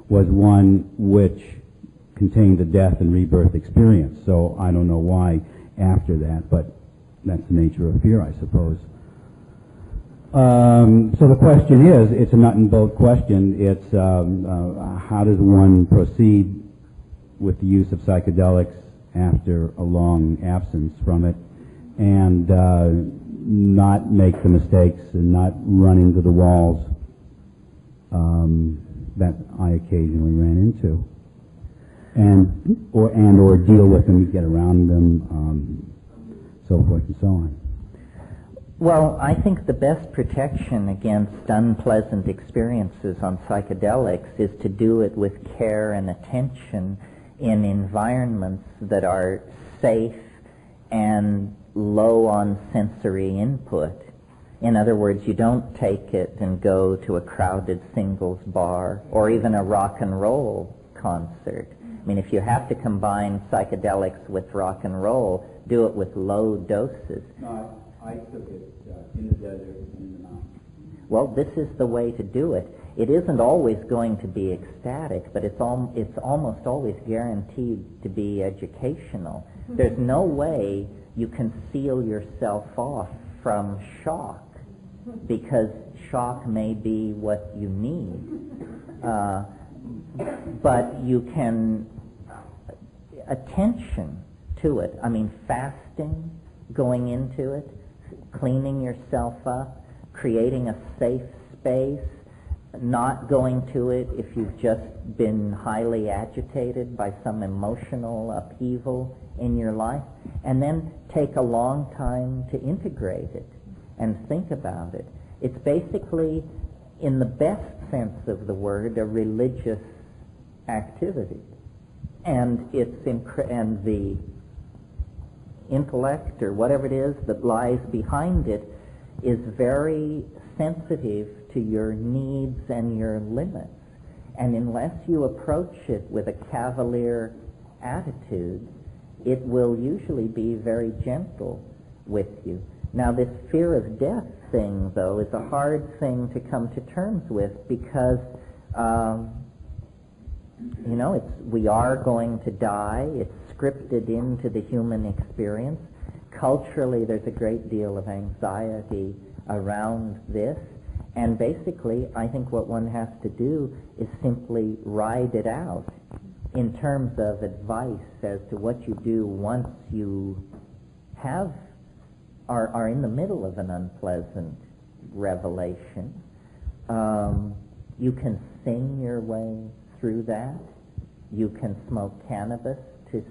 Speaker 13: was one which contained a death and rebirth experience. So I don't know why after that, but that's the nature of fear, I suppose. So the question is, it's a nut and bolt question. It's how does one proceed with the use of psychedelics after a long absence from it, and not make the mistakes and not run into the walls that I occasionally ran into, or deal with them, get around them, so forth and so on.
Speaker 4: Well, I think the best protection against unpleasant experiences on psychedelics is to do it with care and attention in environments that are safe and low on sensory input. In other words, you don't take it and go to a crowded singles bar or even a rock and roll concert. I mean, if you have to combine psychedelics with rock and roll, do it with low doses.
Speaker 13: No, I took it in the desert and in the mountains.
Speaker 4: Well, this is the way to do it. It isn't always going to be ecstatic, but it's almost always guaranteed to be educational. There's no way you can seal yourself off from shock, because shock may be what you need. But you can, attention to it. I mean, fasting, going into it, cleaning yourself up, creating a safe space, not going to it if you've just been highly agitated by some emotional upheaval in your life, and then take a long time to integrate it and think about it. It's basically, in the best sense of the word, a religious activity, and and the intellect or whatever it is that lies behind it is very sensitive to your needs and your limits. And unless you approach it with a cavalier attitude, it will usually be very gentle with you. Now, this fear of death thing, though, is a hard thing to come to terms with, because we are going to die. It's scripted into the human experience. Culturally, there's a great deal of anxiety around this. And basically, I think what one has to do is simply ride it out in terms of advice as to what you do once you are in the middle of an unpleasant revelation. You can sing your way through that. You can smoke cannabis to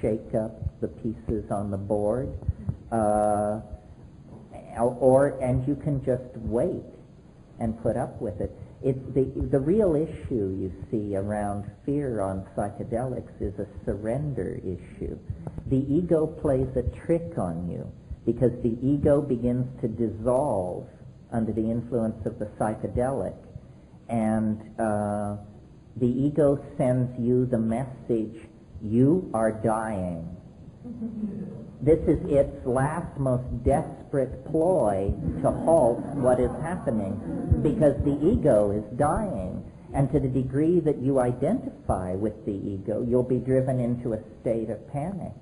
Speaker 4: shake up the pieces on the board, and you can just wait and put up with it. The real issue, you see, around fear on psychedelics is a surrender issue. The ego plays a trick on you, because the ego begins to dissolve under the influence of the psychedelic, and the ego sends you the message, you are dying. This is its last, most desperate ploy to halt what is happening, because the ego is dying. And to the degree that you identify with the ego, you'll be driven into a state of panic.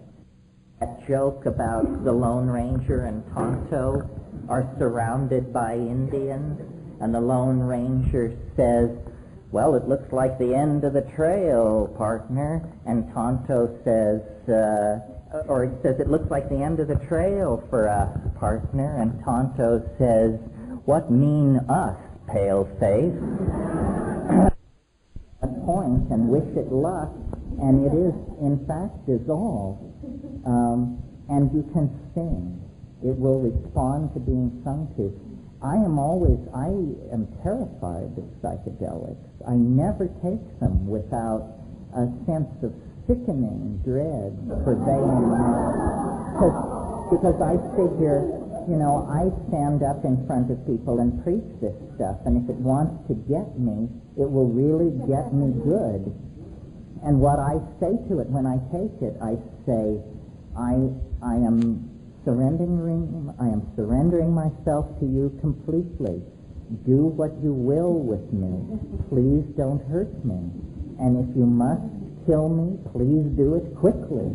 Speaker 4: That joke about the Lone Ranger and Tonto are surrounded by Indians, and the Lone Ranger says, well, it looks like the end of the trail, partner. And Tonto says, or he says, it looks like the end of the trail for us, partner. And Tonto says, what mean us, pale-face? A point and wish it luck, and it is, in fact, dissolved. And you can sing. It will respond to being sung to. I am terrified of psychedelics. I never take them without a sense of sickening dread pervading me. Because I figure, I stand up in front of people and preach this stuff, and if it wants to get me, it will really get me good. And what I say to it when I take it, I say, I am surrendering myself to you completely. Do what you will with me. Please don't hurt me. And if you must kill me, please do it quickly.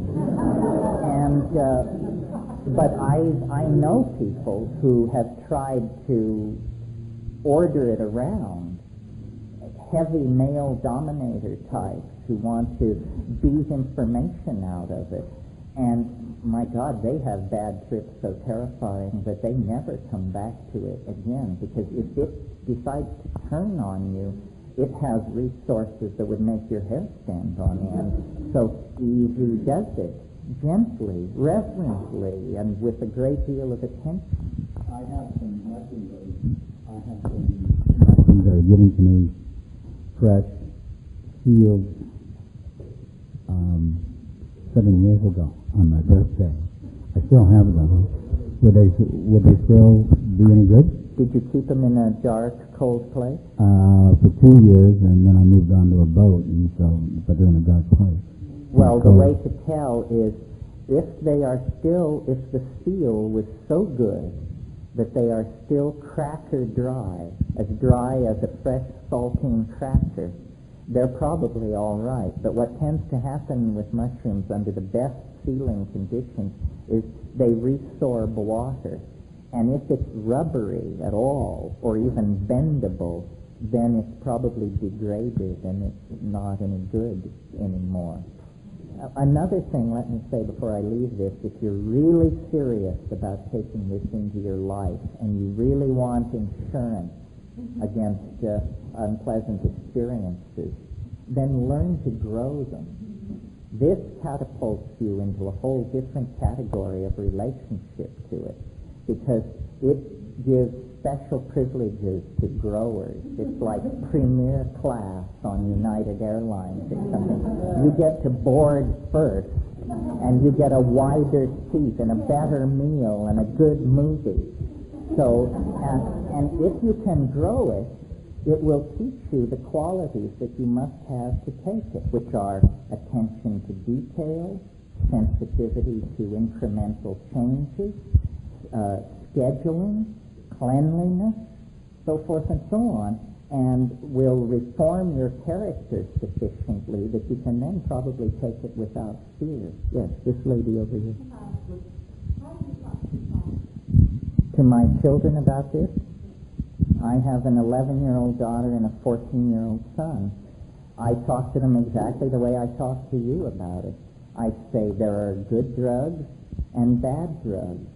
Speaker 4: But I know people who have tried to order it around, heavy male dominator types who want to beat information out of it. And my God, they have bad trips so terrifying that they never come back to it again, because if it decides to turn on you, it has resources that would make your hair stand on end. So he does it gently, reverently, and with a great deal of attention.
Speaker 13: I have some lessons that are given to me, fresh, healed, 7 years ago on my birthday. I still have them. Would they still be any good?
Speaker 4: Did you keep them in a dark, cold place?
Speaker 13: For 2 years, and then I moved on to a boat, and so, but they're in a dark place.
Speaker 4: Well, the way to tell is if the seal was so good that they are still cracker dry as a fresh saltine cracker, they're probably all right. But what tends to happen with mushrooms under the best sealing conditions is they resorb water. And if it's rubbery at all, or even bendable, then it's probably degraded and it's not any good anymore. Another thing, let me say before I leave this, if you're really serious about taking this into your life and you really want insurance against unpleasant experiences, then learn to grow them. This catapults you into a whole different category of relationship to it, because it gives special privileges to growers. It's like premier class on United Airlines or something. You get to board first, and you get a wider seat and a better meal and a good movie. So, and if you can grow it, it will teach you the qualities that you must have to take it, which are attention to detail, sensitivity to incremental changes, scheduling, cleanliness, so forth and so on, and will reform your character sufficiently that you can then probably take it without fear. Yes, this lady over here. To my children about this, I have an 11-year-old daughter and a 14-year-old son. I talk to them exactly the way I talk to you about it. I say there are good drugs and bad drugs.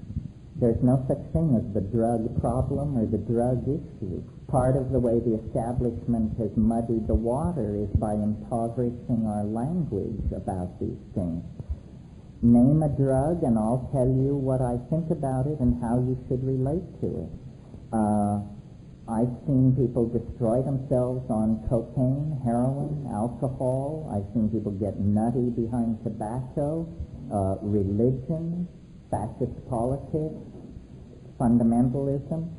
Speaker 4: There's no such thing as the drug problem or the drug issue. Part of the way the establishment has muddied the water is by impoverishing our language about these things. Name a drug and I'll tell you what I think about it and how you should relate to it. I've seen people destroy themselves on cocaine, heroin, alcohol. I've seen people get nutty behind tobacco, religion, fascist politics, fundamentalism,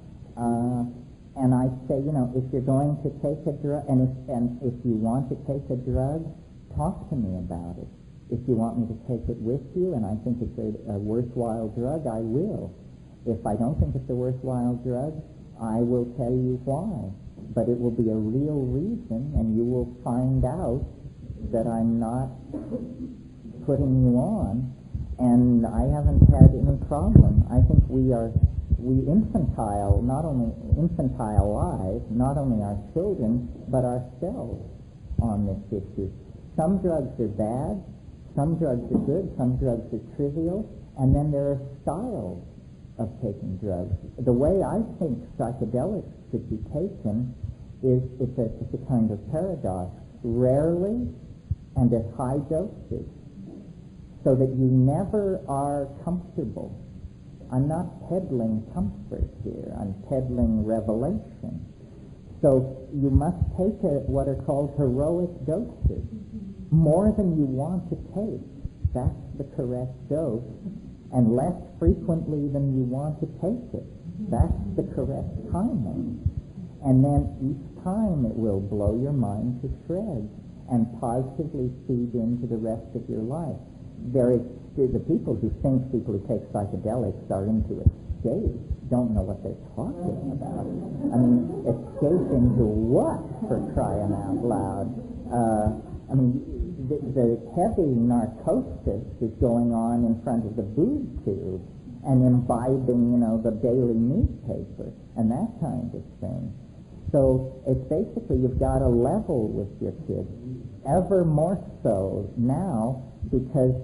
Speaker 5: And I say, you know, if you're going to take a drug, and if you want to take a drug, talk to me about it. If you want me to take it with you, and I think it's a worthwhile drug, I will. If I don't think it's a worthwhile drug, I will tell you why. But it will be a real reason, and you will find out that I'm not putting you on, and I haven't had any problem. I think we infantilize not only our children, but ourselves on this issue. Some drugs are bad, some drugs are good, some drugs are trivial, and then there are styles of taking drugs. The way I think psychedelics should be taken is it's a kind of paradox. Rarely and at high doses, so that you never are comfortable. I'm not peddling comfort here, I'm peddling revelation. So you must take what are called heroic doses, more than you want to take. That's the correct dose, and less frequently than you want to take it. That's the correct timing. And then each time it will blow your mind to shreds and positively feed into the rest of your life. The people who think people who take psychedelics are into escape don't know what they're talking about. I mean, escape into what, for crying out loud? I mean, the heavy narcosis is going on in front of the boob tube and imbibing, you know, the daily newspaper and that kind of thing. So it's basically you've got to level with your kids, ever more so now because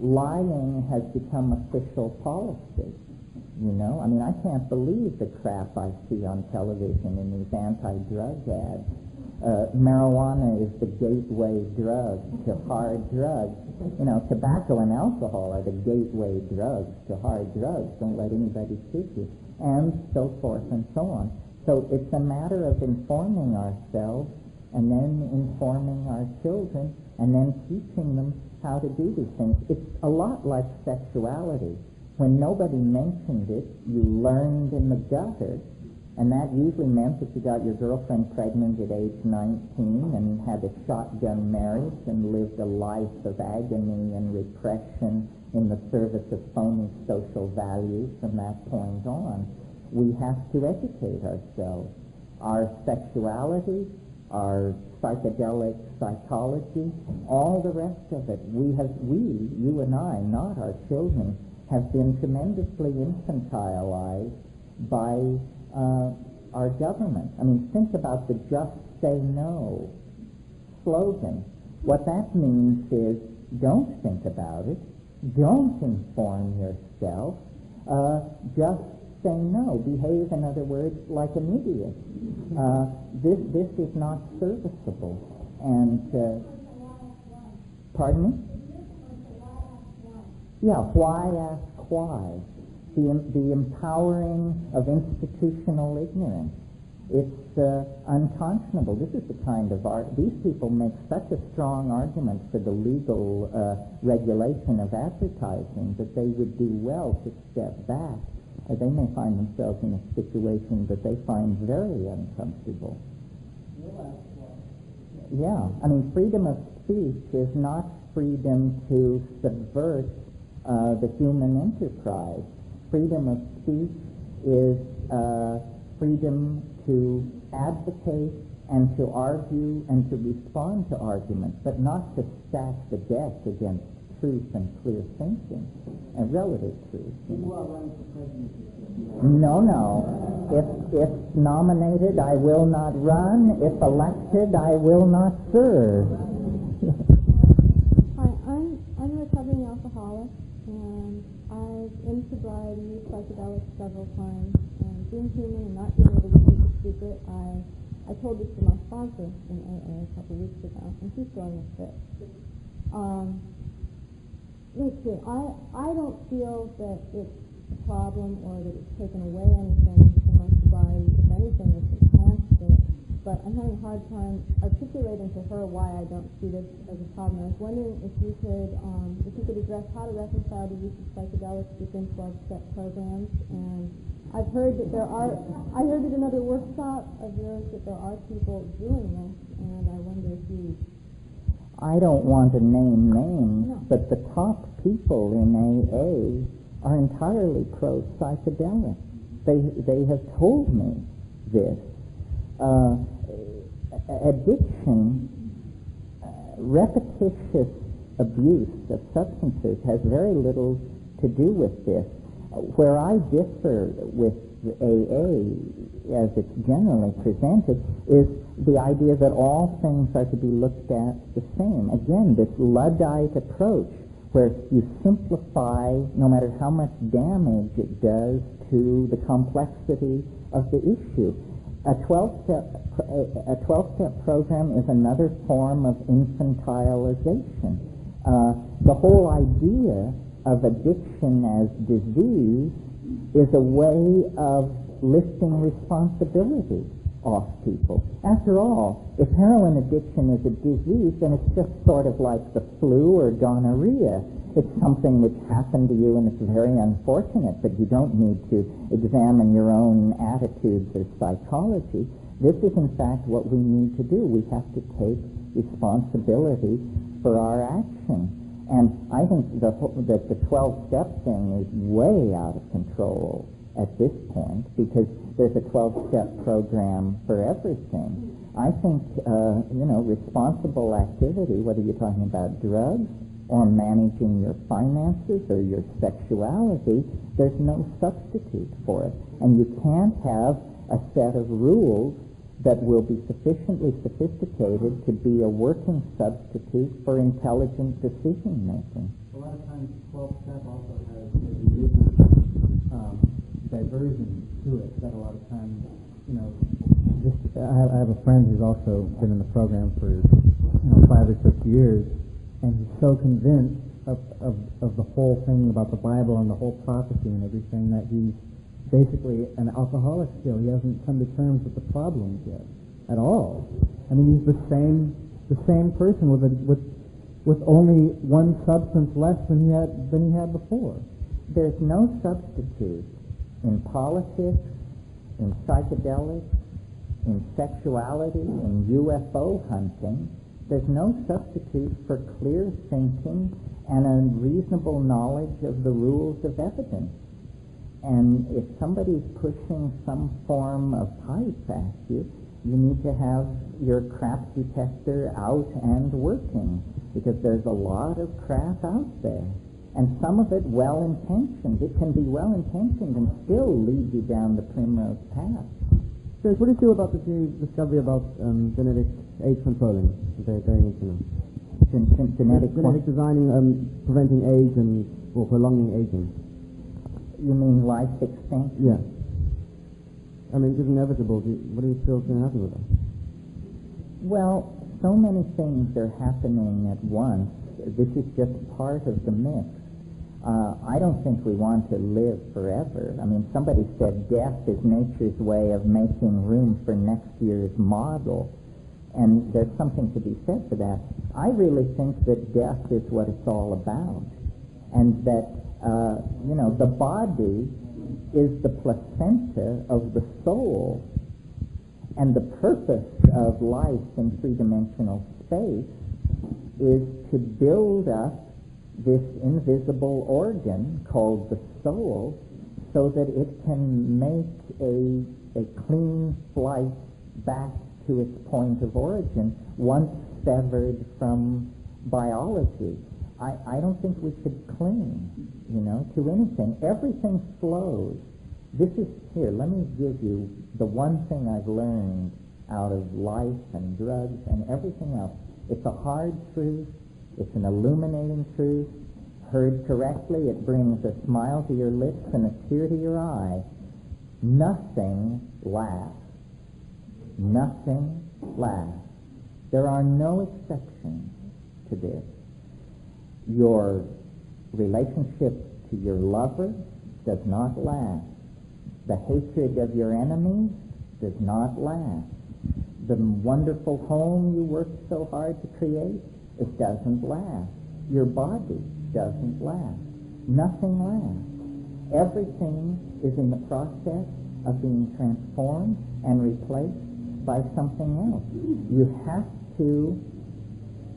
Speaker 5: lying has become official policy. You know, I mean, I can't believe the crap I see on television in these anti-drug ads. Marijuana is the gateway drug to hard drugs. You know, tobacco and alcohol are the gateway drugs to hard drugs. Don't let anybody kid you. And so forth and so on. So it's a matter of informing ourselves and then informing our children and then teaching them how to do these things. It's a lot like sexuality. When nobody mentioned it, you learned in the gutter, and that usually meant that you got your girlfriend pregnant at age 19 and had a shotgun marriage and lived a life of agony and repression in the service of phony social values from that point on. We have to educate ourselves. Our sexuality, our psychedelic psychology, all the rest of it. You and I, not our children, have been tremendously infantilized by our government. I mean, think about the "Just Say No" slogan. What that means is don't think about it, don't inform yourself, just say no. Behave, in other words, like an idiot. This is not serviceable. And, pardon me? Yeah, why ask why? The empowering of institutional ignorance. It's unconscionable. This is the kind of art. These people make such a strong argument for the legal regulation of advertising that they would do well to step back. They may find themselves in a situation that they find very uncomfortable. Yeah, I mean, freedom of speech is not freedom to subvert the human enterprise. Freedom of speech is freedom to advocate and to argue and to respond to arguments, but not to stack the deck against truth and clear thinking and relative truth. No. If nominated, I will not run. If elected, I will not serve.
Speaker 16: Hi, I'm a recovering alcoholic, and I've in sobriety used psychedelics several times. And being human and not being able to keep a secret, I told this to my sponsor in AA a couple weeks ago, and she's throwing a fit. Let's see, I don't feel that it's a problem or that it's taken away anything from my sobriety. If anything, it's enhanced it. But I'm having a hard time articulating to her why I don't see this as a problem. I was wondering if you could address how to reconcile the use of psychedelics within 12-step programs and I've heard that I heard at another workshop of yours that there are people doing this, and I wonder if you...
Speaker 5: I don't want to name names, but the top people in AA are entirely pro-psychedelic. They have told me this. Addiction, repetitious abuse of substances has very little to do with this. Where I differ with AA, as it's generally presented, is the idea that all things are to be looked at the same. Again, this Luddite approach, where you simplify no matter how much damage it does to the complexity of the issue. A 12-step program is another form of infantilization. The whole idea of addiction as disease is a way of lifting responsibility off people. After all, if heroin addiction is a disease, then it's just sort of like the flu or gonorrhea. It's something which happened to you and it's very unfortunate, but you don't need to examine your own attitudes or psychology. This is in fact what we need to do. We have to take responsibility for our action. And I think that the 12-step thing is way out of control at this point, because there's a 12-step program for everything. I think, responsible activity, whether you're talking about drugs or managing your finances or your sexuality, there's no substitute for it. And you can't have a set of rules that will be sufficiently sophisticated to be a working substitute for intelligent decision-making.
Speaker 14: A lot of times 12-step also has a diversion to it that a lot of times, I have a friend who's also been in the program for 5 or 6 years, and he's so convinced of the whole thing about the Bible and the whole prophecy and everything that he's basically an alcoholic still. He hasn't come to terms with the problems yet at all. I mean, he's the same person with only one substance less than he had before.
Speaker 5: There's no substitute in politics, in psychedelics, in sexuality, in UFO hunting. There's no substitute for clear thinking and a reasonable knowledge of the rules of evidence. And if somebody's pushing some form of hype at you, you need to have your crap detector out and working, because there's a lot of crap out there. And some of it well-intentioned. It can be well-intentioned and still lead you down the primrose path.
Speaker 14: So what do you feel about this new discovery about genetic age controlling? Very interesting.
Speaker 5: Genetic
Speaker 14: designing, preventing age or prolonging aging.
Speaker 5: You mean life extension?
Speaker 14: Yeah. I mean, it's inevitable. What do you feel is going to happen with that?
Speaker 5: Well, so many things are happening at once. This is just part of the mix. I don't think we want to live forever. I mean, somebody said death is nature's way of making room for next year's model. And there's something to be said for that. I really think that death is what it's all about. And that the body is the placenta of the soul, and the purpose of life in three-dimensional space is to build up this invisible organ called the soul so that it can make a clean flight back to its point of origin once severed from biology. I don't think we should cling, to anything. Everything flows. This is here. Let me give you the one thing I've learned out of life and drugs and everything else. It's a hard truth. It's an illuminating truth. Heard correctly, it brings a smile to your lips and a tear to your eye. Nothing lasts. Nothing lasts. There are no exceptions to this. Your relationship to your lover does not last. The hatred of your enemies does not last. The wonderful home you worked so hard to create, it doesn't last. Your body doesn't last. Nothing lasts. Everything is in the process of being transformed and replaced by something else. You have to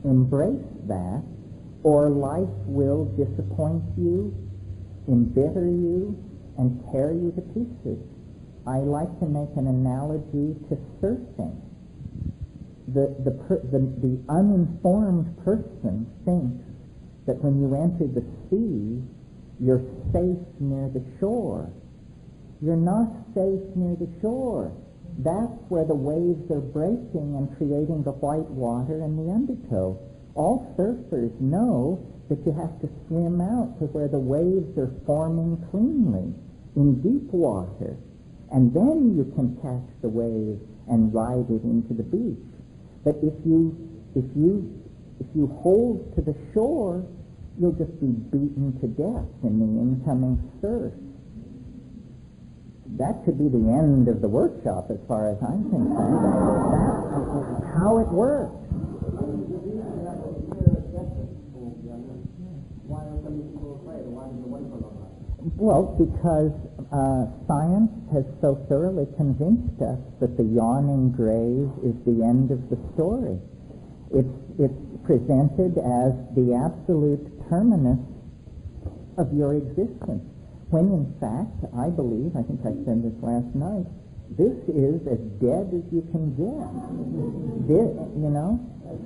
Speaker 5: embrace that, or life will disappoint you, embitter you, and tear you to pieces. I like to make an analogy to surfing. The uninformed person thinks that when you enter the sea, you're safe near the shore. You're not safe near the shore. That's where the waves are breaking and creating the white water and the undertow. All surfers know that you have to swim out to where the waves are forming cleanly in deep water, and then you can catch the wave and ride it into the beach. But if you hold to the shore, you'll just be beaten to death in the incoming surf. That could be the end of the workshop as far as I'm concerned. That's how it works. Well, because science has so thoroughly convinced us that the yawning grave is the end of the story. It's presented as the absolute terminus of your existence, when in fact, I believe, I think I said this last night, this is as dead as you can get.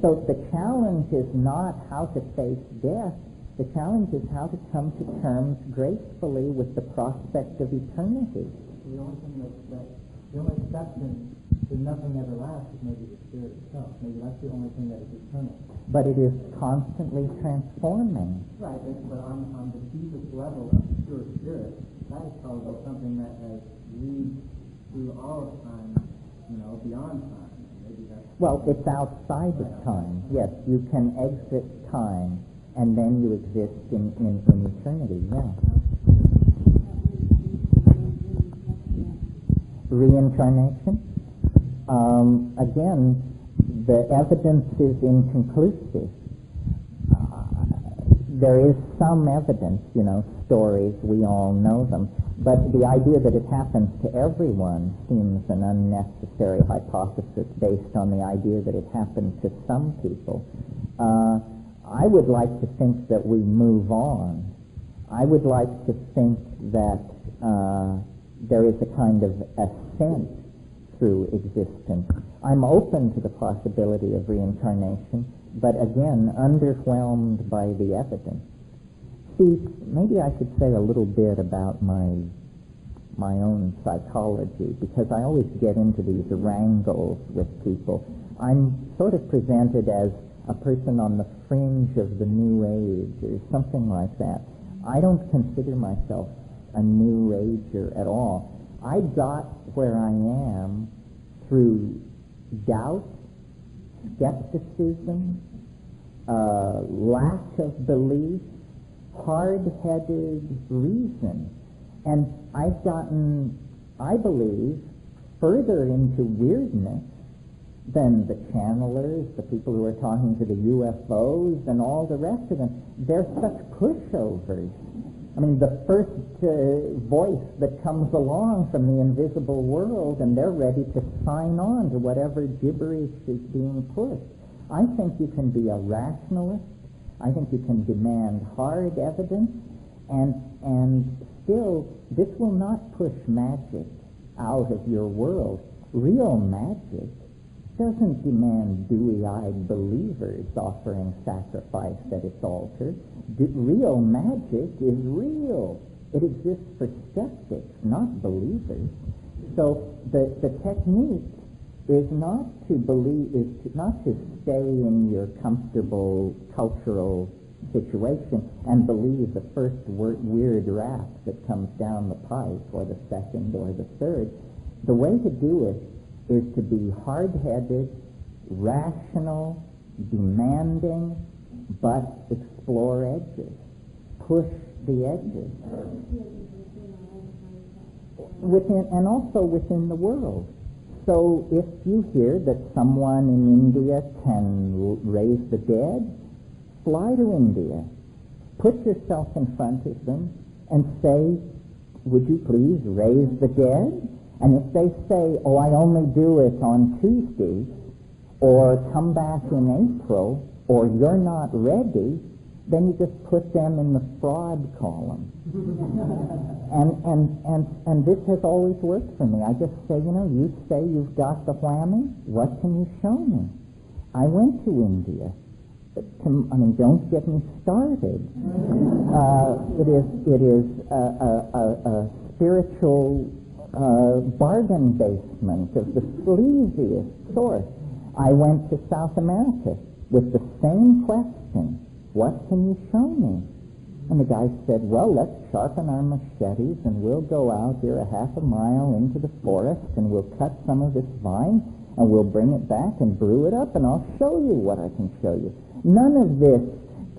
Speaker 5: So the challenge is not how to face death. The challenge is how to come to terms gracefully with the prospect of eternity.
Speaker 14: The only thing the only exception to nothing ever lasts is maybe the spirit itself. Maybe that's the only thing that is eternal.
Speaker 5: But it is constantly transforming.
Speaker 14: Right, but on the deepest level of pure spirit, that is probably something that has reached through all of time, beyond time. Maybe that's
Speaker 5: well, it's outside of time. Yes, you can exit time, and then you exist in eternity, yeah. Reincarnation? Again, the evidence is inconclusive. There is some evidence, stories, we all know them, but the idea that it happens to everyone seems an unnecessary hypothesis based on the idea that it happens to some people. I would like to think that we move on. I would like to think that there is a kind of ascent through existence. I'm open to the possibility of reincarnation, but again, underwhelmed by the evidence. See, maybe I should say a little bit about my own psychology, because I always get into these wrangles with people. I'm sort of presented as a person on the fringe of the New Age or something like that. I don't consider myself a New Ager at all. I got where I am through doubt, skepticism, lack of belief, hard-headed reason. And I've gotten, I believe, further into weirdness than the channelers, the people who are talking to the UFOs, and all the rest of them. They're such pushovers. I mean, the first voice that comes along from the invisible world, and they're ready to sign on to whatever gibberish is being pushed. I think you can be a rationalist. I think you can demand hard evidence, and still, this will not push magic out of your world. Real magic doesn't demand dewy-eyed believers offering sacrifice at its altar. Real magic is real. It exists for skeptics, not believers. So the technique is not to believe, not to stay in your comfortable cultural situation and believe the first weird rap that comes down the pipe, or the second, or the third. The way to do it is to be hard-headed, rational, demanding, but explore edges. Push the edges. Within, and also within the world. So if you hear that someone in India can raise the dead, fly to India. Put yourself in front of them and say, would you please raise the dead? And if they say, oh, I only do it on Tuesdays, or come back in April, or you're not ready, then you just put them in the fraud column. and this has always worked for me. I just say, you say you've got the whammy, what can you show me? I went to India. Don't get me started. It is a spiritual bargain basement of the sleaziest sort. I went to South America with the same question. What can you show me? And the guy said, well, let's sharpen our machetes and we'll go out here a half a mile into the forest and we'll cut some of this vine and we'll bring it back and brew it up and I'll show you what I can show you. None of this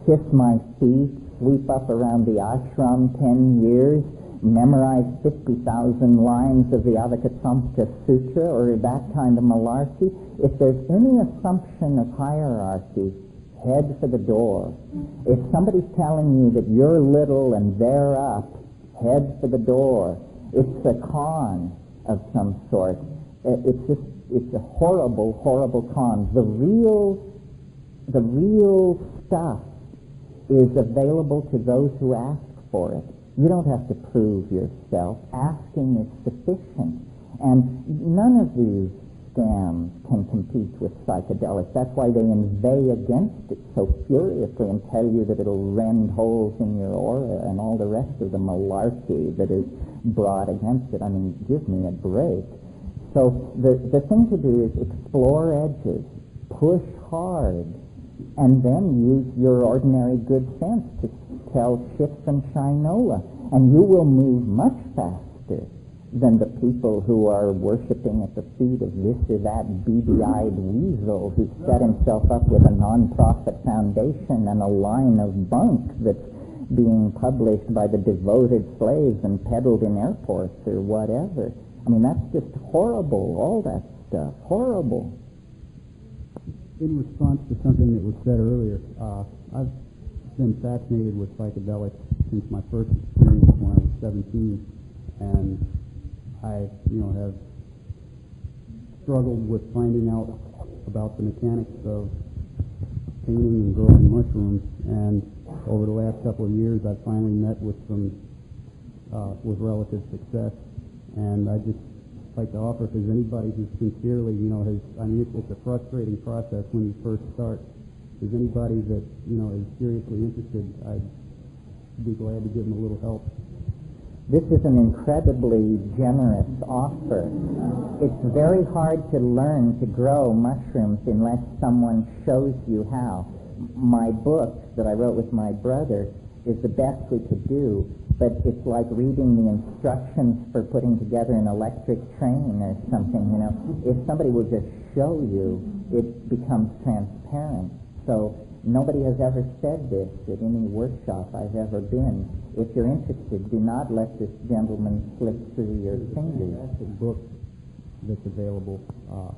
Speaker 5: kiss my feet, sweep up around the ashram 10 years, memorize 50,000 lines of the Avakasamsa Sutra or that kind of malarkey. If there's any assumption of hierarchy, head for the door. If somebody's telling you that you're little and they're up, head for the door. It's a con of some sort. It's a horrible, horrible con. The real stuff is available to those who ask for it. You don't have to prove yourself. Asking is sufficient. And none of these scams can compete with psychedelics. That's why they inveigh against it so furiously and tell you that it'll rend holes in your aura and all the rest of the malarkey that is brought against it. Give me a break. So the thing to do is explore edges, push hard, and then use your ordinary good sense to tell ships and shinola, and you will move much faster than the people who are worshiping at the feet of this or that beady-eyed weasel who set himself up with a non-profit foundation and a line of bunk that's being published by the devoted slaves and peddled in airports or whatever. That's just horrible, all that stuff, horrible.
Speaker 13: In response to something that was said earlier, I've been fascinated with psychedelics since my first experience when I was 17, and I, have struggled with finding out about the mechanics of painting and growing mushrooms, and over the last couple of years I've finally met with some, with relative success, and I just like to offer, if there's anybody who sincerely, it's a frustrating process when you first start. If there's anybody that, is seriously interested, I'd be glad to give them a little help.
Speaker 5: This is an incredibly generous offer. It's very hard to learn to grow mushrooms unless someone shows you how. My book that I wrote with my brother is the best we could do, but it's like reading the instructions for putting together an electric train or something, If somebody will just show you, it becomes transparent. So nobody has ever said this at any workshop I've ever been. If you're interested, do not let this gentleman slip through your fingers.
Speaker 13: That's a book that's available. I'm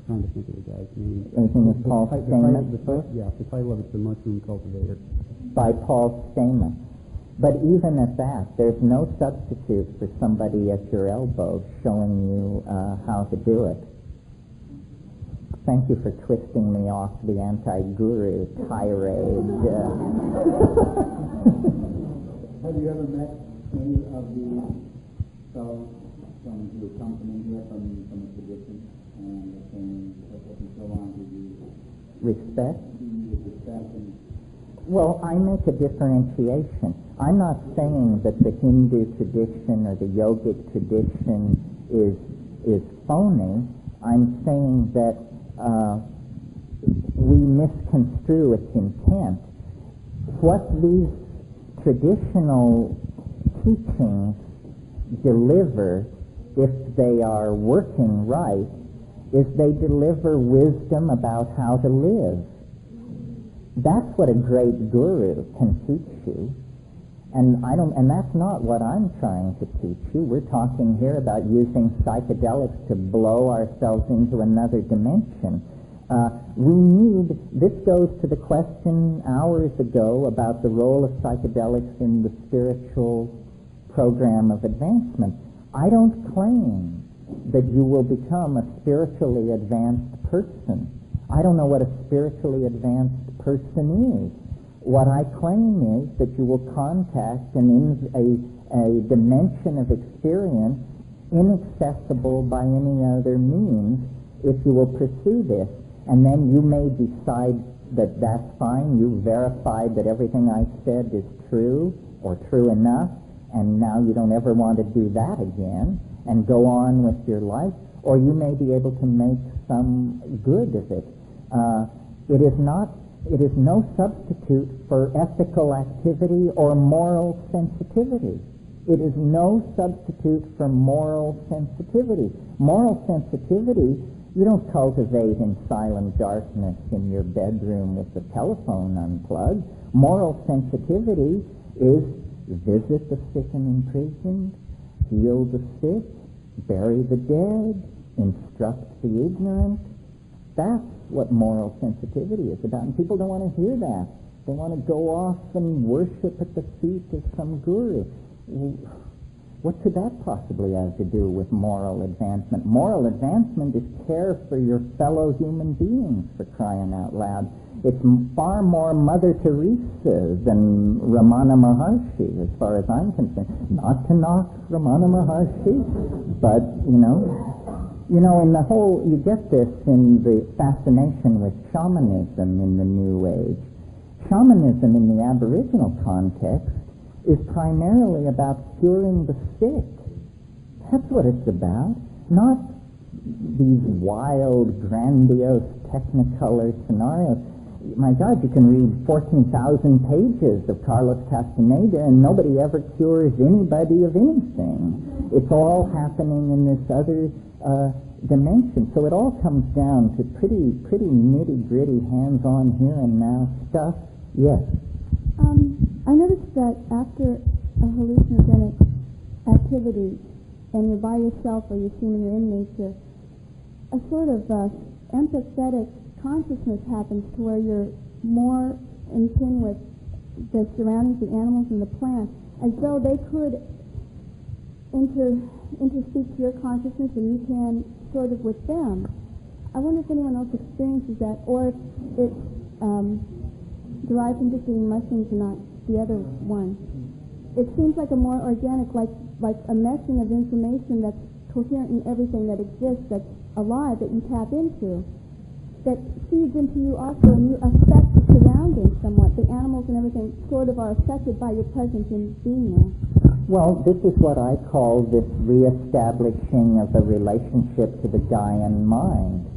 Speaker 13: trying to think of the guy's name.
Speaker 5: Anything with Paul Stamen?
Speaker 13: Yeah, the title of it's The Mushroom Cultivator.
Speaker 5: By Paul Stamen. But even at that, there's no substitute for somebody at your elbow showing you how to do it. Thank you for twisting me off the anti-guru tirade.
Speaker 13: Have you ever met any of the fellows from your company here from the tradition and so on? Did you
Speaker 5: Respect?
Speaker 13: respect and
Speaker 5: Well, I make a differentiation. I'm not saying that the Hindu tradition or the yogic tradition is phony. I'm saying that we misconstrue its intent. What these traditional teachings deliver, if they are working right, is they deliver wisdom about how to live. That's what a great guru can teach you. And that's not what I'm trying to teach you. We're talking here about using psychedelics to blow ourselves into another dimension. This goes to the question hours ago about the role of psychedelics in the spiritual program of advancement. I don't claim that you will become a spiritually advanced person. I don't know what a spiritually advanced person is. What I claim is that you will contact a dimension of experience inaccessible by any other means if you will pursue this. And then you may decide that that's fine. You verified that everything I said is true or true enough, and now you don't ever want to do that again and go on with your life. Or you may be able to make some good of it. It is no substitute for ethical activity or moral sensitivity. It is no substitute for moral sensitivity. Moral sensitivity you don't cultivate in silent darkness in your bedroom with the telephone unplugged. Moral sensitivity is visit the sick and imprisoned, heal the sick, bury the dead, instruct the ignorant. That's what moral sensitivity is about, and people don't want to hear that. They want to go off and worship at the feet of some guru. What could that possibly have to do with moral advancement? Moral advancement is care for your fellow human beings, for crying out loud. It's far more Mother Teresa than Ramana Maharshi, as far as I'm concerned. Not to knock Ramana Maharshi, but, in the whole, you get this in the fascination with shamanism in the New Age. Shamanism in the Aboriginal context is primarily about curing the sick. That's what it's about, not these wild, grandiose, technicolor scenarios. My God, you can read 14,000 pages of Carlos Castaneda and nobody ever cures anybody of anything. It's all happening in this other dimension. So it all comes down to pretty nitty-gritty, hands-on, here and now stuff. Yes?
Speaker 16: I noticed that after a hallucinogenic activity and you're by yourself or you're seeing you're in nature, a sort of empathetic consciousness happens to where you're more in tune with the surroundings, the animals and the plants, as though they could interspeak to your consciousness and you can sort of with them. I wonder if anyone else experiences that, or if it's derived from just eating mushrooms and not the other one. It seems like a more organic, like a meshing of information that's coherent in everything that exists, that's alive, that you tap into, that feeds into you also, and you affect the surroundings somewhat. The animals and everything sort of are affected by your presence in being there.
Speaker 5: Well, this is what I call this reestablishing of a relationship to the Gaian mind.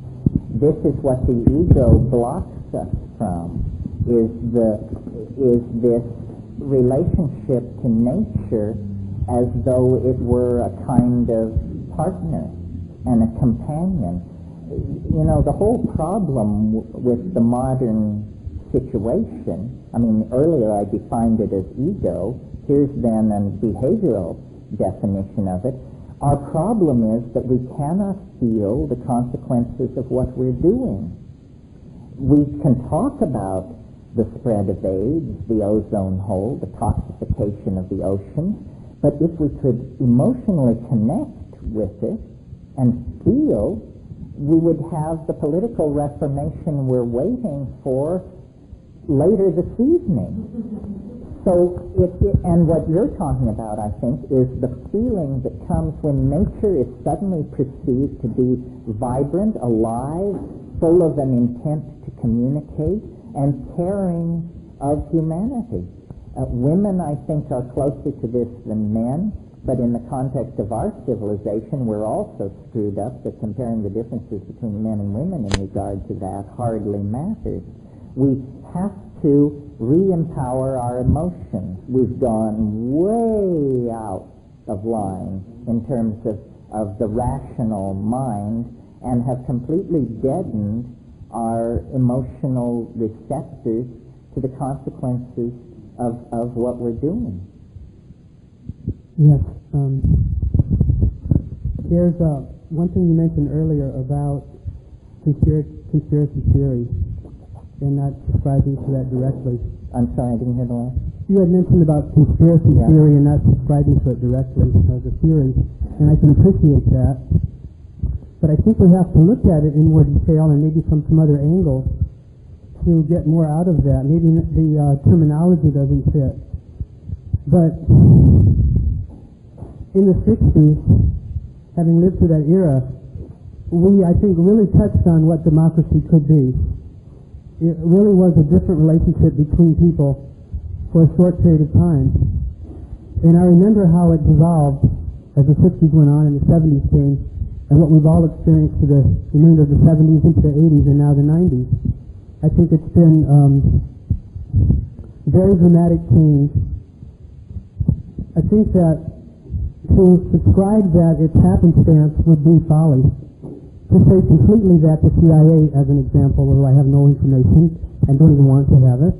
Speaker 5: This is what the ego blocks us from, is this relationship to nature as though it were a kind of partner and a companion. The whole problem with the modern situation, earlier I defined it as ego, here's then a behavioral definition of it. Our problem is that we cannot feel the consequences of what we're doing. We can talk about the spread of AIDS, the ozone hole, the toxification of the ocean, but if we could emotionally connect with it and feel, we would have the political reformation we're waiting for later this evening. So, and what you're talking about, I think, is the feeling that comes when nature is suddenly perceived to be vibrant, alive, full of an intent to communicate, and caring of humanity. Women, I think, are closer to this than men, but in the context of our civilization, we're also screwed up that comparing the differences between men and women in regard to that hardly matters. We have to re-empower our emotions. We've gone way out of line in terms of the rational mind and have completely deadened our emotional receptors to the consequences of what we're doing.
Speaker 9: Yes. There's one thing you mentioned earlier about conspiracy theory, and not subscribing to that directly.
Speaker 5: I'm sorry, I didn't hear the last.
Speaker 9: You had mentioned about conspiracy theory and not subscribing to it directly as a theory, and I can appreciate that. But I think we have to look at it in more detail and maybe from some other angle to get more out of that. Maybe the terminology doesn't fit. But in the 60s, having lived through that era, we, I think, really touched on what democracy could be. It really was a different relationship between people for a short period of time. And I remember how it dissolved as the 60s went on and the 70s came, and what we've all experienced for the remainder of the 70s into the 80s and now the 90s. I think it's been very dramatic change. I think that to subscribe that it's happenstance would be folly. To say completely that the CIA, as an example, although I have no information and don't even want to have it,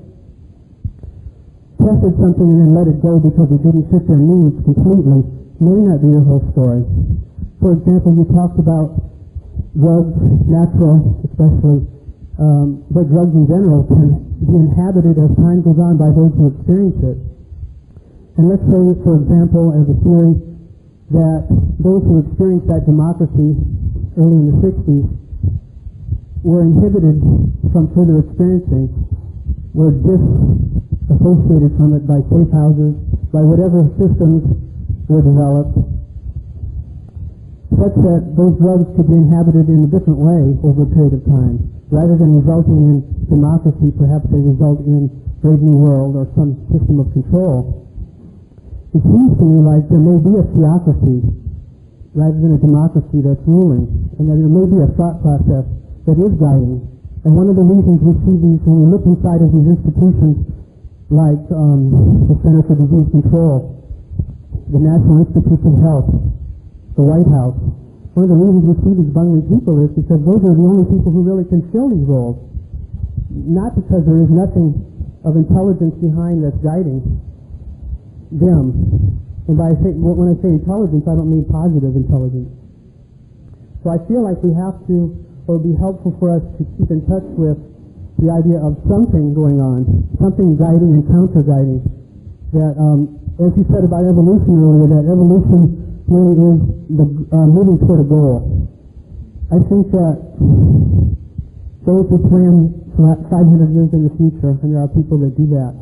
Speaker 9: tested something and then let it go because it didn't fit their needs completely, may not be the whole story. For example, you talked about drugs, natural especially, but drugs in general can be inhabited as time goes on by those who experience it. And let's say, for example, as a theory, that those who experienced that democracy early in the 60s were inhibited from further experiencing, were disassociated from it by safe houses, by whatever systems were developed, such that those drugs could be inhabited in a different way over a period of time. Rather than resulting in democracy, perhaps they result in Brave New World or some system of control. It seems to me like there may be a theocracy rather than a democracy that's ruling, and that there may be a thought process that is guiding. And one of the reasons we see these, when we look inside of these institutions like the Center for Disease Control, the National Institutes of Health, the White House, one of the reasons we see these bungling people is because those are the only people who really can fill these roles. Not because there is nothing of intelligence behind that's guiding them. And when I say intelligence, I don't mean positive intelligence. So I feel like we have to, or it would be helpful for us to keep in touch with the idea of something going on, something guiding and counter-guiding. That, as you said about evolution earlier, that evolution really is the moving toward a goal. I think that those who plan for 500 years in the future, and there are people that do that,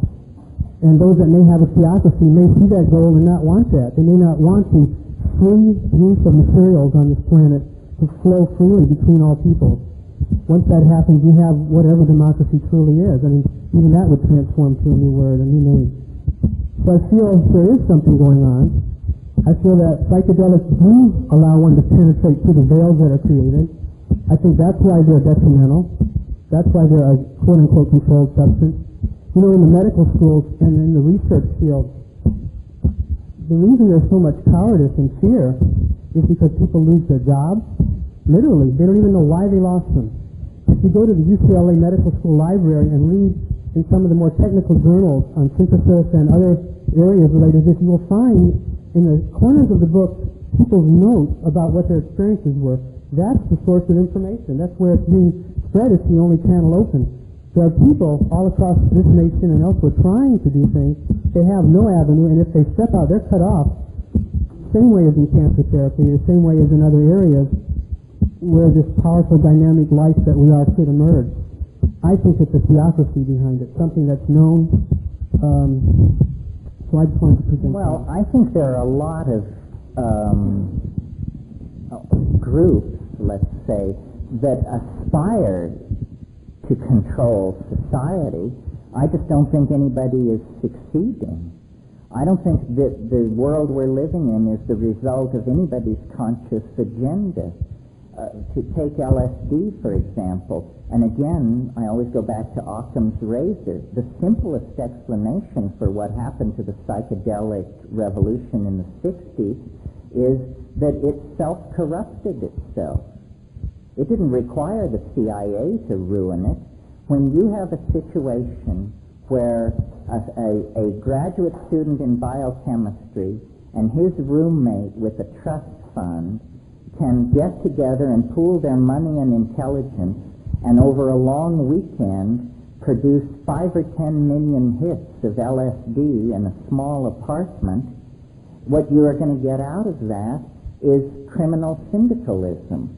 Speaker 9: and those that may have a theocracy may see that goal and not want that. They may not want the free use of materials on this planet to flow freely between all people. Once that happens, you have whatever democracy truly is. I mean, even that would transform to a new word, a new name. So I feel there is something going on. I feel that psychedelics do allow one to penetrate through the veils that are created. I think that's why they're detrimental. That's why they're a quote-unquote controlled substance. You know, in the medical schools and in the research field, the reason there's so much cowardice and fear is because people lose their jobs. Literally, they don't even know why they lost them. If you go to the UCLA Medical School Library and read in some of the more technical journals on synthesis and other areas related to this, you will find in the corners of the book people's notes about what their experiences were. That's the source of information. That's where it's being spread. It's the only channel open. There are people all across this nation and elsewhere trying to do things. They have no avenue, and if they step out, they're cut off. Same way as in cancer therapy, the same way as in other areas where this powerful dynamic life that we are should emerge. I think it's a theocracy behind it, something that's known. So I just wanted to present
Speaker 5: Well,
Speaker 9: that.
Speaker 5: I think there are a lot of groups, let's say, that aspire to control society. I just don't think anybody is succeeding. I don't think that the world we're living in is the result of anybody's conscious agenda. To take LSD, for example, and again, I always go back to Occam's razor. The simplest explanation for what happened to the psychedelic revolution in the 60s is that it self-corrupted itself. It didn't require the CIA to ruin it. When you have a situation where a graduate student in biochemistry and his roommate with a trust fund can get together and pool their money and intelligence, and over a long weekend produce 5 or 10 million hits of LSD in a small apartment, what you are going to get out of that is criminal syndicalism,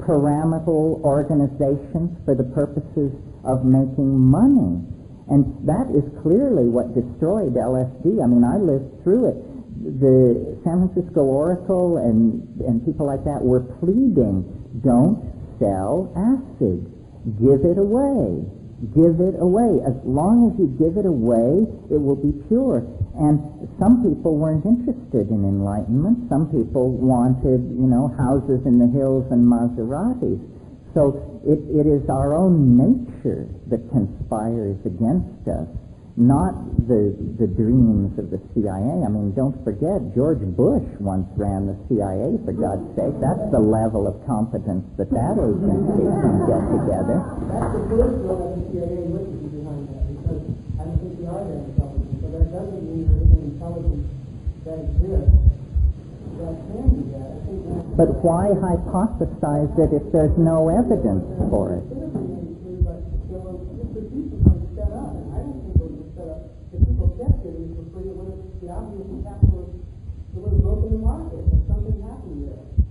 Speaker 5: pyramidal organizations for the purposes of making money. And that is clearly what destroyed LSD. I mean, I lived through it. The San Francisco Oracle and people like that were pleading, don't sell acid. Give it away. Give it away. As long as you give it away, it will be pure. And some people weren't interested in enlightenment. Some people wanted, houses in the hills and Maseratis. So it is our own nature that conspires against us, not the dreams of the CIA. I mean, don't forget, George Bush once ran the CIA, for God's sake. That's the level of competence that agency can get together.
Speaker 15: That's the first one of the CIA witnesses behind that, because I don't think they are that intelligent. So that doesn't mean there isn't intelligence that exists that can do that. I think that's...
Speaker 5: But why hypothesize it if there's no evidence for it?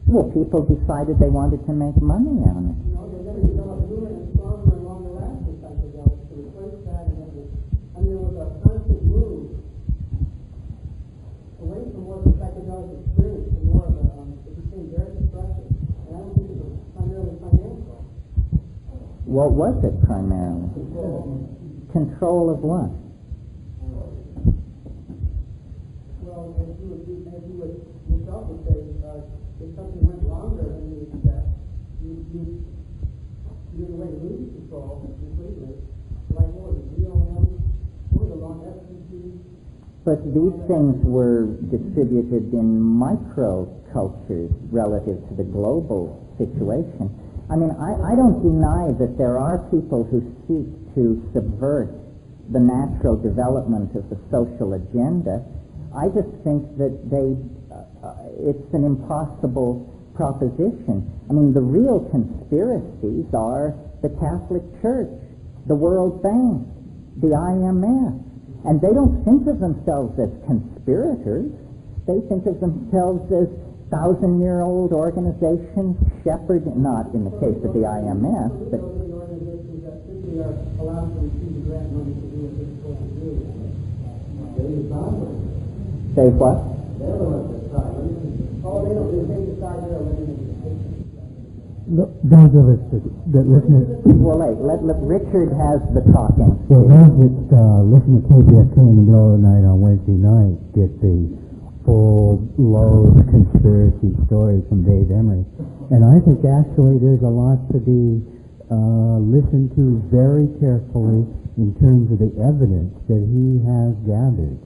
Speaker 5: Well, people decided they wanted to make money on it.
Speaker 15: They're going to develop newer and stronger and longer lasting psychedelics to replace that. And there was a constant move away from more of a psychedelic experience to more of a, it became very destructive. And I don't think it was primarily financial.
Speaker 5: What was it primarily? Control of what?
Speaker 15: Well, as you would yourself would say, if something went longer than you expect, you're in a way to lose control completely. Like what was it, DOM, what was the long FCT?
Speaker 5: But these things were distributed in micro-cultures relative to the global situation. I mean, I don't deny that there are people who seek to subvert the natural development of the social agenda. I just think that it's an impossible proposition. I mean, the real conspiracies are the Catholic Church, the World Bank, the IMF, and they don't think of themselves as conspirators. They think of themselves as 1,000-year-old organizations, not in the case of the IMF, but...
Speaker 15: organizations that simply are allowed to receive the grant money to do what they're supposed to do.
Speaker 5: Say what?
Speaker 15: They're the ones that decide. Oh, they don't do. They decide they're eliminating
Speaker 9: Those of us that listen to...
Speaker 5: Well, let Richard has the talking.
Speaker 9: Well, those that listen to KPFK in the middle of the night on Wednesday night get the full load conspiracy stories from Dave Emery. And I think actually there's a lot to be listened to very carefully in terms of the evidence that he has gathered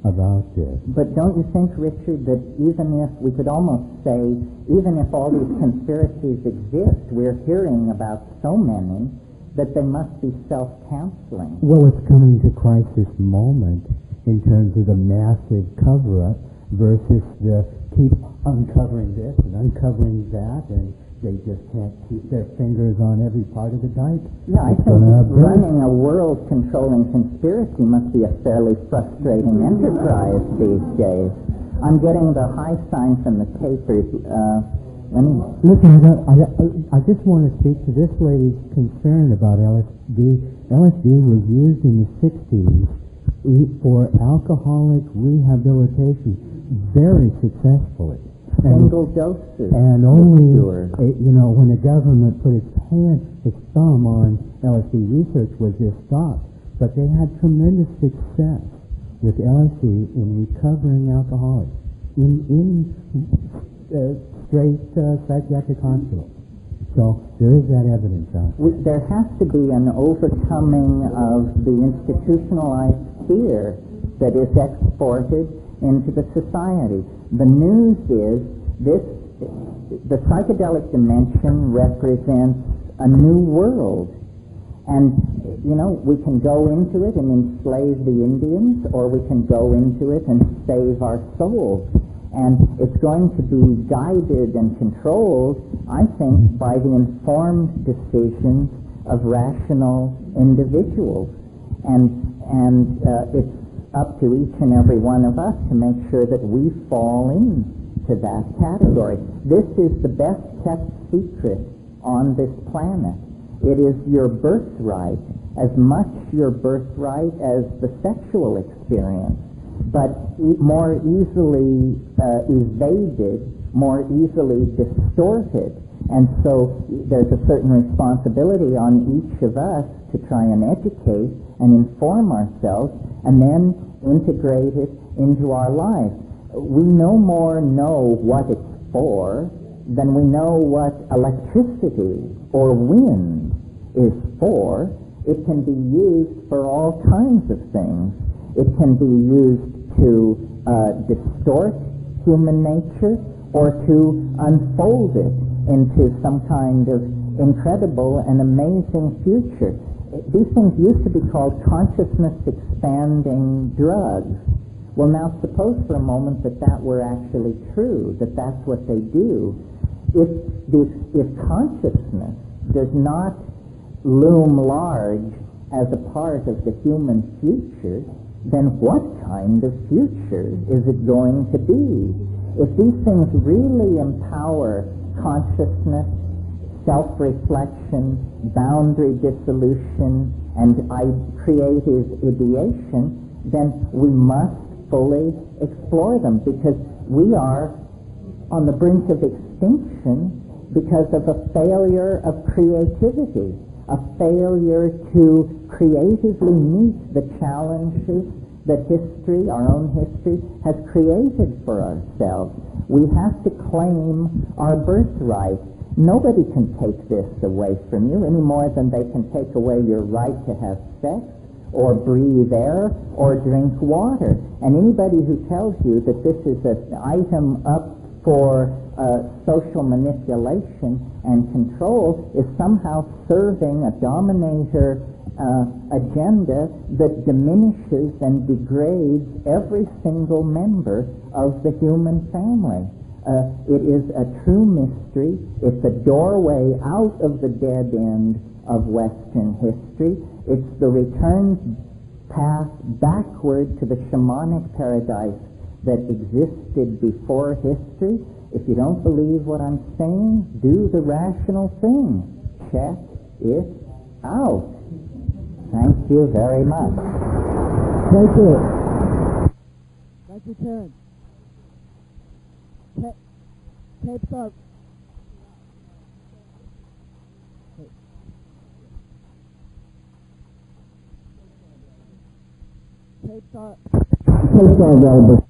Speaker 9: about this.
Speaker 5: But don't you think, Richard, that even if, we could almost say, even if all these conspiracies exist, we're hearing about so many that they must be self-canceling?
Speaker 9: Well, it's coming to crisis moment in terms of the massive cover-up versus the keep uncovering this and uncovering that, and they just can't keep their fingers on every part of the dike.
Speaker 5: Yeah, I think running a world-controlling conspiracy must be a fairly frustrating enterprise these days. I'm getting the high sign from the papers.
Speaker 9: Listen, I just want to speak to this lady's concern about LSD. LSD was used in the 60s for alcoholic rehabilitation very successfully.
Speaker 5: Single doses.
Speaker 9: And only, when the government put its thumb on LSD research was this stopped. But they had tremendous success with LSD in recovering alcoholics in straight psychiatric hospitals. So there is that evidence out there.
Speaker 5: There has to be an overcoming of the institutionalized fear that is exported into the society. The news is the psychedelic dimension represents a new world. And, we can go into it and enslave the Indians, or we can go into it and save our souls. And it's going to be guided and controlled, I think, by the informed decisions of rational individuals. And it's up to each and every one of us to make sure that we fall into that category. This is the best kept secret on this planet. It is your birthright, as much your birthright as the sexual experience, but more easily evaded, more easily distorted. And so there's a certain responsibility on each of us to try and educate and inform ourselves and then integrate it into our lives. We no more know what it's for than we know what electricity or wind is for. It can be used for all kinds of things. It can be used to distort human nature or to unfold it into some kind of incredible and amazing future. These things used to be called consciousness-expanding drugs. Well, now suppose for a moment that that were actually true, that that's what they do. If consciousness does not loom large as a part of the human future, then what kind of future is it going to be? If these things really empower consciousness, self-reflection, boundary dissolution, and creative ideation, then we must fully explore them, because we are on the brink of extinction because of a failure of creativity, a failure to creatively meet the challenges that history, our own history, has created for ourselves. We have to claim our birthright. Nobody can take this away from you any more than they can take away your right to have sex or breathe air or drink water. And anybody who tells you that this is an item up for social manipulation and control is somehow serving a dominator agenda that diminishes and degrades every single member of the human family. It is a true mystery. It's a doorway out of the dead end of Western history. It's the return path backward to the shamanic paradise that existed before history. If you don't believe what I'm saying, do the rational thing. Check it out. Thank you very much.
Speaker 14: Thank you. Thank you, Terence. Tapes up. Tapes are available.